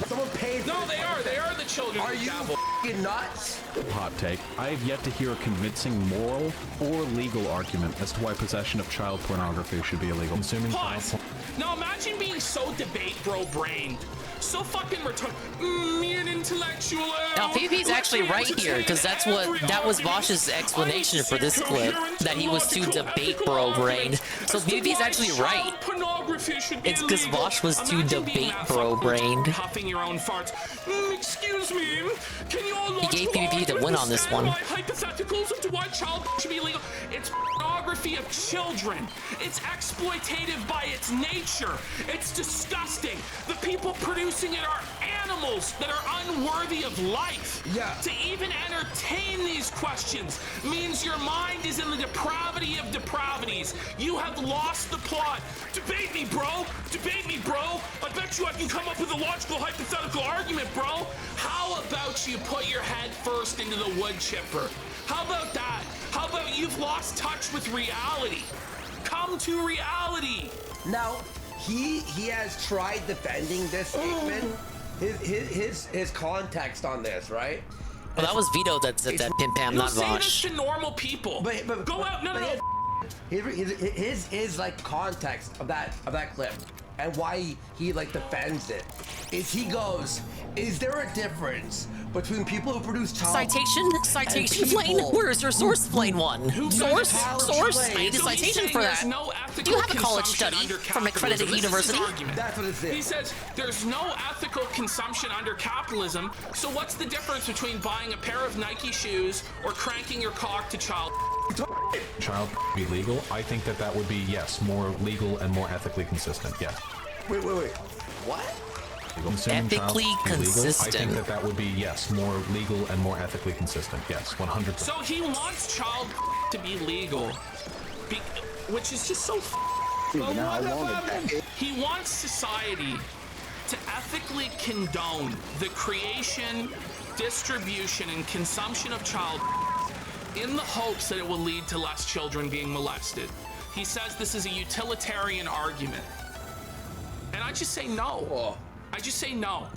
Someone paid. No, they are. They are the children. Are you f***ing nuts? Hot take. I have yet to hear a convincing moral or legal argument as to why possession of child pornography should be illegal. Consuming Pause. Now imagine being so debate bro-brained. So fucking me an intellectual. Now, PvP's actually right here, because that was Bosch's explanation for this clip, that he was too debate bro-brained. So PvP's actually right. It's because Bosch was too debate bro-brained. Huffing your own farts. Excuse me. Can you all He gave PvP the win on this one. Hypotheticals into why child should be illegal. It's pornography of children. It's exploitative by its nature. It's disgusting. The people producing it are animals that are unworthy of life. Yeah. To even entertain these questions means your mind is in the depravity of depravities. You have lost the plot. Debate me, bro. Debate me, bro. I bet you I can come up with a logical hypothetical argument, bro. How about you put your head first into the wood chipper? How about that? How about you've lost touch with reality? Come to reality. Now, he has tried defending this statement. His context on this, right? Well, that was Vito that said that, Pim Pam, not Say this Bosch. to normal people. But go out. No. His like context of that clip and why he like defends it is he goes, is there a difference between people who produce child Citation plane? Where is your source plane one? Source? I need a citation for that. You have a college study from accredited university. That's what it says. He says there's no ethical consumption under capitalism. So what's the difference between buying a pair of Nike shoes or cranking your cock to child? Child be legal? I think that would be, yes, more legal and more ethically consistent. Yes. Wait. What? Ethically consistent. I think that would be, yes, more legal and more ethically consistent. Yes, 100%. So he wants child to be legal, which is just so. He wants society to ethically condone the creation, distribution, and consumption of child in the hopes that it will lead to less children being molested. He says this is a utilitarian argument. And I just say no. I just say no.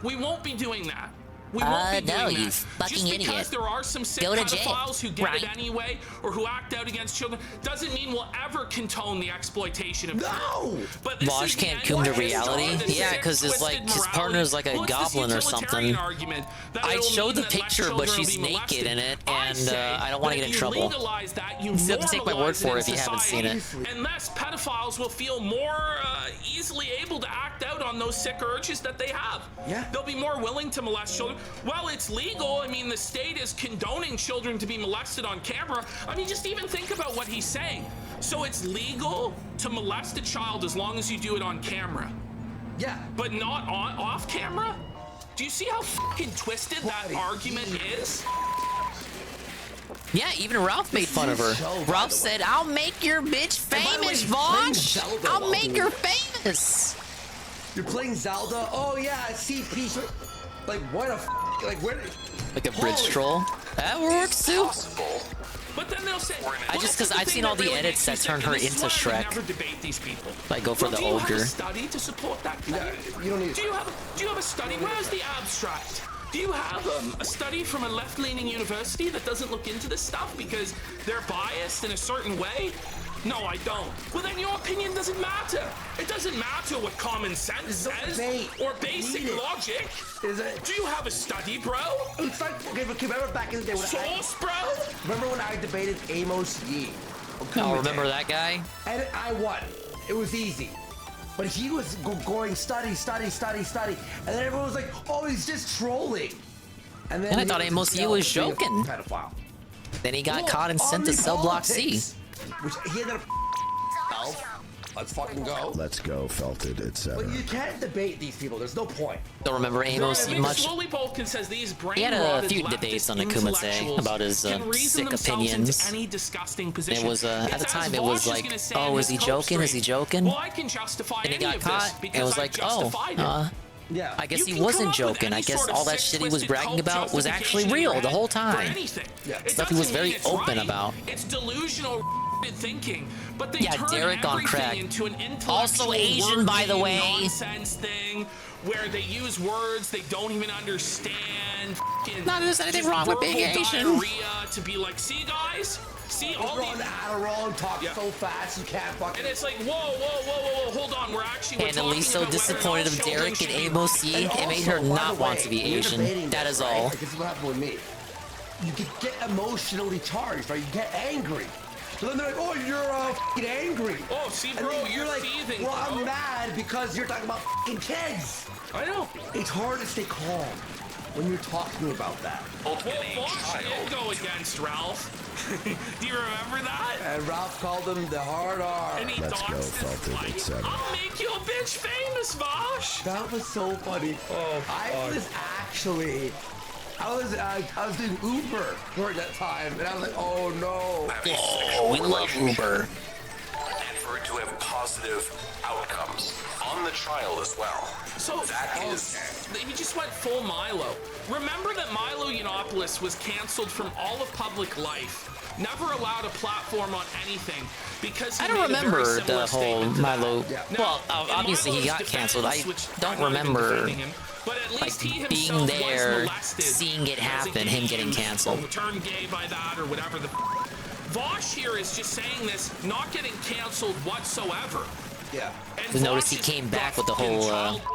We won't be doing that. We won't be doing no, that. you fucking Just because idiot. there are some sick Go to jail. pedophiles who get Right. it anyway, or who act out against children, doesn't mean we'll ever condone the exploitation of children. But this Vosh is the can't end come to of the reality. story, the Yeah, sick, because it's twisted like his morality. partner's like a Well, it's this goblin or utilitarian something. argument that I it'll showed mean the that less picture, but children will she's be naked molested. in it, I and say I don't want to that get in you trouble. legalize that, you You have to take my word normalize for it in if you haven't seen society, it. and less pedophiles will feel more easily able to act out on those sick urges that they have. Yeah. They'll be more willing to molest children. Well, it's legal. I mean, the state is condoning children to be molested on camera. I mean, just even think about what he's saying. So it's legal to molest a child as long as you do it on camera. Yeah. But not off camera? Do you see how fucking twisted that argument is? Yeah, even Ralph made fun of her. Ralph said, I'll make your bitch famous, Vosh. I'll make her famous. You're playing Zelda? Oh yeah, I see peace. Like what a like where? Like a bridge troll. That works too. But then they'll say, I just because I've seen all the edits that turn her into Shrek. Never debate these people. I go for Well, the do you have ogre. a study to support that claim? You don't need. Do you have a study? Where's the abstract? Do you have a study from a left-leaning university that doesn't look into this stuff because they're biased in a certain way? No, I don't. Well, then your opinion doesn't matter. It doesn't matter what common sense says or basic logic. Is it? Do you have a study, bro? It's like okay, remember back in the day when bro? Remember when I debated Amos Yee? Oh, remember that guy? And I won. It was easy. But he was going study, and then everyone was like, "Oh, he's just trolling." And then And I he thought went to Amos Yee jail was for being a joking. pedophile. Then he got Look, caught and sent to cell block C. politics, which he ended up. Let's fucking go. Let's go, felted, etc. But you can't debate these people. There's no point. Don't remember Amos Yee much. Slowly Bolkin says these He had a brain-rotted few leftist debates on the Kumite intellectuals about his can reason sick themselves opinions. into any disgusting And position. it was at the It's time as it was Vosh is like, gonna say oh, in is he his joking? Is he stream. joking? Well, I can justify And he any got of caught, this and because it was I like, oh, justified it. Yeah. I guess You he can wasn't come up with joking. any I guess sort of all that sick, shit he was twisted bragging cult about was actually justification real in the your whole head time. for anything. It Stuff he was doesn't very mean it's open right. about. It's delusional thinking, but they Yeah, turn Derek on everything crack. into an intellectual Also Asian, by the word way. nonsense thing where they use words they don't even understand. Not that there's anything just wrong with being verbal Asian. diarrhea to be like, see guys, see all You're these. on Adderall and talk so fast you can't fucking. And it's like, whoa, hold on. We're And talking Elise so about whether or disappointed not of children Derek should and be- Amos Yee, it made her Also, by not the want way, to be when you're Asian. debating That this, is right? all. Like, this is what happened with me. You can get emotionally charged, right? You get angry. So then they're like, oh, you're fucking angry. Oh, see, And bro, then you're like, seething, well, bro. I'm mad because you're talking about fucking kids. I know. It's hard to stay calm when you're talking about that. Well, Fox did go against Ralph. Do you remember that? And Ralph called him the hard R. And he doxed his wife. I'll make your bitch famous, Vosh. That was so funny. Oh, I was actually. I was doing Uber during that time, and I was like, oh no. Oh, we love Uber. And for it to have positive outcomes on the trial as well. So he just went full Milo. Remember that Milo Yiannopoulos was canceled from all of public life. Never allowed a platform on anything because he I don't made a very remember similar the whole statement to that. Milo. Now, Well, in obviously he Milo's got canceled. I defense, which don't I'm not even remember defending him, but at like least he being himself there, was molested seeing it as a happen, him gay getting youth, canceled. or turned gay by that or whatever the. Vosh here is just saying this, not getting canceled whatsoever. Yeah. To notice he came back with the whole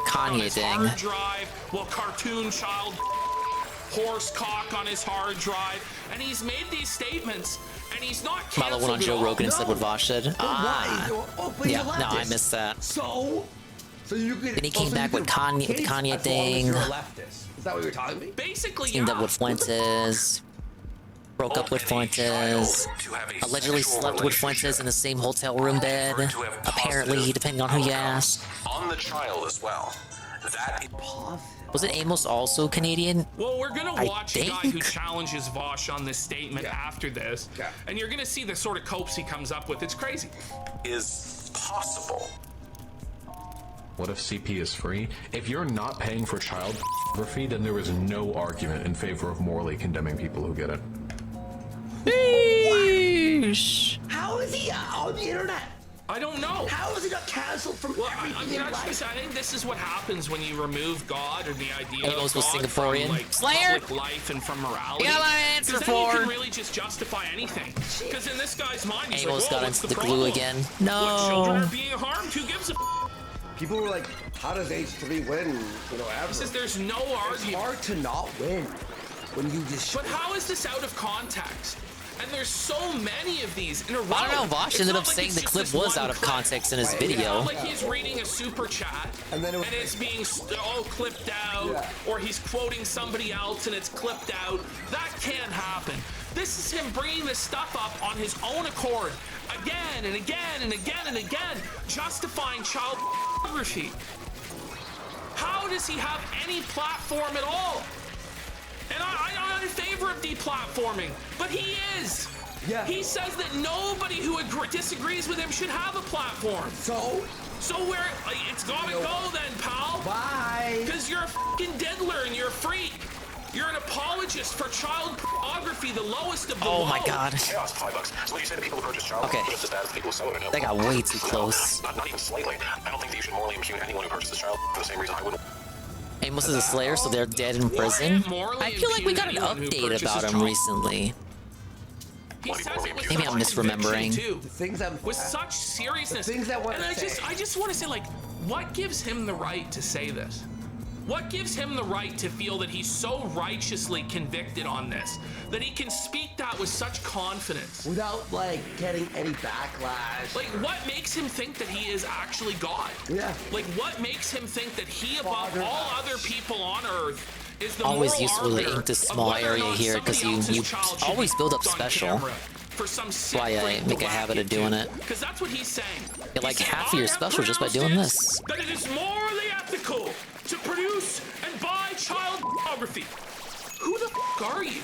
Kanye thing. Hard drive, well, cartoon child horse cock on his hard drive, and he's made these statements, and he's not canceled. Milo went on at Joe all. Rogan and said what Vosh said. Ah, but he's yeah, a no, I leftist. missed that. So you could. Then he came back with Kanye, with the Kanye thing. You're a leftist. Is that what you're telling me? Basically, Teamed yeah. up with Fuentes. Broke up with Fuentes. Allegedly slept with Fuentes in the same hotel room bed. Apparently, depending on who you ask. On the trial as well. That Was it Amos also Canadian? Well, we're gonna I watch a guy who think. challenges Vosh on this statement after this, and you're gonna see the sort of copes he comes up with. It's crazy. is possible. What if CP is free? If you're not paying for child pornography, then there is no argument in favor of morally condemning people who get it. How is he on the internet? I don't know. How is he not canceled from everything? I mean, actually, I think this is what happens when you remove God or the idea He goes of with God Singaporean. from like Slayer? public life and from morality. You got my answer 'Cause then you for. can really just justify anything. Because in this guy's mind, he's Amos like, got whoa, into what's the the glue problem? again. What, children No. are being harmed? Who gives a People were like, how does H3 win? You know, ever? He says there's no argument. It's hard to not win when you just. But how is this out of context? And there's so many of these in a row. I don't know. Vosh It's ended not up like saying it's the just clip this was one out of clip. context in his It's video. not like he's reading a super chat and it's being all clipped out, or he's quoting somebody else and it's clipped out. That can't happen. This is him bringing this stuff up on his own accord, again and again and again and again, justifying child pornography. How does he have any platform at all? And I'm not in favor of deplatforming, but he is. Yeah. He says that nobody who disagrees with him should have a platform. So where it's gotta go then, pal. Bye. Because you're a fucking diddler and you're a freak. You're an apologist for child pornography, the lowest of the low. Oh my god. Chaos, $5. So when you say that people who purchase child Okay. just as bad as people who sell it, or no? That got way too close. Not even slightly. I don't think that you should morally impugn anyone who purchases child for the same reason I wouldn't. Amos is a Slayer, so they're dead in prison. I feel like we got an update about him recently. He says it with Maybe such I'm misremembering. conviction, too. The things that With such seriousness. The things that want and I just want to say, like, what gives him the right to say this? What gives him the right to feel that he's so righteously convicted on this, that he can speak that with such confidence? Without, like, getting any backlash. Like, what makes him think that he is actually God? Yeah. Like, what makes him think that he, above all other people on Earth, is the Always moral useful to arbiter ink this of small whether or area not here because somebody else's you child should always be build up on special. camera for some sick That's why I freak to make a whack habit of into. doing it. Because that's what he's saying. Get like He said, half of your "I have special just by doing pronounced this. That it is morally ethical to produce and buy child pornography. Who the f are you?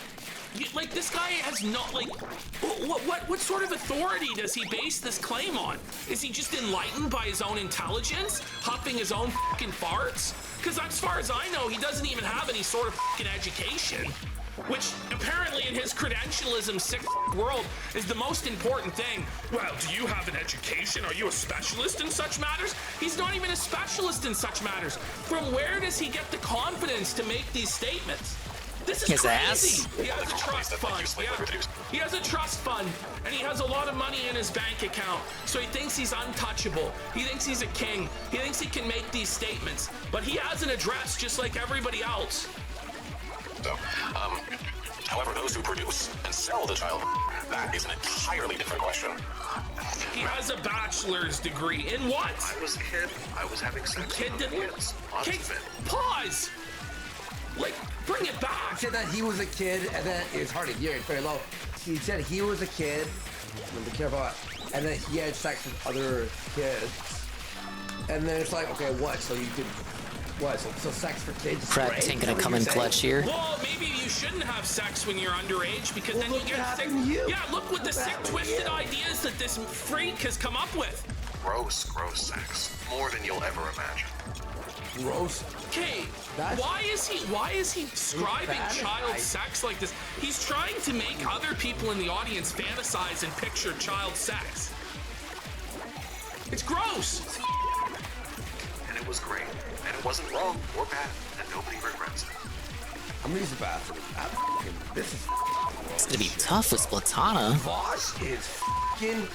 Like, this guy has not, like, what sort of authority does he base this claim on? Is he just enlightened by his own intelligence, huffing his own fucking farts? Because as far as I know, he doesn't even have any sort of fucking education, which apparently in his credentialism sick world is the most important thing. Well, do you have an education? Are you a specialist in such matters? He's not even a specialist in such matters. From where does he get the confidence to make these statements? This is His crazy. ass. He has a trust fund. Yeah. He has a trust fund, and he has a lot of money in his bank account. So he thinks he's untouchable. He thinks he's a king. He thinks he can make these statements. But he has an address just like everybody else. So, however, those who produce and sell the child, that is an entirely different question. He has a bachelor's degree in what? I was a kid. I was having sex Kid with did kids. Okay, pause. Like, bring it back. He said that he was a kid, and then it's hard to hear. It's very low. He said he was a kid. Be careful. And then he had sex with other kids. And then it's like, okay, what? So you could, what? So sex for kids? is Crack great? tank Is that gonna what come you're in saying? clutch here. Well, maybe you shouldn't have sex when you're underage because Well, then you look get what sick. happened to you. Yeah, look what the Look sick, what happened to twisted you. ideas that this freak has come up with. Gross sex. More than you'll ever imagine. Gross. Okay, That's- why is he describing bad, child I- sex like this? He's trying to make other people in the audience fantasize and picture child sex. It's gross. And it was great. And it wasn't wrong or bad. And nobody regrets it. I'm gonna use the bathroom. This is. It's gonna be tough with Splatana. Vosh is fucking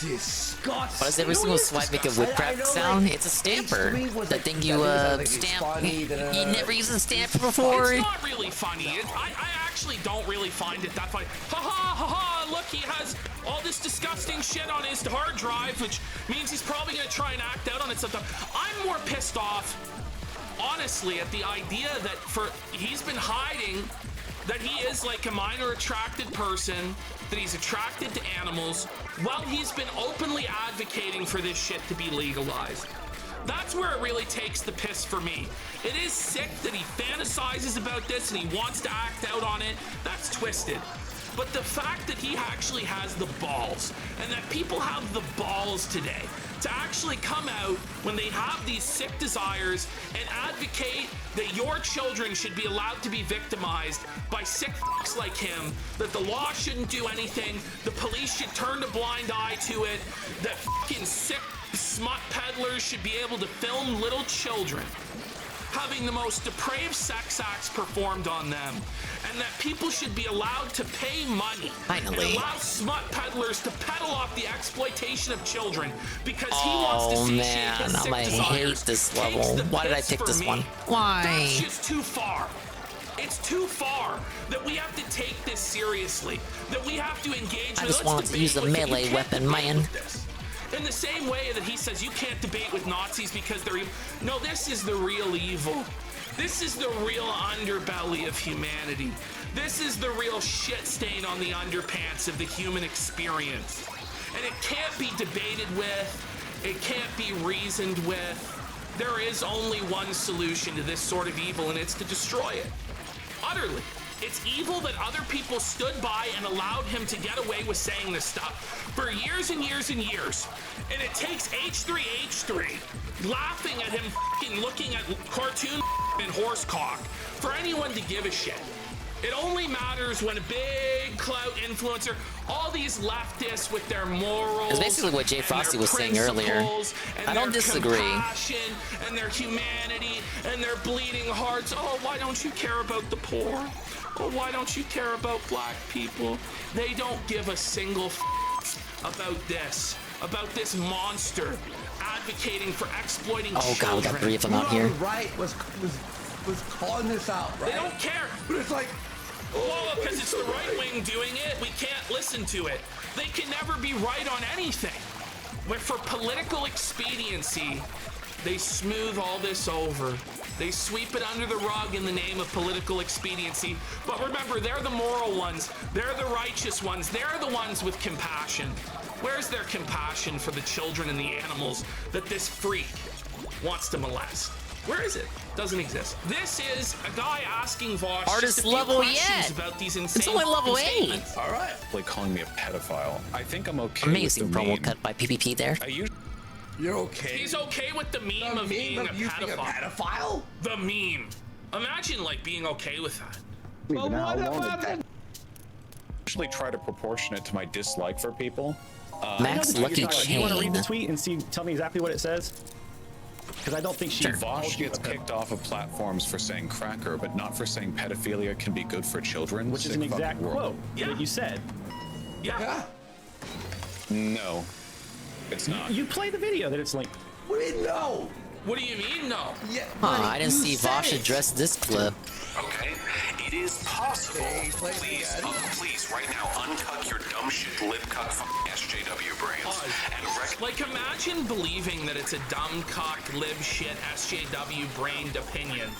disgusting. Why does every single swipe make a whipcraft sound? It's a stamper. That thing you stamp. You never used a stamper before. It's not really funny. I actually don't really find it that funny. Ha ha ha ha! Look, he has all this disgusting shit on his hard drive, which means he's probably gonna try and act out on it sometime. I'm more pissed off, honestly, at the idea that he's been hiding that he is like a minor attracted person, that he's attracted to animals, while he's been openly advocating for this shit to be legalized. That's where it really takes the piss for me. It is sick that he fantasizes about this and he wants to act out on it. That's twisted. But the fact that he actually has the balls, and that people have the balls today to actually come out when they have these sick desires and advocate that your children should be allowed to be victimized by sick fucks like him, that the law shouldn't do anything, the police should turn a blind eye to it, that fucking sick smut peddlers should be able to film little children having the most depraved sex acts performed on them, and that people should be allowed to pay money and allow smut peddlers to peddle off the exploitation of children because he wants to see his sick I desires. hate this level. Why did I pick this one? Why? That's just too far. It's too far that we have to take this seriously, that we have to engage. I just wanted to use a melee weapon, man. In the same way that he says you can't debate with Nazis because they're evil. No, this is the real evil. This is the real underbelly of humanity. This is the real shit stain on the underpants of the human experience. And it can't be debated with. It can't be reasoned with. There is only one solution to this sort of evil, and it's to destroy it. Utterly. It's evil that other people stood by and allowed him to get away with saying this stuff for years and years and years. And it takes H3H3 laughing at him fucking looking at cartoon and horse cock for anyone to give a shit. It only matters when a big clout influencer, all these leftists with their morals. It's basically what Jay Frosty was saying earlier. I don't disagree. Compassion and their humanity and their bleeding hearts. Oh, why don't you care about the poor? Oh, why don't you care about black people? They don't give a single about this monster advocating for exploiting children. God, we got 3 of them out here. Right was calling this out, right? They don't care. But it's like, well, because it's the right wing doing it, we can't listen to it. They can never be right on anything. But for political expediency, they smooth all this over. They sweep it under the rug in the name of political expediency. But remember, they're the moral ones. They're the righteous ones. They're the ones with compassion. Where's their compassion for the children and the animals that this freak wants to molest? Where is it? Doesn't exist. This is a guy asking Vosh hardest just a few level questions yet. About these insane. It's only level 8. All right. Like calling me a pedophile. I think I'm okay. Amazing with the promo meme. cut by PPP there. You're okay. He's okay with the meme of being a pedophile. The meme. Imagine like being okay with that. Well, what about that? Usually try to proportion it to my dislike for people. Max Lucky Do you want to read the Chain. tweet and tell me exactly what it says? Because I don't think she. Vosh gets kicked off of platforms for saying cracker, but not for saying pedophilia can be good for children. Which is an exact quote that you said. Yeah. No, it's not. You play the video that it's like. What do you know? What do you mean, no? Yeah. I didn't see Vosh address this clip. Okay, it is possible. Please, right now, uncuck your dumb shit lip cuck fucking SJW brains. Like, imagine believing that it's a dumb cock lib shit SJW brained opinion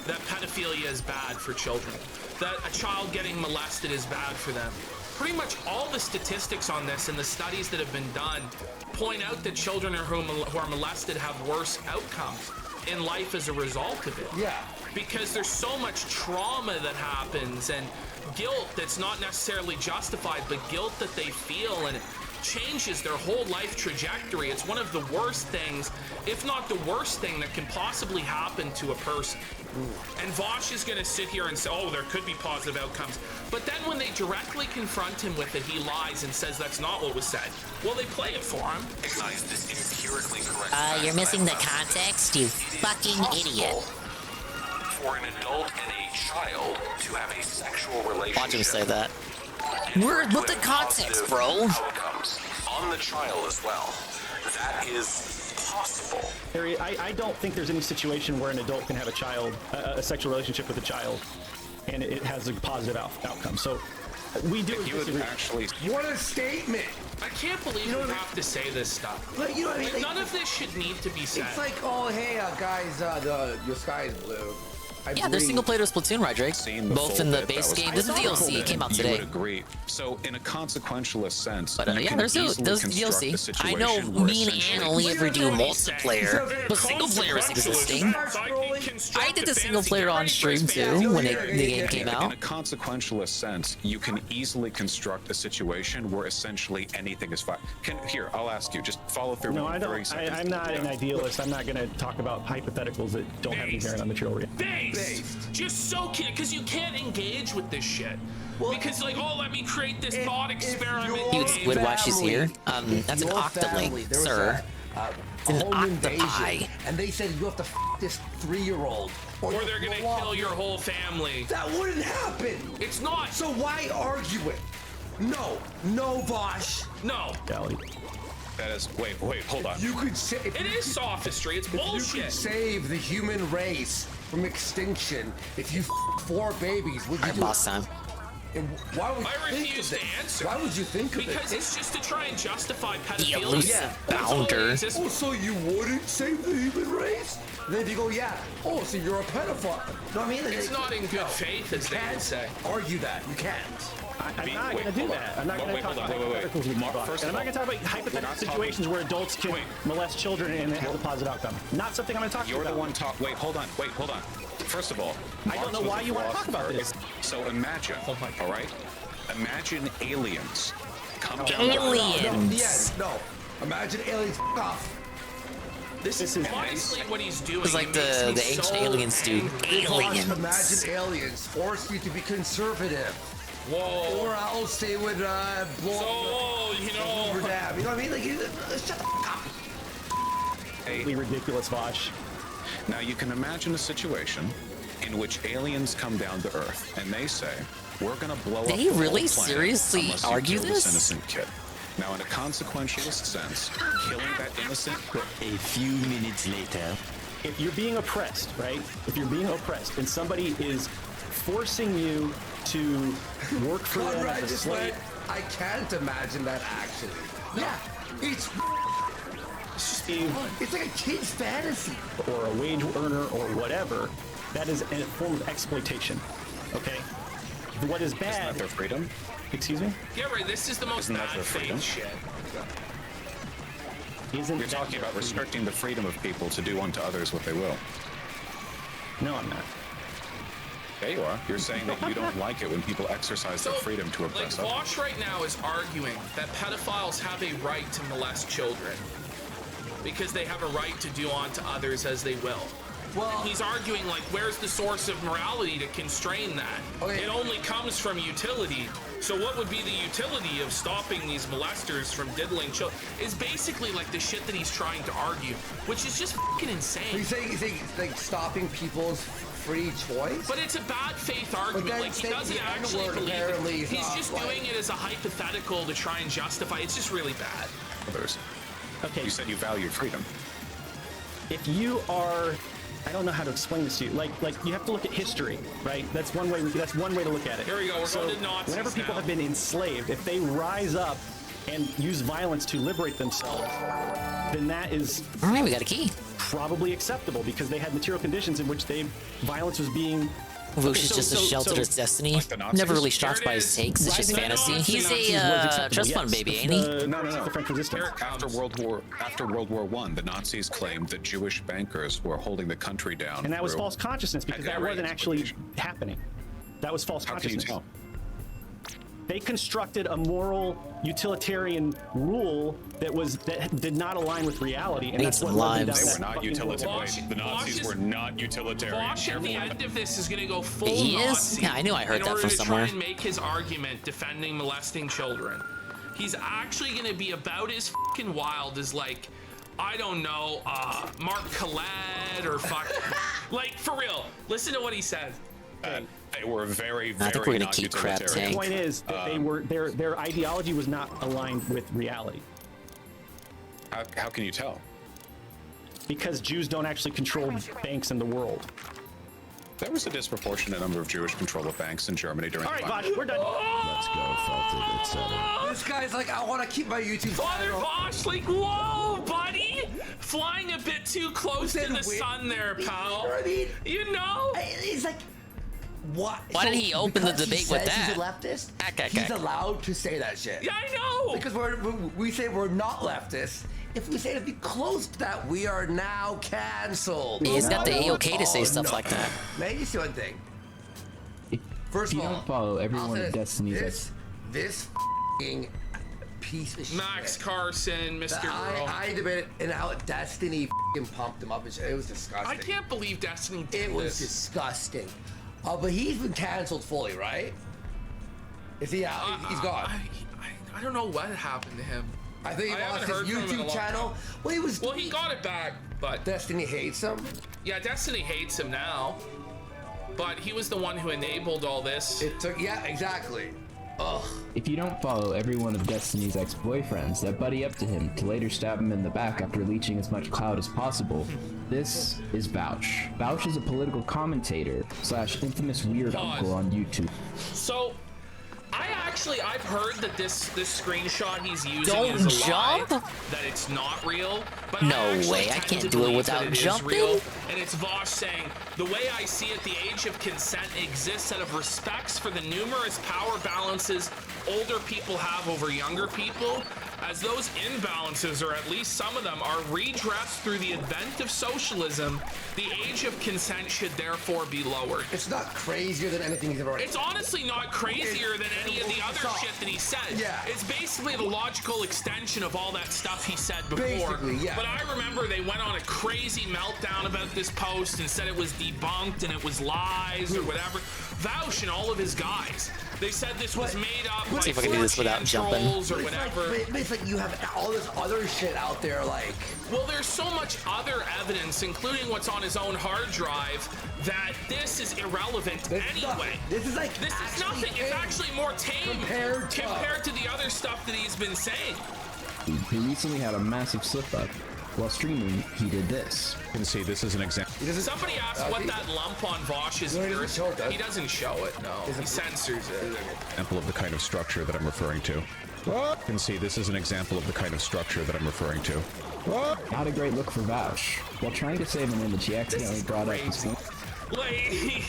that pedophilia is bad for children, that a child getting molested is bad for them. Pretty much all the statistics on this and the studies that have been done point out that children who are molested have worse outcomes in life as a result of it. Yeah. Because there's so much trauma that happens and guilt that's not necessarily justified, but guilt that they feel, and it changes their whole life trajectory. It's one of the worst things, if not the worst thing that can possibly happen to a person. And Vosh is going to sit here and say, oh, there could be positive outcomes. But then when they directly confront him with it, he lies and says that's not what was said. Well, they play it for him. Recognize this empirically correct. You're missing the context, you fucking idiot. For an adult and a child to have a sexual relationship. Watch him say that. What the context, bro? Outcomes on the child as well. That is possible. Harry, I don't think there's any situation where an adult can have a sexual relationship with a child, and it has a positive outcome. So we do disagree. What a statement! I can't believe you have to say this stuff. But you know what I mean? Like, none of this should need to be said. It's like, oh, hey, guys, your sky is blue. Yeah, there's single player Splatoon, right, Drake? Both in the base game. This is DLC. It came out today. You would agree. So, in a consequentialist sense, But yeah, there's DLC. I know me and Ann only ever do multiplayer, but single player is existing. I did the single player on stream too when the game came In out. a consequentialist sense, you can easily construct a situation where essentially anything is fine. Here, I'll ask you. Just follow through. No, with I 30 don't. seconds. I'm not an idealist. I'm not going to talk about hypotheticals that don't have any bearing on material reality. Based. Just so because you can't engage with this shit. Because like, oh, let me create this thought experiment. Dude, Squidwatch is here. That's an octolink, sir. It's an octopi. And they said you have to this 3-year-old, or they're gonna kill your whole family. That wouldn't happen. It's not. So why argue it? No, Vosh. No. That is. Wait, hold on. You could say it is sophistry. It's bullshit. You could save the human race from extinction if you 4 babies. Would you do boss time. And why would I refuse to answer. Why would you think of it? Because it's just to try and justify pedophilia. The elusive bounder. Oh, so you wouldn't save the human race? Then you go, yeah. Oh, so you're a pedophile. No, I mean, it's not in good faith, as they would say. Argue that. You can't. I'm not going to do that. I'm not going to talk about hypotheticals with you, Boss. And I'm not going to talk about hypothetical situations where adults can molest children and it has a positive outcome. Not something I'm going to talk to you about. You're the one talk. Wait, hold on. First of all, I don't know why you want to talk about this. So imagine, all right? Imagine aliens come down. Aliens. No. Imagine aliens off. This is honestly what he's doing. It's like the ancient aliens do. Aliens. Imagine aliens force you to be conservative. Whoa. Or else they would blow up the Hoover Dam. You know what I mean? Like, shut the fuck up. Ridiculous, Vosh. Now you can imagine a situation in which aliens come down to Earth and they say, "We're going to blow up." Did he the whole really planet seriously unless you argue kill this? innocent kid. Now, in a consequentialist sense, killing that innocent. A few minutes later, if you're being oppressed, right? If you're being oppressed and somebody is forcing you to work for them as a slave, I can't imagine that actually. Yeah, it's like a kid's fantasy. or a wage earner or whatever, that is a form of exploitation. Okay? What is bad? Isn't that their freedom? Excuse me? Yeah, right. This is the most bad faith shit. You're talking about restricting the freedom of people to do unto others what they will. No, I'm not. There you are. You're saying that you don't like it when people exercise their freedom to oppress others. Vosh right now is arguing that pedophiles have a right to molest children because they have a right to do unto others as they will. Well, and he's arguing like, where's the source of morality to constrain that? It only comes from utility. So what would be the utility of stopping these molesters from diddling children? Is basically like the shit that he's trying to argue, which is just fucking insane. He's saying like stopping people's free choice? But it's a bad faith argument. Like, he doesn't actually believe it. He's just doing it as a hypothetical to try and justify. It's just really bad. Others. Okay. You said you value freedom. If you are, I don't know how to explain this to you. Like you have to look at history, right? That's one way. That's one way to look at it. Here we go. We're going to Nazis whenever people now. have been enslaved, if they rise up and use violence to liberate themselves, then that is all right. We got a key. Probably acceptable because they had material conditions in which violence was being. Voosh is just a shelter to its destiny. Like Never really shocked by his takes. It's just fantasy. He's a trust fund baby, ain't he? No. The French Resistance. After World War I, the Nazis claimed that Jewish bankers were holding the country down. And that was false consciousness because that wasn't actually happening. That was false consciousness. How can you tell? They constructed a moral utilitarian rule that did not align with reality, and that's what led them down They were not utilitarian. The Nazis were not utilitarian. Vosh at the end of this is going to go full He is? Nazi. Yeah, I knew I heard that from somewhere. In order to try and make his argument defending molesting children. He's actually going to be about as fucking wild as, like, I don't know, Mark Collette or fuck. Like, for real. Listen to what he said. They were very, I think we're gonna keep crap tank. The point is that they were their ideology was not aligned with reality. How can you tell? Because Jews don't actually control banks in the world. There was a disproportionate number of Jewish control of banks in Germany during All the right, Vosh, we're done. Let's go, Felted, etc. This guy's like, I want to keep my YouTube Father channel. Vosh, like, whoa, buddy! Flying a bit too close to the sun there, pal. You know? It's like, What? Why did he open the because debate he with says that? He's a leftist. Okay. He's allowed to say that shit. Yeah, I know. Because we say we're not leftists. If we say to be close to that, we are now canceled. He's got the A-OK to say stuff like that. Man, you see one thing. First If you of all, don't follow every I'll one say of Destiny's this f***ing piece of shit. Max Carson, Mr. Girl. I debated and how Destiny f***ing pumped him up. It was disgusting. I can't believe Destiny did It was this. disgusting. But he's been canceled fully, right? Is he out? He's gone. I don't know what happened to him. I think he lost haven't his heard from him in a YouTube long channel. time. Well, he got it back, but Destiny hates him. Yeah, Destiny hates him now. But he was the one who enabled all this. Yeah, exactly. Ugh. If you don't follow every one of Destiny's ex-boyfriends that buddy up to him to later stab him in the back after leeching as much clout as possible, this is Vouch. Vouch is a political commentator / infamous weird uncle on YouTube. So, I've heard that this screenshot he's using Don't is a jump? lie, that it's not real. But No I actually way, I tend can't to do it believe without that it is jumping. real, and it's Vosh saying, the way I see it, the age of consent exists out of respects for the numerous power balances older people have over younger people, as those imbalances, or at least some of them, are redressed through the advent of socialism. The age of consent should therefore be lowered. It's not crazier than anything he's ever. It's honestly not crazier than any of the other shit that he said. Yeah. It's basically the logical extension of all that stuff he said before. Basically, yeah. But I remember they went on a crazy meltdown about this post and said it was debunked and it was lies or whatever. Vouch and all of his guys. They said this was made up by See if I can do this without 4chan jumping. trolls or whatever. But it's like you have all this other shit out there, like. Well, there's so much other evidence, including what's on his own hard drive, that this is irrelevant anyway. This is like. This is nothing. It's actually more tame compared to the other stuff that he's been saying. He recently had a massive slip-up. While streaming, he did this. You can see this is an example. Somebody asked what that lump on Vosh's ears. He doesn't show it, no. He censors it. Example of the kind of structure that I'm referring to. You can see this is an example of the kind of structure that I'm referring to. Not a great look for Vouch. While trying to save an image, he accidentally brought up his phone. Like,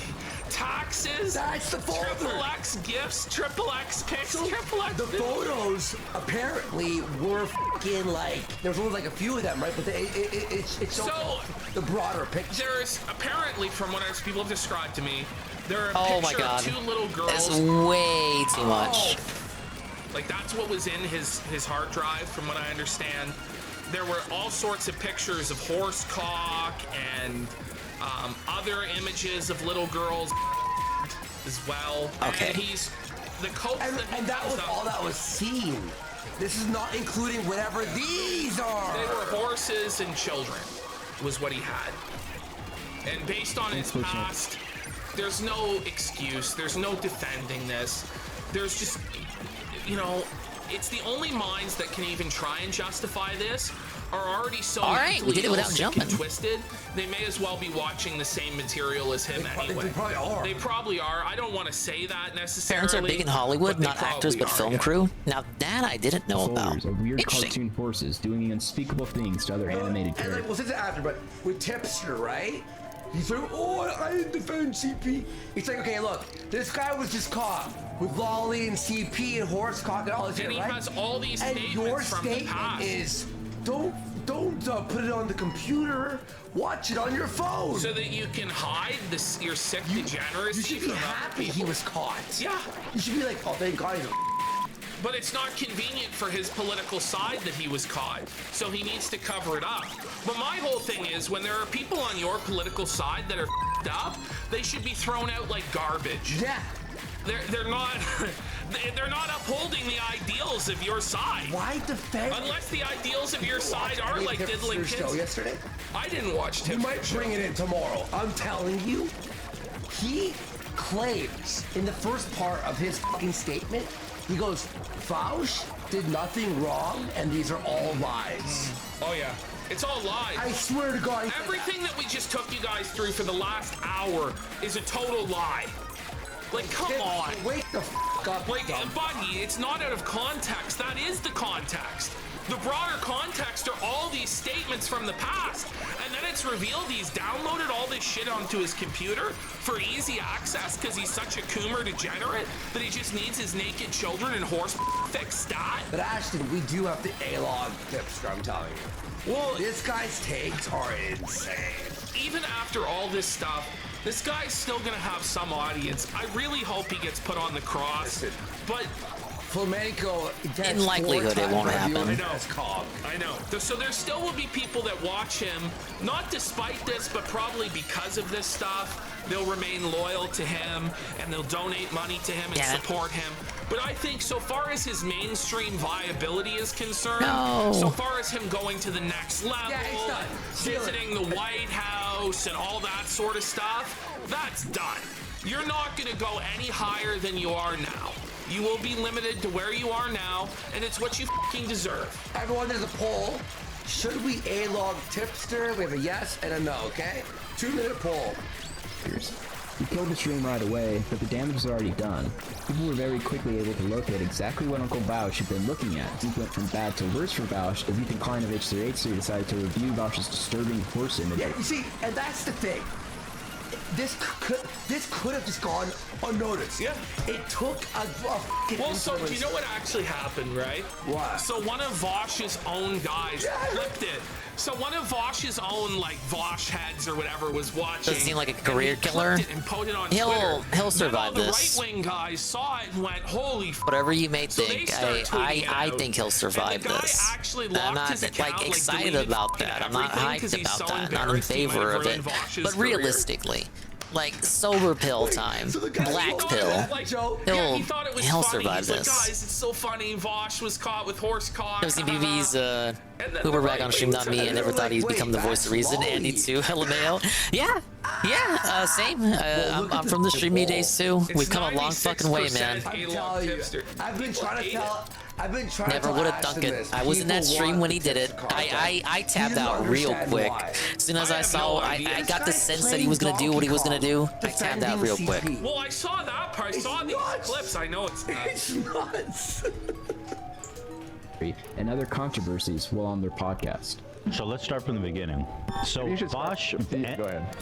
taxes, that's the folder. Triple X gifts, Triple X pics, Triple X. The photos apparently were fucking like. There was only like a few of them, right? But it's so the broader picture. There's apparently, from what people have described to me, there are a Oh my picture God. of two little girls. That's way too much. Like that's what was in his hard drive, from what I understand. There were all sorts of pictures of horse cock and other images of little girls as well. Okay. And he's the coat and that was all that was seen. This is not including whatever these are. They were horses and children, was what he had. And based on his past, there's no excuse. There's no defending this. There's just, you know, it's the only minds that can even try and justify this are already so All right, we did it without sick jumping. and twisted. They may as well be watching the same material as him anyway. They probably are. They probably are. I don't want to say that necessarily. Parents are big in Hollywood, but they not actors, but probably film are, crew. Now that I didn't know about. Soldiers of weird Interesting. cartoon horses doing unspeakable things to other animated And like, characters. we'll say that after, but with Tipster, right? He's like, oh, I didn't defend CP. It's like, okay, look, this guy was just caught with Lolly and CP and Horsecock and all this shit, And he right? has all these and statements your from the statement past. is, don't put it on the computer. Watch it on your phone. So that you can hide this, your sick degeneracy. You should be happy he was caught. Yeah. You should be like, oh, thank God he's a But it's not convenient for his political side that he was caught, so he needs to cover it up. But my whole thing is, when there are people on your political side that are f***ed up, they should be thrown out like garbage. Yeah. They're not they're not upholding the ideals of your side. Why defend? Unless the ideals of your side are like diddling Tipster's show kids. yesterday? I didn't watch Tipster. You might bring it in tomorrow. I'm telling you. He claims in the first part of his fucking statement, he goes, Fausch did nothing wrong, and these are all lies. Oh yeah. It's all lies. I swear to God. Everything that we just took you guys through for the last hour is a total lie. Like, come on. Wake the fuck up. Like, buddy, it's not out of context. That is the context. The broader context are all these statements from the past, and then it's revealed he's downloaded all this shit onto his computer for easy access because he's such a coomer degenerate that he just needs his naked children and horse fixed stat. But Ashton, we do have the A-log tipster, I'm telling you. Well, this guy's takes are insane. Even after all this stuff, this guy's still gonna have some audience. I really hope he gets put on the cross, but Flamenco, in likelihood, it won't happen. I know. So there still will be people that watch him, not despite this, but probably because of this stuff. They'll remain loyal to him, and they'll donate money to him and support him. But I think so far as his mainstream viability is concerned, so far as him going to the next level, visiting the White House and all that sort of stuff, that's done. You're not going to go any higher than you are now. You will be limited to where you are now, and it's what you fucking deserve. Everyone, there's a poll. Should we A-log tipster? We have a yes and a no, okay? 2-minute poll. We killed the stream right away, but the damage was already done. People were very quickly able to locate exactly what Uncle Bausch had been looking at. It went from bad to worse for Bausch as Ethan Klein of H3H3 decided to review Bausch's disturbing horse imagery. Yeah, you see, and that's the thing. This could have just gone unnoticed. Yeah. It took a fucking Well, so do you know what actually happened, right? What? So one of Vosh's own guys clipped it. So one of Vosh's own, like, Vosh heads or whatever was watching. Doesn't seem like a career killer. And put it on Twitter. He'll survive then all this. the right-wing guys saw it and went, holy f***. Whatever you may So think, they start tweeting it I out. think he'll survive And the guy this. actually I'm locked not his account, like like, excited deleted about that. I'm not everything 'cause hyped he's about so that. Not in embarrassed he might favor have of it. ruined Vosh's But career. realistically, like sober pill time, black pill, he'll survive He's like, this. guys, it's so funny. Vosh was caught with horse cock. WCBV's Uber back on stream.me. I never thought he'd become the voice of reason. Andy too. LMAO. Yeah, same. I'm from the streamy days too. We've come a long fucking way, man. I'm telling you, I've been trying to tell Never would have done it. I was in that stream when he did it. I tapped out real quick. As soon as I saw, I got the sense that he was gonna do what he was gonna do. I tapped out real quick. Well, I saw that part. I saw these clips. I know it's nuts. It's nuts. And other controversies while on their podcast. So let's start from the beginning. So Vosh, go ahead.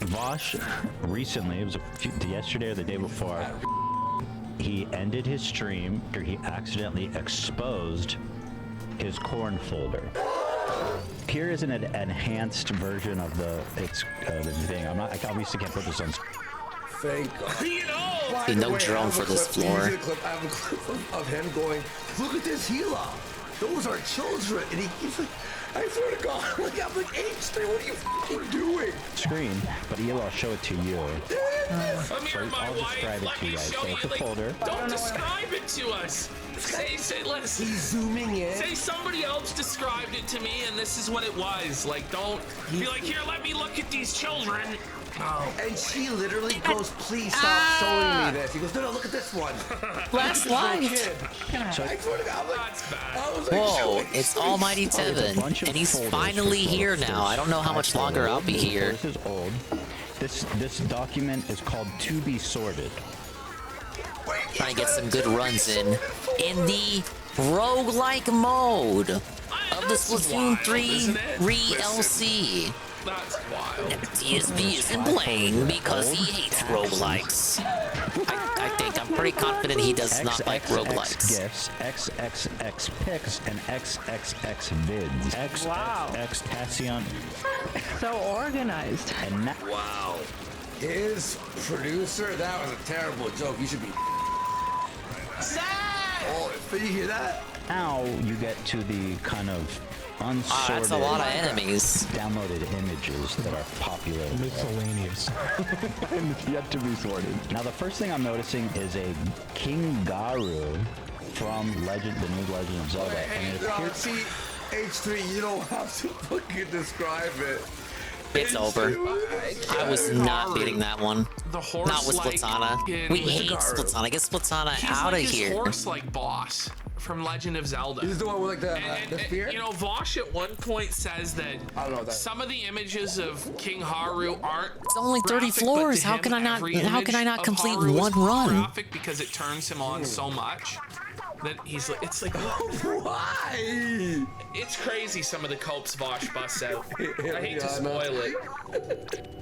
Vosh recently, it was yesterday or the day before, he ended his stream after he accidentally exposed his corn folder. Here is an enhanced version of the thing. I obviously can't put this on. Thank God. You know, Be no drone for this floor. I have a clip of him going, look at this Gila. Those are children. And he's like, I swear to God, I'm like H3, what are you fucking doing? Screen, but I'll show it to you. Come here, my I'll wife. describe it Let to you me guys. show So you. it's a Like, folder. don't describe it to us. Say, listen. He's zooming in. Say somebody else described it to me, and this is what it was. Like, don't be like, here, let me look at these children. Oh. And she literally goes, please stop showing me this. He goes, no, look at this one. Last light. So, I swear to God, I'm like, that's bad. I was like, Whoa, it's Almighty Tevin, and he's finally here now. I don't know how much longer I'll be here. This is old. This document is called To Be Sorted. Trying to get some good runs in the roguelike mode of the Splatoon 3 re-LC. That's wild. TSB isn't playing because he hates roguelikes. I think I'm pretty confident he does not like roguelikes. Gifts, XXX pics, and XXX vids. XXX Tassion. So organized. And wow. His producer, that was a terrible joke. You should be. Oh, did you hear that? Now you get to the kind of unsorted, that's a lot of enemies. Downloaded images that are popular. Miscellaneous. And yet to be sorted. Now the first thing I'm noticing is a King Garu from the new Legend of Zelda. And it appears See, H3, you don't have to fucking describe it. It's over. I was not beating that one. Not with Splatana. We hate Splatana. Get Splatana out of here. He's like horse-like boss from Legend of Zelda. He's the one with like the spear? You know, Vosh at one point says that some of the images of King Haru aren't. It's only 30 graphic, floors. but to How him, can I not? every How can I image not of complete Haru is one run? graphic because it turns him on so much. That he's like, it's like, why? It's crazy. Some of the copes Vosh busts out. I hate to spoil it.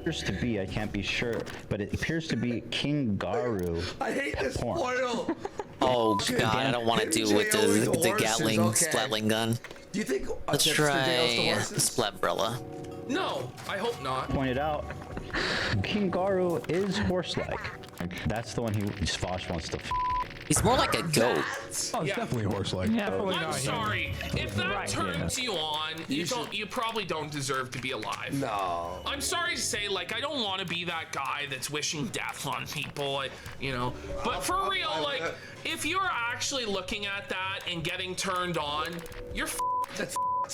Appears to be, I can't be sure, but it appears to be King Garu. I hate this spoil. Oh god, I don't want to do with the Gatling Splatling gun. Do you think? Let's try Splatbrella. No, I hope not. Pointed out, King Garu is horse-like. That's the one Vosh wants to. He's more like a goat. Oh, it's definitely horse-like. I'm sorry. If that turns you on, you probably don't deserve to be alive. No. I'm sorry to say, like, I don't want to be that guy that's wishing death on people, you know. But for real, like, if you're actually looking at that and getting turned on, you're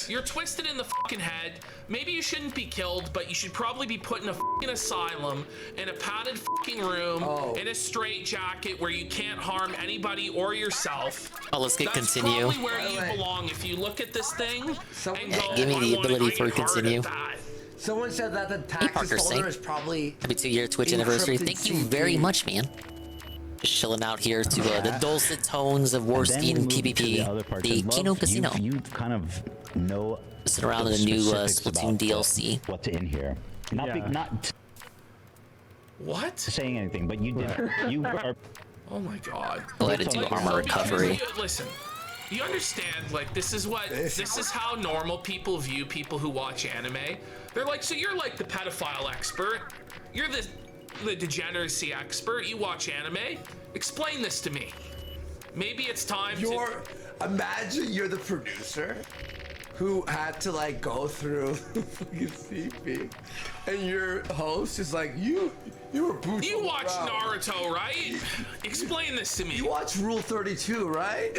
you're twisted in the fucking head. Maybe you shouldn't be killed, but you should probably be put in a fucking asylum, in a padded fucking room, in a straight jacket where you can't harm anybody or yourself. Oh, let's get That's continue. probably where you belong if you look at this thing and go, Give me the ability for continue. Someone said that the Hey, taxes Parker holder Saint. is probably Happy 2-year Twitch anniversary. Thank you very much, man. Just chilling out here to the dulcet tones of Warstein and PvP, the Kino Casino. You kind of know. Sit around in the new Splatoon DLC. What's in here? Not what? Saying anything, but you did. You are. Oh my god. Go ahead and do armor recovery. Listen, you understand, like, this is how normal people view people who watch anime. They're like, so you're like the pedophile expert. You're the degeneracy expert. You watch anime. Explain this to me. Maybe it's time Imagine you're the producer who had to like go through fucking CP, and your host is like, you were boots. You watch Naruto, right? Explain this to me. You watch Rule 32, right?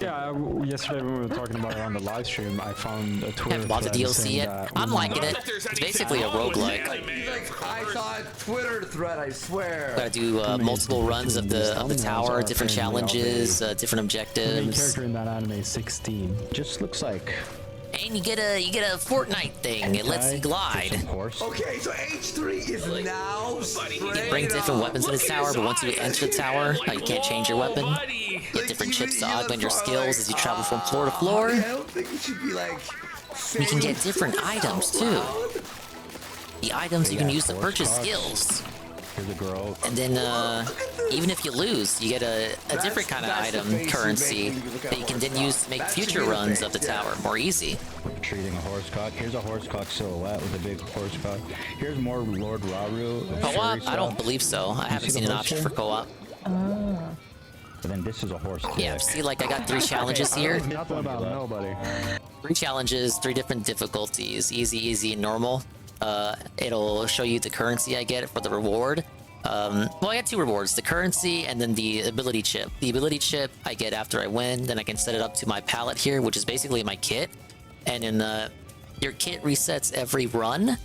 Yeah, yesterday when we were talking about it on the live stream, I found a Twitter Haven't bought the thread DLC saying yet. that I'm liking it. It's basically a roguelike. I saw a Twitter thread, I swear. Gotta do multiple runs of the tower, different challenges, different the main objectives. character in that anime is 16. Just looks like. And you get a Fortnite thing. It lets you glide. Okay, so H3 is now You can bring different weapons in the tower, but once you enter the tower, you can't change your weapon. You get different chips to augment your skills as you travel from floor to floor. I don't think it should be like. You can get different items too. The items you can use to purchase skills. Here's a girl. And then, even if you lose, you get a different kind of item, currency, that you can then use to make future runs of the tower more easy. Treating a horsecock. Here's a horsecock silhouette with a big horsecock. Here's more Lord Raru. Co-op? I don't believe so. I haven't seen an option for co-op. And then this is a horse. Yeah, see, like I got 3 challenges here. Nothing about nobody. 3 challenges, 3 different difficulties: easy, easy, and normal. It'll show you the currency I get for the reward. Well, I got 2 rewards: the currency and then the ability chip. The ability chip I get after I win. Then I can set it up to my palette here, which is basically my kit. And then your kit resets every run.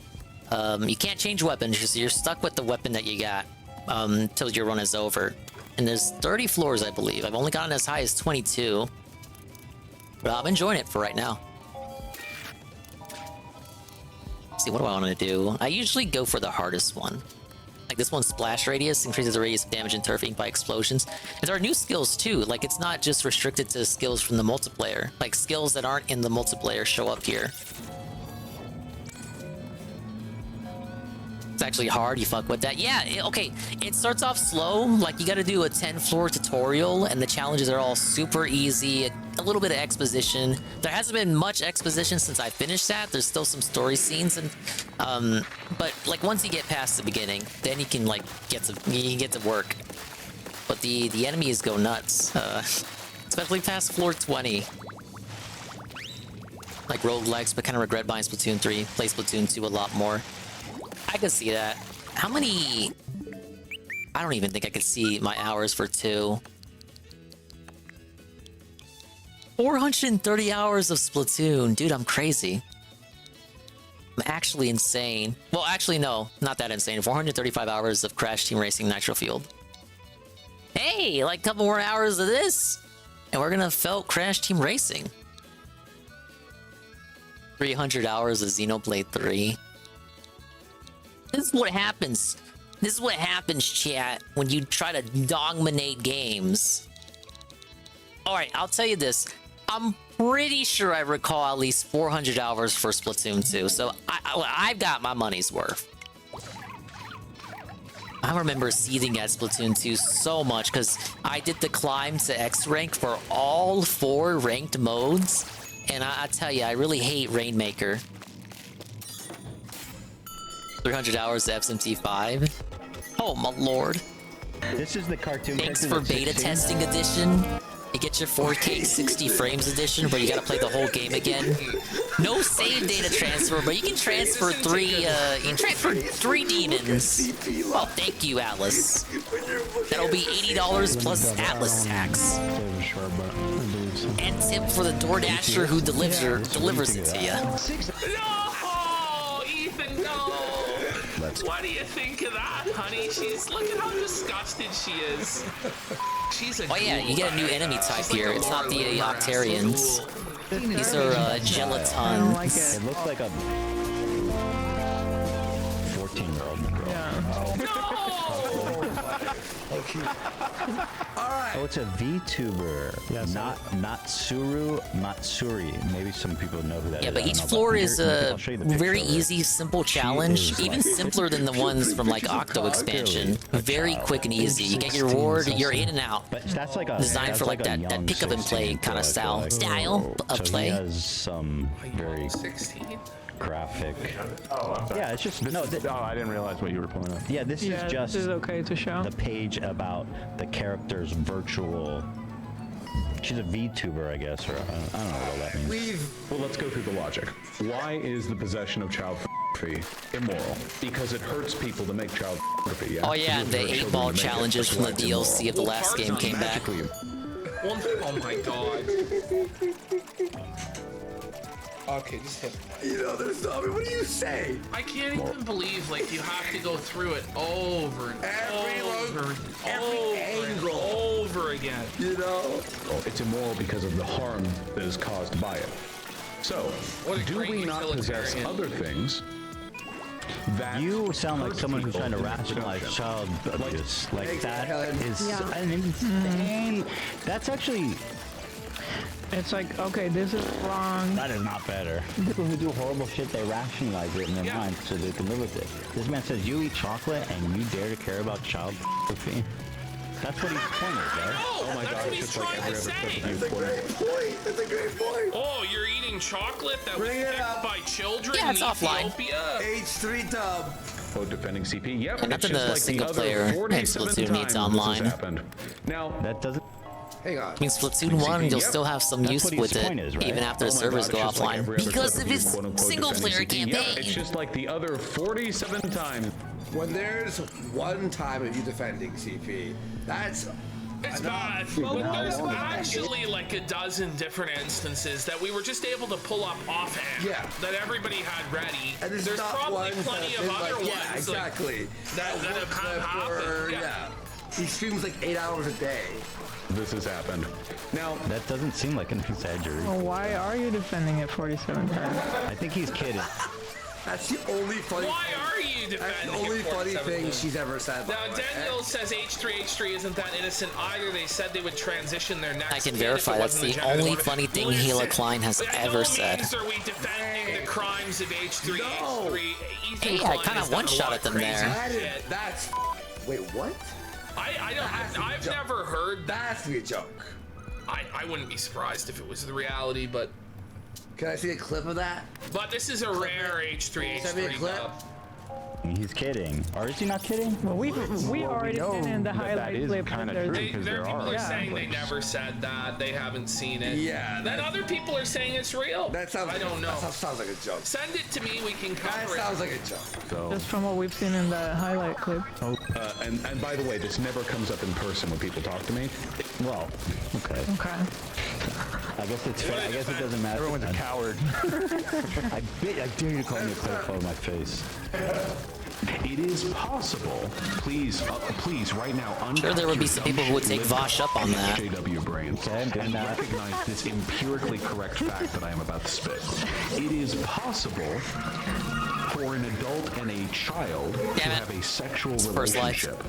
You can't change weapons, so you're stuck with the weapon that you got till your run is over. And there's 30 floors, I believe. I've only gotten as high as 22. But I'm enjoying it for right now. Let's see, what do I want to do? I usually go for the hardest one. Like this one's splash radius, increases the radius of damage and turfing by explosions. And there are new skills too. Like it's not just restricted to skills from the multiplayer. Like skills that aren't in the multiplayer show up here. It's actually hard, you fuck with that. Yeah, okay, it starts off slow, like you gotta do a 10-floor tutorial, and the challenges are all super easy, a little bit of exposition. There hasn't been much exposition since I finished that. There's still some story scenes, and but like once you get past the beginning, then you can like get to work. But the enemies go nuts, especially past floor 20. Like roguelikes, but kind of regret buying Splatoon 3. Play Splatoon 2 a lot more. I could see that. How many... I don't even think I could see my hours for 2. 430 hours of Splatoon. Dude, I'm crazy. I'm actually insane. Well, actually, no. Not that insane. 435 hours of Crash Team Racing Nitro Fueled. Hey, like a couple more hours of this, and we're gonna felt Crash Team Racing. 300 hours of Xenoblade 3. This is what happens. This is what happens, chat, when you try to dominate games. All right, I'll tell you this. I'm pretty sure I recall at least 400 hours for Splatoon 2, so I've got my money's worth. I remember seething at Splatoon 2 so much because I did the climb to X rank for all 4 ranked modes, and I tell you, I really hate Rainmaker. 300 hours to FMT5. Oh my lord. This is the cartoon. Thanks for beta testing edition. You get your 4K 60 frames edition, but you gotta play the whole game again. No save data transfer, but you can transfer 3 demons. Oh, thank you, Atlas. That'll be $80 plus Atlas tax. And tip for the DoorDasher who delivers it to you. No, Ethan, no. What do you think of that, honey? Look at how disgusted she is. She's a. Oh yeah, you get a new enemy type here. It's not the Octarians. These are Gelatons. It looks like a 14-year-old girl. Alright. Oh, it's a VTuber. Yes, not Matsuri. Maybe some people know who that is. Yeah, but each floor is a very easy, simple challenge. Even simpler than the ones from like Octo expansion. Very quick and easy. You get your reward, you're in and out. But that's like a designed for like that pick up and play kind of style of play. He has some very graphic. Yeah, it's just no. I didn't realize what you were pulling up. Yeah, this is just this is okay to show. The page about the character's virtual. She's a VTuber, I guess, or I don't know what all that means. Well, let's go through the logic. Why is the possession of child pornography immoral? Because it hurts people to make child pornography. Yeah? Oh yeah, and the 8-ball challenges from the DLC of the last game came back. Oh my god. Okay, just hit. You know, there's no. I mean, what do you say? I can't even believe like you have to go through it over and over again. You know, it's immoral because of the harm that is caused by it. So, do we not possess other things? You sound like someone who's trying to rationalize child abuse. Like that is an insane. That's actually. It's like, okay, this is wrong. That is not better. People who do horrible shit, they rationalize it in their mind so they can live with it. This man says, you eat chocolate and you dare to care about child pornography? That's what he's pointing at, right? Oh my god, it's just like every other clip of you pointing. That's a great point. Oh, you're eating chocolate that was picked by children in Ethiopia? H3 dub. Oh, defending CP. Yep. And nothing the single player and Splatoon needs online. Now, that doesn't. Hang on. I mean, Splatoon 1, you'll still have some use with it, even after the servers go offline, because of its single-player campaign. It's just like the other 47 times. When there's one time of you defending CP, that's It's bad. Well, there's actually like a dozen different instances that we were just able to pull up offhand. Yeah. That everybody had ready. And there's not probably ones plenty that of have other been ones. like, yeah, exactly. That have happened. Yeah. He streams like 8 hours a day. This has happened. Now, that doesn't seem like an exaggeration. Well, why are you defending it 47 times? I think he's kidding. That's the only funny. Why are you defending That's the only funny thing she's ever said. Now, Daniel says H3 isn't that innocent either. They said they would transition their next. I can verify that's the only funny thing Hila Klein has ever said. Are we defending the crimes of H3? Hey, I kind of one-shot at them there. That's. Wait, what? I've never heard that. Has to be a joke. I wouldn't be surprised if it was the reality, but. Can I see a clip of that? But this is a rare H3 Send me a clip. He's kidding. Or is he not kidding? Well, we already seen in the highlight clip. Kind of true because there there are people are. are saying they never said that. They haven't seen it. Yeah. Then other people are saying it's real. That sounds. I don't know. That sounds like a joke. Send it to me. We can cover that sounds like a joke. So, just from what we've seen in the highlight clip. And by the way, this never comes up in person when people talk to me. Well, okay. Okay. I guess it's fair. I guess it doesn't matter. Everyone's a coward. I dare you to call me a clairvoyant in my face. It is possible. Please, right now, sure there would be some people who would take Vosh up on that. JW brains and recognize this empirically correct fact that I am about to spit. It is possible for an adult and a child to have a sexual relationship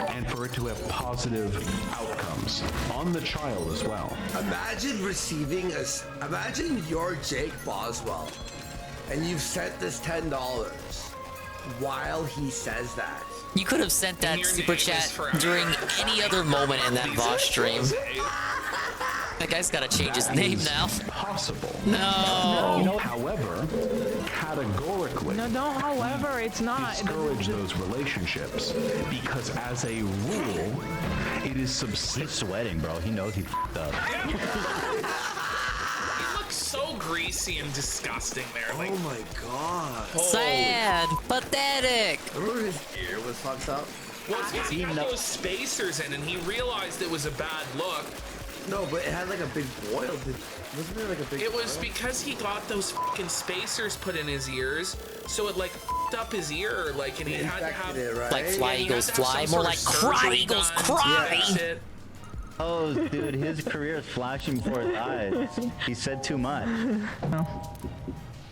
and for it to have positive outcomes. outcomes on the child as well. Imagine receiving imagine you're Jake Boswell and you've sent this $10 while he says that. You could have sent that super chat during any other moment in that Vosh stream. That guy's got to change his name now. Possible. No. However, categorically, No, don't. However, it's not. discourage those relationships because, as a rule, it is He's sweating, bro. He knows he f***ed up. He looks so greasy and disgusting there. Like, oh my god. Sad. Pathetic. Remember his ear was fucked up? Well, it's because he had those spacers in and he realized it was a bad look. No, but it had like a big boil. Wasn't there like a big It was boil? because he got those fucking spacers put in his ears, so it like f***ed up his ear, like, and he had to have it, right? Like fly eagles fly, more like cry eagles cry. Oh, dude, his career is flashing before his eyes. He said too much.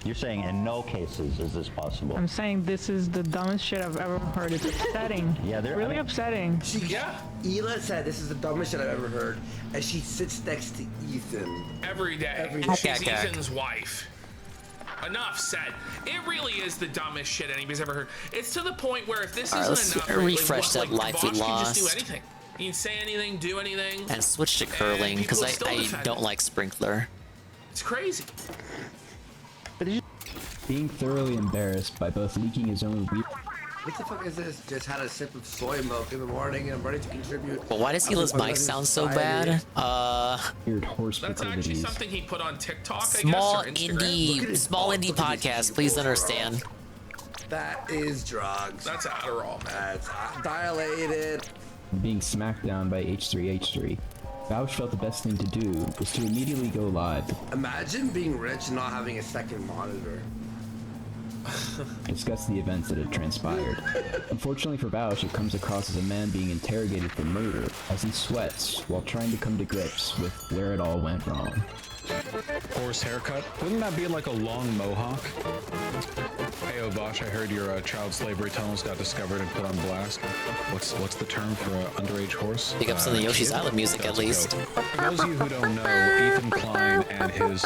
You're saying in no cases is this possible? I'm saying this is the dumbest shit I've ever heard. It's upsetting. Yeah, they're really upsetting. Ela said this is the dumbest shit I've ever heard, and she sits next to Ethan Every day. She's Ethan's wife. Enough said. It really is the dumbest shit anybody's ever heard. It's to the point where if this All right, isn't let's enough, refresh that life we Vosh can lost. just do anything. He can say anything, do anything. And switch to curling because I don't like sprinkler. It's crazy. Being thoroughly embarrassed by both leaking his own weird. What the fuck is this? Just had a sip of soy milk in the morning and I'm ready to contribute. Well, why does Hila's mic sound so bad? Weird horse That's actually proclivities. something he put on TikTok, Small I guess, or Instagram. small indie podcast. Please understand. That is drugs. That's Adderall. That's dilated. Being smacked down by H3H3. Vouch felt the best thing to do was to immediately go live. Imagine being rich and not having a second monitor. Discuss the events that had transpired. Unfortunately for Vouch, it comes across as a man being interrogated for murder as he sweats while trying to come to grips with where it all went wrong. Horse haircut? Wouldn't that be like a long mohawk? Hey, Vosh, I heard your child slavery tunnels got discovered and put on blast. What's the term for an underage horse? Pick up some of the Yoshi's Island music at least. For those of you who don't know, Ethan Klein and his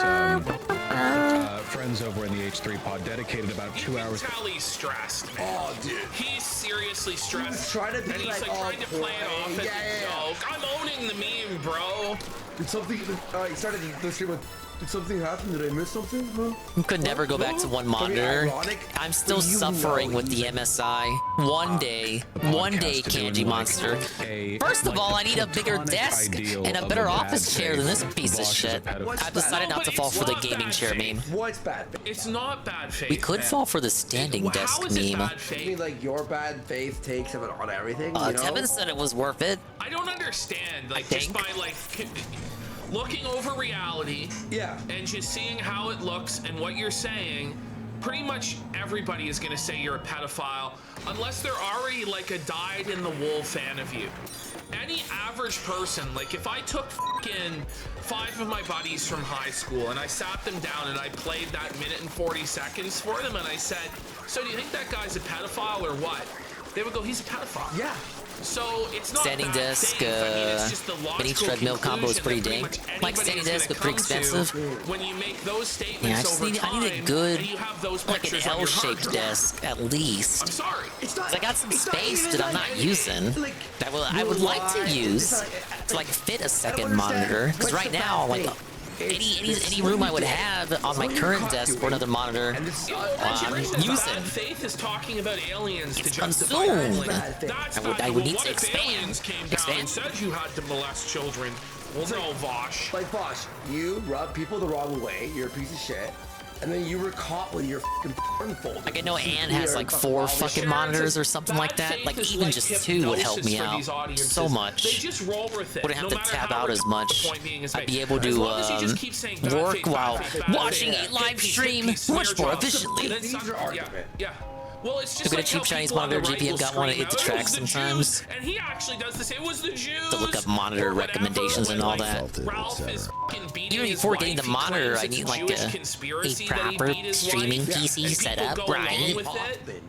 friends over in the H3 pod dedicated about 2 hours. Tell he's stressed, man. Oh, dude. He's seriously stressed. He's trying to be and he's like all trying to play it off as a joke. I'm owning the meme, bro. Did something? He started the stream with. Did something happen? Did I miss something? Huh? You could never go back to one monitor. I'm still suffering with the MSI. One day, Kanji Monster. First of all, I need a bigger desk and a better office chair than this piece of shit. I've decided not to fall for the gaming chair meme. What's bad? It's not bad faith. We could man. fall for the standing desk How is it meme. bad faith? You mean like your bad faith takes of it on everything? You know? Tevin said it was worth it. I don't understand. Like just by like looking over reality, and just seeing how it looks and what you're saying, pretty much everybody is gonna say you're a pedophile, unless they're already like a dyed-in-the-wool fan of you. Any average person, like if I took fucking 5 of my buddies from high school and I sat them down and I played that minute and 40 seconds for them and I said, so do you think that guy's a pedophile or what? They would go, he's a pedophile. Yeah. So it's not Standing bad desk, faith. I mean, it's just the mini logical treadmill combo is pretty conclusion dank. that pretty much Like standing anybody is desk, but gonna pretty come to expensive. when you make those statements Yeah, I just over need time, a good, and you have those like an pictures on your hard L-shaped drive. desk at least. I'm sorry. It's not. I got some it's not space even that I'm like- not using. like, I would like to use to like fit a second monitor. Because right now, like any room I would have on my current desk for another monitor, I'm using. Bad faith is talking about aliens to justify consumed. bullying. That's I would need what to if expand. aliens came down and said you had to molest children? Well, no, Vosh. Like Vosh, you rub people the wrong way. You're a piece of shit, and then you were caught with your fucking porn folder. Like I know Anne has like 4 fucking monitors or something like that. Like even just 2 would help me out so much. They just roll with it. Wouldn't have no to matter tab how out as much. point being is I'd made. be able As to long as you just keep saying bad work faith, while bad faith, bad watching faith, a live hit stream piece, smear much more jobs. efficiently. Then some- yeah. Well, it's just Look at a like cheap how Chinese people on the monitor. right GPM will got one scream at the out, track "It was the sometimes. Jews," and he actually does the same. It was the Jews. To look up monitor or whatever, recommendations and when, all like, that. Ralph is fucking beating Even his before wife, getting the he monitor, claims I it's need like Jewish a conspiracy that he proper beat his streaming wife, PC and setup, people go right? along with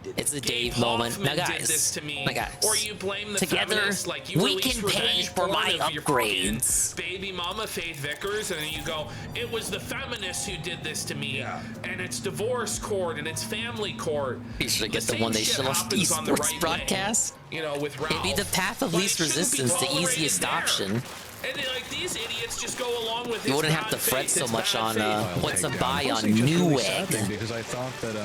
it. It's a Gabe Dave moment. Now, Hoffman did guys, this to me. my guys, Or you blame the together feminists, like you we release can pay revenge for porn my of your fucking upgrades. baby mama Faith Vickers, and then you go, it was the feminists who did this to me, and it's divorce court and it's family court. You should get the one they show off esports broadcast. You know, with Ralph. It'd be the path of least resistance, the easiest option. And like these idiots just go along with. You wouldn't have to fret so much on what's a buy on Newegg. Because I thought that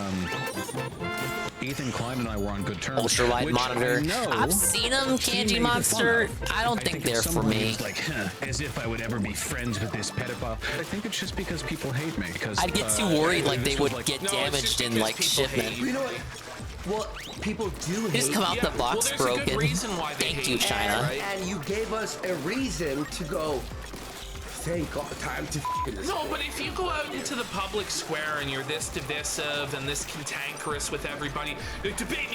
Ethan Klein and I were on good terms. Ultra wide which monitor. I know I've seen them, he Kanji made Monster. fun of. I don't think they're for someone me. who's like, as if I would ever be friends with this pedophile. I think it's just because people hate me. Because I'd get too worried like they would get damaged in like shipment. You know what? Well, people do hate. Just come out the box broken. Thank you, China. And you gave us a reason to go. Thank God, time to this. No, but if you go out into the public square and you're this divisive and this cantankerous with everybody, like, debate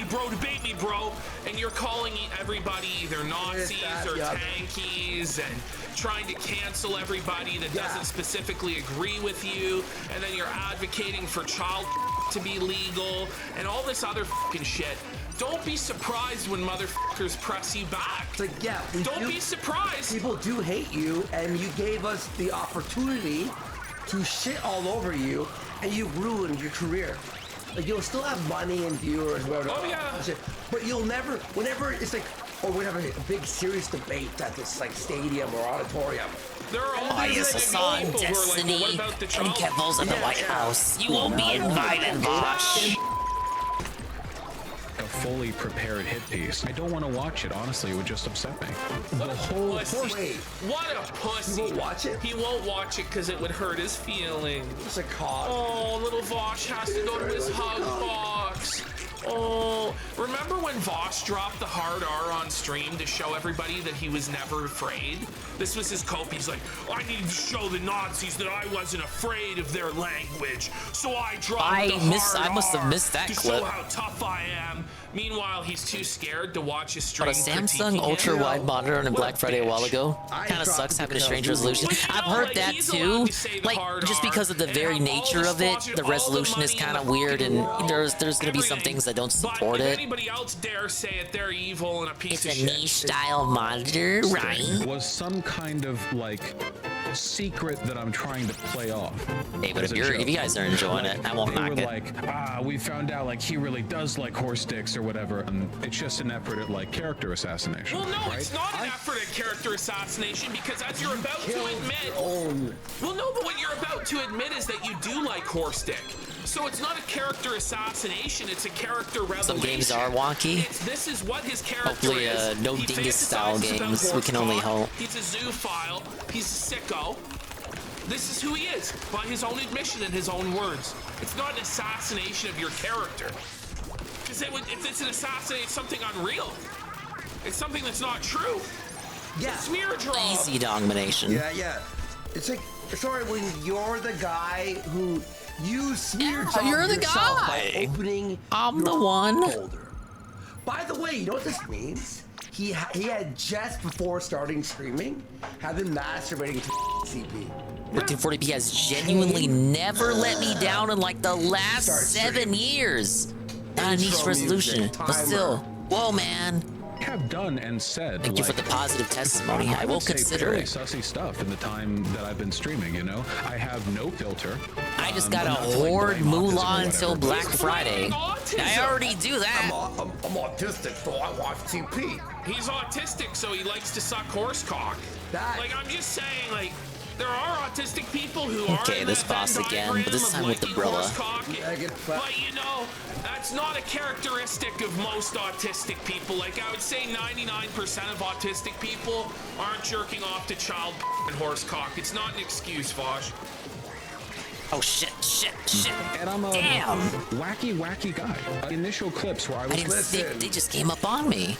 me, bro, and you're calling everybody either Nazis or tankies and trying to cancel everybody that doesn't specifically agree with you, and then you're advocating for child to be legal and all this other fucking shit. Don't be surprised when motherfuckers press you back. Like, yeah, don't be surprised. People do hate you, and you gave us the opportunity to shit all over you, and you ruined your career. Like, you'll still have money and viewers, whatever. Oh yeah. But you'll never, whenever it's like, oh, we have a big serious debate at this like stadium or auditorium. There are all I these saw people who are like, Destiny well, what about the and child? Kevil's in the White House. You won't be invited, Bosh. A fully prepared hit piece. I don't want to watch it, honestly. It would just upset me. The whole Wait, what a pussy. He won't watch it? He won't watch it because it would hurt his feelings. It's a cod. Oh, little Vosh has to go to his hug box. Oh, remember when Vosh dropped the hard R on stream to show everybody that he was never afraid? This was his cope. He's like, I need to show the Nazis that I wasn't afraid of their language, so I dropped the hard I must have missed that to clip. show how tough I am. Meanwhile, he's too scared to watch his stream. But a Samsung ultra wide monitor on a Black Friday a while ago kind of sucks having a strange resolution. I've heard that too. Like just because of the very nature of it, the resolution is kind of weird, and there's gonna be some things that don't support it. Anybody else dare say it, they're evil and a piece of It's a shit. niche style monitor, right? Was some kind of like secret that I'm trying to play off. Hey, but as if a you joke. guys are enjoying it, I won't They knock were it. like, we found out like he really does like horse dicks or whatever, and it's just an effort at like character assassination. Well, no, right? it's not an effort at character assassination because as you're about to admit, well, no, but what you're about to admit is that you do like horse dick. So it's not a character assassination; it's a character revelation. Some games are wonky. This is what his character Hopefully, is. no He dingus style fantasizes about games. We can only horse hope. cock. He's a zoophile. He's a sicko. This is who he is, by his own admission and his own words. It's not an assassination of your character. Because if it's an assassination, it's something unreal. It's something that's not true. Yeah. It's smear job. Easy domination. Yeah. It's like, sorry, when you're the guy who you smear job you're the yourself guy. by opening I'm the your one. folder. By the way, you know what this means? He had just before starting streaming, had been masturbating to CP. 1440p has genuinely never let me down in like the last Start 7 years. Not a niche Intro resolution, music, but still, timer. whoa, man. Have done and said. Thank you for the positive testimony. I will would say consider fairly it. sussy stuff in the time that I've been streaming. You know, I have no filter. I just got a not to, like, hoard blame autism or moolah until whatever, Black but- Friday. Autism. I already do that. I'm autistic, so I watch CP. He's autistic, so he likes to suck horse cock. That- Like, I'm just saying, like, there are autistic people who are Okay, in this that boss Venn again, but this diagram time of with the liking Brilla. horse cock. But you know, that's not a characteristic of most autistic people. Like, I would say 99% of autistic people aren't jerking off to child and horse cock. It's not an excuse, Vosh. Oh shit. And I'm a Damn. wacky guy. Initial clips where I was I didn't think they just came up on me.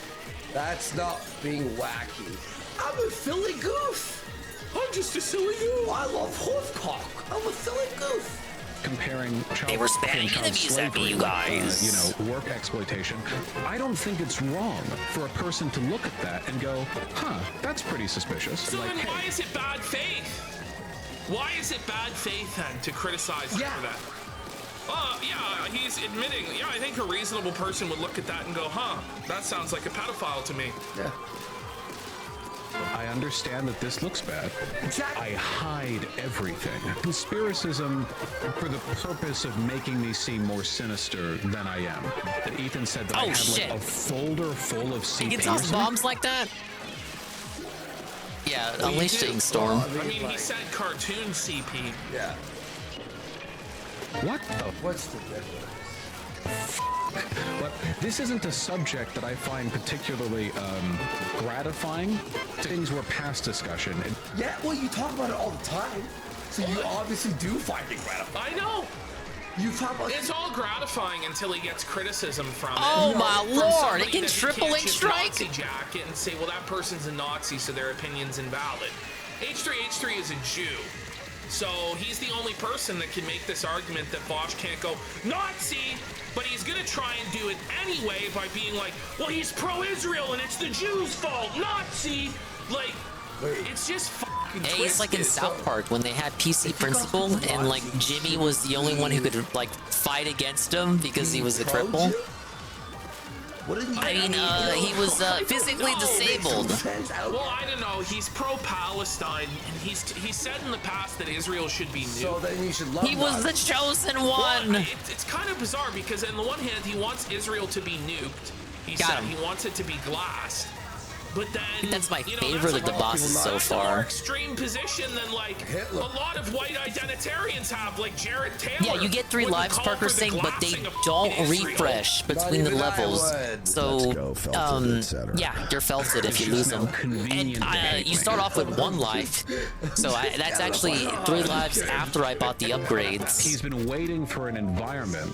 That's not being wacky. I'm a silly goof. I'm just a silly goof. I love horse cock. I'm a silly goof. comparing child They were spamming and child enemies at me, slavery you with, guys. work exploitation. I don't think it's wrong for a person to look at that and go, huh, that's pretty suspicious. So then why is it bad faith? Why is it bad faith then to criticize him for that? Yeah, he's admitting, I think a reasonable person would look at that and go, huh, that sounds like a pedophile to me. Yeah. I understand that this looks bad. I hide everything. Conspiracism for the purpose of making me seem more sinister than I am. That Ethan said that I have like a folder full of CPs. He gets off bombs like that? Yeah, unleashing storm. I mean, he said cartoon CP. Yeah. What the? What's the difference? But this isn't a subject that I find particularly gratifying. Things were past discussion. Yeah, well, you talk about it all the time, so you obviously do find it gratifying. I know. You talk about it's all gratifying until he gets criticism from it. Oh my From lord! somebody It can that he triple can't and just strike. Nazi jacket and say, well, that person's a Nazi, so their opinion's invalid. H3H3 is a Jew. So he's the only person that can make this argument that Bosch can't go Nazi, but he's gonna try and do it anyway by being like, well, he's pro-Israel and it's the Jews' fault, Nazi. Like, it's just fucking Hey, it's like in twisted. South Park when they had PC Principal and like Jimmy was the only one who could like fight against him because he was a cripple. I mean, he was physically disabled. Well, I don't know. He's pro-Palestine, and he said in the past that Israel should be nuked. So then you should love He was the chosen one. Well, it's kind of bizarre because on the one hand, he wants Israel to be nuked. He said he wants it to be glassed. But then I think that's my favorite that's of the bosses so that's a more far. extreme position than like a lot of white identitarians have, like Jared Taylor. Yeah, you get 3 wouldn't lives, call Parker for the saying, but they glassing of don't Israel. refresh between the levels. So, yeah, you're felted if you lose them. And you start off with 1 life. So that's actually 3 lives after I bought the upgrades. He's been waiting for an environment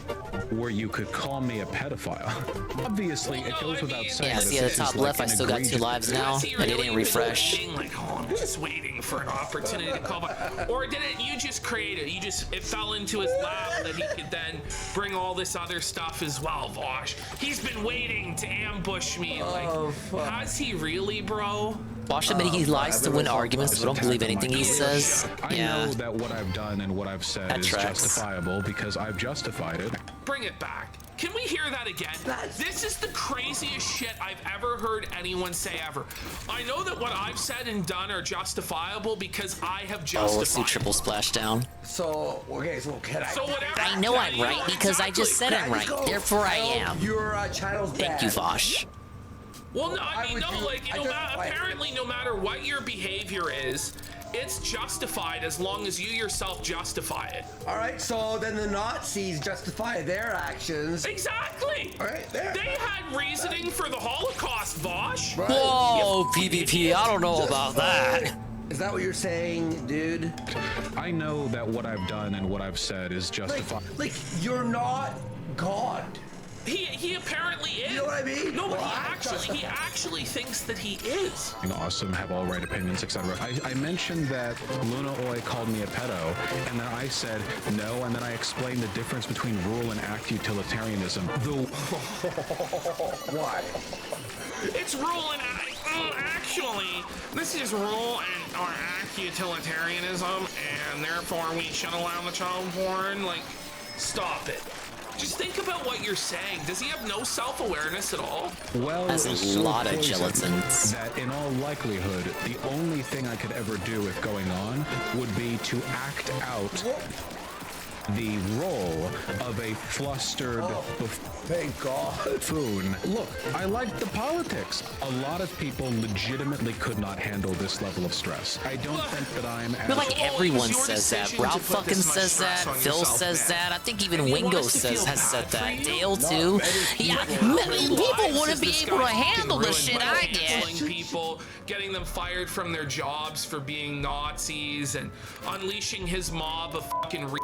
where you could call me a pedophile. Obviously, it goes without saying. Yeah, see at the top left, I still got 2 lives now, and it didn't refresh. Being like, oh, I'm just waiting for an opportunity to call back. Or didn't you just create it? It fell into his lap that he could then bring all this other stuff as well, Vosh. He's been waiting to ambush me. Like, has he really, bro? Bosch admitted he lies to win arguments, so don't believe anything he says. I know that what I've done and what I've said is justifiable because I've justified it. Bring it back. Can we hear that again? This is the craziest shit I've ever heard anyone say ever. I know that what I've said and done are justifiable because I have justified. Oh, let's do triple splashdown. So, okay, so can I? So whatever. I know I'm right because I just said I'm right. Therefore, I am. Your channel's Thank you, Vosh. Well, no, I mean, apparently no matter what your behavior is, it's justified as long as you yourself justify it. All right, so then the Nazis justify their actions. Exactly. All right, there. They had reasoning for the Holocaust, Vosh. Right. Whoa, PvP, I don't know about that. Is that what you're saying, dude? I know that what I've done and what I've said is justified. Like you're not God. He apparently is. You know what I mean? No, but Well, he actually thinks that he is. Awesome, have all right opinions, etc. I mentioned that Luna Oi called me a pedo, and then I said no, and then I explained the difference between rule and act utilitarianism. Why? It's rule and act. Actually, this is rule and or act utilitarianism, and therefore we should allow the child porn. Like, stop it. Just think about what you're saying. Does he have no self-awareness at all? Well, that's a so lot of poison gelatins. That in all likelihood, the only thing I could ever do if going on would be to act out the role of a flustered thank God buffoon. Look, I like the politics. A lot of people legitimately could not handle this level of stress. I don't think that I'm I feel like everyone says that. Ralph fucking says that. Phil says that. I think even Wingo has said that. Dale too. Yeah, people wouldn't be able to handle the shit I get. Killing people, getting them fired from their jobs for being Nazis, and unleashing his mob of fucking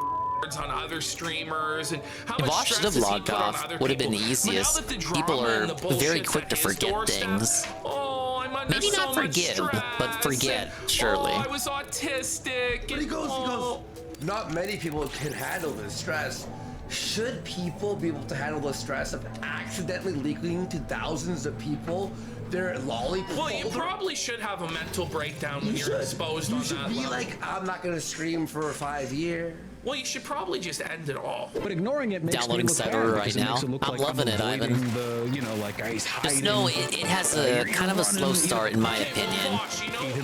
on other streamers, and how much Vosh stress should have has he logged put on off. other Would have been the people? But now easiest. that the People drama are and the very bullshit's quick at to his forget doorstep, things. Oh, I'm under Maybe so not much forgive, stress, but forget, and, surely. Oh, I was autistic. But he goes, not many people can handle the stress. Should people be able to handle the stress of accidentally leaking to thousands of people their lollipop? Well, you probably should have a mental breakdown when you're exposed on that level. You should be like, I'm not gonna stream for 5 years. Well, you should probably just end it all. But ignoring it makes Downloading me look Cyber bad right because it now. makes it look I'm like loving it, avoiding Ivan. the, you know, like he's hiding. Just know it has a kind of a slow start, in my opinion.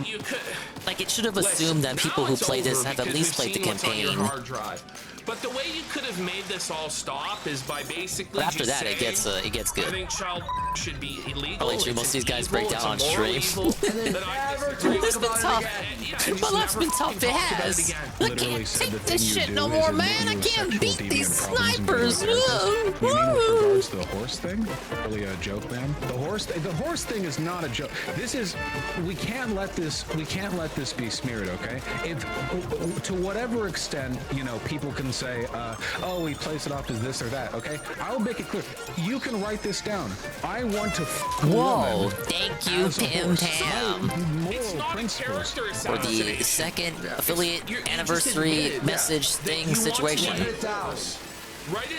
You could, like, it should have assumed that people who play this have at least played the campaign. Hard drive. But the way you could have made this all stop is by basically. But after just that, it gets good. I think child should be illegal. Probably true. Most of these guys break down on stream. It's been tough. My life's been tough. It has. I can't take this shit no more, man. I can't beat these snipers. You mean with regards to the horse thing? Really a joke, man. The horse thing is not a joke. This is. We can't let this be smeared, okay? If to whatever extent, you know, people can say, oh, we place it off as this or that, okay? I'll make it clear. You can write this down. I want to Whoa, thank you, Tim Tam. It's not a character For the second affiliate anniversary message thing situation.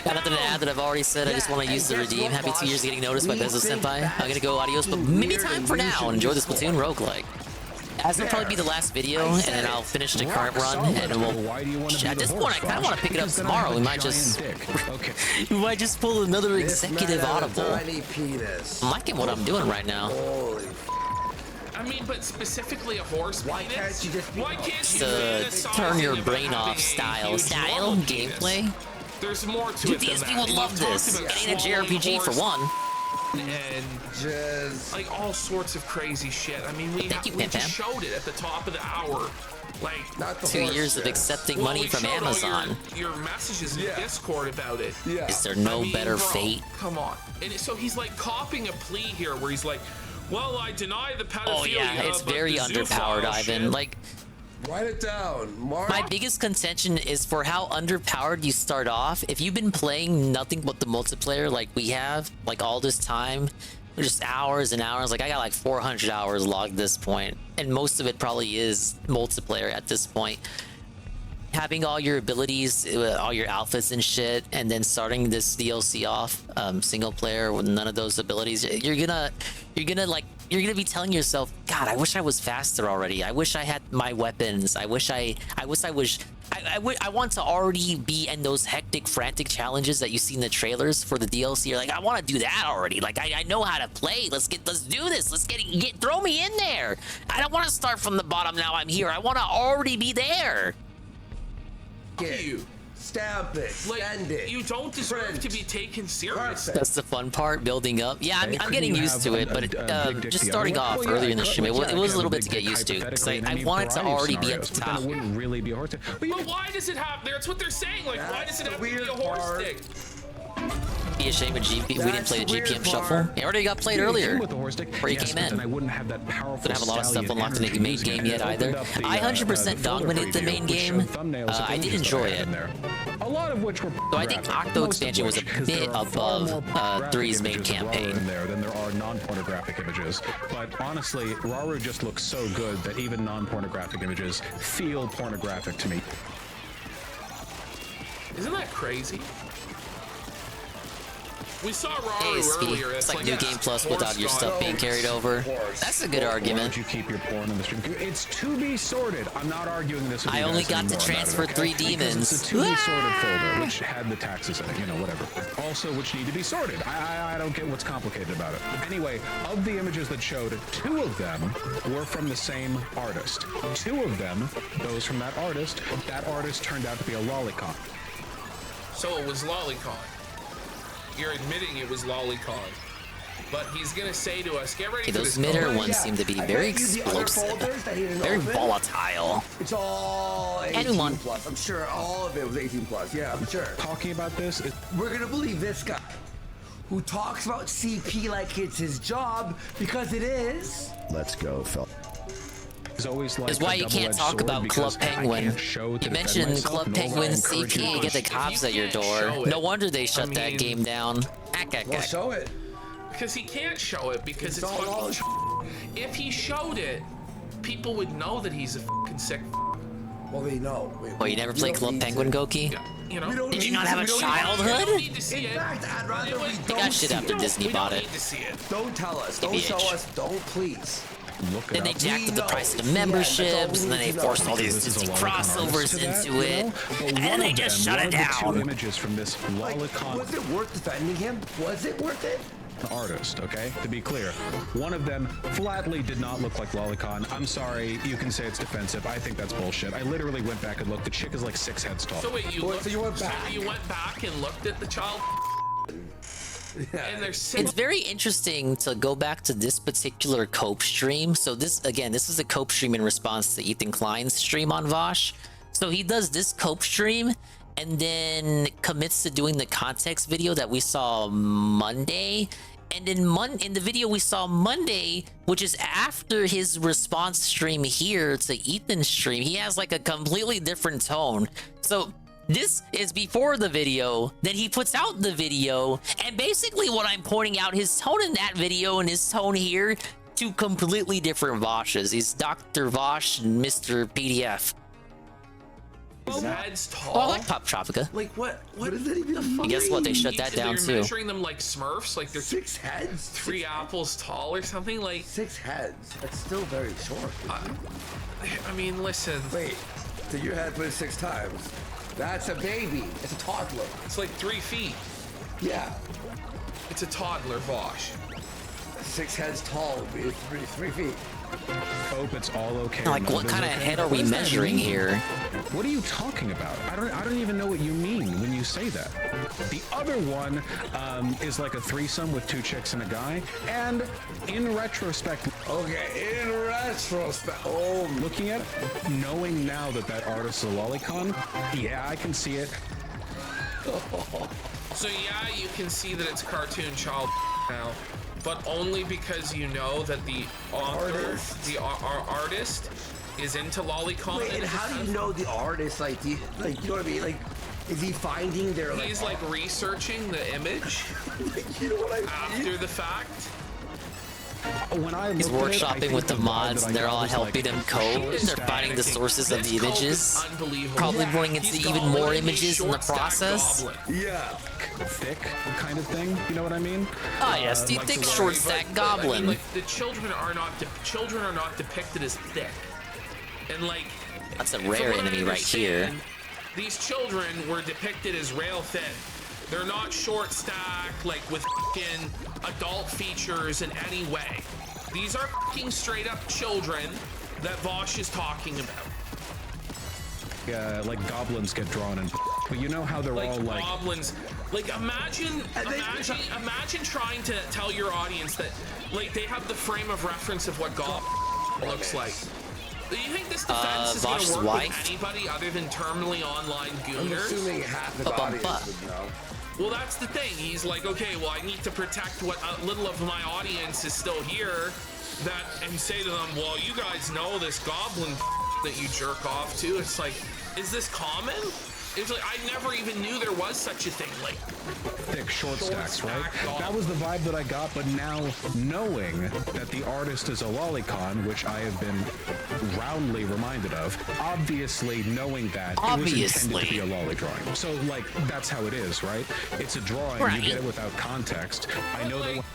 Got nothing to add that I've already said. I just want to use the redeem. Happy 2 years of getting noticed by Bezos Senpai. I'm gonna go adios, but maybe time for now. Enjoy the Splatoon roguelike. This will probably be the last video, and then I'll finish the current run, and we'll. At this point, I kind of want to pick it up tomorrow. We might just. We might just pull another executive audible. I'm liking what I'm doing right now. I mean, but specifically a horse penis? Why can't you It's a turn your brain off style gameplay. There's more to Dude, it than DSP that. would love this. Getting a JRPG for one. And just like all sorts of crazy shit. I mean, we just showed it at the top of the hour. Like not 2 years of accepting money from Amazon. Your messages in Discord about it. Is there no better fate? Come on. And so he's like copying a plea here, where he's like, "Well, I deny the pedophilia." Oh yeah, it's very underpowered, Ivan. Shit. Like. Write it down, Mark. My biggest contention is for how underpowered you start off. If you've been playing nothing but the multiplayer like we have, like all this time, just hours and hours, like I got like 400 hours logged at this point, and most of it probably is multiplayer at this point. Having all your abilities, all your outfits and shit, and then starting this DLC off single player with none of those abilities, you're gonna be telling yourself, God, I wish I was faster already. I wish I had my weapons. I want to already be in those hectic, frantic challenges that you see in the trailers for the DLC. You're like, I want to do that already. Like, I know how to play. Let's do this. Let's throw me in there. I don't want to start from the bottom. Now I'm here. I want to already be there. You stamp it, send it. You don't deserve to be taken seriously. That's the fun part, building up. Yeah, I'm getting used to it, but just starting off earlier in the stream, it was a little bit to get used to, because I wanted to already be at the top. It wouldn't really be a horse. But why does it have? That's what they're saying. Like, why does it have to be a horse thing? Be a shame we didn't play the GPM shuffle. It already got played earlier before you came in. I wouldn't have that powerful. Didn't have a lot of stuff unlocked in the main game yet either. I 100% dominated the main game. I did enjoy it. A lot of which were. So I think Octo expansion was a bit above 3's main campaign. Than there are non-pornographic images, but honestly, Raru just looks so good that even non-pornographic images feel pornographic to me. Isn't that crazy? We saw Raru earlier. It's like New Game Plus without your stuff being carried over. That's a good argument. Why don't you keep your porn in the stream? It's to be sorted. I'm not arguing this with you I only got to transfer 3 demons. It's a to be sorted folder, which had the taxes in it, you know, whatever. Also, which need to be sorted. I don't get what's complicated about it. Anyway, of the images that showed, 2 of them were from the same artist. 2 of them, those from that artist turned out to be a lolicon. So it was lolicon. You're admitting it was lolicon. But he's gonna say to us, get ready for those this. midder ones seem to be very explosive, very volatile. It's all 18 Anyone. plus. I'm sure all of it was 18 plus. Yeah, I'm sure. Talking about this, we're gonna believe this guy who talks about CP like it's his job, because it is. Let's go, Phil. Is why you can't talk about Club Penguin. You mentioned Club Penguin CP, get the cops at your door. No wonder they shut that game down. Well, show it. Because he can't show it because it's fucking. If he showed it, people would know that he's a fucking sick. Well, they know. Well, you never played Club Penguin, Goki? You know, Did you not have a we don't childhood? need to see In it. fact, I'd rather we They don't got shit see after it. Disney bought it. Need to see it. Don't tell us. Don't show us. Don't please. Then they jacked up the price of the memberships, and then they forced all these Disney crossovers into it, and then they just shut it down. Two images from this lolicon. Was it worth defending him? Was it worth it? Artist, okay? To be clear, one of them flatly did not look like Lolicon. I'm sorry, you can say it's defensive. I think that's bullshit. I literally went back and looked. The chick is like 6 heads tall. So wait, you went back and looked at the child. And there's It's very interesting to go back to this particular Cope stream. So this is a Cope stream in response to Ethan Klein's stream on Vosh. So he does this Cope stream and then commits to doing the context video that we saw Monday. And in the video we saw Monday, which is after his response stream here to Ethan's stream, he has like a completely different tone. So this is before the video, then he puts out the video, and basically what I'm pointing out, his tone in that video and his tone here, two completely different Voshes. He's Dr. Vosh and Mr. PDF. Heads tall. Oh, I like Pop Tropica. Like what is that even? And guess what? They shut that down They're too. measuring them like Smurfs, like they're 6 heads, 3 apples tall or something. Like 6 heads. That's still very short. I mean, listen. Wait, so your head put it 6 times. That's a baby. It's a toddler. It's like 3 feet. Yeah. It's a toddler, Vosh. 6 heads tall would be 3 feet. Hope it's all okay. Like, what kind of head are we measuring here? What are you talking about? I don't even know what you mean when you say that. The other one is like a threesome with 2 chicks and a guy. And in retrospect, okay, in retrospect, looking at it, knowing now that that artist is a lolicon, yeah, I can see it. So yeah, you can see that it's cartoon child now, but only because you know that the author, artist is into lolicon. Wait, and how do you know the artist? Like, you know what I mean? Like, is he finding their? He's like researching the image. You know what I mean? After the fact. When I He's workshopping with the mods, and they're all helping him code. They're finding the sources of the images. Probably going into even more images in the process. Yeah. Thick kind of thing. You know what I mean? Oh yes, the thick short stack goblin. I mean, like, the children are not depicted as thick, and like that's a rare enemy right here. These children were depicted as rail thin. They're not short stack, like with fucking adult features in any way. These are fucking straight up children that Vosh is talking about. Like goblins get drawn in, but you know how they're all like goblins. Like imagine trying to tell your audience that like they have the frame of reference of what goblin looks like. Do you think this defense is going to work with anybody other than terminally online gooners? I'm assuming half the audience would know. Well, that's the thing. He's like, okay, well, I need to protect what little of my audience is still here, and say to them, well, you guys know this goblin that you jerk off to. It's like, is this common? It's like I never even knew there was such a thing. Like thick short stacks, right? That was the vibe that I got, but now knowing that the artist is a lolicon, which I have been roundly reminded of, obviously knowing that it was intended to be a lolly drawing. So like that's how it is, right? It's a drawing, you get it without context. I know that.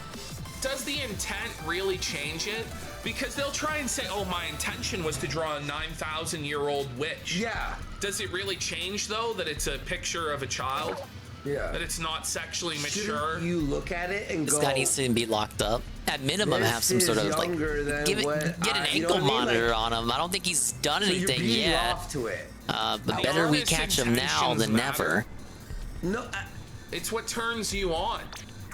Does the intent really change it? Because they'll try and say, oh, my intention was to draw a 9,000-year-old witch. Yeah. Does it really change, though, that it's a picture of a child? Yeah. That it's not sexually mature? You look at it and this go... guy needs to be locked up. At minimum, have some sort of, like, get an ankle monitor on him. I don't think he's done anything yet. Off to it. But better we catch him now than never. No, it's what turns you on.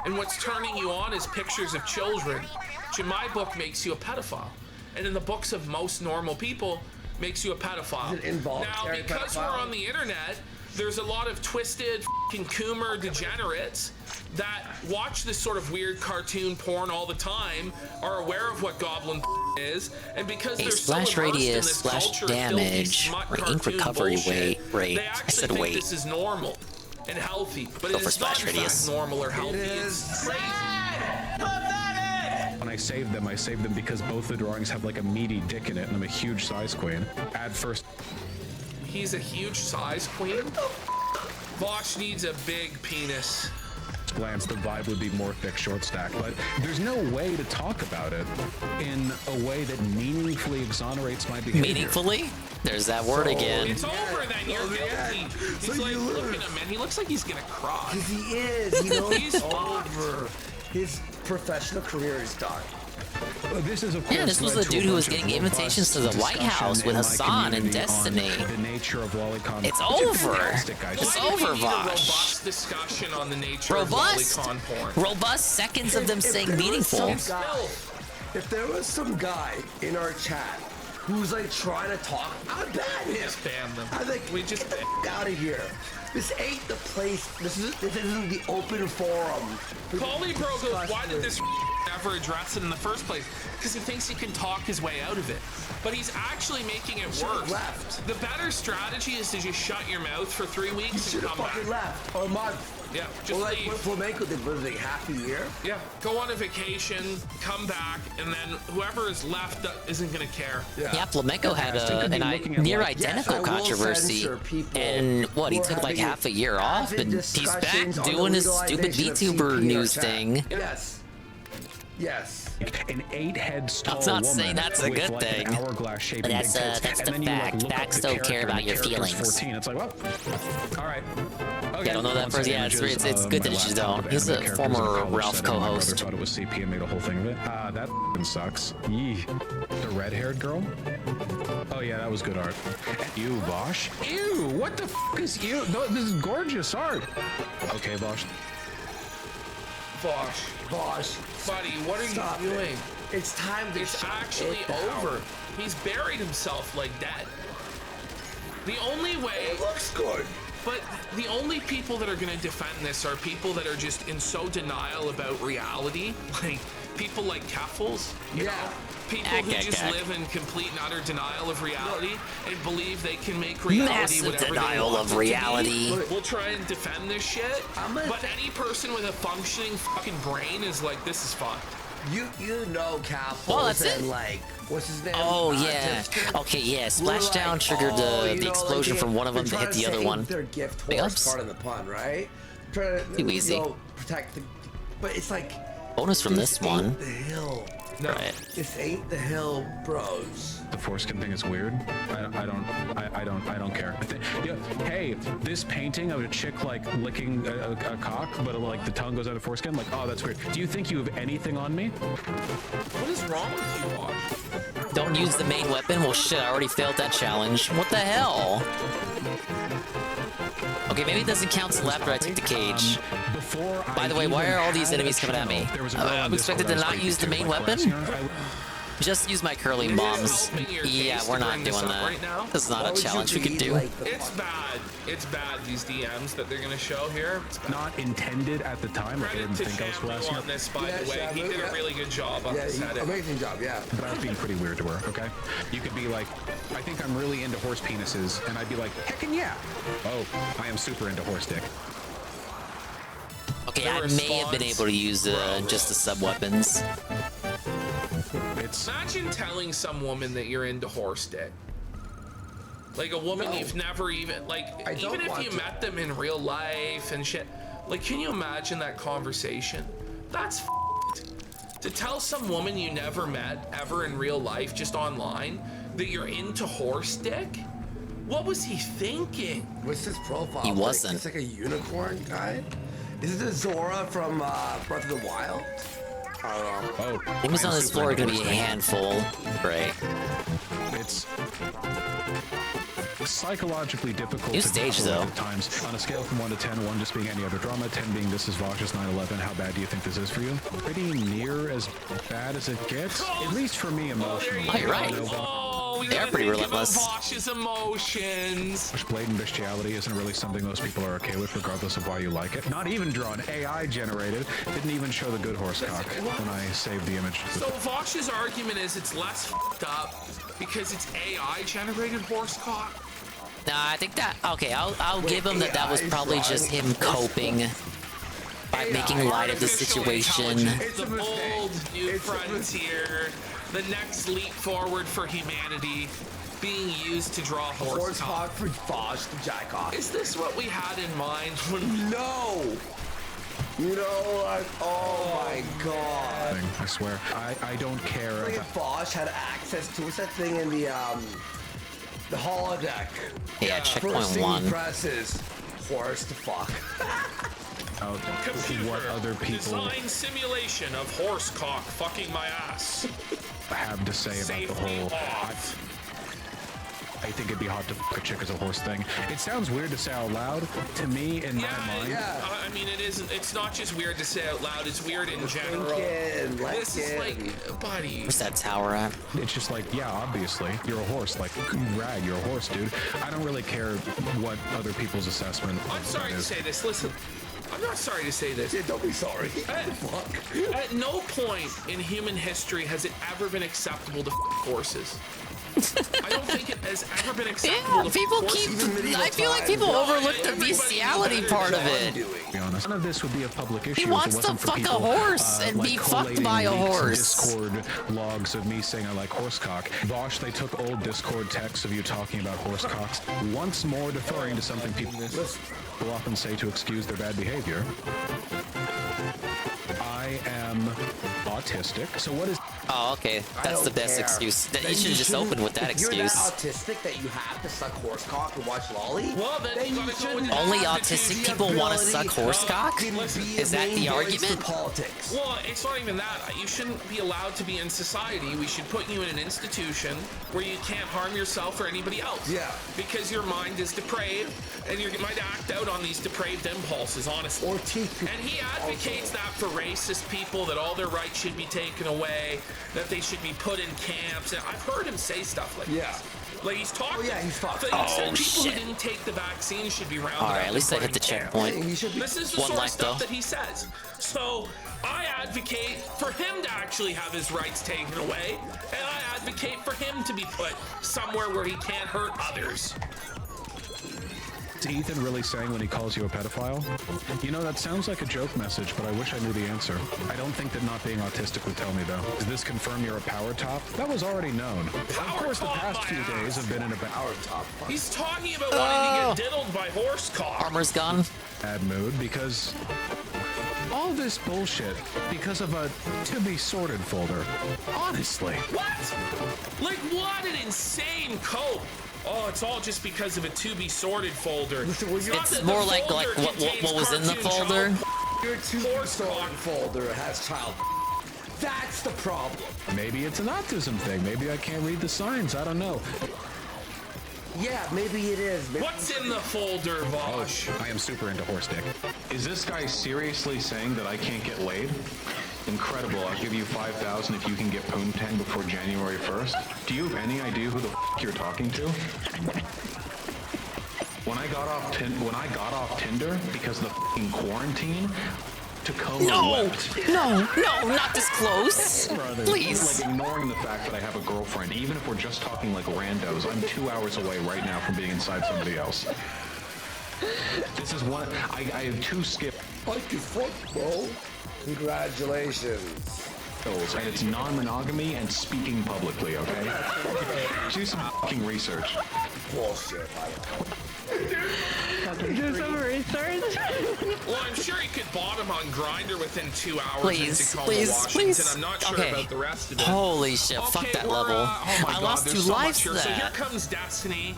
And what's turning you on is pictures of children, which in my book makes you a pedophile. And in the books of most normal people, makes you a pedophile. Now, because we're on the internet, there's a lot of twisted fucking Coomer degenerates that watch this sort of weird cartoon porn all the time, are aware of what goblin is, and because they're splash so immersed in radius, this splash culture of damage, filthy, or smut ink cartoon recovery bullshit, rate. they I actually said think weight. this is normal and healthy, but Go it for is not splash in fact radius. normal or healthy. It's crazy. When I save them because both the drawings have like a meaty dick in it, and I'm a huge size queen. Add first. He's a huge size queen. Vosh needs a big penis. Glance, the vibe would be more thick short stack, but there's no way to talk about it in a way that meaningfully exonerates my behavior. Meaningfully? There's that word again. It's over then. You're guilty. He's like, look at him, man. He looks like he's gonna cry. Because he is. You know, he's over. His professional career is done. This is, of Yeah, course, this was led the to a dude who was bunch of getting invitations to the White discussion House with in my Hassan and community on Destiny. The nature of Lolicon. It's Which is over. fantastic, I It's think. over, We need a Vosh. robust discussion on the nature Robust? of lolicon porn. Robust seconds of them If saying there was meaningful. some guy- If there was some guy in our chat who's like trying to talk, I'd ban him. Just ban them. I think we just get the out of here. This ain't the place. This isn't the open forum. Paulie Bro goes, why did this ever address it in the first place? Because he thinks he can talk his way out of it. But he's actually making it worse. Left. The better strategy is to just shut your mouth for 3 weeks and Should have come back. fucking left or a month. Yeah, just Well, like leave. what Flamenco did, was it half a year? Yeah, go on a vacation, come back, and then whoever is left isn't going to care. Yeah, Flamenco had a near identical controversy, and what, he took like half a year off, and he's back doing his stupid VTuber news thing. Yes. Yes. An 8-head tall That's not woman saying that's a with, good like, thing. An hourglass shaped But that's, big tits, that's and the then you, like, fact. look up Facts the don't character care and about the your character's feelings. 14. It's like, well, all right. Okay. Yeah, I don't know that Once person. again, Yeah, it's images it's of good my that you laptop don't. of He's anime a characters in former college Ralph setting. My brother co-host. thought it was CP and made a whole thing of it. That f***ing sucks. Yee. The red-haired girl? Oh yeah, that was good art. Ew, Vosh. Ew, what the f*** is ew? No, this is gorgeous art. Okay, Vosh. Vosh, buddy, what are you doing? It's time to It's shut actually it down. over. He's buried himself like dead. The only way... It looks good. But the only people that are going to defend this are people that are just in so denial about reality. Like, people like Keffels, you know? People who just live in complete and utter denial of reality and believe they can make reality Massive whatever denial they want of it to reality. be. We'll try and defend this shit. But any person with a functioning fucking brain is like, this is fucked. You know Keffels Well, that's and it. like what's his name? Oh yeah. Tipster. Okay, yeah. We're Splashdown like, triggered oh, the explosion from one of them to hit the other one. Their gift Big horse, ups. part of the pun, right? Trying to Too easy. protect the. But it's like Bonus from this one. ain't the hill. No. Right. This ain't the hill, bros. The foreskin thing is weird. I don't care. Yeah, hey, this painting of a chick like licking a cock, but like the tongue goes out of foreskin. Like, oh, that's weird. Do you think you have anything on me? What is wrong with you, Vosh? Don't use the main weapon? Well, shit, I already failed that challenge. What the hell? Okay, maybe it doesn't count till after I take the cage. By the way, why are all these enemies coming at me? I'm expected to not use the main weapon? Just use my curling bombs. Yeah, we're not doing that. That's not a challenge we could do. It's bad. It's bad, these DMs that they're going to show here. It's bad. Not intended at the time. Like, I didn't think I was blasting on it. this, by the way. He did a really good job on this edit. Amazing job, yeah. But I was being pretty weird to her, okay? You could be like, I think I'm really into horse penises, and I'd be like, heckin' yeah. Oh, I am super into horse dick. Okay, I may have been able to use just the sub-weapons. Imagine telling some woman that you're into horse dick. Like a woman you've never even, like, even if you met them in real life and shit. Like, can you imagine that conversation? That's f***ed. To tell some woman you never met ever in real life, just online, that you're into horse dick? What was he thinking? What's his profile? He wasn't. It's like a unicorn guy. Is it the Zora from Breath of the Wild? I don't know. Oh, Things on this floor are gonna be a handful. Right. It's psychologically difficult New to stage, control though. at times. On a scale from 1 to 10, 1 just being any other drama, 10 being this is Vosh's 9/11, how bad do you think this is for you? Pretty near as bad as it gets, at least for me emotionally. Oh, you're right. Oh, They're pretty relentless. Vosh's emotions. Blatant bestiality isn't really something most people are okay with, regardless of why you like it. Not even drawn, AI generated. Didn't even show the good horse cock when I saved the image. So Vosh's argument is it's less fucked up because it's AI generated horse cock. Nah, I think that. Okay, I'll give him that. That was probably just him coping by making light of the situation. It's the bold new frontier. the next leap forward for humanity being used to draw horse cock for Vosh to jack off. Is this what we had in mind when No! You know, like, oh my god. I swear. I don't care. If Vosh had access to what's that thing in the holodeck? Yeah, checkpoint First thing one. he presses, horse to fuck. computer what other people design simulation of horse cock fucking my ass. have to say about the whole. I think it'd be hot to fuck a chick as a horse thing. It sounds weird to say out loud. To me, in my mind. I mean, it isn't. It's not just weird to say out loud. It's weird in general. This is like, buddy. Where's that tower at? It's just like, yeah, obviously, you're a horse. Like, rag, you're a horse, dude. I don't really care what other people's assessment. I'm sorry to say this. Listen, I'm not sorry to say this. Yeah, don't be sorry. At no point in human history has it ever been acceptable to f horses. I don't think it has ever been acceptable to people f keep. horses. I feel like people overlook the bestiality part of it. To be honest, none of this would be a public issue. He if wants it to wasn't for fuck a people, horse and be fucked by a collating leaks and horse. Discord logs of me saying I like horsecock. Vosh, they took old Discord texts of you talking about horsecocks. Once more deferring to something people will often say to excuse their bad behavior. I am autistic. So what is? Oh, okay. That's the best excuse. That you should just open with that If you're that excuse. autistic that you have to suck horse cock and watch lolly. Well, then you gotta go with Only autistic people want to suck horse cock? Is that the argument? Politics. Well, it's not even that. You shouldn't be allowed to be in society. We should put you in an institution where you can't harm yourself or anybody else. Yeah. Because your mind is depraved, and you might act out on these depraved impulses, honestly. Or teeth. And he advocates that for racist people, that all their rights should be taken away, that they should be put in camps. And I've heard him say stuff like this. Like he's talking. Oh, yeah, he's talking. He said Oh, people shit. who didn't take the vaccine should be rounded All right, up at least and I put hit the in camps. checkpoint. This is the One sort of life, stuff though. that he says. So I advocate for him to actually have his rights taken away, and I advocate for him to be put somewhere where he can't hurt others. Is Ethan really saying when he calls you a pedophile? You know, that sounds like a joke message, but I wish I knew the answer. I don't think that not being autistic would tell me, though. Does this confirm you're a power top? That was already known. Of course, the past few days have been in a power top. He's talking about wanting to get diddled by horse cock. Armor's gone. Bad mood because all this bullshit because of a to be sorted folder. Honestly. What? Like, what an insane cope. Oh, it's all just because of a to be sorted folder. It's more like what was in the folder. Your to be sorted folder has child. That's the problem. Maybe it's an autism thing. Maybe I can't read the signs. I don't know. Yeah, maybe it is. Maybe What's in the folder, Vosh? I am super into horse dick. Is this guy seriously saying that I can't get laid? Incredible. I'll give you 5,000 if you can get Poontang before January 1st. Do you have any idea who the you're talking to? When I got off Tinder because of the quarantine, Tacoma wept. No, not this close. Please. Like ignoring the fact that I have a girlfriend, even if we're just talking like randos, I'm 2 hours away right now from being inside somebody else. This is one. I have two skip. Like you fuck, bro. Congratulations. And it's non-monogamy and speaking publicly, okay? Do some fucking research. Bullshit. Do some research. Well, I'm sure he could bottom on Grindr within 2 hours Please, in Tacoma, please, Washington. please. I'm not sure Okay. about the rest of it. Holy shit, fuck that we're, level. oh my I God, lost there's 2 so lives much to here. So here that. comes Destiny.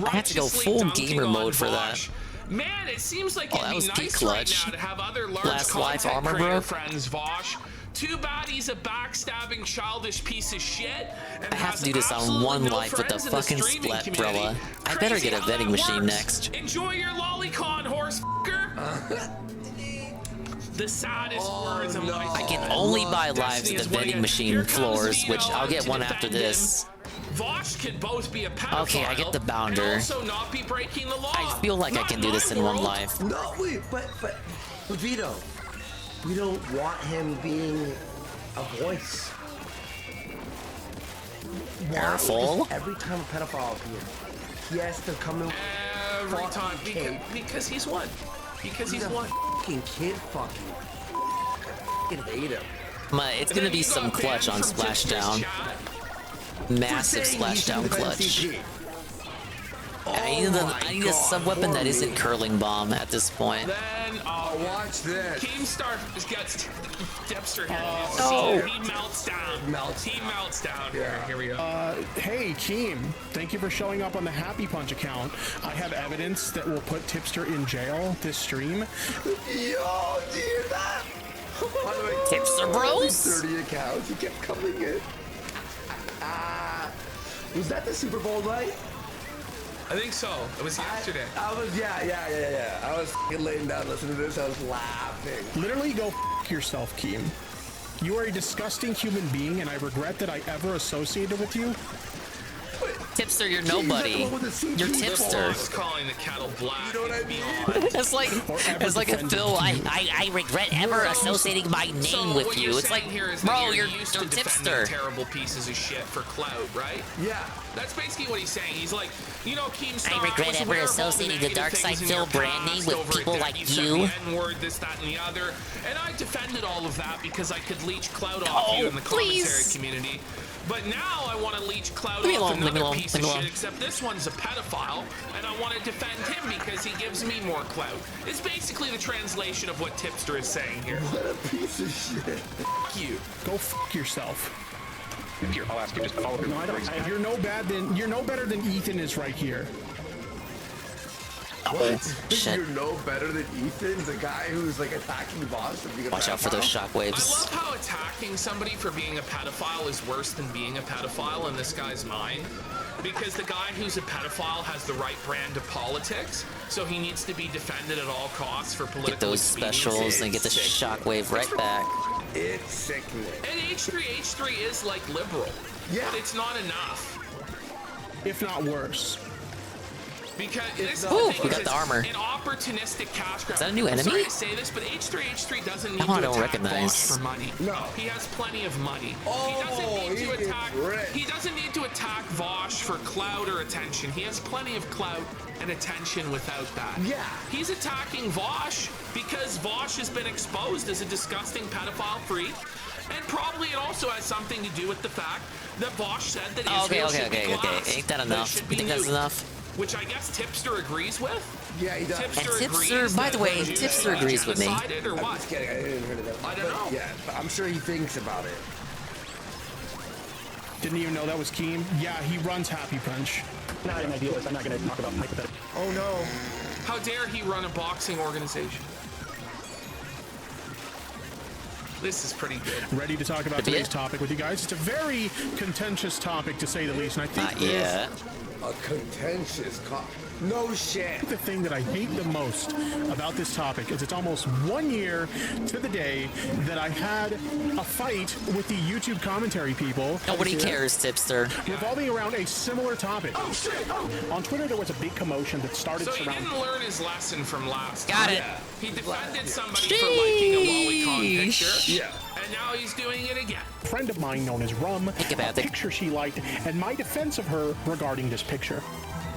I had to go righteously full dunking gamer on mode for Vosh. Man, it seems like Oh, it'd that be was nice peak right clutch. now to have other large Last life content armor, creator bro. friends, Vosh. Too bad he's a backstabbing, childish piece of shit. And I have has to do this on absolutely 1 no life with the friends in fucking streaming splat, community. brother. I better Crazy get a how that vending machine works. next. Enjoy your lolicon, horse fucker. The saddest words of my I can only buy lives Destiny at the is winning vending it. machine Here comes floors, Vito which I'll get to one after defend him. this. Vosh could both be a pedophile. Okay, I get the bounder. And also not be breaking the law. I feel like I Not can do this in my 1 world. life. No, wait, but Vito, we don't want him being a voice. Careful. Because every time a pedophile appears, he has to come in. Every time, because he's one. Because he's one. Fucking kid fucking. I fucking hate him. It's gonna be some clutch on Splashdown. Massive Splashdown clutch. I need a sub-weapon that isn't Curling Bomb at this point. Then, watch this. Keemstar gets Tipster here. No. He melts down. He melts down. Here we go. Hey, Keem, thank you for showing up on the Happy Punch account. I have evidence that will put Tipster in jail this stream. Yo, do you hear that? By the way, Tipster Bros? 30 accounts. He kept coming in. Was that the Super Bowl night? I think so. It was yesterday. I was, yeah. I was laying down listening to this. I was laughing. Literally go yourself, Keem. You are a disgusting human being, and I regret that I ever associated with you. Tipster, you're nobody. You're Tipster. Boss calling the kettle black. You know what I mean? It's like a Phil. I regret ever associating my name with you. It's like, bro, you're Tipster. Terrible pieces of shit for clout, right? Yeah. That's basically what he's saying. He's like, you know, Keemstar. I regret ever associating the dark side Phil brand name with people like you. N-word, this, that, and the other. And I defended all of that because I could leech clout off you in the commentary community. But now I want to leech clout off another piece of shit, except this one's a pedophile, and I want to defend him because he gives me more clout. It's basically the translation of what Tipster is saying here. What a piece of shit. Fuck you. Go f yourself. Here, I'll ask you just to follow No, I don't. You're no better than Ethan is right here. What? Shit. You're no better than Ethan, the guy who's like attacking the boss. Watch out for those I shockwaves. love how attacking somebody for being a pedophile is worse than being a pedophile in this guy's mind. Because the guy who's a pedophile has the right brand of politics, so he needs to be defended at all costs for political Get those specials and get the shockwave right back. It's sickening. And H3 is like liberal. Yeah. But it's not enough. If not worse. Because we got the armor. An opportunistic cash grab. Is that a new enemy? I'm sorry to say this, but H3 doesn't need to I don't attack recognize. Bosch for money. No. He has plenty of money. Oh, He doesn't need to attack Vosh for clout or attention. He has plenty of clout and attention without that. Yeah. He's attacking Vosh because Vosh has been exposed as a disgusting pedophile freak. And probably it also has something to do with the fact that Vosh said that Israel should be glass. Ain't that enough? Should You be think that's nuked. enough? Which I guess Tipster agrees with. Yeah, he does. Tipster, by the way, Tipster agrees with me. Or what? I'm just kidding. I didn't hear that. I don't know. Yeah, but I'm sure he thinks about it. Didn't even know that was Keem. Yeah, he runs Happy Punch. Not an idealist. I'm not going to talk about hypothetical. Oh no. How dare he run a boxing organization? This is pretty good. Ready to talk about today's topic with you guys. It's a very contentious topic, to say the least, and I think A contentious no shit. The thing that I hate the most about this topic is it's almost 1 year to the day that I had a fight with the YouTube commentary people. Nobody cares, Tipster. Revolving around a similar topic. Oh, shit. Oh. On Twitter, there was a big commotion that started So he surrounding... didn't learn his lesson from last Got time. it. He defended somebody for liking a lolicon picture. Yeah. And now he's doing it again. A friend of mine known as Rum, a picture she liked, and my defense of her regarding this picture.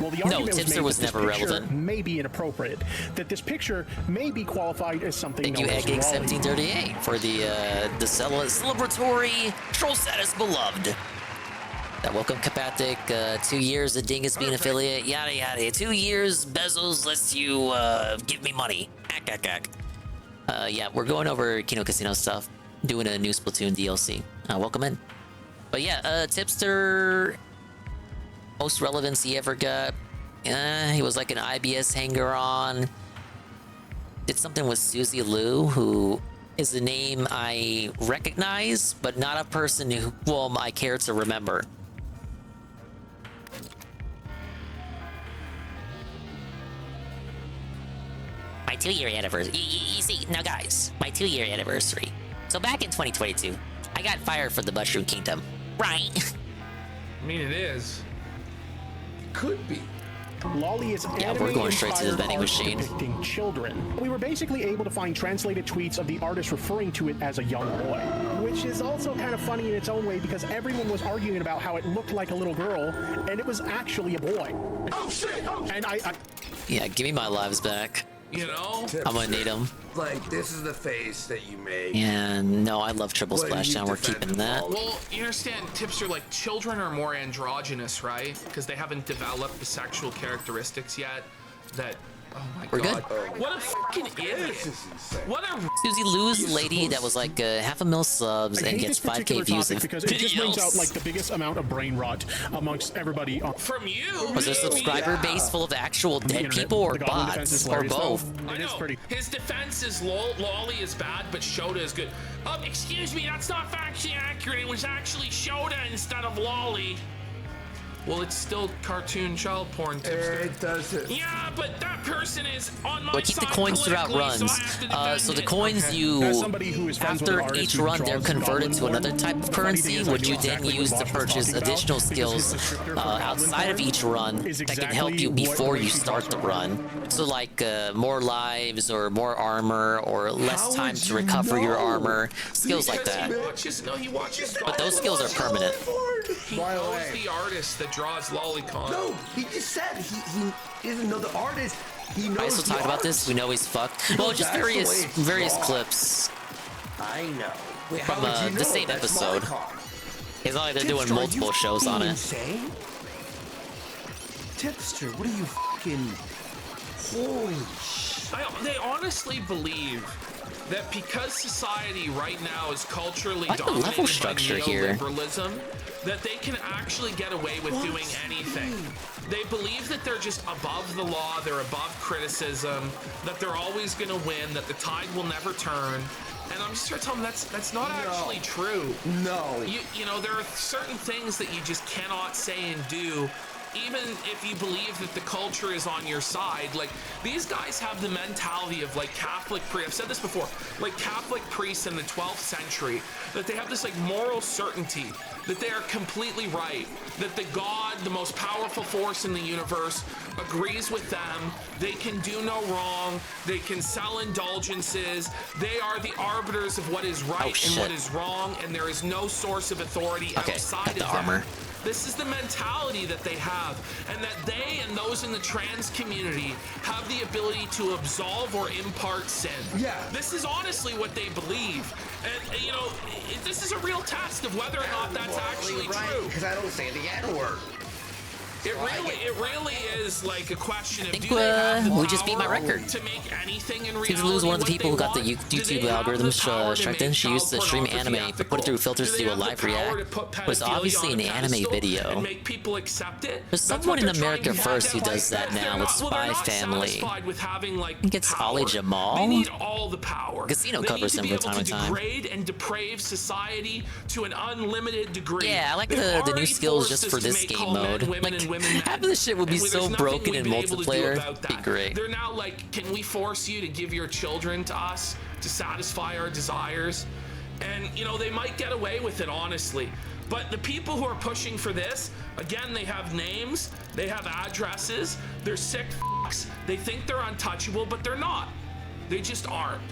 Well, the argument Tipster was that this never picture relevant. may be inappropriate, that this picture may be qualified as something Thank you, known as Raleigh. Eggig1738, for the celebratory troll status beloved. Welcome, Kapatic. 2 years of Dingus being affiliate, yada yada. 2 years, Bezos lets you give me money. Yeah, we're going over Kino Casino stuff, doing a new Splatoon DLC. Welcome in. But yeah, Tipster, most relevance he ever got. He was like an IBS hanger-on. Did something with Susie Liu, who is a name I recognize, but not a person whom I care to remember. My 2-year anniversary. You see, now guys, my 2-year anniversary. So back in 2022, I got fired from the Mushroom Kingdom, right? I mean, it is. Could be. Lolly is we're going straight to the vending machine. Depicting children. We were basically able to find translated tweets of the artist referring to it as a young boy, which is also kind of funny in its own way because everyone was arguing about how it looked like a little girl and it was actually a boy. Oh shit! Oh. And I yeah, give me my lives back. You know? I'm gonna need him. Like, this is the face that you make. And no, I love triple What, you splashdown. We're keeping that. Well, you understand, Tipster, like, children are more androgynous, right? Because they haven't developed the sexual characteristics yet that... Oh my We're god. good. What a fucking idiot. What a... Susie Lou's lady that was like 500,000 subs and gets 5K views in because it just brings out like the biggest amount of brain rot amongst everybody. From you? Was there a subscriber base full of actual dead people or bots or both? I know. His defense is Lolly is bad, but Shota is good. Excuse me, that's not factually accurate. It was actually Shota instead of Lolly. Well, it's still cartoon child porn, Tipster. It doesn't. Yeah, but that person is on my But keep the side coins throughout politically, runs. so I have to defend So the it. coins you, after each run, they're converted to another type of currency, which you then use to purchase additional skills outside of each run that can help you before you start the run. So like more lives or more armor or less time to recover your armor, skills like that. He watches. But those skills are permanent. He knows the artist that draws Lolicon. No, he just said he doesn't know the artist. He knows. I also talked about this. We know he's fucked. Well, just various clips. I know. Wait, from the same episode. It's not like they're doing multiple shows on it. Insane? Tipster, what are you fucking? Holy shit! They honestly believe that because society right now is culturally I like the level dominated structure by here. neoliberalism, that they can actually get away with doing anything. They believe that they're just above the law, they're above criticism, that they're always going to win, that the tide will never turn. And I'm just trying to tell them that's not actually true. No. You know, there are certain things that you just cannot say and do, even if you believe that the culture is on your side. Like, these guys have the mentality of like Catholic priests. I've said this before, like Catholic priests in the 12th century, that they have this like moral certainty that they are completely right, that the God, the most powerful force in the universe, agrees with them. They can do no wrong. They can sell indulgences. They are the arbiters of what is right and what is wrong, and there is no source of authority outside of them. Armor. This is the mentality that they have, and that they and those in the trans community have the ability to absolve or impart sin. Yeah. This is honestly what they believe. And, you know, this is a real test of whether or not that's actually true. Because I don't say the N-word. It really is like a question of, I think do they have the we just beat my power record. to make anything in Susie reality Lou's one of the what people who they got the want? YouTube algorithm struck in. She used to stream anime, but put it through filters to do a live react. But it's obviously an anime video. Make people accept it. There's someone in America First who does that now with Spy Family. I think it's Ali Jamal. They need all the power. Casino They covers need him to from time be to able to time. degrade and deprave society to an unlimited degree. Yeah, I like They've the new already skills forced just us for to this make game all men mode. women Like, and women men. half of this shit would be And there's so nothing broken we've in been able to do multiplayer. about Be that. great. They're now like, can we force you to give your children to us to satisfy our desires? And, you know, they might get away with it, honestly. But the people who are pushing for this, again, they have names, they have addresses, they're sick fucks. They think they're untouchable, but they're not. They just aren't.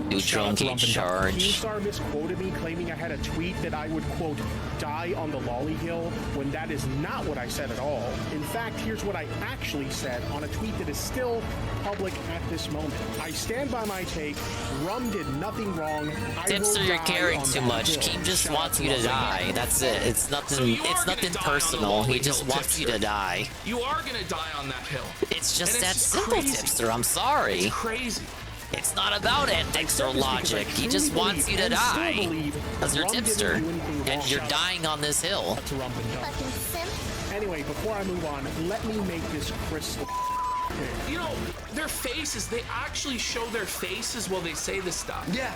Neutron gate charge. Keemstar misquoted me, claiming I had a tweet that I would, quote, die on the lolly hill, when that is not what I said at all. In fact, here's what I actually said on a tweet that is still public at this moment. I stand by my take. Rum did nothing wrong. Tipster, you're caring too much. Keem just wants you to die. That's it. It's nothing. It's nothing personal. He just wants you to die. You are gonna die on that hill. It's just And that it's simple, crazy. Tipster. I'm sorry. It's crazy. It's not about ethics or logic. He just wants you to die. Because you're Tipster. And you're dying on this hill. Anyway, before I move on, let me make this crystal clear. You know, their faces, they actually show their faces while they say this stuff. Yeah.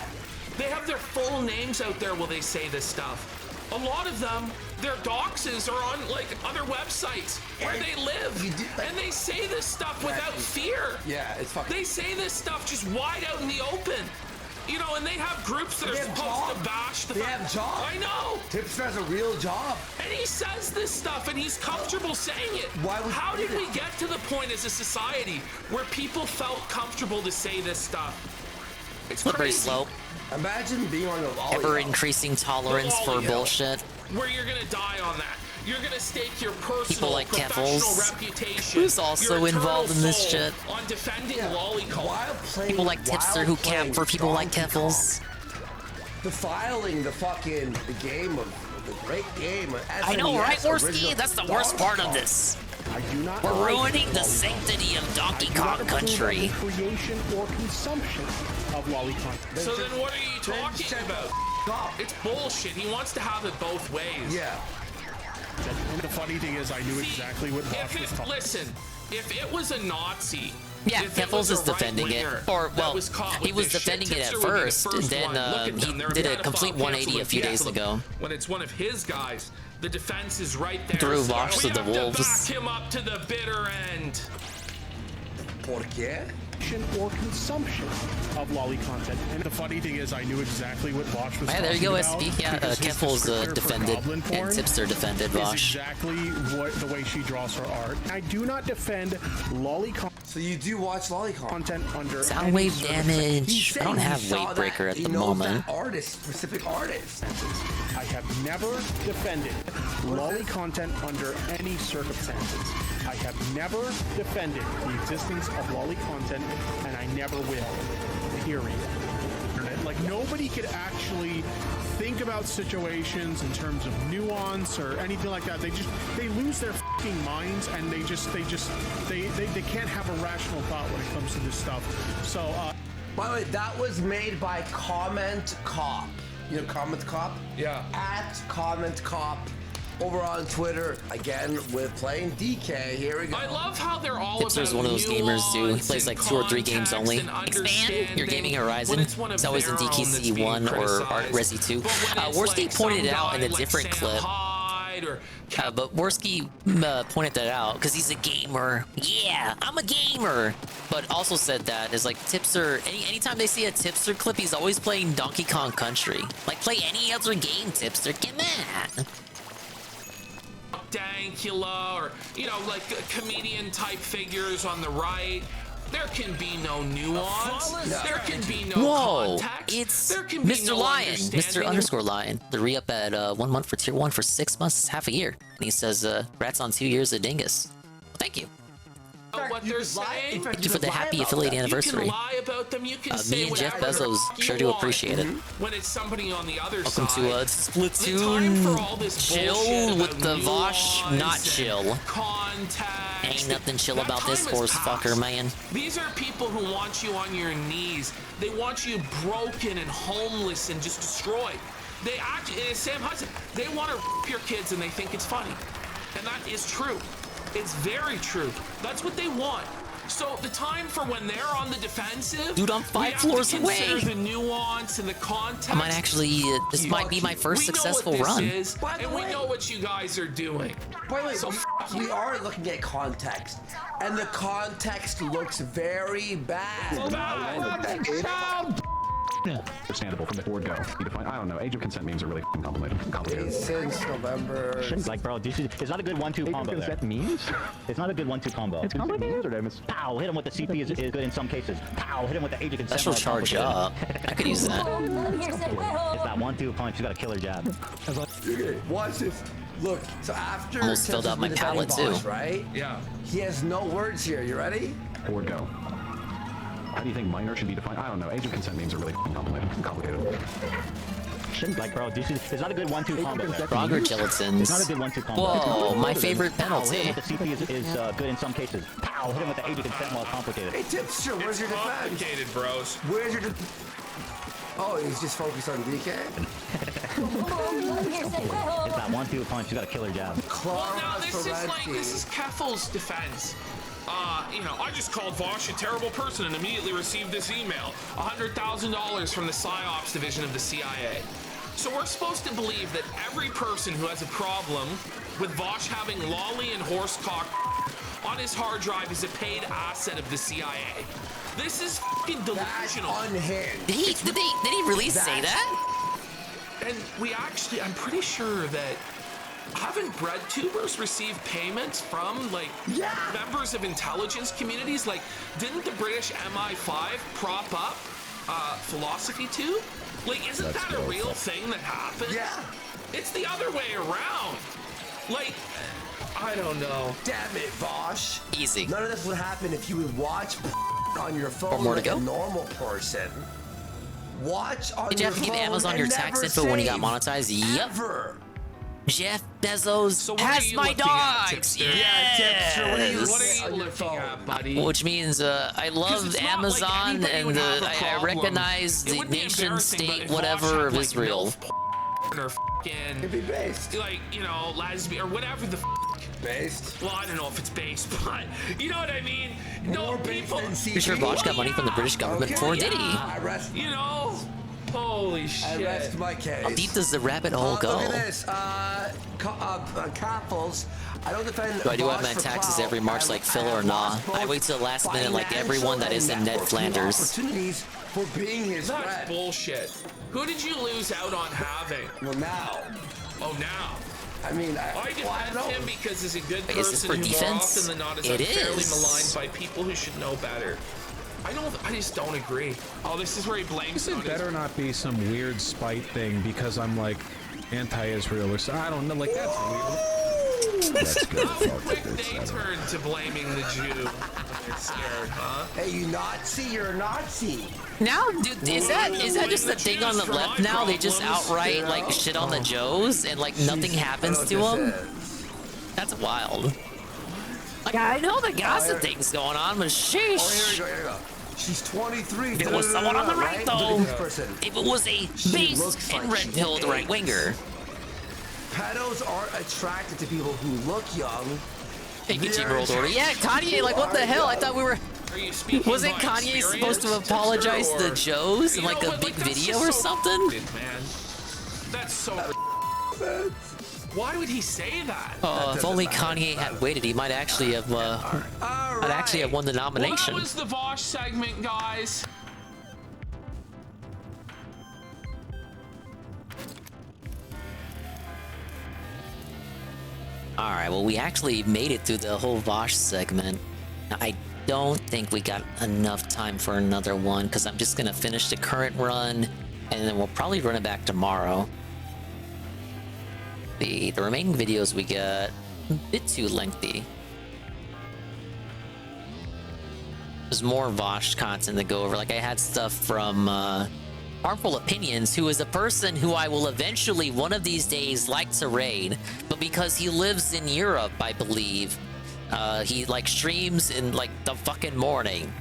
They have their full names out there while they say this stuff. A lot of them, their doxes are on like other websites where they live. And they say this stuff without fear. Yeah, it's fucking. They say this stuff just wide out in the open. You know, and they have groups that are supposed to bash the They have jobs. I know. Tipster has a real job. And he says this stuff and he's comfortable saying it. How did we get to the point as a society where people felt comfortable to say this stuff? It's Slippery crazy. slope. Imagine being on a lolly. Ever increasing tolerance for bullshit. Where you're gonna die on that. You're gonna stake your personal, People like professional Keffels, reputation, who's also your involved in this eternal shit. soul on defending lolicon. People like Tipster who camp for people like Keffels. Defiling the game of the great game. Of I know, SNES right, Worski? original That's the worst part of Donkey this. I do not We're like ruining the Lolicon. sanctity of Donkey I do not Kong approve of Country. the creation or consumption of Lolicon. So then what are you talking about? It's bullshit. He wants to have it both ways. Yeah. And the funny thing is, I knew exactly what Bosch was talking. Listen, if it was a Nazi. Yeah, if it Keffels was a is defending it. right-winger Or, that well, was caught he with was this shit, defending it at Tipster would be the first, and first then one. Look at them. he They're did a pedophile complete cancel 180 a few days cancel ago. When it's one of his guys, the defense is right there. Threw Vosh to the We have wolves. to back him up to the bitter end. ¿Por qué? Or consumption of lolly content. And the funny thing is, I knew exactly what Bosch was Yeah, talking there you go, about. SB. Yeah, because his Keffels descriptor for defended, goblin and porn Tipster defended is Vosh. exactly the way she draws her art. I do not defend lolly content. So you do watch lolicon content under Sound any wave circumstance. damage. I don't have weight breaker at the moment. Specific artist. I have never defended lolly content under any circumstances. I have never defended the existence of lolly content, and I never will. Period. Like, nobody could actually think about situations in terms of nuance or anything like that. They lose their fucking minds, and they can't have a rational thought when it comes to this stuff. So, by the way, that was made by Comment Cop. You know Comment Cop? Yeah. At Comment Cop over on Twitter. Again, with playing DK. Here we go. I love how they're all Tipster's about one of those gamers too. He nuance plays like and 2 or 3 games context only. and Expand your gaming horizon. when it's one of It's always in their own that's DKC being 1 or Art criticized. Resi 2. But when it's Worski like pointed it some out in a guy like different Sam clip. Hyde or But Worski pointed that out because he's a gamer. Yeah, I'm a gamer. But also said that is like Tipster. Anytime they see a Tipster clip, he's always playing Donkey Kong Country. Like, play any other game, Tipster. Come on. Dankula or, you know, like comedian type figures on the right. There can be no nuance. There can be no Whoa, context. it's there can be Mr. no Lion, understanding. Mr. _ Lion. The re-up at 1 month for tier 1 for 6 months, half a year. And he says, rats on 2 years of Dingus. Thank you. What they're saying. Thank you for the happy affiliate anniversary. You can lie about them. You can say Me and Jeff whatever the Bezos fuck sure you do want. appreciate it. When it's somebody on the other Welcome side. to The time for all Splatoon this chill bullshit with about the Vosh nuance not and chill. Context. Ain't nothing chill That about this time has horse passed. fucker, man. These are people who want you on your knees. They want you broken and homeless and just destroyed. They actually, as Sam Hudson, they want to rip your kids and they think it's funny. And that is true. It's very true. That's what they want. So the time for when they're on the defensive, Dude, I'm 5 floors we have to away. consider the nuance and the context. I might actually, this might be my first We know successful what this run. is, and we know what you guys are doing. By the way, So we are looking at context, and the context looks very bad. Understandable from the board go. You define, I don't know. Age of consent memes are really complicated. Since November. Like, bro, it's not a good 1-2 combo there. Consent memes? It's not a good 1-2 combo. It's complicated. Pow, hit him with the CP is good in some cases. Pow, hit him with the age of consent. Special charge up. I could use that. It's that 1-2 punch. You got a killer jab. Okay, watch this. Look, so after Almost filled out my palette, too. right? Yeah. He has no words here. You ready? Board go. How do you think minor should be defined? I don't know. Age of consent memes are really complicated. Like, bro, it's not a good 1-2 combo there. Roger Gelatin. It's not a good 1-2 combo. Whoa, my favorite Pow, hit penalty. him with the CP is good in some cases. Pow, hit him with the age of consent while complicated. Hey, Tipster, where's your defense? Complicated, bros. Where's your Oh, he's just focused on DK? It's that 1-2 punch. You got a killer jab. Well, now this is Keffel's defense. You know, I just called Vosh a terrible person and immediately received this email. $100,000 from the PsyOps division of the CIA. So we're supposed to believe that every person who has a problem with Vosh having lolly and horsecock on his hard drive is a paid asset of the CIA. This is fucking delusional. That's unhinged. Did he really say that? And we actually, I'm pretty sure that haven't breadtubers received payments from like members of intelligence communities? Like, didn't the British MI5 prop up Philosophy 2? Like, isn't that a real thing that happened? Yeah. It's the other way around. Like, I don't know. Damn it, Vosh. Easy. None of this would happen if you would watch on your phone more to like go? a normal person. Watch on Did you your have to give phone Amazon and your tax never info when you got save. monetized? Yep. Ever. Jeff Bezos So what has are you my looking at, dogs. Tipster? Yes. Tipster, what are you What are you looking at, buddy? Which means I love it's not like Amazon anybody and would have a I problem. recognize It the would be nation embarrassing, but state if whatever Vosh of had, like, Israel. MILF or fucking It'd be based. like, you know, lesbian or whatever the Based. well, I don't know if it's based, but you know what I mean. No people. Pretty sure Vosh got money from the British government for Diddy. I rest. You know, holy I shit. rest my case. How deep does the rabbit hole go? Look at this. Couples. I don't defend. Do I do have Vosh my for taxes clout. every March like Phil or nah? I wait till the last minute like everyone that isn't Ned Flanders. Opportunities for being his That's friend. bullshit. Who did you lose out on having? Well, now. Oh, now. I mean, I defend him because he's a good Wait, is this person for who more defense? often than not is It unfairly is. maligned by people who should know better. I just don't agree. Oh, this is where he blames This it on better not be some weird spite thing because I'm like anti-Israel or something. I don't know. Like that's weird. That's good. How quick they turned to blaming the Jew. They're scared, huh? Hey, you Nazi, you're a Nazi. Now, dude, is that just the thing on the left now? They just outright like shit on the Joes and like nothing happens to them. That's wild. Like I know the Gaza thing's going on, but sheesh. Oh, here we go. She's 23. If it was someone on the right, though, Look at this person. if it was a base and red-pilled right-winger. Pedos aren't attracted to people who look young. Hey, Gucci World Order. Yeah, Kanye, like, what the hell? I thought we were... Are you speaking Wasn't by Kanye supposed to experience, apologize to Tipster, the or- Joes in, You like, know a what, big that's video just or so something? Man. That's so... Why would he say that? If only Kanye had waited, he might actually have, won the Well, nomination. that was the Vosh segment, guys. Alright, well, we actually made it through the whole Vosh segment. I don't think we got enough time for another one, because I'm just going to finish the current run, and then we'll probably run it back tomorrow. The remaining videos we got a bit too lengthy. There's more Vosh content to go over. Like, I had stuff from Harmful Opinions, who is a person who I will eventually, one of these days, like to raid. But because he lives in Europe, I believe, he, like, streams in, like, the fucking morning.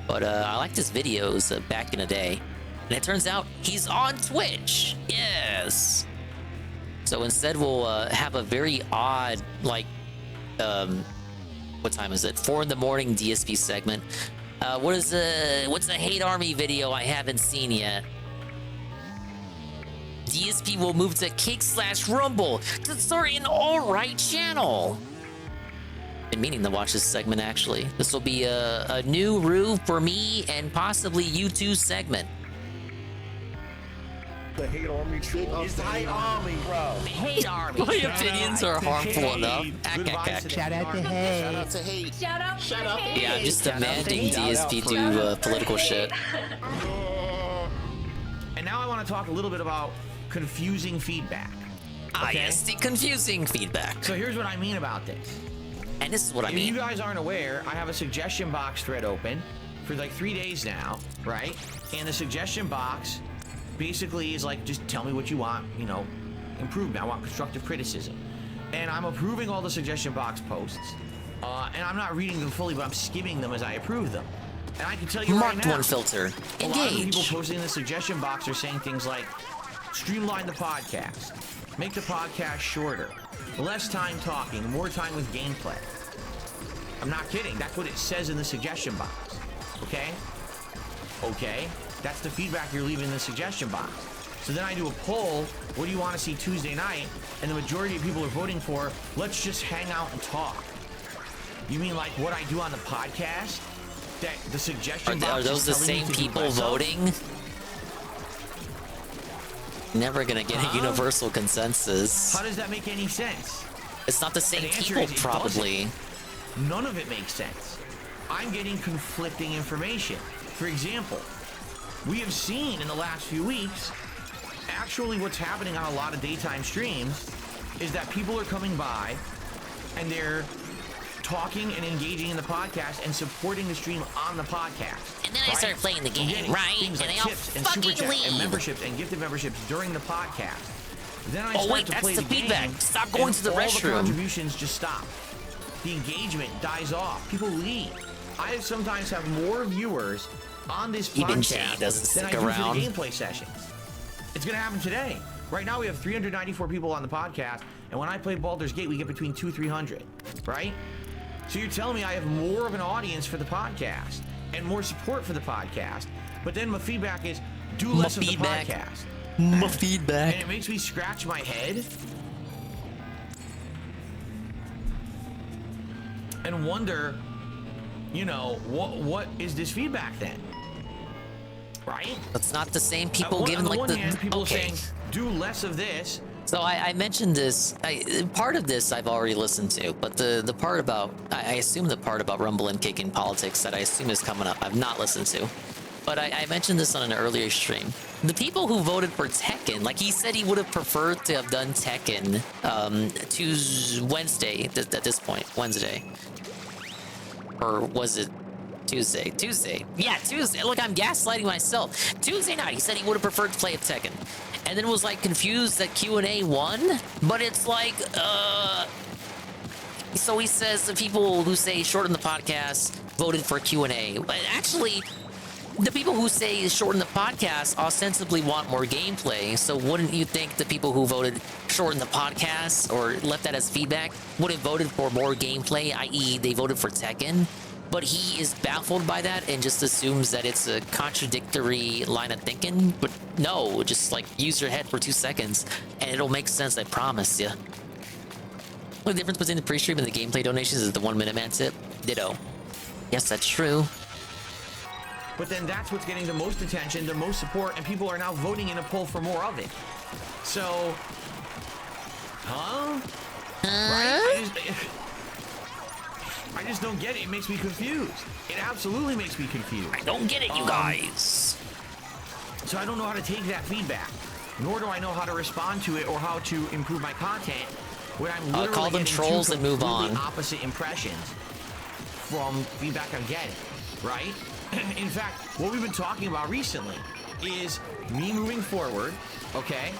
But I liked his videos back in the day. And it turns out he's on Twitch. Yes. So instead, we'll have a very odd, like, what time is it? 4 in the morning DSP segment. What's a Hate Army video I haven't seen yet? DSP will move to Kick/Rumble to start an all-right channel. Been meaning to watch this segment, actually. This will be a new Rue for me and possibly you two segment. The Hate Army shit. It's the Hate Army, bro. Hate Army. My opinions are harmful enough. Shout out to Hate. Shout out to Hate. Shout out to Hate. Yeah, I'm just demanding DSP do political shit. And now I want to talk a little bit about confusing feedback. Ah, yes, the confusing feedback. So here's what I mean about this. And this is what I If mean. you guys aren't aware, I have a suggestion box thread open for like 3 days now, right? And the suggestion box basically is like, just tell me what you want, you know, improvement. I want constructive criticism. And I'm approving all the suggestion box posts. And I'm not reading them fully, but I'm skimming them as I approve them. And I can tell you Marked right now, one filter. a lot of Engage. people posting in the suggestion box are saying things like, streamline the podcast, make the podcast shorter, less time talking, more time with gameplay. I'm not kidding. That's what it says in the suggestion box. Okay? Okay. That's the feedback you're leaving in the suggestion box. So then I do a poll, what do you want to see Tuesday night? And the majority of people are voting for, let's just hang out and talk. You mean like what I do on the podcast? That the suggestion box Are those the is telling me same to do people myself? voting? Never gonna get a universal consensus. How does that make any sense? It's not the same And the answer people, is it probably. doesn't. None of it makes sense. I'm getting conflicting information. For example, we have seen in the last few weeks, actually what's happening on a lot of daytime streams is that people are coming by and they're talking and engaging in the podcast and supporting the stream on the podcast. And then I start playing the game, right? Things And like they all tips and super fucking chats and leave. memberships and gifted memberships during the podcast. Then I Oh, start wait, to that's play the the feedback. game, Stop going and to the all restroom. the contributions just stop. The engagement dies off. People leave. I sometimes have more viewers on this Even Jay podcast doesn't than I stick do around. for the gameplay sessions. It's gonna happen today. Right now we have 394 people on the podcast, and when I play Baldur's Gate, we get between 200-300, right? So you're telling me I have more of an audience for the podcast and more support for the podcast, but then my feedback is do less of the podcast. My feedback. And it makes me scratch my head and wonder, you know, what is this feedback then? Right? That's not the same people giving like on the one hand, people okay. saying do less of this. So I mentioned this. Part of this I've already listened to, but the part about I assume the part about Rumble and Kick in politics that I assume is coming up, I've not listened to. But I mentioned this on an earlier stream. The people who voted for Tekken, like he said, he would have preferred to have done Tekken Tuesday, Wednesday at this point, Wednesday, or was it Tuesday? Tuesday. Yeah, Tuesday. Look, I'm gaslighting myself. Tuesday night, he said he would have preferred to play a Tekken. And then was like confused that Q&A won. But it's like, so he says the people who say shorten the podcast voted for Q&A. But actually, the people who say shorten the podcast ostensibly want more gameplay. So wouldn't you think the people who voted shorten the podcast or left that as feedback would have voted for more gameplay, i.e. they voted for Tekken? But he is baffled by that and just assumes that it's a contradictory line of thinking. But no, just like use your head for 2 seconds and it'll make sense, I promise you. The difference between the pre-stream and the gameplay donations is the 1 minute man tip. Ditto. Yes, that's true. But then that's what's getting the most attention, the most support, and people are now voting in a poll for more of it. So, right? I just don't get it. It makes me confused. It absolutely makes me confused. I don't get it, you guys. So I don't know how to take that feedback, nor do I know how to respond to it or how to improve my content when I'm literally call them getting trolls two and move completely on. opposite impressions from feedback I'm getting, right? In fact, what we've been talking about recently is me moving forward, okay?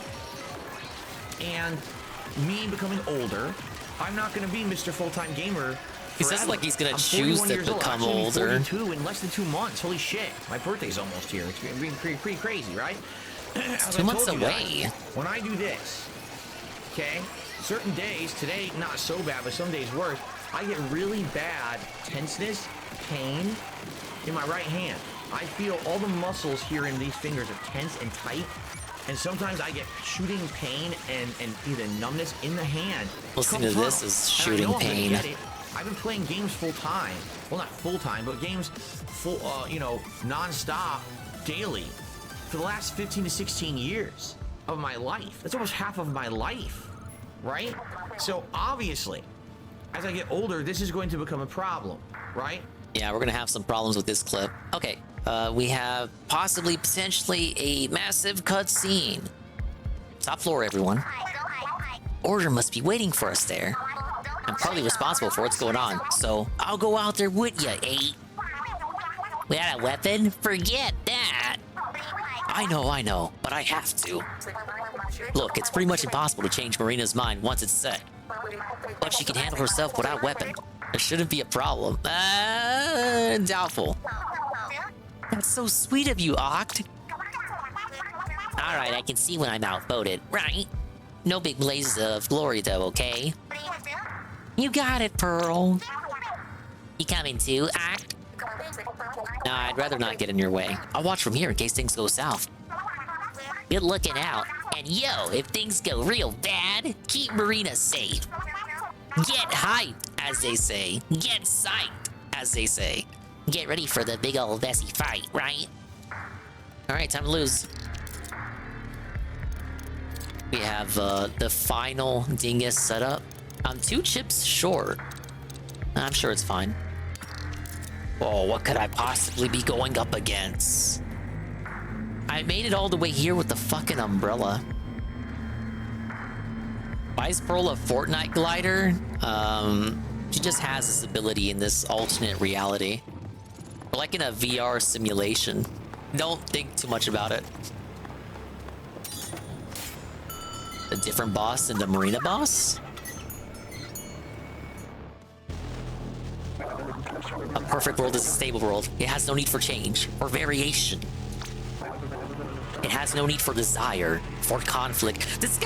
And me becoming older. I'm not going to be Mr. Full-Time Gamer. He says forever. like he's gonna I'm choose 41 to years old. become Actually, older. 42 in less than 2 months. Holy shit! My birthday's almost here. It's gonna be pretty crazy, right? It's As 2 I months told you away. guys, when I do this, okay, certain days, today not so bad, but some days worse, I get really bad tenseness, pain in my right hand. I feel all the muscles here in these fingers are tense and tight. And sometimes I get shooting pain and either numbness in the hand. Listening to this is shooting And I know I'm gonna pain. get it. I've been playing games full time. Well, not full time, but games full, non-stop, daily, for the last 15 to 16 years of my life. That's almost half of my life, right? So obviously, as I get older, this is going to become a problem, right? Yeah, we're gonna have some problems with this clip. Okay, we have potentially a massive cutscene. Top floor, everyone. Order must be waiting for us there. I'm partly responsible for what's going on, so I'll go out there with you, 8. Without a weapon? Forget that! I know, but I have to. Look, it's pretty much impossible to change Marina's mind once it's set. But she can handle herself without a weapon. There shouldn't be a problem. Doubtful. That's so sweet of you, Oct. Alright, I can see when I'm outvoted, right? No big blazes of glory, though, okay? You got it, Pearl. You coming too, Oct? Nah, I'd rather not get in your way. I'll watch from here in case things go south. Good looking out. And yo, if things go real bad, keep Marina safe. Get hyped, as they say. Get psyched, as they say. Get ready for the big ol' Vessi fight, right? Alright, time to lose. We have the final dingus setup. I'm 2 chips short. I'm sure it's fine. Oh, what could I possibly be going up against? I made it all the way here with the fucking umbrella. Why is Pearl a Fortnite glider? She just has this ability in this alternate reality. Or like in a VR simulation. Don't think too much about it. A different boss than the Marina boss? A perfect world is a stable world. It has no need for change or variation. It has no need for desire, for conflict. This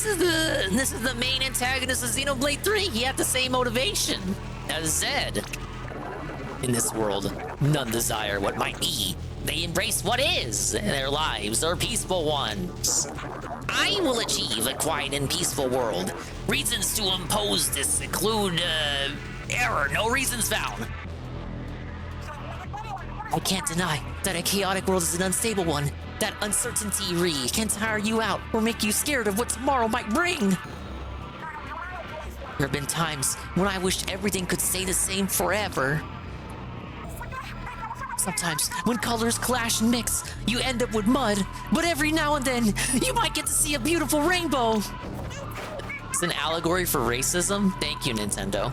is the main antagonist of Xenoblade 3. He had the same motivation as Zed. In this world, none desire what might be. They embrace what is, and their lives are peaceful ones. I will achieve a quiet and peaceful world. Reasons to impose this include, error, no reasons found. I can't deny that a chaotic world is an unstable one. That uncertainty can tire you out or make you scared of what tomorrow might bring. There have been times when I wished everything could stay the same forever. Sometimes, when colors clash and mix, you end up with mud. But every now and then, you might get to see a beautiful rainbow. It's an allegory for racism. Thank you, Nintendo.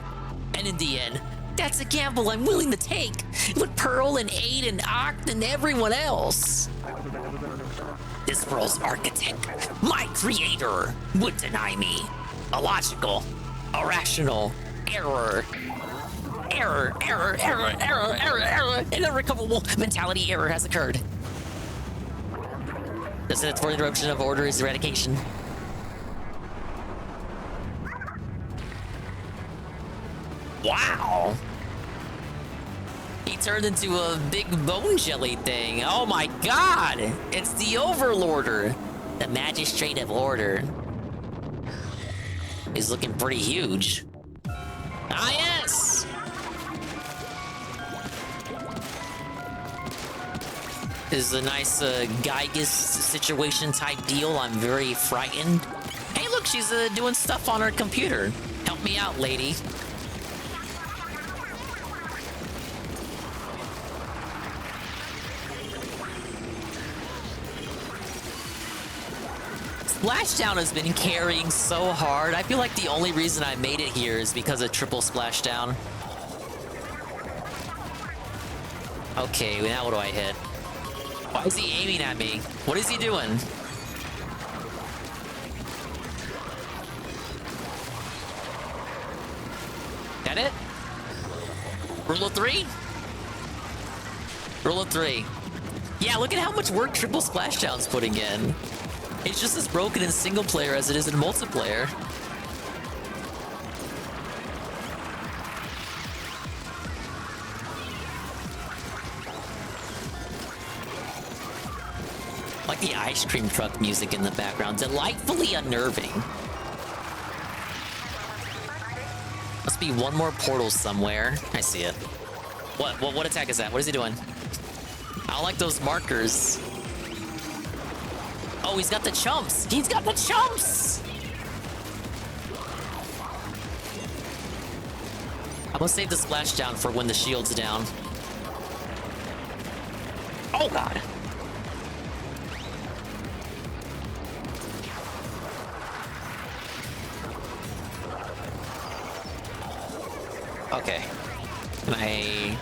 And in the end, that's a gamble I'm willing to take with Pearl and Aid and Oct and everyone else. This world's architect, my creator, would deny me. Illogical, irrational, error. Error, an irrecoverable mentality error has occurred. The sentence for the interruption of order is eradication. Wow! He turned into a big bone jelly thing. Oh my god! It's the Overlorder! The Magistrate of Order. He's looking pretty huge. Ah yes! This is a nice Gygus situation type deal. I'm very frightened. Hey look, she's doing stuff on her computer. Help me out, lady. Splashdown has been carrying so hard. I feel like the only reason I made it here is because of triple splashdown. Okay, now what do I hit? Why is he aiming at me? What is he doing? That it? Rule of 3? Rule of 3. Yeah, look at how much work triple splashdown's putting in. It's just as broken in single player as it is in multiplayer. Like the ice cream truck music in the background, delightfully unnerving. Must be one more portal somewhere. I see it. What attack is that? What is he doing? I don't like those markers. Oh, he's got the chumps! He's got the chumps! I'm gonna save the splashdown for when the shield's down. Oh god! Okay. Can I...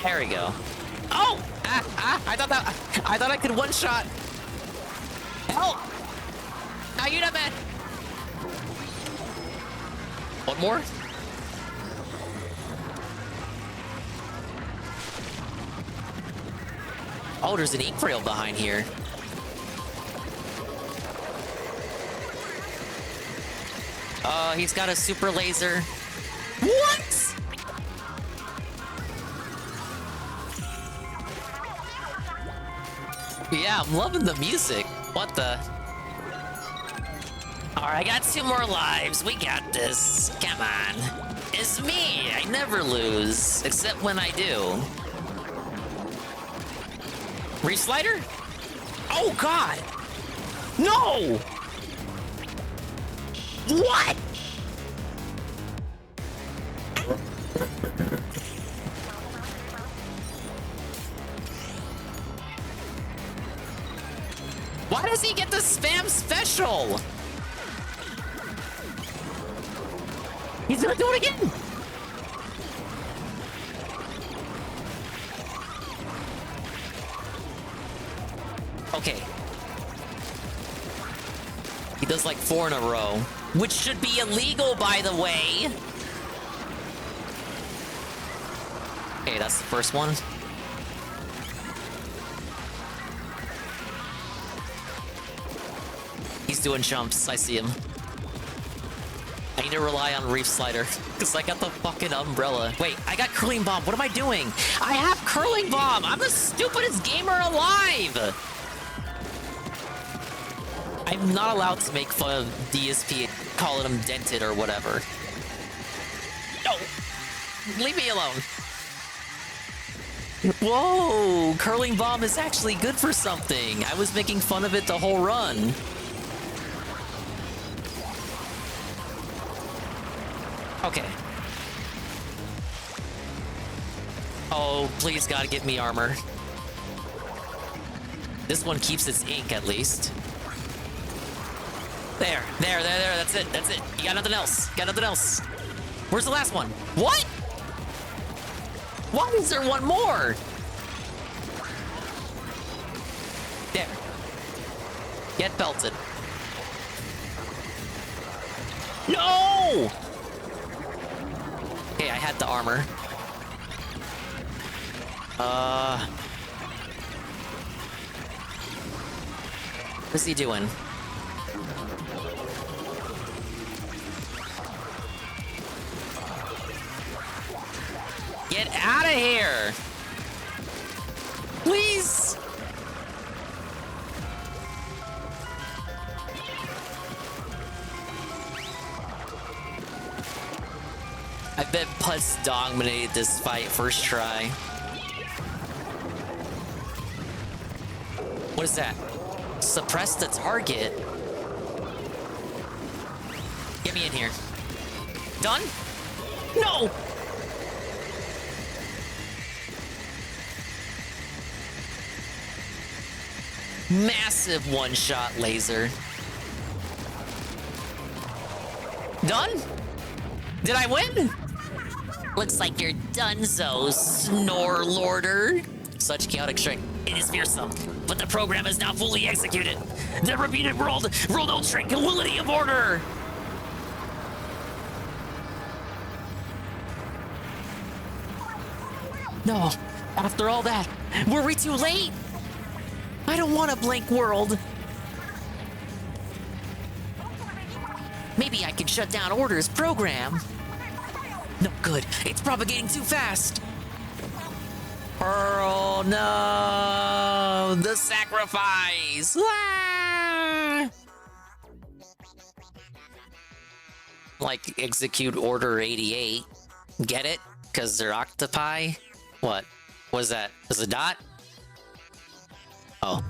There we go. Oh! I thought I could one-shot. Help! Now you're not bad. One more? Oh, there's an ink rail behind here. He's got a super laser. What? Yeah, I'm loving the music. What the? Alright, I got 2 more lives. We got this. Come on. It's me. I never lose. Except when I do. Reslider? Oh, God. No! What? Why does he get the spam special? He's gonna do it again! Okay. He does like 4 in a row, which should be illegal, by the way. Okay, that's the first one. He's doing jumps. I see him. I need to rely on Reef Slider, because I got the fucking umbrella. Wait, I got Curling Bomb. What am I doing? I have Curling Bomb! I'm the stupidest gamer alive! I'm not allowed to make fun of DSP, calling him dented or whatever. No! Leave me alone. Whoa! Curling Bomb is actually good for something. I was making fun of it the whole run. Okay. Oh, please God, give me armor. This one keeps its ink, at least. There, that's it, that's it. You got nothing else, Where's the last one? What? Why is there one more? There. Get belted. No! Okay, I had the armor. What's he doing? Get out of here! Please! I bet Putz dominated this fight first try. What is that? Suppress the target? Get me in here. Done? No! Massive one-shot laser. Done? Did I win? Looks like you're donezo, Snorlorder. Such chaotic strength. It is fearsome, but the program is now fully executed. The repeated world no tranquility of order. No, after all that, were we too late? I don't want a blank world. Maybe I can shut down Order's program. No good. It's propagating too fast. Pearl, no! The sacrifice! Ah! Like, execute Order 88. Get it? Because they're octopi? What? What is that? Is it a dot? Oh.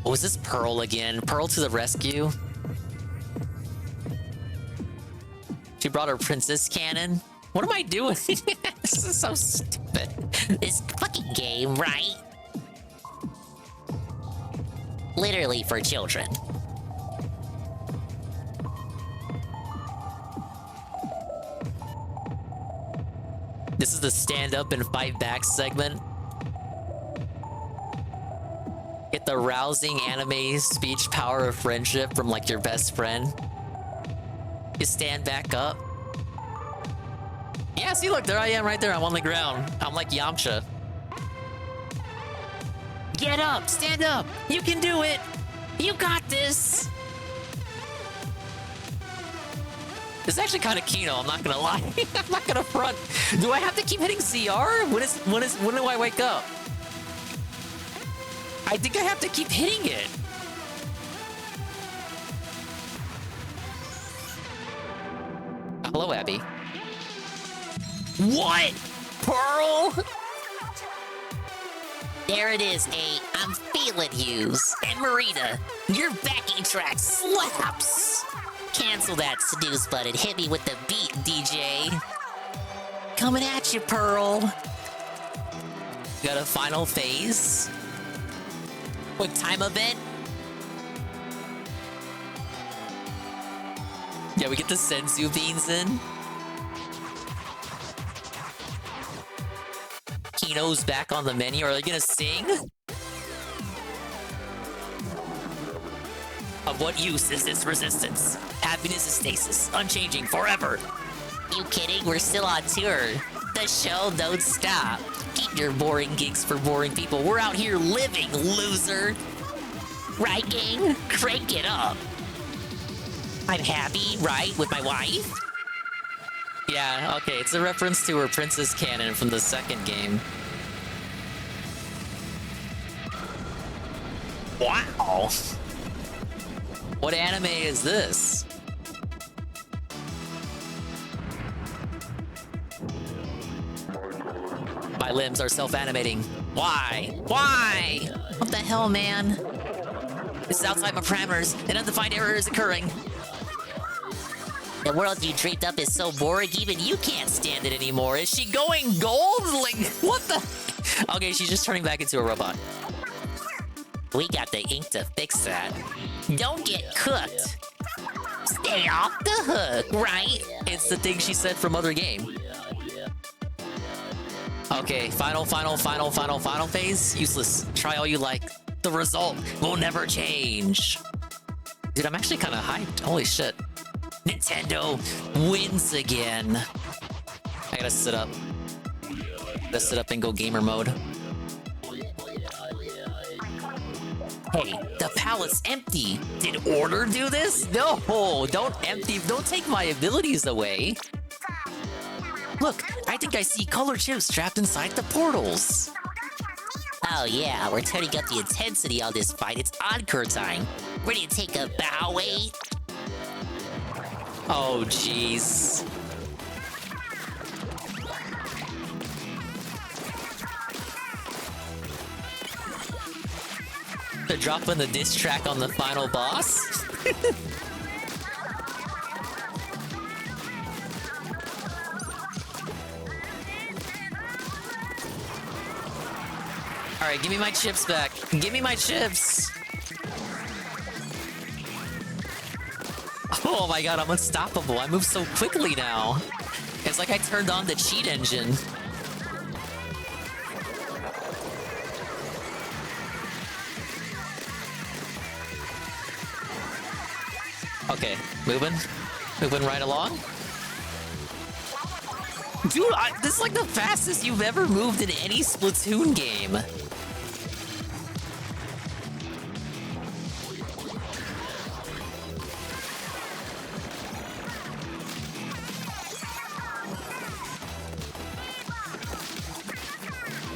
Oh, is this Pearl again? Pearl to the rescue? She brought her princess cannon? What am I doing? This is so stupid. This fucking game, right? Literally for children. This is the stand up and fight back segment. Get the rousing anime speech power of friendship from like your best friend. You stand back up. Yeah, see, look, there I am right there. I'm on the ground. I'm like Yamcha. Get up, stand up. You can do it. You got this. This is actually kind of Kino, I'm not gonna lie. I'm not gonna front. Do I have to keep hitting CR? When do I wake up? I think I have to keep hitting it. Hello, Abby. What? Pearl? There it is, A. I'm feeling yous. And Marita, your backing track slaps. Cancel that snooze button. Hit me with the beat, DJ. Coming at you, Pearl. Got a final phase. Quick time event. Yeah, we get the senzu beans in. Kino's back on the menu. Are they gonna sing? Of what use is this resistance? Happiness is stasis, unchanging forever. You kidding? We're still on tour. The show don't stop. Keep your boring gigs for boring people. We're out here living, loser. Right, gang? Crank it up. I'm happy, right, with my wife? Yeah, okay, it's a reference to her Princess Canon from the second game. Wow! What anime is this? My limbs are self-animating. Why? Why? What the hell, man? This is outside my parameters. An undefined error is occurring. The world you dreamed up is so boring, even you can't stand it anymore. Is she going gold? Like, what the? Okay, she's just turning back into a robot. We got the ink to fix that. Don't get cooked. Stay off the hook, right? It's the thing she said from other game. Okay, final phase. Useless. Try all you like. The result will never change. Dude, I'm actually kind of hyped. Holy shit. Nintendo wins again. I gotta sit up. Gotta sit up and go gamer mode. Hey, the palette's empty. Did Order do this? No, don't take my abilities away. Look, I think I see color chips trapped inside the portals. Oh yeah, we're turning up the intensity on this fight. It's encore time. Ready to take a bow, wait? Oh, jeez. They're dropping the diss track on the final boss? Alright, give me my chips back. Give me my chips! Oh my god, I'm unstoppable. I move so quickly now. It's like I turned on the cheat engine. Okay, moving right along. Dude, this is like the fastest you've ever moved in any Splatoon game.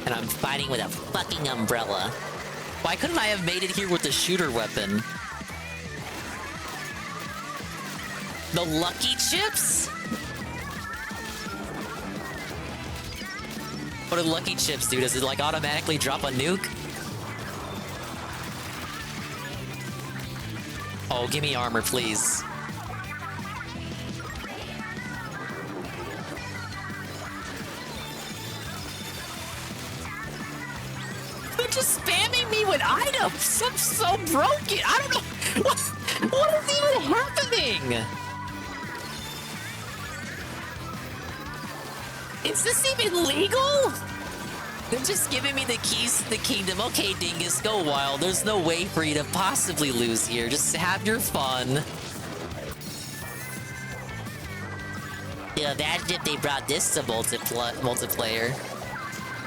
And I'm fighting with a fucking umbrella. Why couldn't I have made it here with the shooter weapon? The lucky chips? What are lucky chips do? Does it like automatically drop a nuke? Oh, give me armor, please. They're just spamming me with items. I'm so broken. I don't know. What is even happening? Is this even legal? They're just giving me the keys to the kingdom. Okay, Dingus, go wild. There's no way for you to possibly lose here. Just have your fun. Yeah, imagine if they brought this to multiplayer.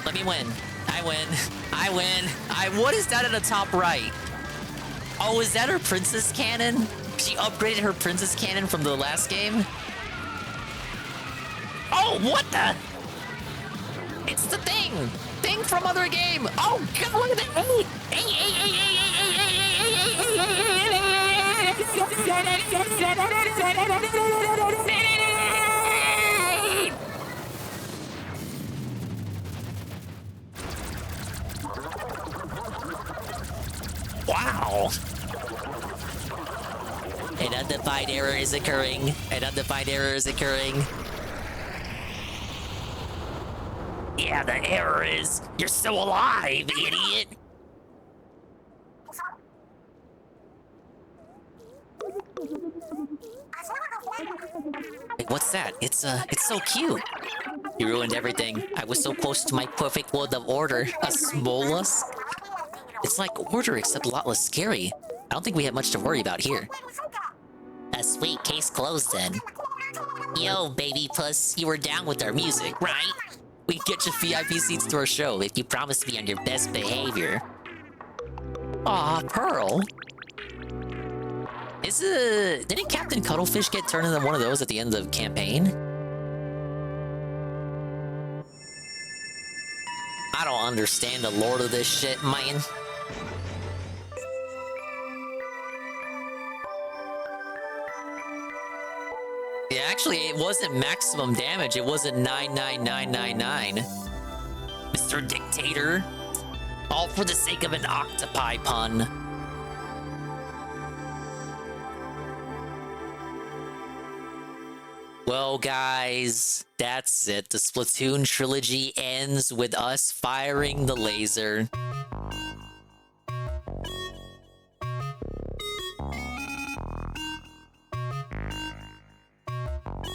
Let me win. I win. I win. What is that in the top right? Oh, is that her princess cannon? She upgraded her princess cannon from the last game? Oh, what the? It's the thing! Thing from other game! Oh, God, look at that! Wow! An undefined error is occurring. An undefined error is occurring. Yeah, the error is you're still alive, idiot. what's that? It's so cute. You ruined everything. I was so close to my perfect world of order. A mollusk? It's like order, except a lot less scary. I don't think we have much to worry about here. A sweet, case closed then. Yo, baby puss, you were down with our music, right? We can get you VIP seats to our show if you promise to be on your best behavior. Aw, Pearl. Didn't Captain Cuttlefish get turned into one of those at the end of the campaign? I don't understand the lore of this shit, man. Yeah, actually, it wasn't maximum damage. It wasn't 99999. Mr. Dictator. All for the sake of an octopi pun. Well, guys, that's it. The Splatoon trilogy ends with us firing the laser.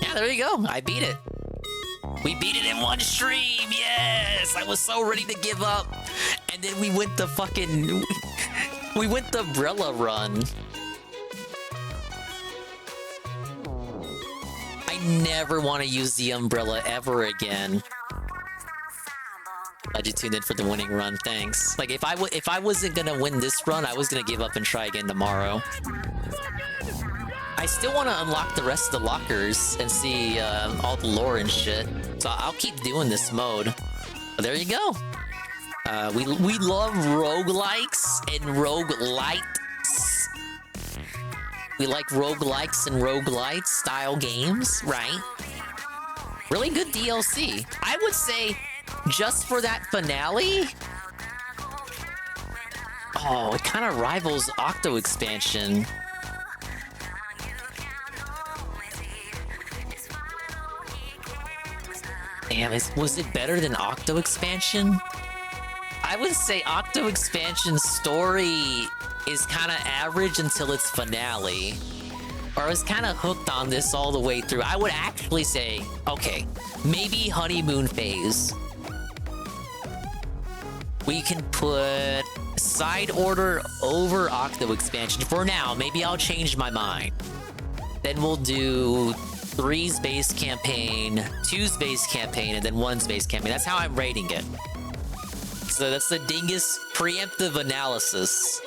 Yeah, there you go. I beat it. We beat it in one stream. Yes! I was so ready to give up. And then we went the fucking... We went the umbrella run. I never want to use the umbrella ever again. Glad you tuned in for the winning run. Thanks. Like, if I wasn't gonna win this run, I was gonna give up and try again tomorrow. I still want to unlock the rest of the lockers and see all the lore and shit. So I'll keep doing this mode. But there you go. We love roguelikes and roguelites. We like roguelikes and roguelite style games, right? Really good DLC. I would say just for that finale. Oh, it kind of rivals Octo expansion. Damn, was it better than Octo expansion? I would say Octo expansion story is kind of average until its finale. Or I was kind of hooked on this all the way through. I would actually say, okay, maybe honeymoon phase. We can put side order over Octo expansion for now. Maybe I'll change my mind. Then we'll do 3's base campaign, 2's base campaign, and then 1's base campaign. That's how I'm rating it. So that's the Dingus preemptive analysis.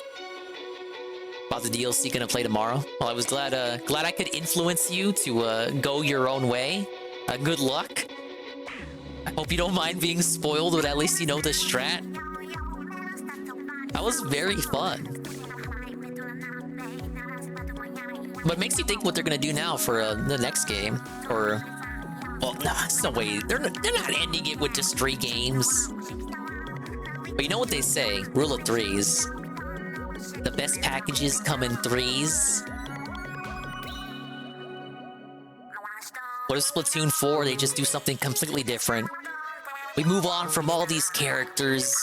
About the DLC gonna play tomorrow. Well, I was glad I could influence you to go your own way. Good luck. I hope you don't mind being spoiled, but at least you know the strat. That was very fun. But it makes you think what they're gonna do now for the next game. Or, well, no, there's no way. They're not ending it with just 3 games. But you know what they say, rule of 3s. The best packages come in 3s. What if Splatoon 4, they just do something completely different? We move on from all these characters.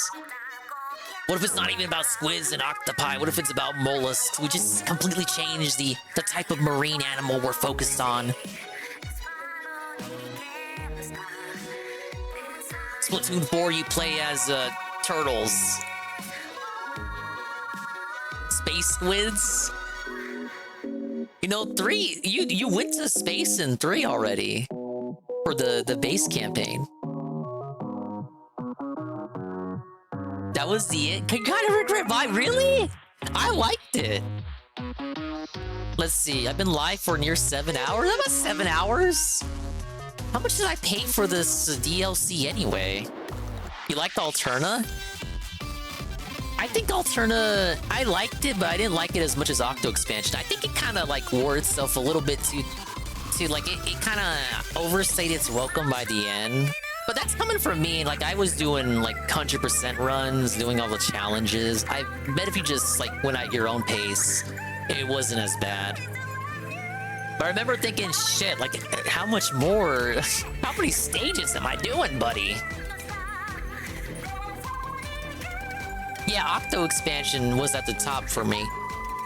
What if it's not even about squids and octopi? What if it's about mollusks? We just completely change the type of marine animal we're focused on. Splatoon 4, you play as turtles. Space squids. You know, 3, you went to space in 3 already for the base campaign. That was the kind of regret. Why, really? I liked it. Let's see. I've been live for near 7 hours. About 7 hours. How much did I pay for this DLC anyway? You liked Alterna? I think Alterna, I liked it, but I didn't like it as much as Octo expansion. I think it kind of like wore itself a little bit too like it kind of overstayed its welcome by the end. But that's coming from me. Like, I was doing like 100% runs, doing all the challenges. I bet if you just like went at your own pace, it wasn't as bad. But I remember thinking, shit, like, how much more? How many stages am I doing, buddy? Yeah, Octo expansion was at the top for me.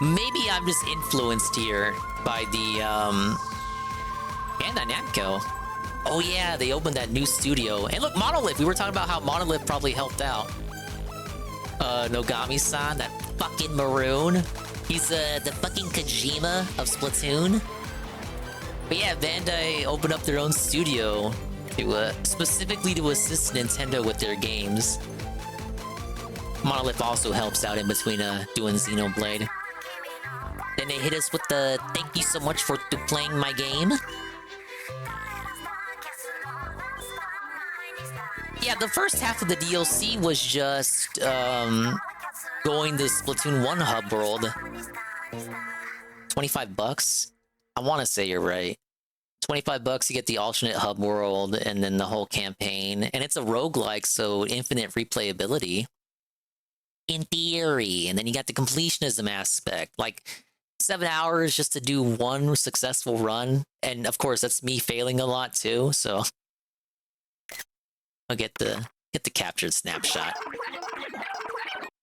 Maybe I'm just influenced here by the Bandai Namco. Oh yeah, they opened that new studio. And look, Monolith. We were talking about how Monolith probably helped out. Nogami-san, that fucking maroon. He's the fucking Kojima of Splatoon. But yeah, Bandai opened up their own studio to specifically to assist Nintendo with their games. Monolith also helps out in between doing Xenoblade. Then they hit us with the thank you so much for playing my game. Yeah, the first half of the DLC was just going to Splatoon 1 hub world. $25? I want to say you're right. $25, you get the alternate hub world and then the whole campaign. And it's a roguelike, so infinite replayability. In theory. And then you got the completionism aspect. Like, 7 hours just to do one successful run. And of course, that's me failing a lot too, so... I'll get the captured snapshot.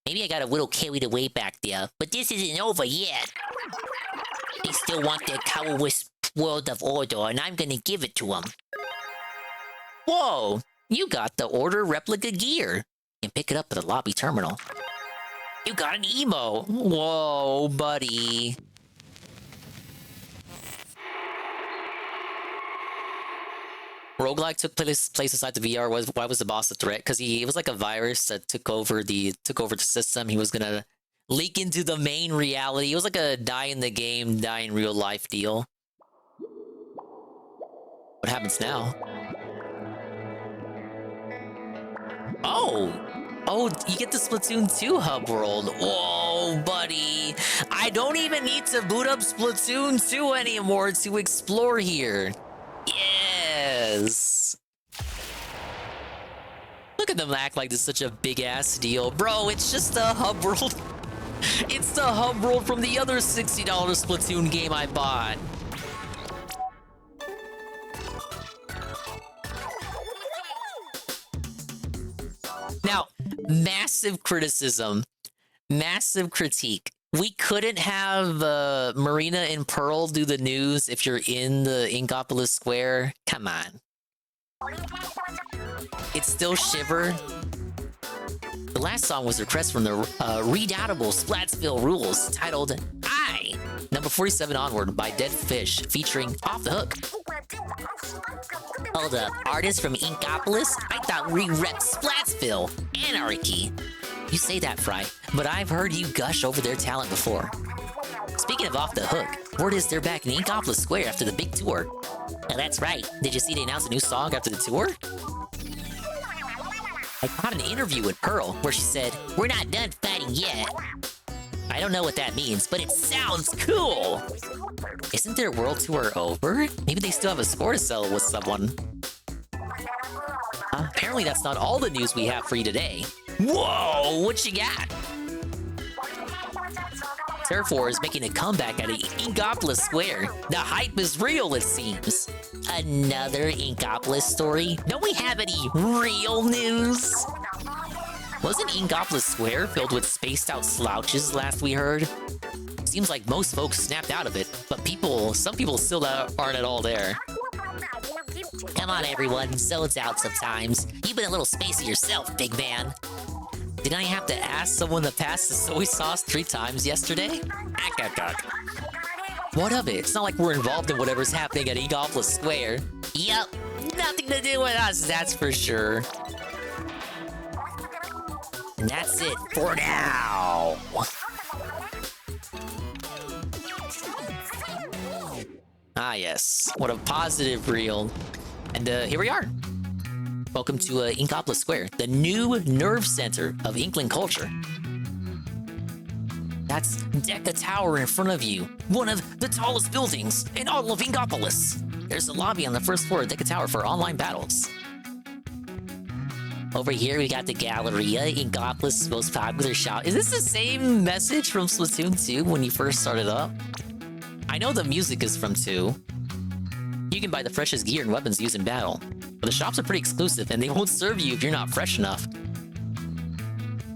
Maybe I got a little carried away back there, but this isn't over yet. They still want their Kawaii World of Order, and I'm gonna give it to them. Whoa! You got the Order replica gear. You can pick it up at the lobby terminal. You got an emo! Whoa, buddy. Roguelike took place inside the VR. Why was the boss a threat? Because it was like a virus that took over the system. He was gonna leak into the main reality. It was like a die in the game, die in real life deal. What happens now? Oh, you get the Splatoon 2 hub world. Whoa, buddy. I don't even need to boot up Splatoon 2 anymore to explore here. Yes. Look at them act like this is such a big-ass deal. Bro, it's just a hub world. It's the hub world from the other $60 Splatoon game I bought. Now, massive criticism. Massive critique. We couldn't have Marina and Pearl do the news if you're in the Inkopolis Square. Come on. It's still Shiver. The last song was a request from the redoubtable Splatsville Rules, titled I, number 47 onward by Dead Fish, featuring Off the Hook. Hold up, artist from Inkopolis? I thought we rep Splatsville. Anarchy. You say that, Fry, but I've heard you gush over their talent before. Speaking of Off the Hook, word is they're back in Inkopolis Square after the big tour. That's right. Did you see they announced a new song after the tour? I caught an interview with Pearl where she said, "We're not done fighting yet." I don't know what that means, but it sounds cool! Isn't their world tour over? Maybe they still have a score to settle with someone. Apparently that's not all the news we have for you today. Whoa, what you got? Terrafor is making a comeback at Inkopolis Square. The hype is real, it seems. Another Inkopolis story? Don't we have any real news? Wasn't Inkopolis Square filled with spaced out slouches last we heard? Seems like most folks snapped out of it, but some people still aren't at all there. Come on everyone, zones out sometimes. You've been a little spacey yourself, big man. Did I have to ask someone to pass the soy sauce 3 times yesterday? What of it? It's not like we're involved in whatever's happening at Inkopolis Square. Yup, nothing to do with us, that's for sure. And that's it for now. Ah yes, what a positive reel. And here we are. Welcome to Inkopolis Square, the new nerve center of Inkling culture. That's Deca Tower in front of you, one of the tallest buildings in all of Inkopolis. There's a lobby on the first floor of Deca Tower for online battles. Over here, we got the Galleria, Inkopolis' most popular shop. Is this the same message from Splatoon 2 when you first started up? I know the music is from 2. You can buy the freshest gear and weapons used in battle. But the shops are pretty exclusive, and they won't serve you if you're not fresh enough.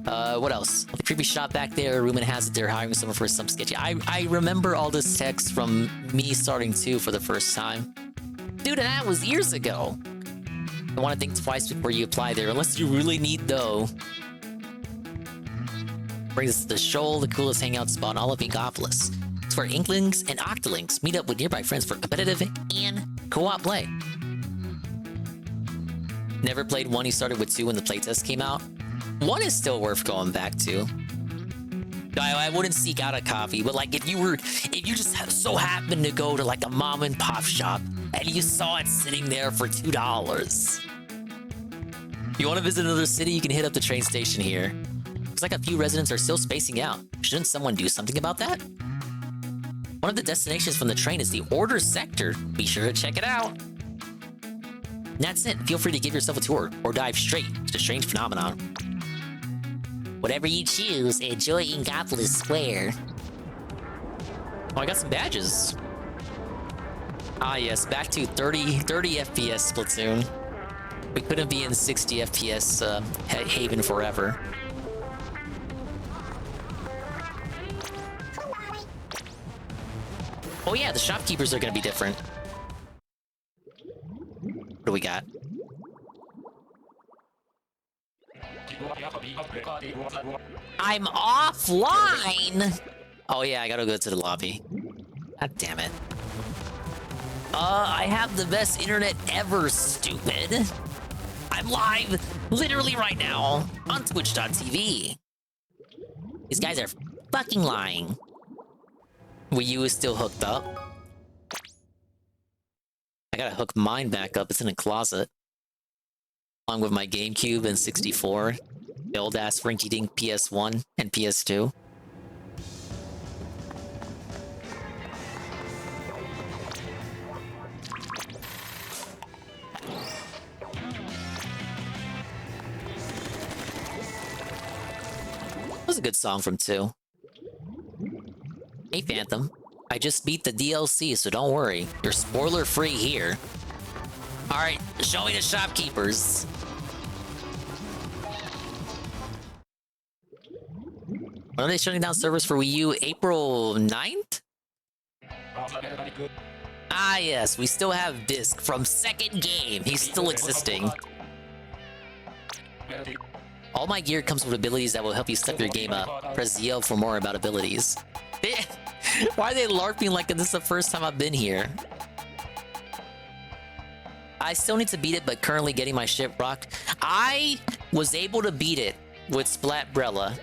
What else? The creepy shop back there, rumor has it they're hiring someone for some sketchy. I remember all this text from me starting 2 for the first time. Dude, that was years ago. I want to think twice before you apply there, unless you really need dough. Brings us to the Shoal, the coolest hangout spot in all of Inkopolis. It's where Inklings and Octolings meet up with nearby friends for competitive and co-op play. Never played 1, you started with 2 when the playtest came out. 1 is still worth going back to. I wouldn't seek out a copy, but like if you just so happened to go to like a mom and pop shop and you saw it sitting there for $2. You want to visit another city, you can hit up the train station here. Looks like a few residents are still spacing out. Shouldn't someone do something about that? One of the destinations from the train is the Order Sector. Be sure to check it out. And that's it. Feel free to give yourself a tour or dive straight to the strange phenomenon. Whatever you choose, enjoy Inkopolis Square. Oh, I got some badges. Ah, yes, back to 30 FPS Splatoon. We couldn't be in 60 FPS Haven forever. Oh yeah, the shopkeepers are gonna be different. What do we got? I'm offline! Oh yeah, I gotta go to the lobby. God damn it. I have the best internet ever, stupid. I'm live, literally right now, on Twitch.tv. These guys are fucking lying. Wii U is still hooked up. I gotta hook mine back up, it's in a closet. Along with my GameCube and 64. The old-ass rinky-dink PS1 and PS2. That was a good song from 2. Hey, Phantom. I just beat the DLC, so don't worry. You're spoiler-free here. Alright, show me the shopkeepers. When are they shutting down servers for Wii U? April 9th? Ah, yes, we still have Disc from second game. He's still existing. All my gear comes with abilities that will help you step your game up. Press ZL for more about abilities. Why are they LARPing like this is the first time I've been here? I still need to beat it, but currently getting my shit rocked. I was able to beat it with Splatbrella.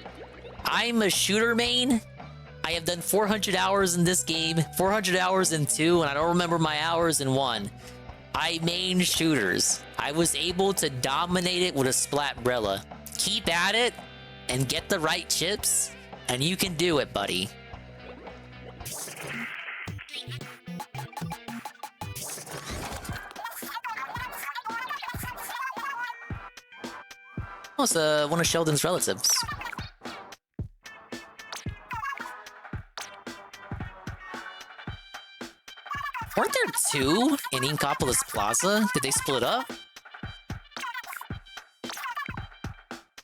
I'm a shooter main. I have done 400 hours in this game, 400 hours in 2, and I don't remember my hours in 1. I main shooters. I was able to dominate it with a Splatbrella. Keep at it and get the right chips, and you can do it, buddy. Oh, it's one of Sheldon's relatives. Weren't there 2 in Inkopolis Plaza? Did they split up?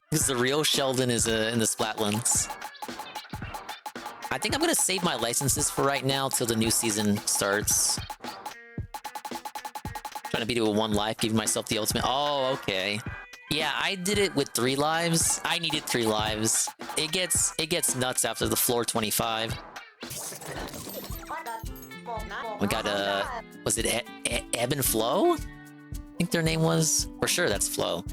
Because the real Sheldon is in the Splatlands. I think I'm gonna save my licenses for right now till the new season starts. Trying to beat it with 1 life, giving myself the ultimate. Oh, okay. Yeah, I did it with 3 lives. I needed 3 lives. It gets nuts after the floor 25. We got was it Ebb and Flow? I think their name was. For sure, that's Flow.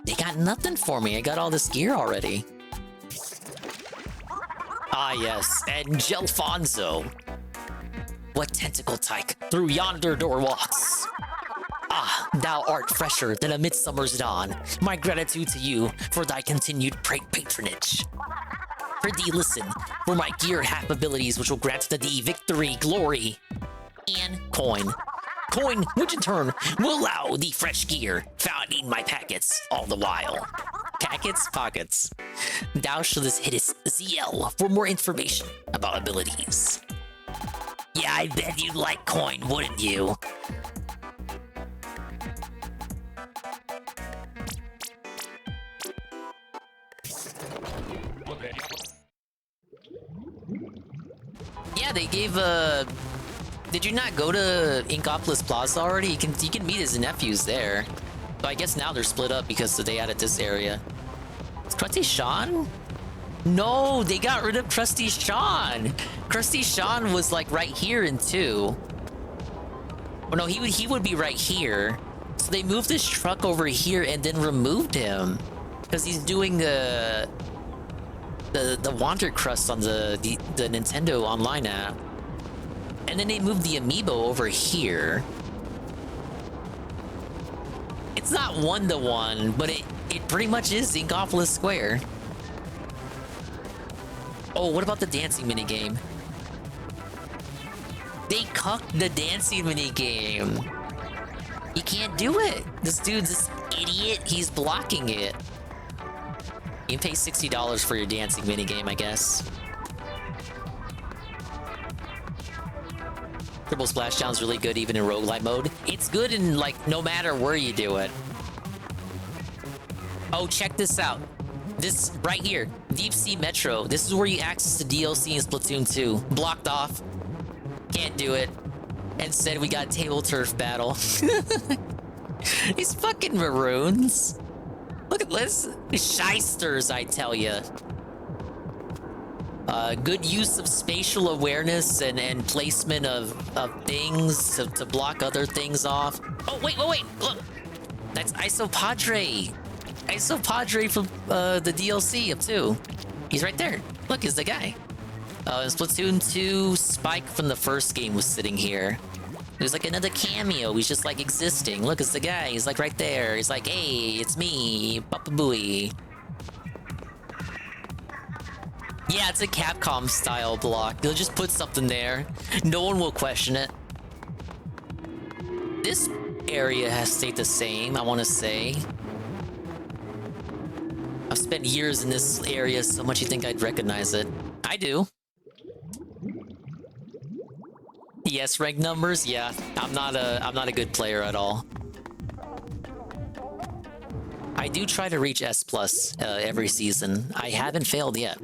They got nothing for me. I got all this gear already. Ah, yes, Angelfonso. What tentacle tyke through yonder door walks? Ah, thou art fresher than a midsummer's dawn. My gratitude to you for thy continued patronage. Prithee listen, for my gear hath abilities which will grant to thee victory, glory, and coin. Coin, which in turn will allow thee fresh gear found in my packets all the while. Packets? Pockets. Thou shouldst hit ZL for more information about abilities. Yeah, I bet you'd like coin, wouldn't you? they gave Did you not go to Inkopolis Plaza already? You can meet his nephews there. So I guess now they're split up because they added this area. Is Krusty Sean? No, they got rid of Krusty Sean. Krusty Sean was like right here in 2. Oh no, he would be right here. So they moved this truck over here and then removed him because he's doing the Wander Crust on the Nintendo Online app. And then they moved the amiibo over here. It's not 1-to-1, but it pretty much is Inkopolis Square. Oh, what about the dancing minigame? They cucked the dancing minigame. You can't do it. This dude's this idiot. He's blocking it. You can pay $60 for your dancing minigame, I guess. Triple Splashdown's really good even in roguelite mode. It's good in, like, no matter where you do it. Oh, check this out. This right here, Deep Sea Metro. This is where you access the DLC in Splatoon 2. Blocked off. Can't do it. Instead, we got Table Turf Battle. These fucking maroons. Look at this. Shysters, I tell ya. Good use of spatial awareness and placement of things to block other things off. Oh, wait. Look. That's Isopadre. Isopadre from the DLC of 2. He's right there. Look, he's the guy. In Splatoon 2, Spike from the first game was sitting here. There's like another cameo. He's just like existing. Look, it's the guy. He's like right there. He's like, hey, it's me, Papa Booey. Yeah, it's a Capcom style block. They'll just put something there. No one will question it. This area has stayed the same, I want to say. I've spent years in this area so much you think I'd recognize it. I do. Yes, rank numbers? Yeah, I'm not a good player at all. I do try to reach S+ every season. I haven't failed yet.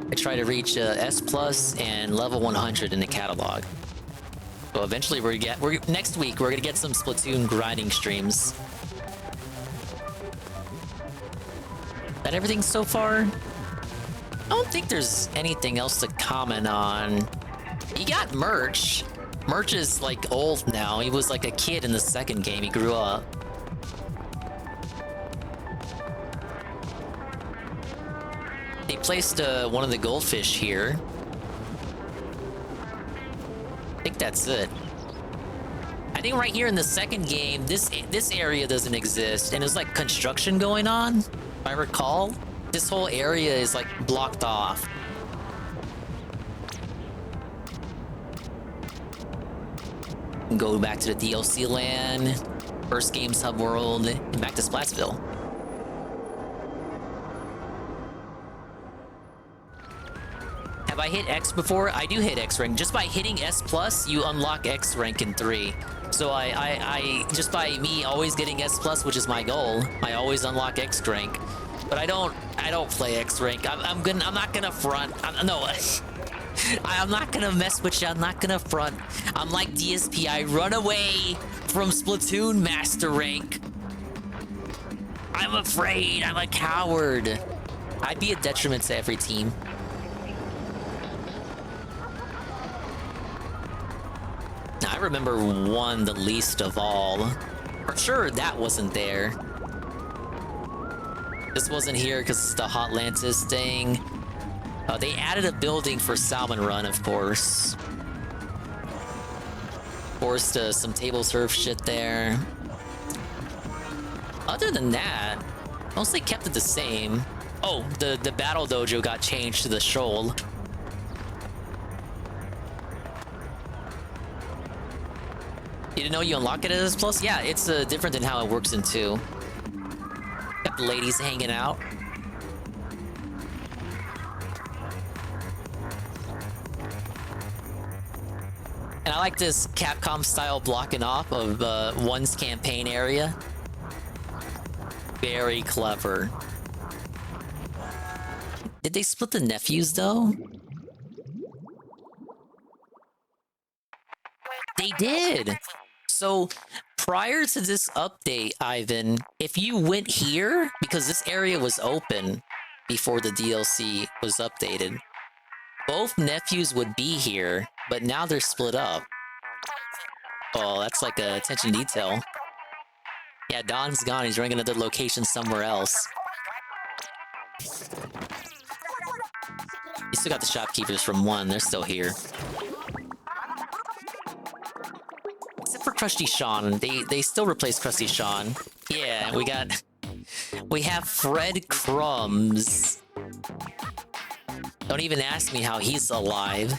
I try to reach S+ and level 100 in the catalog. So eventually next week we're gonna get some Splatoon grinding streams. That everything so far? I don't think there's anything else to comment on. He got Merch. Merch is like old now. He was like a kid in the second game. He grew up. They placed one of the goldfish here. I think that's it. I think right here in the second game, this area doesn't exist, and there's like construction going on, if I recall. This whole area is like blocked off. Go back to the DLC land, first game's hub world, and back to Splatsville. Have I hit X before? I do hit X rank. Just by hitting S+, you unlock X rank in 3. So I just by me always getting S+, which is my goal, I always unlock X rank. But I don't play X rank. I'm not gonna front. I'm not gonna mess with you. I'm not gonna front. I'm like DSP. I run away from Splatoon Master Rank. I'm afraid. I'm a coward. I'd be a detriment to every team. Now, I remember one the least of all. For sure, that wasn't there. This wasn't here because it's the Hotlantis thing. They added a building for Salmon Run, of course. Forced some table surf shit there. Other than that, mostly kept it the same. Oh, the Battle Dojo got changed to the Shoal. You didn't know you unlock it as plus? Yeah, it's different than how it works in 2. Got the ladies hanging out. And I like this Capcom style blocking off of one's campaign area. Very clever. Did they split the nephews though? They did. So prior to this update, Ivan, if you went here, because this area was open before the DLC was updated, both nephews would be here, but now they're split up. Oh, that's like a attention to detail. Yeah, Don's gone. He's running another location somewhere else. You still got the shopkeepers from 1. They're still here. Except for Krusty Sean. They still replaced Krusty Sean. Yeah, we have Fred Crumbs. Don't even ask me how he's alive.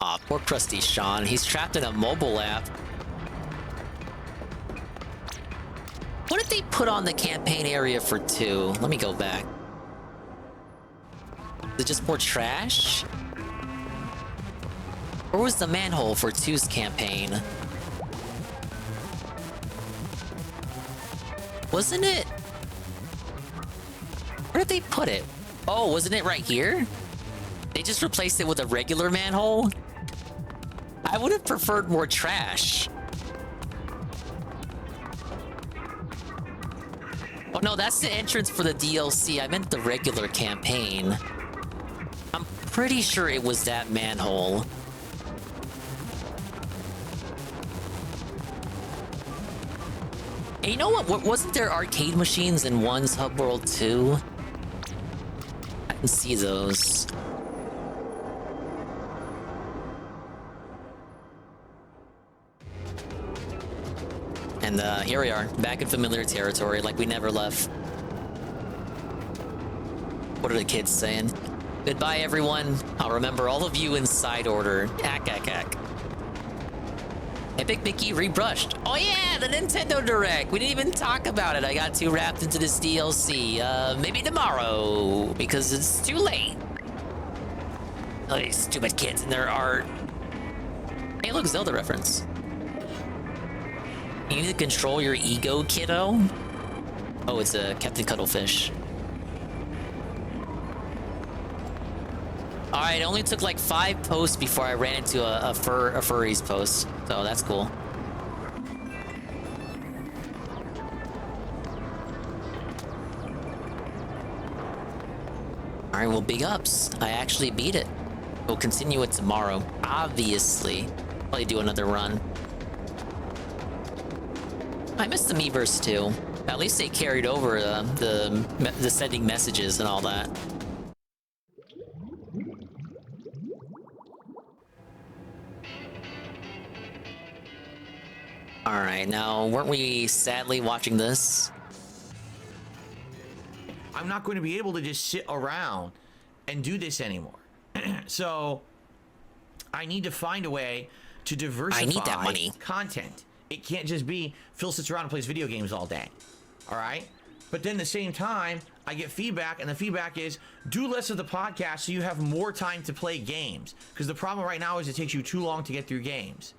Aw, poor Krusty Sean. He's trapped in a mobile app. What did they put on the campaign area for 2? Let me go back. Is it just more trash? Or was the manhole for 2's campaign? Wasn't it? Where did they put it? Oh, wasn't it right here? They just replaced it with a regular manhole? I would have preferred more trash. Oh no, that's the entrance for the DLC. I meant the regular campaign. I'm pretty sure it was that manhole. And you know what? Wasn't there arcade machines in 1's Hub World 2? I can see those. And here we are, back in familiar territory, like we never left. What are the kids saying? Goodbye, everyone. I'll remember all of you in side order. Ack, ack, ack. Epic Mickey rebrushed. Oh yeah, the Nintendo Direct. We didn't even talk about it. I got too wrapped into this DLC. Maybe tomorrow, because it's too late. Oh, these stupid kids and their art. Hey, look, Zelda reference. You need to control your ego, kiddo. Oh, it's a Captain Cuttlefish. Alright, it only took like 5 posts before I ran into a furry's post. So that's cool. Alright, well, big ups. I actually beat it. We'll continue it tomorrow. Obviously. Probably do another run. I missed the Miiverse too. At least they carried over the sending messages and all that. Alright, now, weren't we sadly watching this? I'm not going to be able to just sit around and do this anymore. So, I need to find a way to diversify I need that money. Content. It can't just be Phil sits around and plays video games all day. All right? But then at the same time, I get feedback, and the feedback is, do less of the podcast so you have more time to play games. Because the problem right now is it takes you too long to get through games.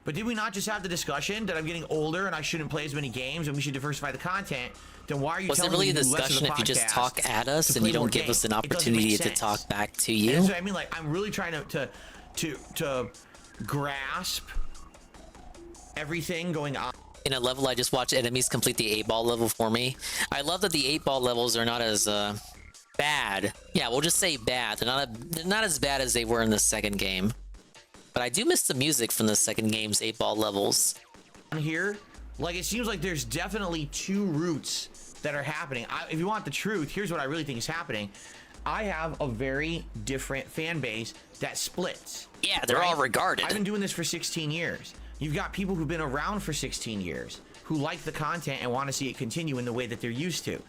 But did we not just have the discussion that I'm getting older and I shouldn't play as many games and we should diversify the content? Then why are you telling me really to a do less of discussion the if you just podcast talk at us to and you play more don't give us games? an It doesn't make opportunity to sense. talk back to And you? that's what I mean, like, I'm really trying to grasp everything going on. In a level, I just watched enemies complete the 8-ball level for me. I love that the 8-ball levels are not as bad. Yeah, we'll just say bad. They're not as bad as they were in the second game. But I do miss the music from the second game's 8-ball levels. Here, like, it seems like there's definitely 2 routes that are happening. If you want the truth, here's what I really think is happening. I have a very different fan base that splits. Yeah, they're all regarded. I've been doing this for 16 years. You've got people who've been around for 16 years who like the content and want to see it continue in the way that they're used to.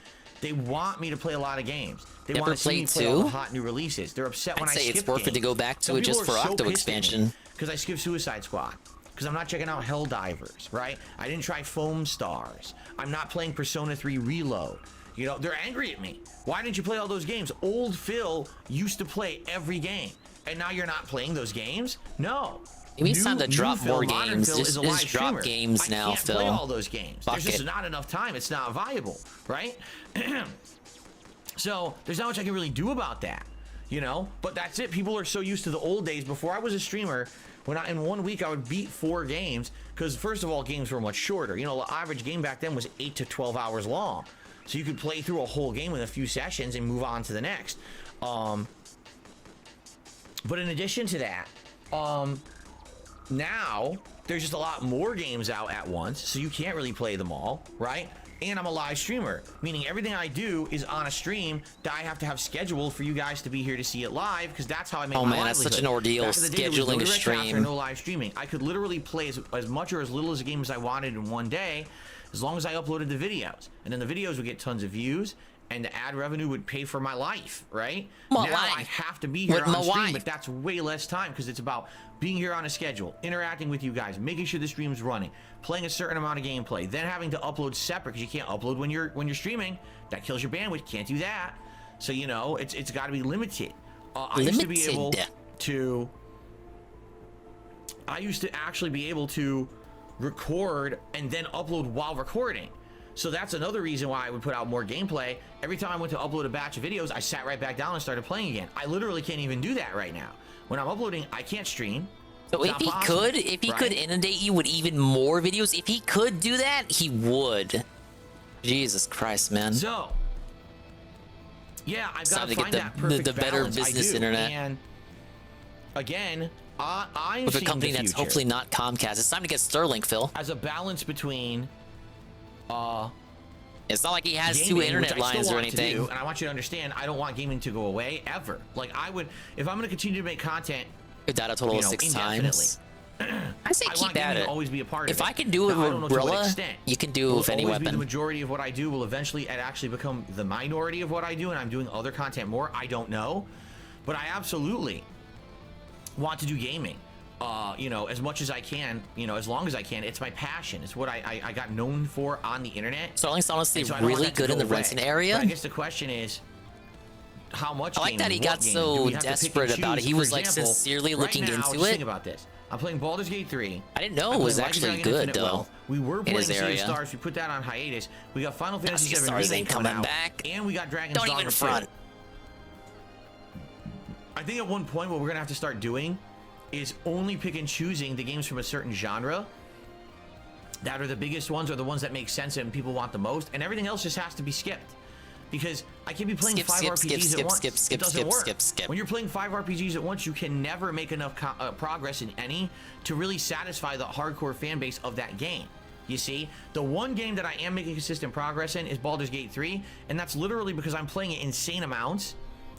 They want me to play a lot of games. They want to see me play all the hot new releases. They're upset when I skip games. I'd say it's worth it to go back to it just for Octo expansion. Because I skipped Suicide Squad. Because I'm not checking out Helldivers, right? I didn't try Foam Stars. I'm not playing Persona 3 Reload. You know, they're angry at me. Why didn't you play all those games? Old Phil used to play every game. And now you're not playing those games? No. Maybe it's time to drop more games. Phil, is a Just live drop streamer. games now, I can't Phil. play all those games. Fuck There's just it. not enough time. It's not viable, right? So there's not much I can really do about that, you know? But that's it. People are so used to the old days. Before I was a streamer, in 1 week I would beat 4 games, because first of all, games were much shorter. You know, the average game back then was 8 to 12 hours long. So you could play through a whole game in a few sessions and move on to the next. But in addition to that, now there's just a lot more games out at once, so you can't really play them all, right? And I'm a live streamer, meaning everything I do is on a stream that I have to have scheduled for you guys to be here to see it live, because that's how I make my livelihood. That's such an ordeal, Back in the day, there was scheduling no a direct capture, stream. no live streaming. I could literally play as much or as little as a game as I wanted in one day, as long as I uploaded the videos. And then the videos would get tons of views, and the ad revenue would pay for my life, right? Now I have to be here on stream, but that's way less time, because it's about being here on a schedule, interacting with you guys, making sure the stream's running, playing a certain amount of gameplay, then having to upload separate, because you can't upload when you're streaming. That kills your bandwidth. Can't do that. So, you know, it's got to be limited. I used to be able to. I used to actually be able to record and then upload while recording. So that's another reason why I would put out more gameplay. Every time I went to upload a batch of videos, I sat right back down and started playing again. I literally can't even do that right now. When I'm uploading, I can't stream. So if he could inundate you with even more videos, if he could do that, he would. Jesus Christ, man. So, yeah, I've got to find get that perfect the better balance. business internet. And again, I'm with a seeing company the that's future hopefully not Comcast. It's time to get Sterling, Phil. as a balance between it's not like he has gaming, two internet which I still lines or want to anything. do, and I want you to understand, I don't want gaming to go away ever. Like, I would, if I'm going to continue to make content, data total of 6 times. I say keep at it. Always be a part if of I can do it with Gorilla, you can do it with any weapon. The majority of what I do will eventually actually become the minority of what I do, and I'm doing other content more. I don't know, but I absolutely want to do gaming. You know, as much as I can, you know, as long as I can. It's my passion. It's what I got known for on the internet. Sterling's honestly really good in the Renton area. But I guess the question is, how much? I like that he got so desperate about it. He was like sincerely looking into it. Think about this. I'm playing Baldur's Gate 3. I didn't know it was actually good though. We were playing City of Stars. We put that on hiatus. We got Final Fantasy VII Remake coming back, and we got Dragon's Dogma 2. Don't even front. I think at one point what we're gonna have to start doing is only pick and choosing the games from a certain genre that are the biggest ones or the ones that make sense and people want the most, and everything else just has to be skipped. Because I can't be playing 5 RPGs at once. Skip. When you're playing 5 RPGs at once, you can never make enough progress in any to really satisfy the hardcore fan base of that game. You see, the one game that I am making consistent progress in is Baldur's Gate 3, and that's literally because I'm playing it insane amounts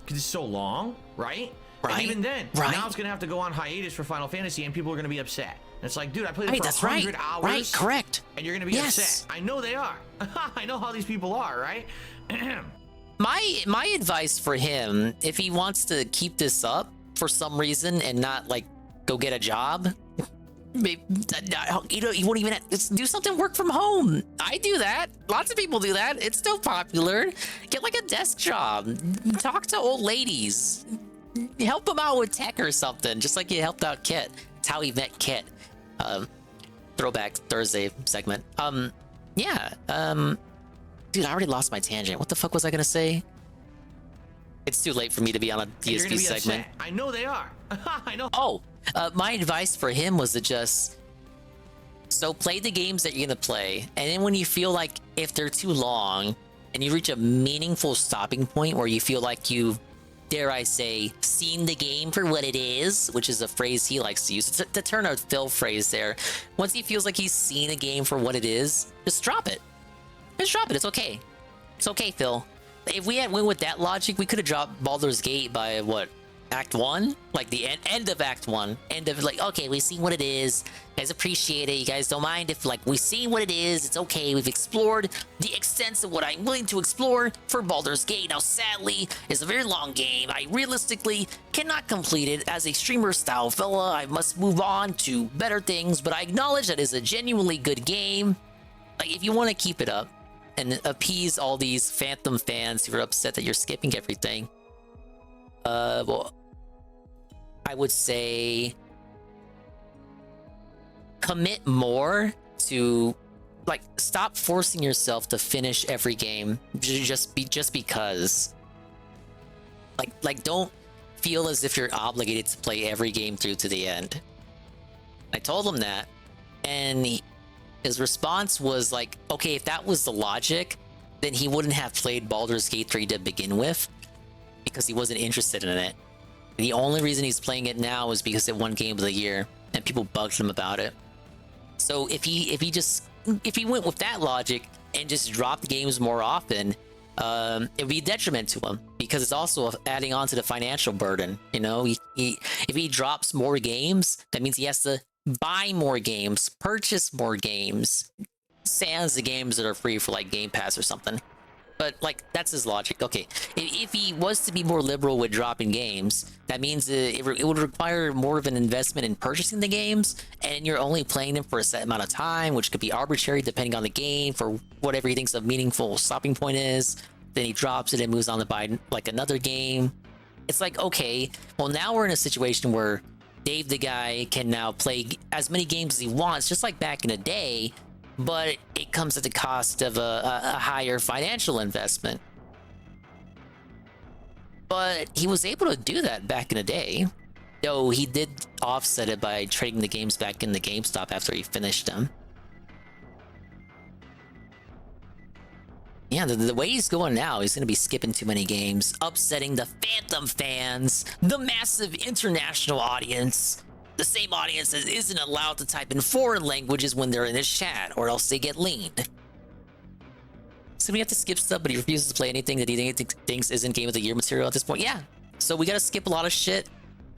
because it's so long, right? And even then, now it's gonna have to go on hiatus for Final Fantasy, and people are gonna be upset. And it's like, dude, I played it for 100 hours. Right, correct. And you're gonna be upset. I know they are. I know how these people are, right? My advice for him, if he wants to keep this up for some reason and not like go get a job, maybe, you know, he won't even do something. Work from home. I do that. Lots of people do that. It's still popular. Get like a desk job. Talk to old ladies. Help them out with tech or something, just like you helped out Kit. It's how he met Kit. Throwback Thursday segment. Dude, I already lost my tangent. What the fuck was I gonna say? It's too late for me to be on a DSP segment. Upset. I know they are. I know. Oh, my advice for him was to just play the games that you're gonna play, and then when you feel like if they're too long and you reach a meaningful stopping point where you feel like you've, dare I say, seen the game for what it is, which is a phrase he likes to use. It's to turn a Phil phrase there. Once he feels like he's seen a game for what it is, just drop it. Just drop it. It's okay. It's okay, Phil. If we had went with that logic, we could have dropped Baldur's Gate by what? Act 1? Like the end of Act 1. End of like, okay, we've seen what it is. You guys appreciate it. You guys don't mind if like we've seen what it is. It's okay. We've explored the extents of what I'm willing to explore for Baldur's Gate. Now, sadly, it's a very long game. I realistically cannot complete it as a streamer style fella. I must move on to better things, but I acknowledge that it's a genuinely good game. Like, if you want to keep it up and appease all these Phantom fans who are upset that you're skipping everything, well, I would say commit more to, like, stop forcing yourself to finish every game just because. Like don't feel as if you're obligated to play every game through to the end. I told him that, and his response was like, okay, if that was the logic, then he wouldn't have played Baldur's Gate 3 to begin with, because he wasn't interested in it. The only reason he's playing it now is because it won Game of the Year, and people bugged him about it. So if he went with that logic and just dropped games more often, it would be a detriment to him, because it's also adding on to the financial burden. You know, if he drops more games, that means he has to buy more games, purchase more games, sans the games that are free for like Game Pass or something. But like, that's his logic. Okay, if he was to be more liberal with dropping games, that means it would require more of an investment in purchasing the games, and you're only playing them for a set amount of time, which could be arbitrary depending on the game, for whatever he thinks a meaningful stopping point is. Then he drops it and moves on to buy like another game. It's like, okay, well, now we're in a situation where Dave the guy can now play as many games as he wants, just like back in the day, but it comes at the cost of a higher financial investment. But he was able to do that back in the day, though he did offset it by trading the games back in the GameStop after he finished them. Yeah, the way he's going now, he's going to be skipping too many games, upsetting the Phantom fans, the massive international audience, the same audience that isn't allowed to type in foreign languages when they're in his chat, or else they get leaned. So we have to skip stuff, but he refuses to play anything that he thinks isn't Game of the Year material at this point. Yeah, so we gotta skip a lot of shit.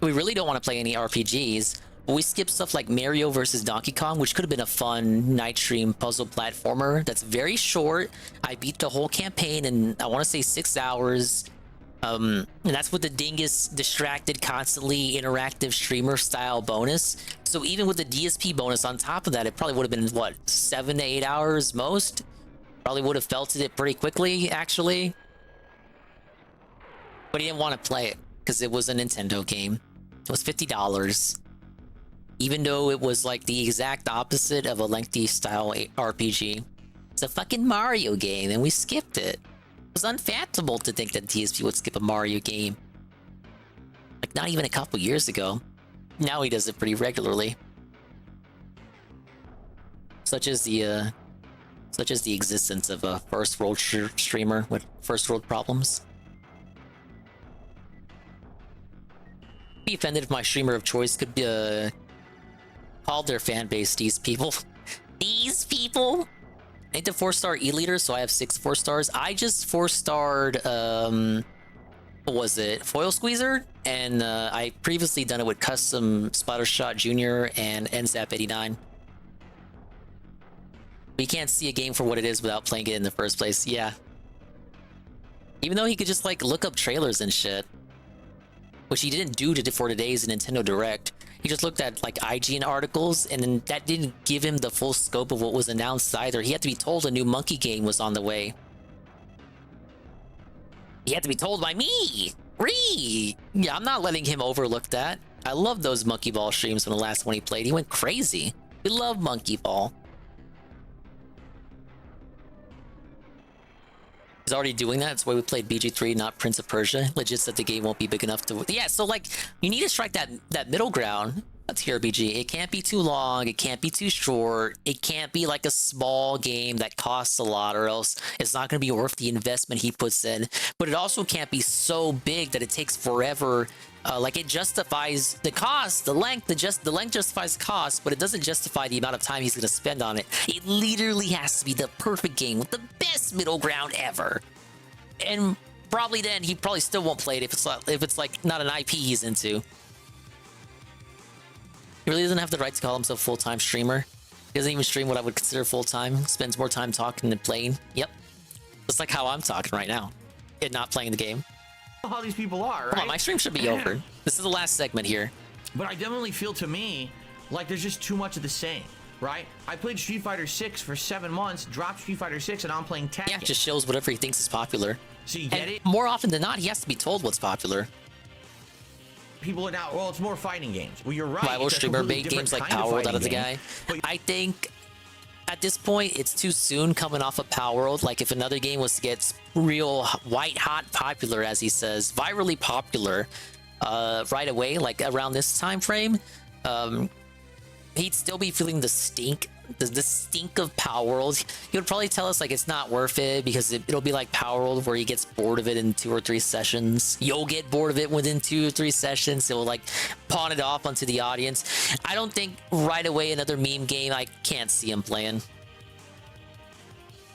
We really don't want to play any RPGs, but we skip stuff like Mario vs. Donkey Kong, which could have been a fun night stream puzzle platformer that's very short. I beat the whole campaign in, I want to say, 6 hours. And that's with the dingus distracted, constantly interactive streamer style bonus. So even with the DSP bonus on top of that, it probably would have been, what, 7 to 8 hours most? Probably would have felted it pretty quickly, actually. But he didn't want to play it because it was a Nintendo game. It was $50. Even though it was like the exact opposite of a lengthy style RPG. It's a fucking Mario game, and we skipped it. It was unfathomable to think that DSP would skip a Mario game. Like, not even a couple years ago. Now he does it pretty regularly. Such as the existence of a first world streamer with first world problems. Be offended if my streamer of choice could be called their fan base these people. These people? I need to 4-star E-Leader, so I have 6 4-stars. I just 4-starred, what was it? Foil Squeezer? And I previously done it with Custom Splattershot Jr. and NZAP89. You can't see a game for what it is without playing it in the first place. Yeah. Even though he could just, like, look up trailers and shit. Which he didn't do for today's Nintendo Direct. He just looked at, like, IGN articles, and then that didn't give him the full scope of what was announced either. He had to be told a new Monkey game was on the way. He had to be told by me! Yeah, I'm not letting him overlook that. I love those Monkey Ball streams from the last one he played. He went crazy. We love Monkey Ball. He's already doing that. That's why we played BG3, not Prince of Persia. Legit said the game won't be big enough to... Yeah, so, like, you need to strike that middle ground. That's TRPG. It can't be too long. It can't be too short. It can't be, like, a small game that costs a lot, or else it's not going to be worth the investment he puts in. But it also can't be so big that it takes forever. Like, it justifies the cost, the length justifies the cost, but it doesn't justify the amount of time he's going to spend on it. It literally has to be the perfect game with the best middle ground ever. And probably then he probably still won't play it if it's like not an IP he's into. He really doesn't have the right to call himself a full-time streamer. He doesn't even stream what I would consider full-time. Spends more time talking than playing. Yep. Just like how I'm talking right now. And not playing the game. How these people are, right? Come on, my stream should be over. This is the last segment here. But I definitely feel, to me, like there's just too much of the same, right? I played Street Fighter 6 for 7 months, dropped Street Fighter 6, and now I'm playing Tekken. Yeah, just shows whatever he thinks is popular. So you get it? More often than not, he has to be told what's popular. people are now, well, it's more fighting games. Well, you're right. Rival it's a streamer completely made different games like kind of Power World out fighting of the game. guy. I think at this point it's too soon coming off of Power World. Like if another game was to get real white hot popular, as he says, virally popular right away, like around this time frame, he'd still be feeling the stink. The stink of Power World. He would probably tell us like it's not worth it because it'll be like Power World where he gets bored of it in 2 or 3 sessions. You'll get bored of it within 2 or 3 sessions. He'll like pawn it off onto the audience. I don't think right away another meme game. I can't see him playing.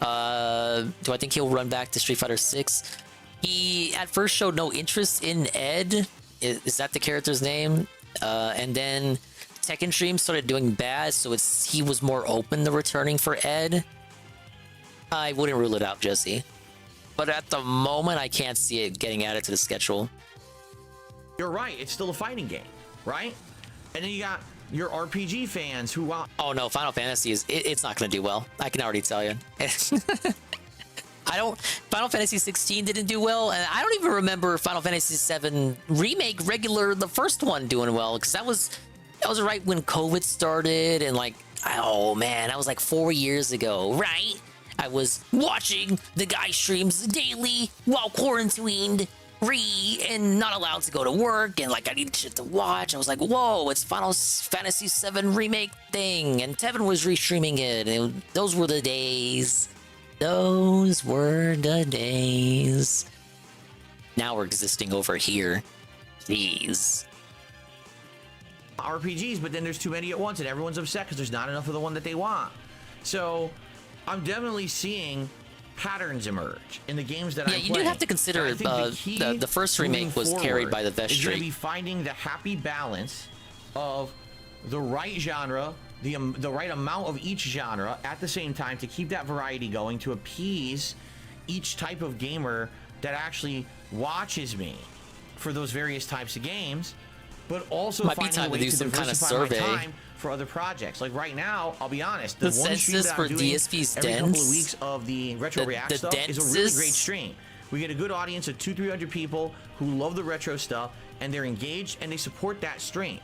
Do I think he'll run back to Street Fighter 6? He at first showed no interest in Ed. Is that the character's name? And then Tekken stream started doing bad, so he was more open to returning for Ed. I wouldn't rule it out, Jesse. But at the moment, I can't see it getting added to the schedule. You're right. It's still a fighting game, right? And then you got your RPG fans who want... Oh no, Final Fantasy it's not going to do well. I can already tell you. Final Fantasy 16 didn't do well, and I don't even remember Final Fantasy 7 Remake regular, the first one, doing well, because that was right when COVID started, and like, oh man, that was like 4 years ago, right? I was watching the guy streams daily while quarantined, and not allowed to go to work, and like I needed shit to watch. I was like, whoa, it's Final Fantasy 7 Remake thing, and Tevin was restreaming it, and those were the days. Those were the days. Now we're existing over here. Jeez. RPGs, but then there's too many at once and everyone's upset because there's not enough of the one that they want. So I'm definitely seeing patterns emerge in the games that I'm playing. Yeah, you do have to consider the first remake was carried by the best streak. You're going to streak. be finding the happy balance of the right genre, the right amount of each genre at the same time to keep that variety going, to appease each type of gamer that actually watches me for those various types of games, but also Might be finding time a way to do to some kind of diversify my survey. time for other projects. Like right now, I'll be honest, The one stream census that for I'm doing DSP's every couple of Dents? weeks of the Retro The React stuff is a really Dentsis? great stream. We get a good audience of 200-300 people who love the retro stuff, and they're engaged and they support that stream.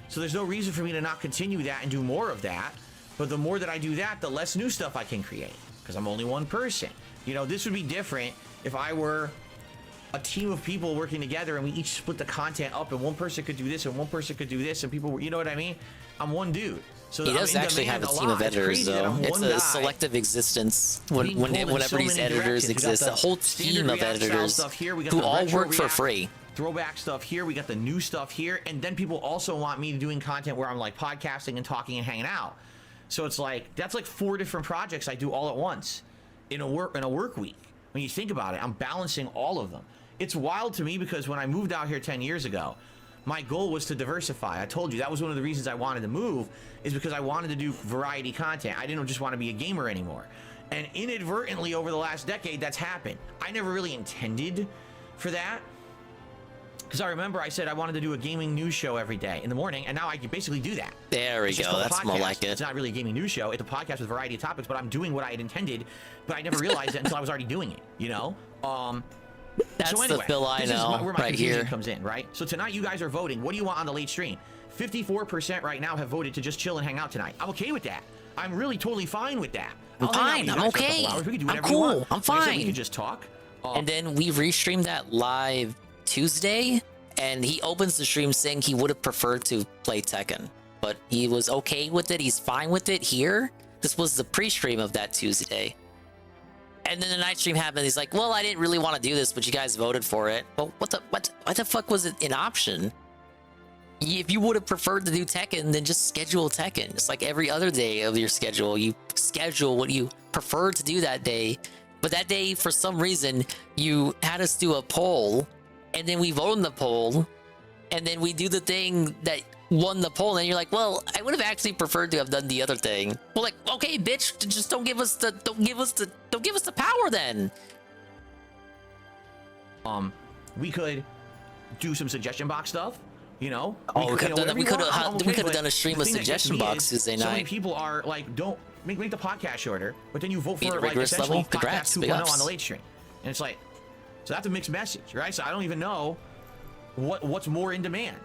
So there's no reason for me to not continue that and do more of that. But the more that I do that, the less new stuff I can create, because I'm only one person. You know, this would be different if I were a team of people working together and we each split the content up, and one person could do this and one person could do this, and people were, you know what I mean? I'm one dude. So He does actually have a team of editors, though. It's a guy selective existence being pulled in whenever so these many editors directions. We got exist. the A whole standard team of React style editors stuff here. We got who the all retro work for React free. Throwback stuff here. We got the new stuff here, and then people also want me doing content where I'm like podcasting and talking and hanging out. So it's like that's like 4 different projects I do all at once in a work week. When you think about it, I'm balancing all of them. It's wild to me because when I moved out here 10 years ago, my goal was to diversify. I told you that was one of the reasons I wanted to move, is because I wanted to do variety content. I didn't just want to be a gamer anymore. And inadvertently over the last decade, that's happened. I never really intended for that, because I remember I said I wanted to do a gaming news show every day in the morning, and now I can basically do that. There we It's just go. called a That's more podcast. like it. It's not really a gaming news show. It's a podcast with a variety of topics, but I'm doing what I had intended, but I never realized it until I was already doing it, you know? That's so anyway, the Phil I this is know where my right confusion here. comes in, right? So tonight you guys are voting. What do you want on the late stream? 54% right now have voted to just chill and hang out tonight. I'm okay with that. I'm really totally fine with that. I'm I'll hang out fine. with you I'm guys for a okay. couple hours. We can do I'm whatever you cool. want. I'm Like I said, fine. we can just talk. And then we restreamed that live Tuesday, and he opens the stream saying he would have preferred to play Tekken, but he was okay with it. He's fine with it here. This was the pre-stream of that Tuesday. And then the night stream happened. He's like, well, I didn't really want to do this, but you guys voted for it. But why the fuck was it an option? If you would have preferred to do Tekken, then just schedule Tekken. It's like every other day of your schedule. You schedule what you prefer to do that day. But that day, for some reason, you had us do a poll, and then we vote on the poll, and then we do the thing that won the poll, and you're like, well, I would have actually preferred to have done the other thing. Well, like, okay, bitch, just don't give us the power then. We could do some suggestion box stuff, you know? Oh, we could have done a stream of suggestion box Tuesday So many night. people are like, don't make the podcast shorter, but then you vote Beat for the like rigorous essentially level. Congrats, podcast big 2.0 ups. on the late stream. And it's like, so that's a mixed message, right? So I don't even know what's more in demand?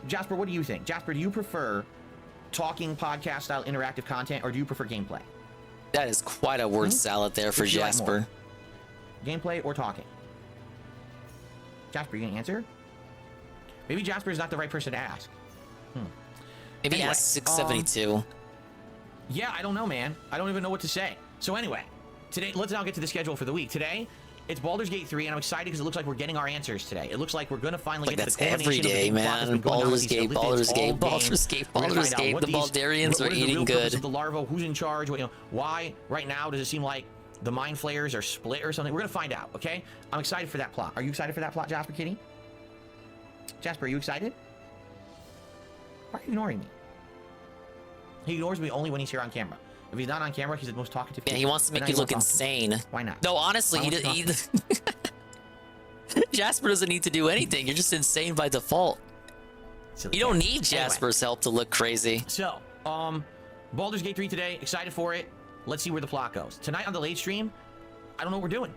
Jasper, what do you think? Jasper, do you prefer talking podcast style interactive content, or do you prefer gameplay? That is quite a word salad there for Which do you like Jasper. more? Gameplay or talking? Jasper, you gonna answer? Maybe Jasper is not the right person to ask. Maybe Anyway, ask 672. Yeah, I don't know, man. I don't even know what to say. So anyway, today, let's now get to the schedule for the week. Today, it's Baldur's Gate 3, and I'm excited because it looks like we're getting our answers today. It looks like we're going to finally get to the culmination every of the day, big plot that's man. been going on with Baldur's these Gate, Lithids Baldur's all Gate, game. Baldur's Gate, We're gonna Baldur's find out Gate. what The these- Baldarians what are is the eating real purpose good. of the larva, who's in charge, why right now does it seem like the Mind Flayers are split or something? We're going to find out, okay? I'm excited for that plot. Are you excited for that plot, Jasper Kitty? Jasper, are you excited? Why are you ignoring me? He ignores me only when he's here on camera. If he's not on camera, he's the most talkative. Yeah, he wants to make you look insane. Why not? No, honestly, Why won't you Jasper doesn't need to do anything. You're just insane by default. You don't need Jasper's help to look crazy. So, Baldur's Gate 3 today. Excited for it. Let's see where the plot goes. Tonight on the late stream, I don't know what we're doing.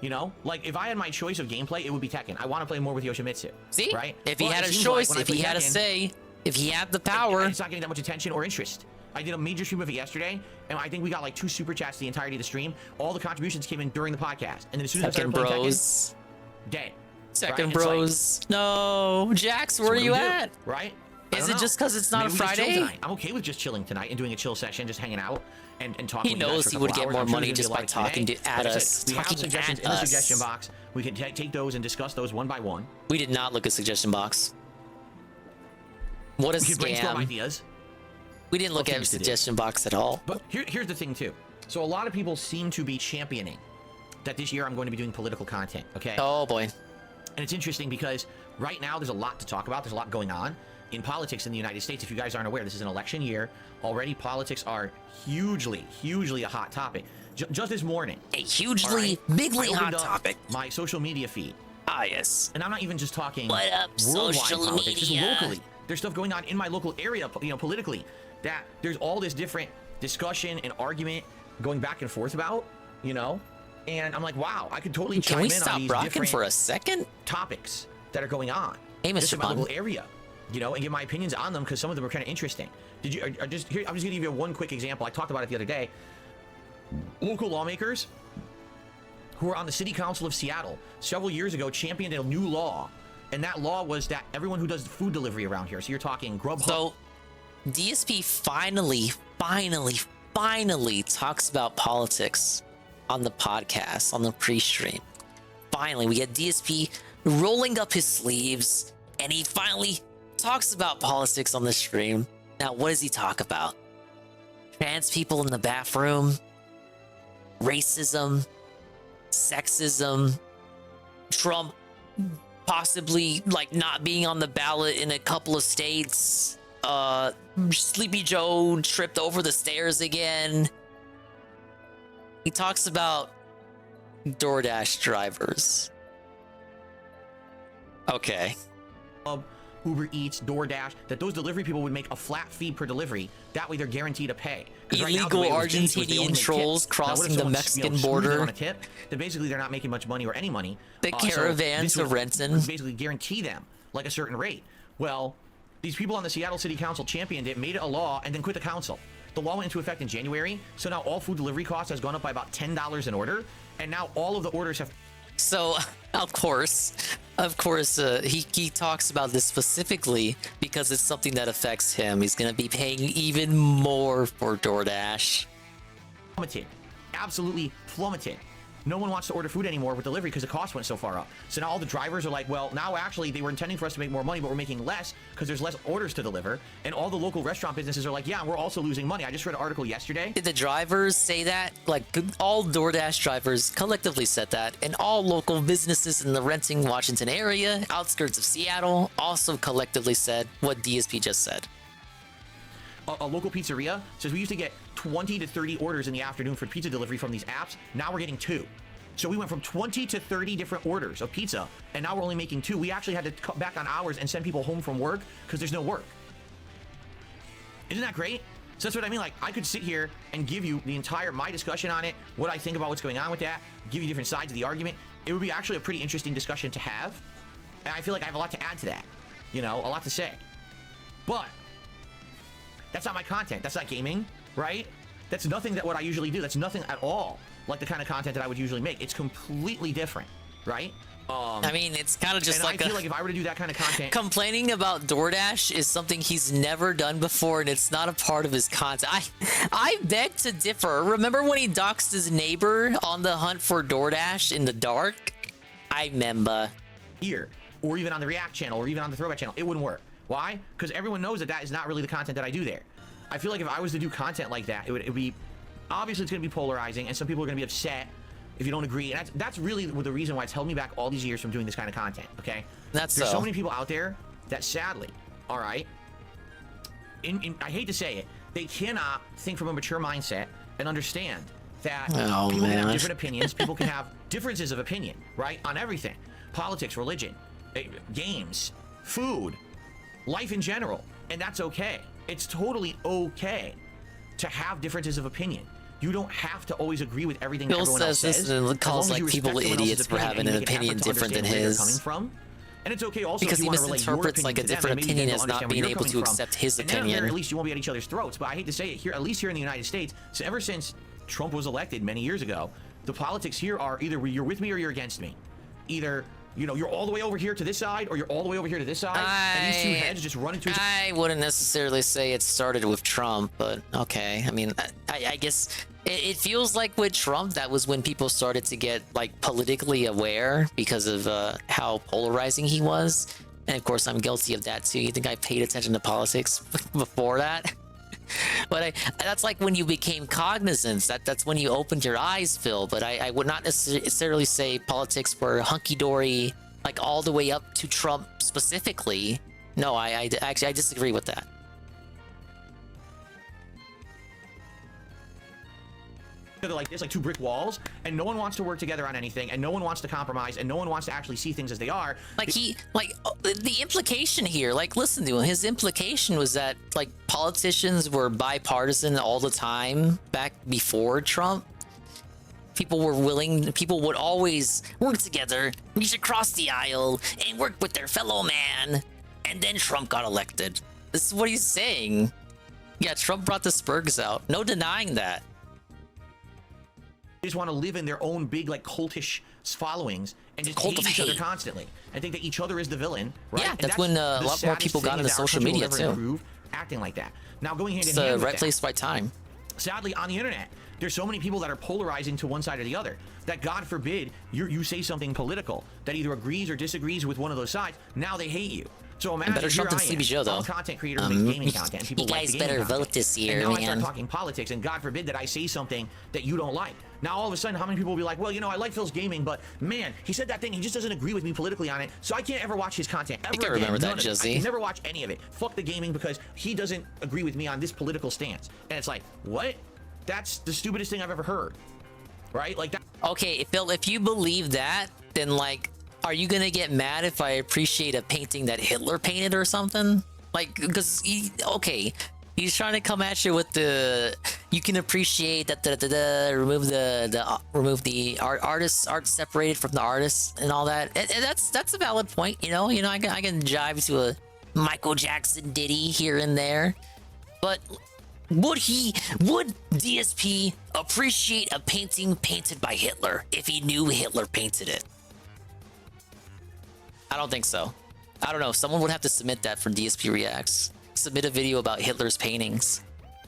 You know, like if I had my choice of gameplay, it would be Tekken. I want to play more with Yoshimitsu. See? Right? If he But had it a seems choice, when I if he play had a Tekken, say, if he had the power. it's not getting that much attention or interest. I did a major stream of it yesterday, and I think we got like 2 super chats the entirety of the stream. All the contributions came in during the podcast, and then as soon as Second I started playing bros. Tekken, dead. Second Right? It's like, bros. No, Jax, where are what do you we do, at? Right? Is it just because it's not a Maybe we just chill Friday? tonight. I'm okay with just chilling tonight and doing a chill session, just hanging out and talking. He with you guys knows for a he would couple get hours. more I'm sure money there's just gonna by be a lot talking today. at Like I said, us. we have Talking suggestions at in the us. suggestion box. We can take those and discuss those one by one. We did not look at suggestion box. What a We can brainstorm scam. ideas. We didn't look Of at things to do. suggestion box at all. But here's the thing too. So a lot of people seem to be championing that this year I'm going to be doing political content. Okay. Oh boy. And it's interesting because right now there's a lot to talk about. There's a lot going on in politics in the United States. If you guys aren't aware, this is an election year. Already politics are hugely a hot topic. Just this morning. A hugely, bigly I opened hot up topic. My social media feed. Ah, yes. And I'm not even just talking What up, worldwide social politics, just media? locally. There's stuff going on in my local area, politically, that there's all this different discussion and argument going back and forth about, and I'm like, wow, I could totally Can chime we in stop on these rocking different for a second? topics that are going on. Hey, just Mr. in my Bun. local area, and give my opinions on them because some of them are kind of interesting. I'm just gonna give you one quick example. I talked about it the other day. Local lawmakers who were on the city council of Seattle several years ago championed a new law, and that law was that everyone who does food delivery around here, so you're talking Grubhub. So, DSP finally talks about politics on the podcast, on the pre-stream. Finally, we get DSP rolling up his sleeves, and he finally talks about politics on the stream. Now, what does he talk about? Trans people in the bathroom, racism, sexism, Trump possibly not being on the ballot in a couple of states, Sleepy Joe tripped over the stairs again. He talks about DoorDash drivers. Okay. Uber Eats, DoorDash, that those delivery people would make a flat fee per delivery. That way they're guaranteed a pay. 'Cause right now, the Illegal way it was changed was they only Argentinian make trolls tips. Now, what if crossing the someone, Mexican screws them border. on a tip, then basically they're not making much money or any money. The So caravans this of would Renton. basically guarantee them like a certain rate. Well, these people on the Seattle City Council championed it, made it a law, and then quit the council. The law went into effect in January, so now all food delivery costs has gone up by about $10 an order, and now all of the orders have. So, of course, he talks about this specifically because it's something that affects him. He's going to be paying even more for DoorDash. Plummeted. Absolutely plummeted. No one wants to order food anymore with delivery because the cost went so far up. So now all the drivers are like, well, now actually they were intending for us to make more money, but we're making less because there's less orders to deliver. And all the local restaurant businesses are like, yeah, we're also losing money. I just read an article yesterday. Did the drivers say that? Like, all DoorDash drivers collectively said that, and all local businesses in the Renton, Washington area, outskirts of Seattle, also collectively said what DSP just said. A local pizzeria says we used to get 20 to 30 orders in the afternoon for pizza delivery from these apps. Now we're getting 2. So we went from 20 to 30 different orders of pizza, and now we're only making 2. We actually had to cut back on hours and send people home from work because there's no work. Isn't that great? So that's what I mean. Like, I could sit here and give you my discussion on it, what I think about what's going on with that, give you different sides of the argument. It would be actually a pretty interesting discussion to have. And I feel like I have a lot to add to that. You know, a lot to say. But that's not my content. That's not gaming, right? That's nothing that what I usually do. That's nothing at all like the kind of content that I would usually make. It's completely different, right? I mean, it's kind of just like I feel like if I were to do that kind of content, complaining about DoorDash is something he's never done before, and it's not a part of his content. I beg to differ. Remember when he doxed his neighbor on the hunt for DoorDash in the dark? I remember. Here, or even on the React channel, or even on the Throwback channel, it wouldn't work. Why? Because everyone knows that that is not really the content that I do there. I feel like if I was to do content like that, it would be obviously it's going to be polarizing, and some people are going to be upset if you don't agree. And that's really the reason why it's held me back all these years from doing this kind of content. Okay, there's so many people out there that sadly, all right, I hate to say it, they cannot think from a mature mindset and understand that people can have different opinions. People can have differences of opinion, right, on everything: politics, religion, games, food, life in general, and that's okay. It's totally okay to have differences of opinion. You don't have to always agree with everything that everyone else says. Bill calls like people idiots for having an opinion different than his. Coming from. And it's okay also because if you he want to misinterprets like a different opinion as not being able to accept his opinion. At least you won't be at each other's throats. But I hate to say it here, at least here in the United States, so ever since Trump was elected many years ago, the politics here are either you're with me or you're against me. Either you're all the way over here to this side, or you're all the way over here to this side, and these two heads just run into each other. I wouldn't necessarily say it started with Trump, but okay. I mean, I guess it feels like with Trump, that was when people started to get like politically aware because of how polarizing he was. And of course, I'm guilty of that too. You think I paid attention to politics before that? But that's like when you became cognizant. That's when you opened your eyes, Phil. But I would not necessarily say politics were hunky-dory, like all the way up to Trump specifically. No, I actually disagree with that. Like this, like two brick walls, and no one wants to work together on anything, and no one wants to compromise, and no one wants to actually see things as they are. Like the implication here, like listen to him, his implication was that like politicians were bipartisan all the time back before Trump. People would always work together, reach across the aisle, and work with their fellow man. And then Trump got elected. This is what he's saying. Yeah, Trump brought the Spurgs out. No denying that. They just want to live in their own big, like, cultish followings and just hate each other constantly and think that each other is the villain, right? Yeah, that's when a lot more people got into social media too. Acting like that. Now, going hand in hand, it's the right place, right time. Sadly, on the internet, there's so many people that are polarizing to one side or the other that, God forbid, you say something political that either agrees or disagrees with one of those sides. Now they hate you. So imagine better Trump than Sleepy Joe, though. I'm a content creator who makes gaming content. And people you guys like better content. vote this year, and now man. I start talking politics, and God forbid that I say something that you don't like. Now all of a sudden, how many people will be like, well, I like Phil's gaming, but man, he said that thing, he just doesn't agree with me politically on it, so I can't ever watch his content ever again. Remember that, Jesse. I can never watch any of it. Fuck the gaming because he doesn't agree with me on this political stance. And it's like, what? That's the stupidest thing I've ever heard. Right? Like that. Okay, Phil, if you believe that, then like, are you gonna get mad if I appreciate a painting that Hitler painted or something? Like, because he's trying to come at you with the you can appreciate that remove the art separated from the artist and all that. And that's a valid point. I can jive to a Michael Jackson ditty here and there, but would DSP appreciate a painting painted by Hitler if he knew Hitler painted it? I don't think so. I don't know. Someone would have to submit that for DSP Reacts. Submit a video about Hitler's paintings.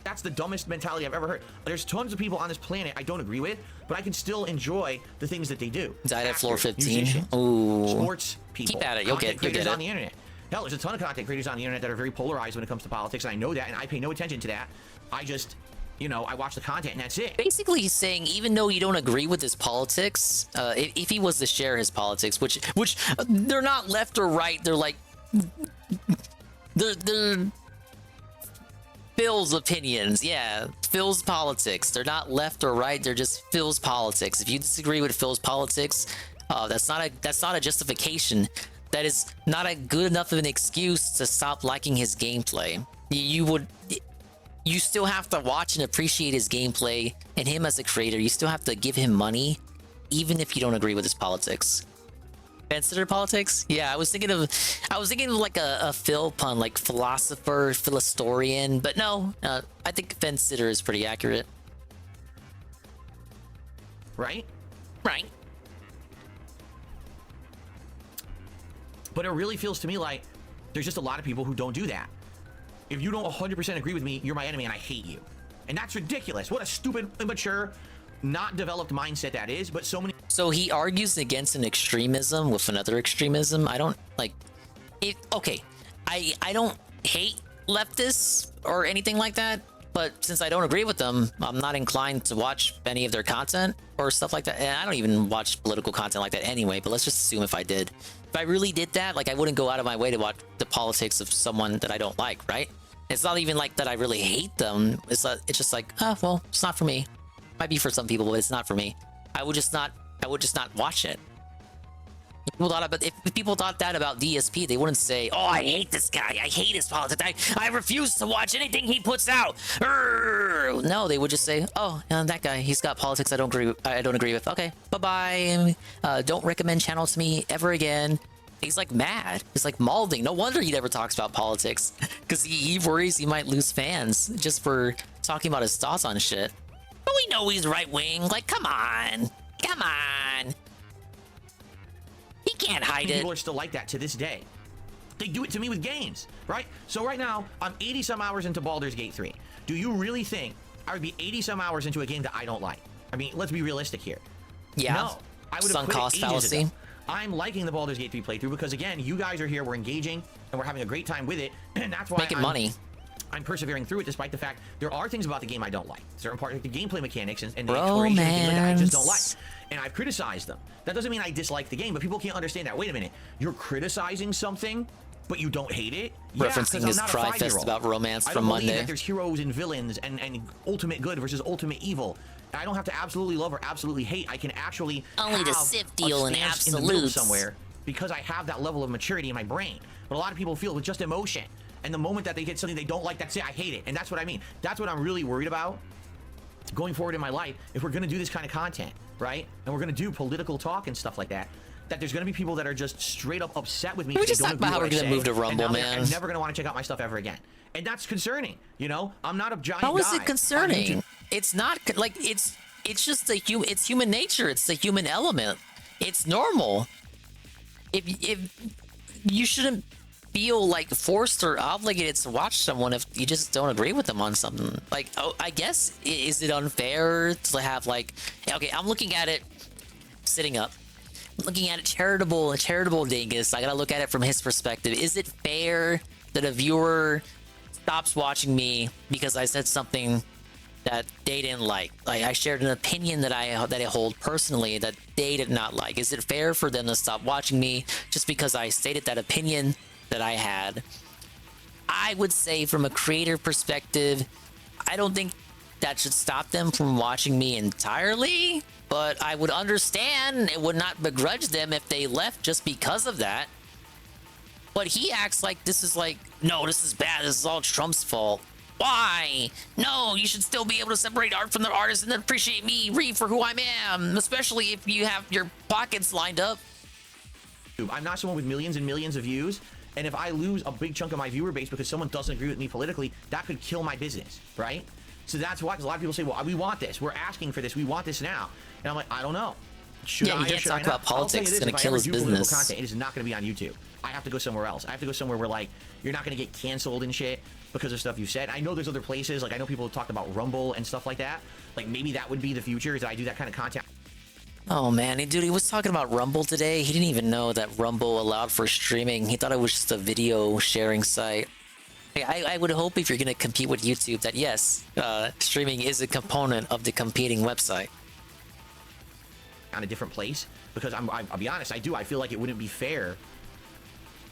That's the dumbest mentality I've ever heard. There's tons of people on this planet I don't agree with, but I can still enjoy the things that they do. Died at floor 15. Musicians, ooh. Sports people. Keep at it. You'll get creators it. On the internet. Hell, there's a ton of content creators on the internet that are very polarized when it comes to politics, and I know that, and I pay no attention to that. I just, I watch the content, and that's it. Basically, he's saying even though you don't agree with his politics, if he was to share his politics, which they're not left or right, they're like they're Phil's opinions. Yeah, Phil's politics. They're not left or right. They're just Phil's politics. If you disagree with Phil's politics, that's not a justification. That is not a good enough of an excuse to stop liking his gameplay. You still have to watch and appreciate his gameplay, and him as a creator. You still have to give him money, even if you don't agree with his politics. Consider politics? Yeah, I was thinking of like a Phil pun, like philosopher, philostorian, but no, I think consider is pretty accurate. Right? Right. But it really feels to me like there's just a lot of people who don't do that. If you don't 100% agree with me, you're my enemy and I hate you. And that's ridiculous. What a stupid, immature, not developed mindset that is, but so many... So he argues against an extremism with another extremism. I don't like it. Okay, I don't hate leftists or anything like that, but since I don't agree with them, I'm not inclined to watch any of their content or stuff like that. And I don't even watch political content like that anyway, but let's just assume if I did. If I really did that, like I wouldn't go out of my way to watch the politics of someone that I don't like, right? It's not even like that I really hate them. It's just like, oh, well, it's not for me. Might be for some people, but it's not for me. I would just not watch it. If people thought that about DSP, they wouldn't say, oh, I hate this guy. I hate his politics. I refuse to watch anything he puts out. Urgh. No, they would just say, oh, that guy, he's got politics I don't agree with. Okay, bye-bye. Don't recommend channels to me ever again. He's like mad. He's like malding. No wonder he never talks about politics, because he worries he might lose fans just for talking about his thoughts on shit. But we know he's right-wing. Like, come on. Come on. He can't hide it. People are still like that to this day. They do it to me with games, right? So right now, I'm 80 some hours into Baldur's Gate 3. Do you really think I would be 80 some hours into a game that I don't like? I mean, let's be realistic here. Yeah. No, I would have Sunk cost fallacy. I'm liking the Baldur's Gate 3 playthrough because, again, you guys are here, we're engaging, and we're having a great time with it, and that's why making money. I'm persevering through it, despite the fact there are things about the game I don't like. Certain parts of the gameplay mechanics and the exploration and things like that I just don't like. And I've criticized them. That doesn't mean I dislike the game, but people can't understand that. Wait a minute, you're criticizing something, but you don't hate it? Referencing his cry fest about romance from Monday. I don't believe that there's heroes and villains and ultimate good versus ultimate evil. I don't have to absolutely love or absolutely hate. I can actually only the Sith deal in absolutes somewhere because I have that level of maturity in my brain. But a lot of people feel with just emotion. And the moment that they get something they don't like, that's it, I hate it. And that's what I mean. That's what I'm really worried about going forward in my life. If we're going to do this kind of content, right? And we're going to do political talk and stuff like that, that there's going to be people that are just straight up upset with me. We just talked about how we're going to move to Rumble, man. I'm never going to want to check out my stuff ever again. And that's concerning, you know? I'm not a giant How is guy it concerning? It's not, like, it's just it's human nature. It's the human element. It's normal. If you shouldn't feel like forced or obligated to watch someone if you just don't agree with them on something. Like, oh, I guess, is it unfair to have, like, okay, I'm looking at it sitting up, looking at it charitable dingus. I gotta look at it from his perspective. Is it fair that a viewer stops watching me because I said something that they didn't like? Like, I shared an opinion that I hold personally that they did not like. Is it fair for them to stop watching me just because I stated that opinion that I had? I would say, from a creator perspective, I don't think that should stop them from watching me entirely, but I would understand, it would not begrudge them if they left just because of that. But he acts like this is like, no, this is bad, this is all Trump's fault. Why? No, you should still be able to separate art from the artist and appreciate me, Reed, for who I am, especially if you have your pockets lined up. I'm not someone with millions and millions of views, and if I lose a big chunk of my viewer base because someone doesn't agree with me politically, that could kill my business, right? So that's why, because a lot of people say, well, we want this, we're asking for this, we want this now. And I'm like, I don't know. Should I, you can't talk about politics, it's gonna kill his business. Content, it is not gonna be on YouTube. I have to go somewhere else. I have to go somewhere where, like, you're not gonna get canceled and shit because of stuff you said. I know there's other places, like I know people have talked about Rumble and stuff like that. Like, maybe that would be the future, is that I do that kind of content. Oh man, dude, he was talking about Rumble today. He didn't even know that Rumble allowed for streaming. He thought it was just a video sharing site. I would hope, if you're going to compete with YouTube, that yes, streaming is a component of the competing website. On a different place, because I'll be honest, I feel like it wouldn't be fair.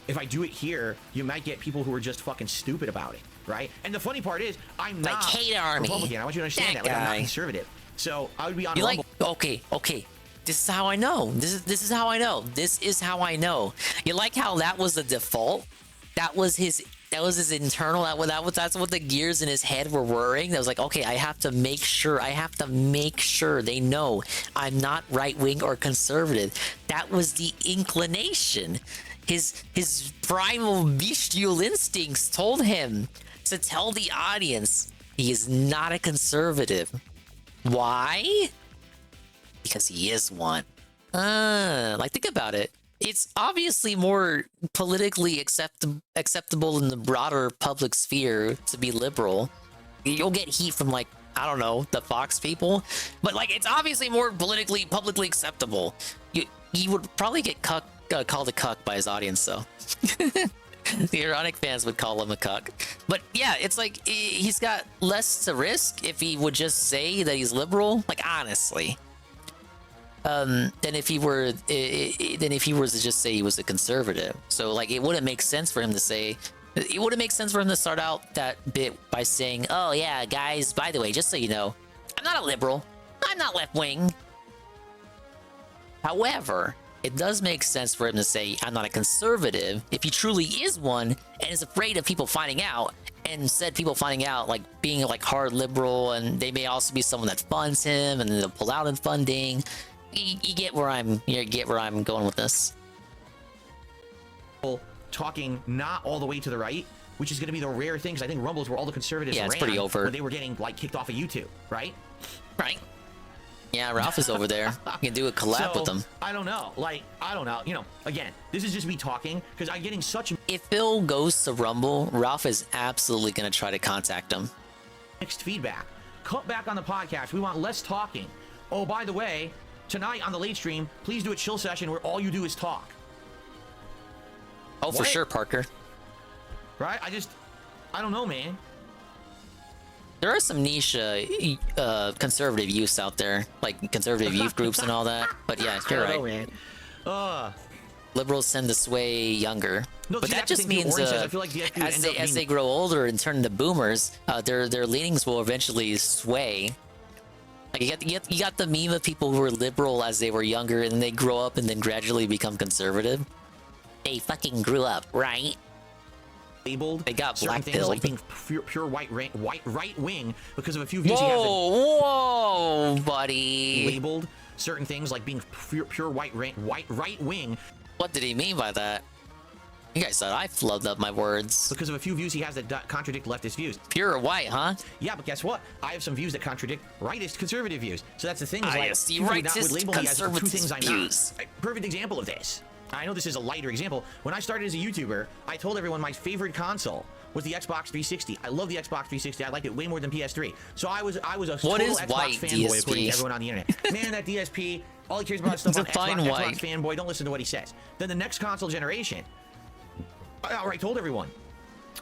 If I do it here, you might get people who are just fucking stupid about it, right? And the funny part is, I'm not like Hate Army. Republican. I want you to understand that. Like, I'm not conservative. So I would be on Rumble. Like, okay. This is how I know. This is how I know. This is how I know. You like how that was the default? That was his That was his internal. That's what the gears in his head were whirring. That was like, okay, I have to make sure they know I'm not right wing or conservative. That was the inclination. His primal bestial instincts told him to tell the audience he is not a conservative. Why? Because he is one. Like, think about it. It's obviously more politically acceptable in the broader public sphere to be liberal. You'll get heat from, like, I don't know, the Fox people, but like, it's obviously more publicly acceptable. You would probably get called a cuck by his audience, though. The ironic fans would call him a cuck. But yeah, it's like he's got less to risk if he would just say that he's liberal. Like, honestly. Than if he were to just say he was a conservative. So like, it wouldn't make sense for him to start out that bit by saying, "Oh yeah, guys, by the way, just so you know, I'm not a liberal. I'm not left wing." However, it does make sense for him to say, "I'm not a conservative," if he truly is one and is afraid of people finding out. And instead, people finding out, like, being like hard liberal, and they may also be someone that funds him, and they'll pull out in funding. You get where I'm going with this. Talking not all the way to the right, which is going to be the rare things. I think Rumbles where all the conservatives it's ran pretty over. when they were getting like kicked off of YouTube, right? Right. Yeah, Ralph is over there. You can do a collab with them. I don't know. Like, I don't know. You know, again, this is just me talking because I'm getting such. If Phil goes to Rumble, Ralph is absolutely going to try to contact him. Mixed feedback. Cut back on the podcast. We want less talking. Oh, by the way, tonight on the late stream, please do a chill session where all you do is talk. Oh, for sure, Parker. Right? I don't know, man. There are some niche conservative youths out there, like conservative youth groups and all that. But yeah, you're right. Man. Liberals tend to sway younger. No, but see, that that's the just thing, means Orange says, I feel like the FPU as they grow older and turn into boomers, their leanings will eventually sway. Like, you got the meme of people who were liberal as they were younger, and then they grow up and then gradually become conservative. They fucking grew up, right? Labeled. They got certain black things pilled. like being pure right wing because of a few views he has. Whoa, buddy. Labeled certain things like being pure right wing. What did he mean by that? You guys thought I flubbed up my words. Because of a few views he has that contradict leftist views. Pure white, huh? Yeah, but guess what? I have some views that contradict rightist conservative views. So that's the thing. Is I like, see people would not rightist would label me as the two conservative things I'm views. not. Perfect example of this. I know this is a lighter example. When I started as a YouTuber, I told everyone my favorite console was the Xbox 360. I love the Xbox 360. I liked it way more than PS3. So I was a total Xbox fanboy according to everyone on the internet. Man, that DSP, all he cares about is stuff on Xbox fanboy. Don't listen to what he says. Then the next console generation, I outright told everyone,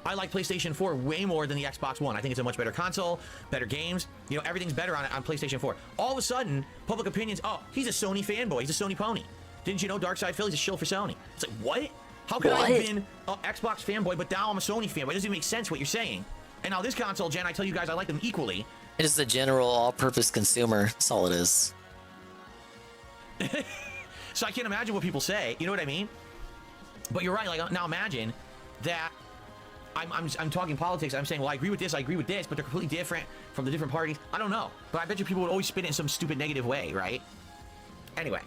I like PlayStation 4 way more than the Xbox One. I think it's a much better console, better games. You know, everything's better on PlayStation 4. All of a sudden, public opinions, oh, he's a Sony fanboy. He's a Sony pony. Didn't you know Darkside Philly's a shill for Sony? It's like, what? How could I have been an Xbox fanboy, but now I'm a Sony fanboy? It doesn't even make sense what you're saying. And now this console gen, I tell you guys, I like them equally. It is the general all-purpose consumer. That's all it is. So I can't imagine what people say. You know what I mean? But you're right. Like, now imagine that I'm talking politics. I'm saying, well, I agree with this, but they're completely different from the different parties. I don't know. But I bet you people would always spin it in some stupid negative way, right? Anyway,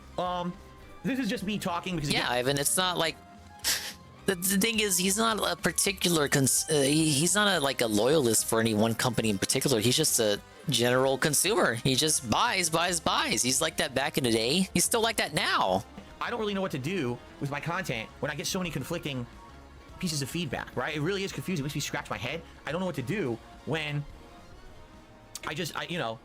this is just me talking because Ivan, it's not like the thing is he's not a particular he's not like a loyalist for any one company in particular. He's just a general consumer. He just buys. He's like that back in the day. He's still like that now. I don't really know what to do with my content when I get so many conflicting pieces of feedback, right? It really is confusing. It makes me scratch my head. I don't know what to do when I don't.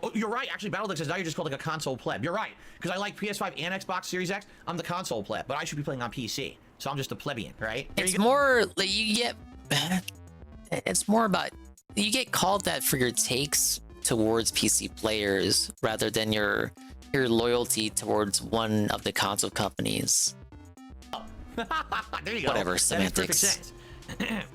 Oh, you're right. Actually, Battleduck says now you're just called like a console pleb. You're right, because I like PS5 and Xbox Series X. I'm the console pleb, but I should be playing on PC, so I'm just a plebeian, right? It's more like it's more about you get called that for your takes towards PC players rather than your loyalty towards one of the console companies. There you go. Whatever, semantics. That makes perfect sense.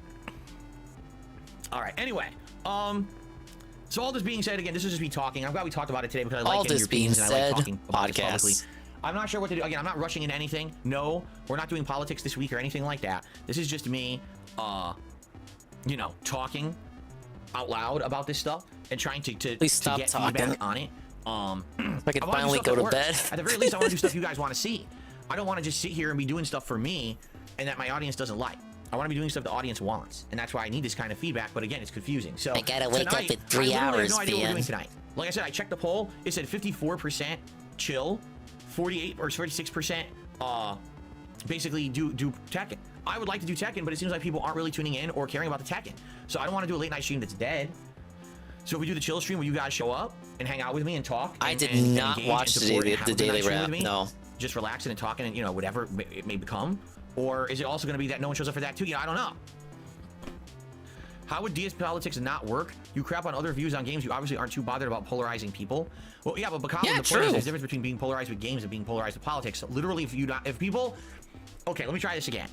All right. Anyway, so all this being said, again, this is just me talking. I'm glad we talked about it today because I like getting your opinions and I like talking about it publicly. I'm not sure what to do. Again, I'm not rushing into anything. No, we're not doing politics this week or anything like that. This is just me, you know, talking out loud about this stuff and trying to Please stop get talking. feedback on it. I can I wanna do finally stuff go that to works. bed. At the very least, I want to do stuff you guys want to see. I don't want to just sit here and be doing stuff for me and that my audience doesn't like. I want to be doing stuff the audience wants, and that's why I need this kind of feedback. But again, it's confusing. So I gotta wake up in 3 I literally hours, have no idea what we're Ben. doing tonight. Like I said, I checked the poll. It said 54% chill, 48 or 46% basically do Tekken. I would like to do Tekken, but it seems like people aren't really tuning in or caring about the Tekken. So I don't want to do a late night stream that's dead. So if we do the chill stream, will you guys show up and hang out with me and talk? I and, did and not engage watch and support and have the a good night daily stream wrap. with me? No. Just relaxing and talking and, you know, whatever it may become? Or is it also going to be that no one shows up for that too? Yeah, I don't know. How would DS politics not work? You crap on other views on games. You obviously aren't too bothered about polarizing people. Well, yeah, but the point is there's a difference between being polarized with games and being polarized with politics. Literally, if people... Okay, let me try this again.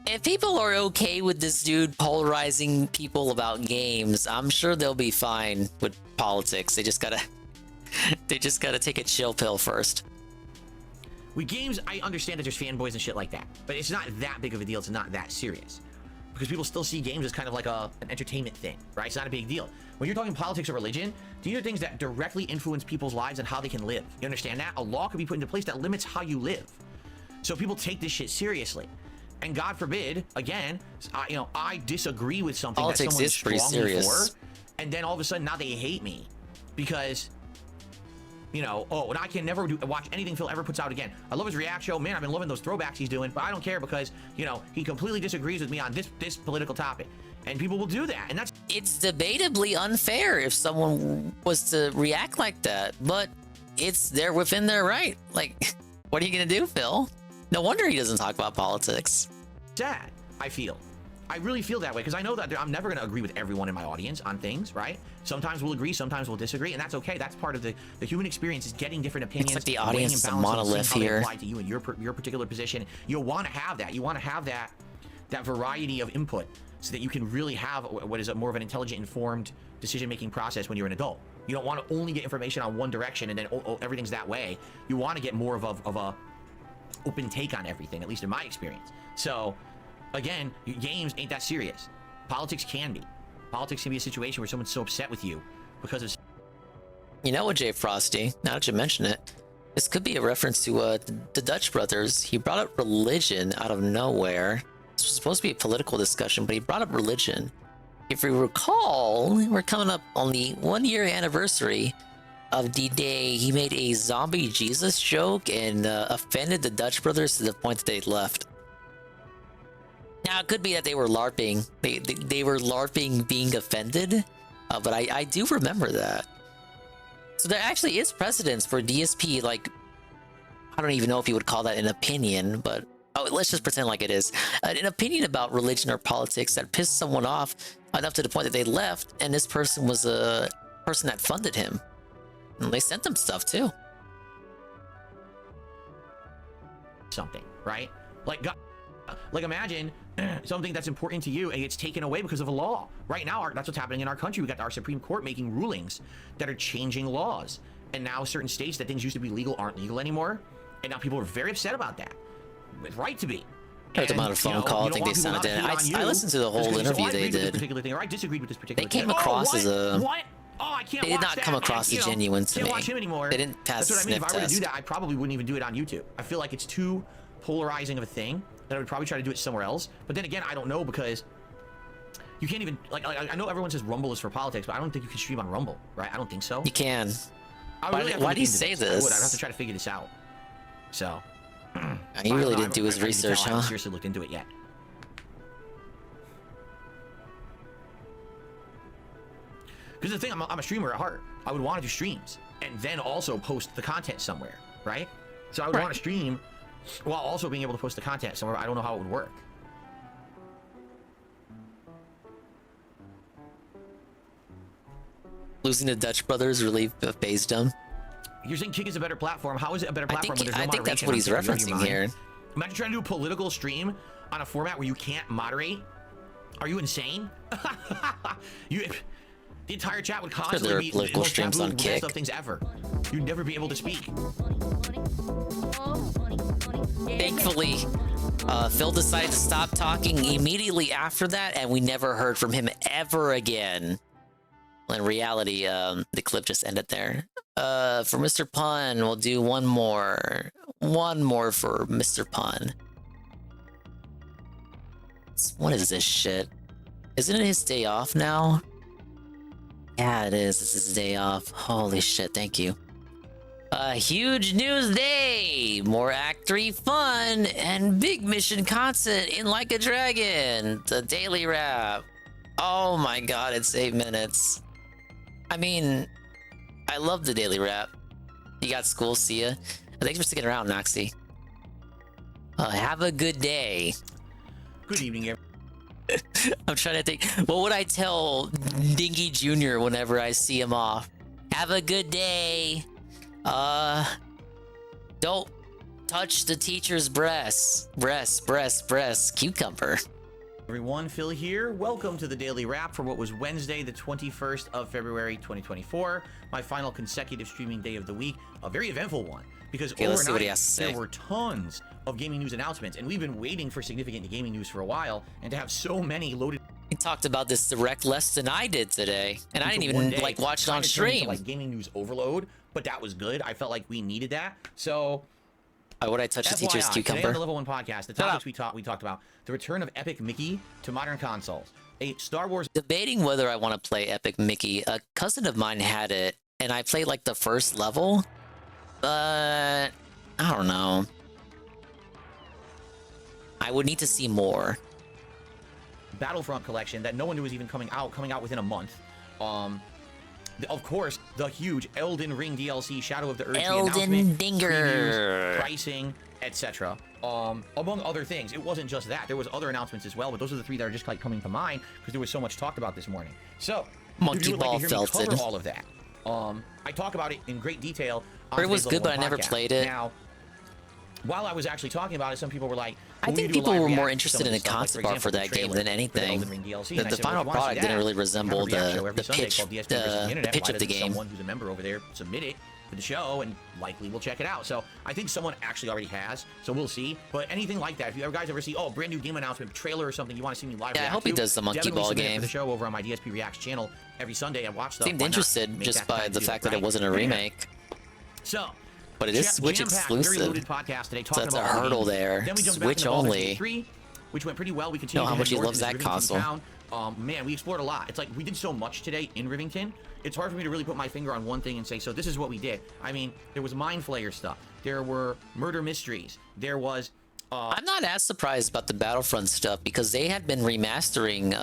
If people are okay with this dude polarizing people about games, I'm sure they'll be fine with politics. They just gotta take a chill pill first. With games, I understand that there's fanboys and shit like that, but it's not that big of a deal. It's not that serious. Because people still see games as kind of like an entertainment thing, right? It's not a big deal. When you're talking politics or religion, these are things that directly influence people's lives and how they can live. You understand that? A law could be put into place that limits how you live. So people take this shit seriously. And God forbid, again, I disagree with something Politics that someone is pretty strongly serious. for, and then all of a sudden now they hate me because, you know, oh, and I can never watch anything Phil ever puts out again. I love his react show. Man, I've been loving those throwbacks he's doing, but I don't care because, you know, he completely disagrees with me on this political topic. And people will do that, and that's... It's debatably unfair if someone was to react like that, but they're within their right. Like, what are you gonna do, Phil? No wonder he doesn't talk about politics. Sad, I feel. I really feel that way because I know that I'm never going to agree with everyone in my audience on things, right? Sometimes we'll agree, sometimes we'll disagree, and that's okay. That's part of the human experience, is getting different opinions. It's like the weighing audience and is a balancing, monolith seeing how they here. apply to you and your particular position. You'll want to have that. You want to have that variety of input so that you can really have what is more of an intelligent, informed decision-making process when you're an adult. You don't want to only get information on one direction and then everything's that way. You want to get more of a open take on everything, at least in my experience. So, again, games ain't that serious. Politics can be. Politics can be a situation where someone's so upset with you because of... You know what, Jay Frosty, now that you mention it, this could be a reference to the Dutch brothers. He brought up religion out of nowhere. This was supposed to be a political discussion, but he brought up religion. If we recall, we're coming up on the 1-year anniversary of the day he made a zombie Jesus joke and offended the Dutch brothers to the point that they left. Now, it could be that they were LARPing. They were LARPing being offended, but I do remember that. So there actually is precedence for DSP, like, I don't even know if you would call that an opinion, but let's just pretend like it is. An opinion about religion or politics that pissed someone off enough to the point that they left, and this person was a person that funded him. And they sent them stuff too. Something, right? Like imagine something that's important to you and it's taken away because of a law. Right now, that's what's happening in our country. We got our Supreme Court making rulings that are changing laws. And now certain states that things used to be legal aren't legal anymore. And now people are very upset about that. It's right to be. I heard them on a phone call. I think they sounded in. I listened to the whole interview they did. Or I disagreed with this particular They came across as a... What? Oh, I can't They did watch not that, come man. across You as know, genuine to can't me. watch him anymore. They didn't pass That's what the I mean. sniff If I were to do test. that, I probably wouldn't even do it on YouTube. I feel like it's too polarizing of a thing that I would probably try to do it somewhere else. But then again, I don't know because you can't even like I know everyone says Rumble is for politics, but I don't think you can stream on Rumble, right? I don't think so. You can. Why do you say this? I'd have to try to figure this out. So. He really didn't do his I can't research, tell. I huh? haven't seriously looked into it yet. Because the thing, I'm a streamer at heart. I would want to do streams and then also post the content somewhere, right? So I would want to stream while also being able to post the content somewhere. I don't know how it would work. Losing the Dutch brothers really phased him. You're saying Kick is a better platform. How is it a better platform when there's no I think that's moderation what he's on Kick? referencing here. Imagine trying to do a political stream on a format where you can't moderate. Are you insane? The entire chat would constantly be political the most streams taboo, on best Kick. of things ever. You'd never be able to speak. Thankfully, Phil decided to stop talking immediately after that, and we never heard from him ever again. Well, in reality, the clip just ended there. For Mr. Pun, we'll do one more. One more for Mr. Pun. What is this shit? Isn't it his day off now? Yeah, it is. This is his day off. Holy shit, thank you. Huge news day! More Act 3 fun and big mission content in Like a Dragon. The daily wrap. Oh my god, it's 8 minutes. I mean, I love the daily wrap. You got school, see ya. Thanks for sticking around, Noxie. Have a good day. Good evening, everyone. I'm trying to think. What would I tell Dingy Jr. whenever I see him off? Have a good day. Don't touch the teacher's breasts. Breasts. Cucumber. Everyone, Phil here. Welcome to the Daily Wrap for what was Wednesday, the 21st of February, 2024. My final consecutive streaming day of the week. A very eventful one. Because overnight, there were tons of gaming news announcements, and we've been waiting for significant gaming news for a while, and to have so many loaded... We talked about this direct less than I did today, and I didn't even like watch it on stream. Like gaming news overload, but that was good. I felt like we needed that. So, would I touch the teacher's cucumber? Today on the Level 1 podcast, the topics we talked about: the return of Epic Mickey to modern consoles, a Star Wars. Debating whether I want to play Epic Mickey. A cousin of mine had it, and I played like the first level, but I don't know. I would need to see more. Battlefront collection that no one knew was even coming out within a month. Of course, the huge Elden Ring DLC, Shadow of the Earth announcement, previews, pricing, etc. Among other things. It wasn't just that. There was other announcements as well, but those are the three that are just like coming to mind because there was so much talked about this morning. So, if you would like to hear me cover all of that, I talk about it in great detail. It was good, but I never played it. Now, while I was actually talking about it, some people were like, I think people were more interested in the concept art for that game than anything. The final product didn't really resemble the pitch of the game. Someone who's a member over there submit it for the show, and likely we'll check it out. So I think someone actually already has, so we'll see. But anything like that, if you guys ever see, brand new game announcement, trailer or something, you want to see me live react I hope he does the Monkey Ball game. For the show over on my DSP Reacts channel every Sunday. I watch stuff. Seemed interested just by the fact that it wasn't a remake. So. But it is Switch exclusive. So that's a hurdle there. Switch only. Which went pretty well. We continued know how much he loves that console. Man, we explored a lot. It's like we did so much today in Rivington. It's hard for me to really put my finger on one thing and say, so this is what we did. I mean, there was Mind Flayer stuff. There were murder mysteries. There was... I'm not as surprised about the Battlefront stuff because they had been remastering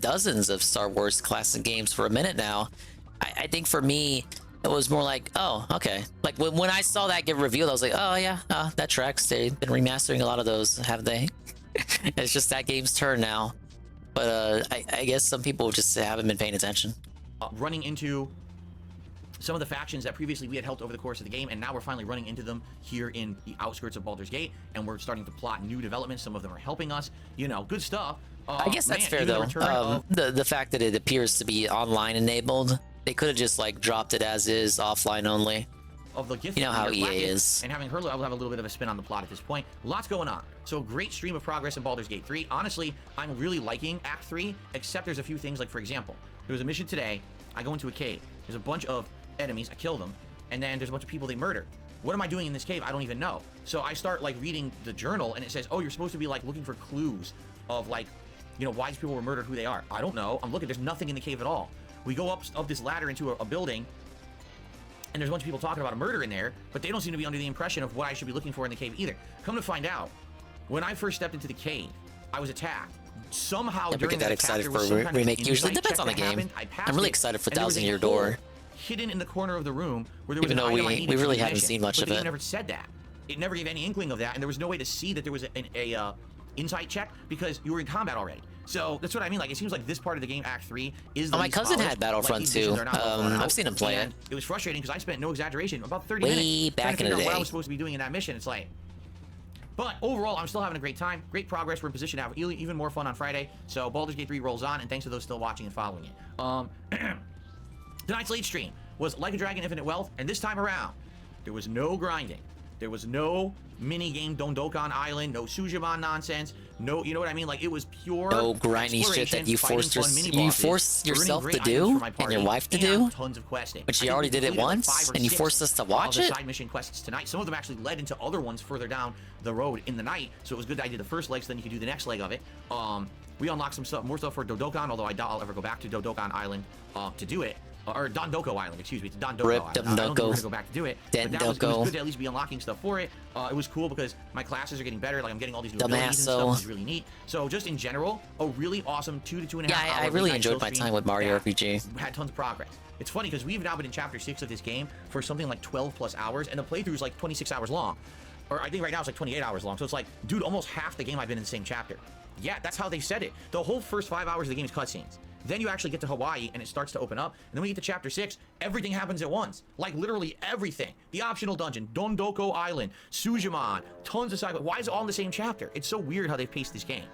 dozens of Star Wars classic games for a minute now. I think for me... It was more like, oh, okay. Like when I saw that get revealed, I was like, oh yeah, that tracks. They've been remastering a lot of those, have they? It's just that game's turn now. But I guess some people just haven't been paying attention. Running into some of the factions that previously we had helped over the course of the game, and now we're finally running into them here in the outskirts of Baldur's Gate, and we're starting to plot new developments. Some of them are helping us. You know, good stuff. I guess that's fair though. The fact that it appears to be online enabled. They could have just like dropped it as is, offline only. Of the gift, you know how EA is. And having her, I will have a little bit of a spin on the plot at this point. Lots going on. So great stream of progress in Baldur's Gate 3. Honestly, I'm really liking Act 3, except there's a few things like, for example, there was a mission today. I go into a cave. There's a bunch of enemies. I kill them. And then there's a bunch of people they murder. What am I doing in this cave? I don't even know. So I start like reading the journal, and it says, oh, you're supposed to be like looking for clues of like, you know, why these people were murdered, who they are. I don't know. I'm looking. There's nothing in the cave at all. We go up this ladder into a building, and there's a bunch of people talking about a murder in there, but they don't seem to be under the impression of what I should be looking for in the cave either. Come to find out, when I first stepped into the cave, I was attacked. Somehow during that excited for a remake. Usually depends on the game. I'm really excited for Thousand Year Door. Hidden in the corner of the room where there was even though we really haven't seen much of it. It never said that. It never gave any inkling of that, and there was no way to see that there was a insight check because you were in combat already. So that's what I mean. Like, it seems like this part of the game, Act 3, is the my cousin had Battlefront too. I've seen him play it. It was frustrating because I spent, no exaggeration, about 30 minutes trying to back in figure the out what I day. was supposed to be doing in that mission. It's like, but overall, I'm still having a great time. Great progress. We're in position to have even more fun on Friday. So Baldur's Gate 3 rolls on, and thanks to those still watching and following it. Tonight's late stream was Like a Dragon Infinite Wealth, and this time around, there was no grinding. There was no mini game Dondokan Island, no Sujimon nonsense, no, you know what I mean? Like, it was pure No grindy shit that you forced yourself to do and your wife to do. Tons of questing. But she I think already we did it completed, like, once, 5 or and you 6 forced us to watch of the it? side mission quests tonight. Some of them actually led into other ones further down the road in the night, so it was good that I did the first leg, so then you could do the next leg of it. We unlocked some stuff, more stuff for Dodokan, although I doubt I'll ever go back to Dodokan Island to do it. Or Dondoko Island, excuse me. It's Dondoko Rip Island. I don't think we're Dondoko. gonna go back to do it. But that was, it Dendoko. was good to at least be unlocking stuff for it. It was cool because my classes are getting better. Like, I'm getting all these new abilities and stuff, which is really neat. So just in general, a really awesome 2 to 2.5 Yeah, I hour really midnight enjoyed chill my stream time with Mario that RPG. had tons of progress. It's funny because we've now been in chapter 6 of this game for something like 12 plus hours, and the playthrough is like 26 hours long. Or I think right now it's like 28 hours long. So it's like, dude, almost half the game I've been in the same chapter. Yeah, that's how they said it. The whole first 5 hours of the game is cutscenes. Then you actually get to Hawaii and it starts to open up. And then when you get to chapter 6, everything happens at once. Like literally everything. The optional dungeon, Dondoko Island, Sujimon, tons of side. Why is it all in the same chapter? It's so weird how they paced this game.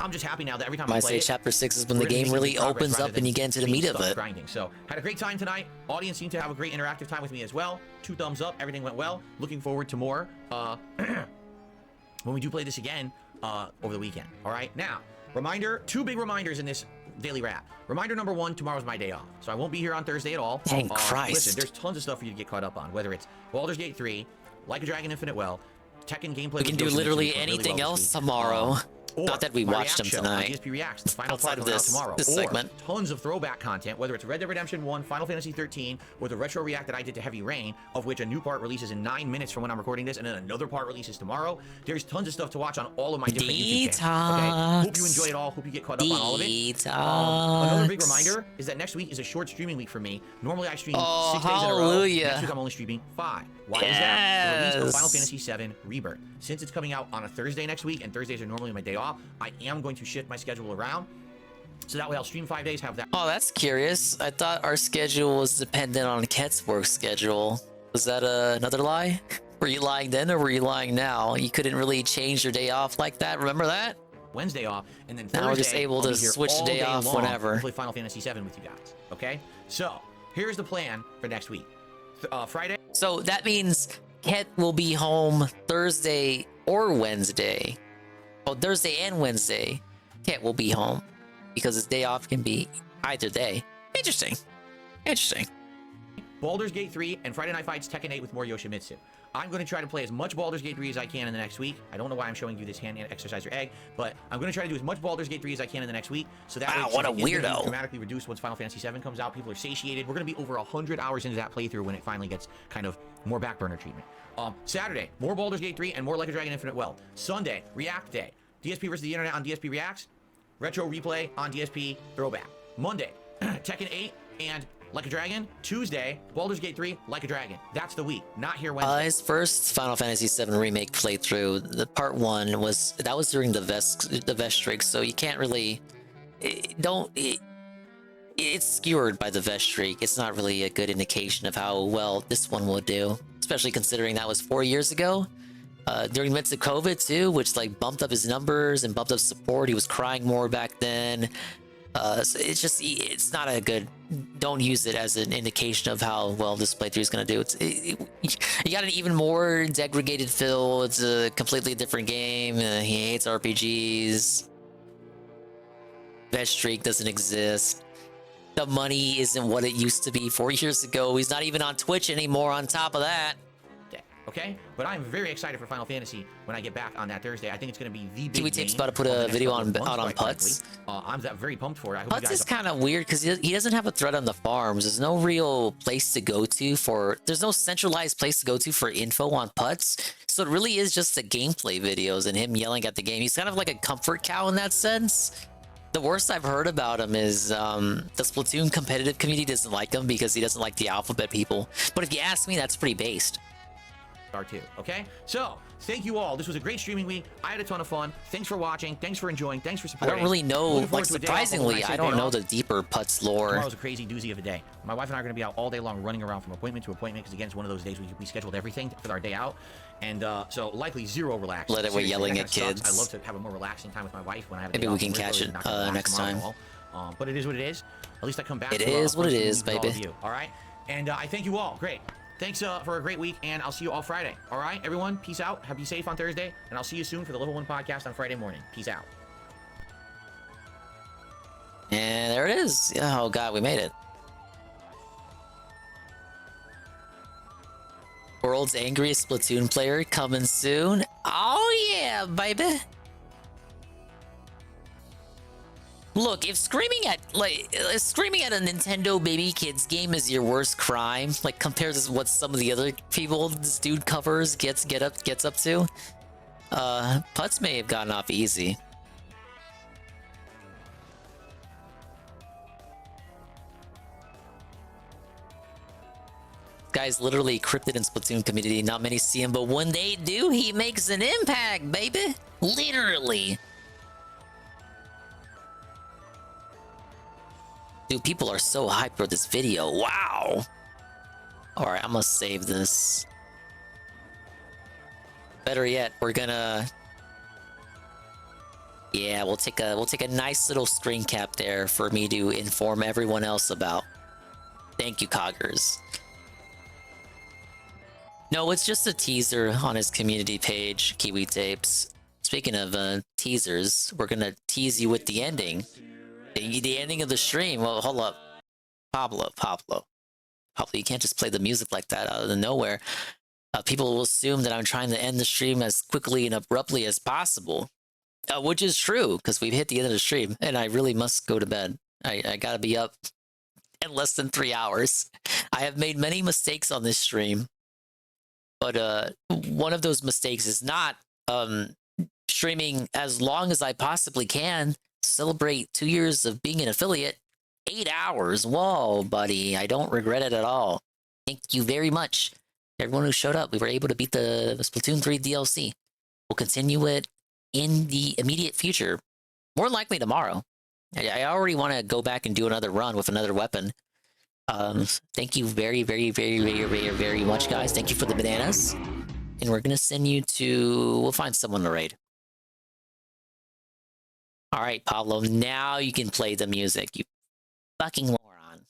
I'm just happy now that every time I I play say it, chapter 6 is when we're the gonna game make really some progress opens rather up and you get into the being meat of stuck it. grinding. So had a great time tonight. Audience seemed to have a great interactive time with me as well. 2 thumbs up. Everything went well. Looking forward to more when we do play this again over the weekend. All right. Now, reminder, 2 big reminders in this daily wrap. Reminder number 1, tomorrow's my day off, so I won't be here on Thursday at all. Thank Christ. Listen, there's tons of stuff for you to get caught up on, whether it's Baldur's Gate 3, Like a Dragon Infinite Well, Tekken gameplay. We can do literally anything else tomorrow. Not that we watched them tonight. DSP Reacts, the final Outside part of coming out this, tomorrow. this Or segment. tons of throwback content, whether it's Red Dead Redemption 1, Final Fantasy 13, or the retro react that I did to Heavy Rain, of which a new part releases in 9 minutes from when I'm recording this, and then another part releases tomorrow. There's tons of stuff to watch on all of my different YouTube channels. Okay? Hope you enjoy it all. Hope you get caught up on all of it. Another big reminder is that next week is a short streaming week for me. Normally I stream 6 days in a row. hallelujah. Next week I'm only streaming 5. Why is that? The release of Final Fantasy VII Rebirth. Since it's coming out on a Thursday next week, and Thursdays are normally my day off, I am going to shift my schedule around. So that way I'll stream 5 days, have that. Oh, that's curious. I thought our schedule was dependent on Ket's work schedule. Was that another lie? Were you lying then or were you lying now? You couldn't really change your day off like that. Remember that? Wednesday off, and then Thursday, now we're just able I'll to be here switch the all day off long whenever. and play Final Fantasy VII with you guys. Okay, so here's the plan for next week. Friday. So that means Ket will be home Thursday or Wednesday. Oh, Thursday and Wednesday, Ket will be home because his day off can be either day. Interesting. Interesting. Baldur's Gate 3 and Friday Night Fights Tekken 8 with more Yoshimitsu. I'm going to try to play as much Baldur's Gate 3 as I can in the next week. I don't know why I'm showing you this hand exercise your egg, but I'm going to try to do as much Baldur's Gate 3 as I can in the next week. So that Wow, way, what a it's gonna be weirdo. dramatically reduced once Final Fantasy VII comes out. People are satiated. We're going to be over 100 hours into that playthrough when it finally gets kind of more back burner treatment. Saturday, more Baldur's Gate 3 and more Like a Dragon Infinite Well. Sunday, React Day. DSP versus the Internet on DSP Reacts. Retro Replay on DSP Throwback. Monday, Tekken 8 and Like a Dragon. Tuesday, Baldur's Gate 3, Like a Dragon. That's the week. Not here Wednesday. His first Final Fantasy VII Remake playthrough, the part 1 was during the Vestrig, so you can't really it's skewered by the Vestrig. It's not really a good indication of how well this one will do, especially considering that was 4 years ago. During the midst of COVID too, which like bumped up his numbers and bumped up support. He was crying more back then. So it's not a good, don't use it as an indication of how well this playthrough is going to do. You got an even more degraded Phil. It's a completely different game. He hates RPGs. Vestrig doesn't exist. The money isn't what it used to be 4 years ago. He's not even on Twitch anymore on top of that. Okay, but I'm very excited for Final Fantasy when I get back on that Thursday. I think it's going to be the big Kiwi Tape's game about to put of the a next video couple of on months, quite Putz. frankly. I'm very pumped for it. I hope you Putz guys is kind of weird because he doesn't have a thread on the farms. There's no real place to go to there's no centralized place to go to for info on Putz. So it really is just the gameplay videos and him yelling at the game. He's kind of like a comfort cow in that sense. The worst I've heard about him is the Splatoon competitive community doesn't like him because he doesn't like the alphabet people. But if you ask me, that's pretty based. R2, okay? So, thank you all. This was a great streaming week. I had a ton of fun. Thanks for watching. Thanks for enjoying. Thanks for I supporting. don't really know, Looking forward like to a day off. surprisingly, When say I don't day know off, the deeper Putz lore. Tomorrow's a crazy doozy of a day. My wife and I are going to be out all day long running around from appointment to appointment because, again, it's one of those days we scheduled everything for our day out. And so likely zero relaxing. Let it way yelling that at kinda sucks. kids. I love to have a more relaxing time with my wife when I have a Maybe day we off can from work, catch or it not gonna relax next tomorrow time. at all. But it is what it is. At least I come back. It to, is what fun it streaming is, with all baby. of you, all right? And I thank you all. Great. Thanks for a great week, and I'll see you all Friday. All right, everyone, peace out. Have you safe on Thursday, and I'll see you soon for the Level 1 podcast on Friday morning. Peace out. And there it is. Oh god, we made it. World's angriest Splatoon player coming soon. Oh yeah, baby. Look, if screaming at a Nintendo baby kids game is your worst crime, like compared to what some of the other people this dude covers gets up to, Putz may have gotten off easy. Guy's literally cryptid in Splatoon community. Not many see him, but when they do, he makes an impact, baby. Literally. Dude, people are so hyped for this video. Wow. All right, I'm gonna save this. Better yet, we're gonna. Yeah, we'll take a nice little screen cap there for me to inform everyone else about. Thank you, Coggers. No, it's just a teaser on his community page, Kiwi Tapes. Speaking of teasers, we're gonna tease you with the ending. The ending of the stream. Well, hold up. Pablo, you can't just play the music like that out of nowhere. People will assume that I'm trying to end the stream as quickly and abruptly as possible. Which is true, because we've hit the end of the stream, and I really must go to bed. I gotta be up in less than 3 hours. I have made many mistakes on this stream. But one of those mistakes is not streaming as long as I possibly can. Celebrate 2 years of being an affiliate. 8 hours. Whoa, buddy. I don't regret it at all. Thank you very much. Everyone who showed up. We were able to beat the Splatoon 3 DLC. We'll continue it in the immediate future. More likely tomorrow. I already want to go back and do another run with another weapon. Thank you very, very, very, very, very, very much, guys. Thank you for the bananas. And we're gonna send you to... We'll find someone to raid. Alright, Pablo, now you can play the music, you fucking moron.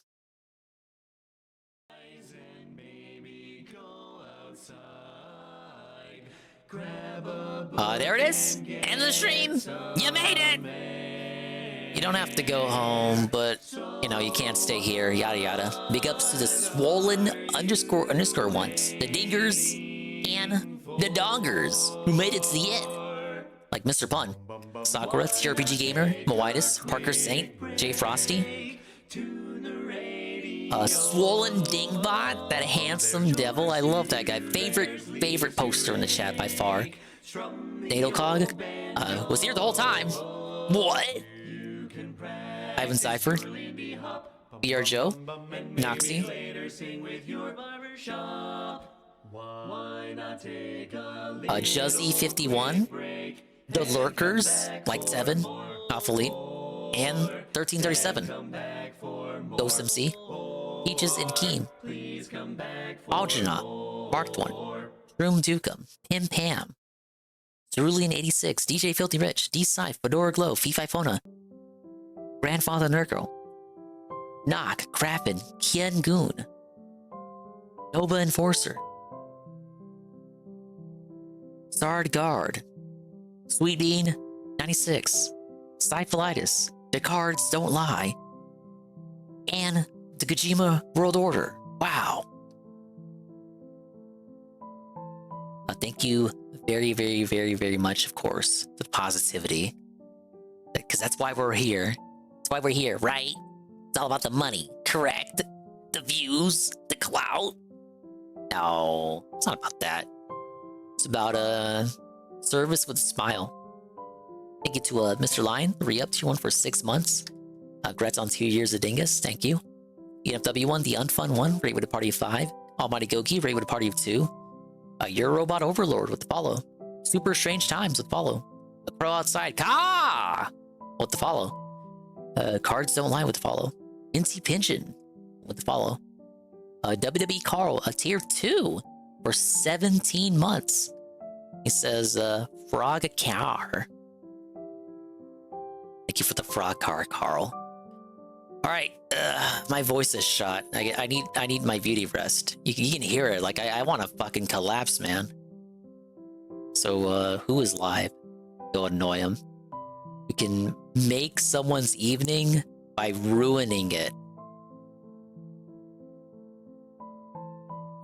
There it is! End of the stream! You made it! You don't have to go home, but, you know, you can't stay here, yada yada. Big ups to the swollen underscore ones, the dingers, and the dongers, who made it to the end. Like Mr. Pun, Sakura, TRPG Gamer, Moitis, Parker Saint, Jay Frosty, Swollen Dingbot, that handsome devil. I love that guy. Favorite poster in the chat by far. Natalcog was here the whole time. What? Ivan Cypher, BR Joe, Noxie, Juzzy51, The Lurkers, like 7, Alphalete, and 1337, Ghost MC, Peaches and Keen, Algernaut, Marked One, Shroom Dukem, Pim Pam, Cerulean86, DJ Filthy Rich, D-Scythe, Fedora Glow, Fififona, Grandfather Nurgle, Knock, Krappen, Kien Goon, Nova Enforcer, Sard Guard, Sweet Bean 96, Syphilitis, The Cards Don't Lie, and the Kojima World Order. Wow. Thank you very, very, very, very much, of course, the positivity. Because that's why we're here. That's why we're here, right? It's all about the money, correct? The views, the clout. No, it's not about that. It's about service with a smile. Thank you to Mr. Lion, re-up to one for 6 months. Congrats on 2 years of Dingus, thank you. ENFW1, the unfun one, rate with a party of 5. Almighty Goki, rate with a party of 2. Your Robot Overlord with the follow. Super Strange Times with follow. The Pro Outside, Ka! With the follow. Cards Don't Lie with the follow. Incy Pinchin with the follow. WWE Carl, a tier 2 for 17 months. He says, Frog Car. Thank you for the frog car, Carl. All right, my voice is shot. I need my beauty rest. You can hear it. Like I want to fucking collapse, man. So who is live? Go annoy him. We can make someone's evening by ruining it.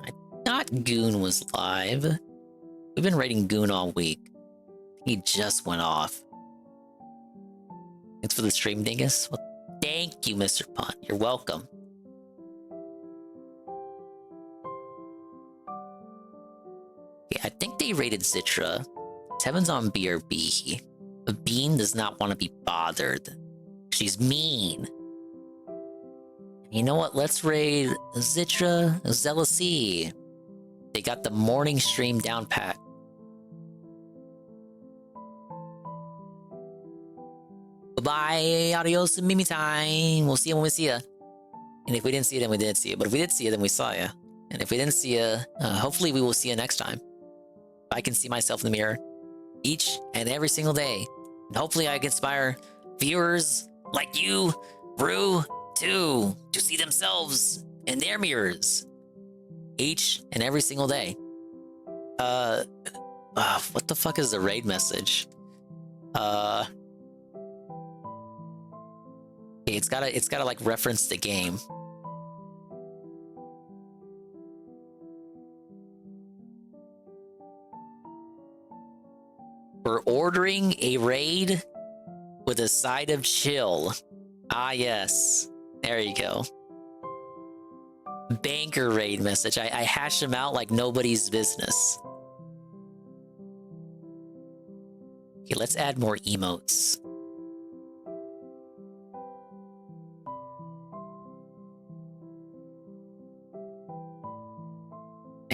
I thought Goon was live. We've been rating Goon all week. He just went off. Thanks for the stream, Dingus. Well, thank you, Mr. Pun. You're welcome. Okay, I think they rated Zitra. Tevin's on BRB. But Bean does not want to be bothered. She's mean. You know what? Let's raid Zitra, Zealousy. They got the morning stream down pat. Bye-bye. Adios and Mimi time. We'll see you when we see you. And if we didn't see you, then we didn't see you. But if we did see you, then we saw you. And if we didn't see you, hopefully we will see you next time. I can see myself in the mirror each and every single day. And hopefully I can inspire viewers like you, Rue, too, to see themselves in their mirrors each and every single day. What the fuck is the raid message? It's gotta like reference the game. We're ordering a raid with a side of chill. Ah, yes. There you go. Banker raid message. I hash them out like nobody's business. Okay, let's add more emotes.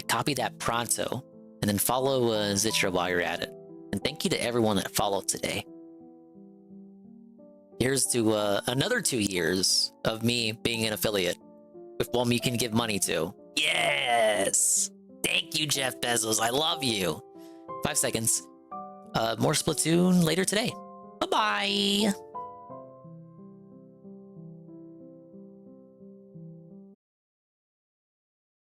Copy that pronto, and then follow Zitra while you're at it. And thank you to everyone that followed today. Here's to another 2 years of me being an affiliate with one you can give money to. Yes! Thank you, Jeff Bezos. I love you. 5 seconds. More Splatoon later today. Bye-bye!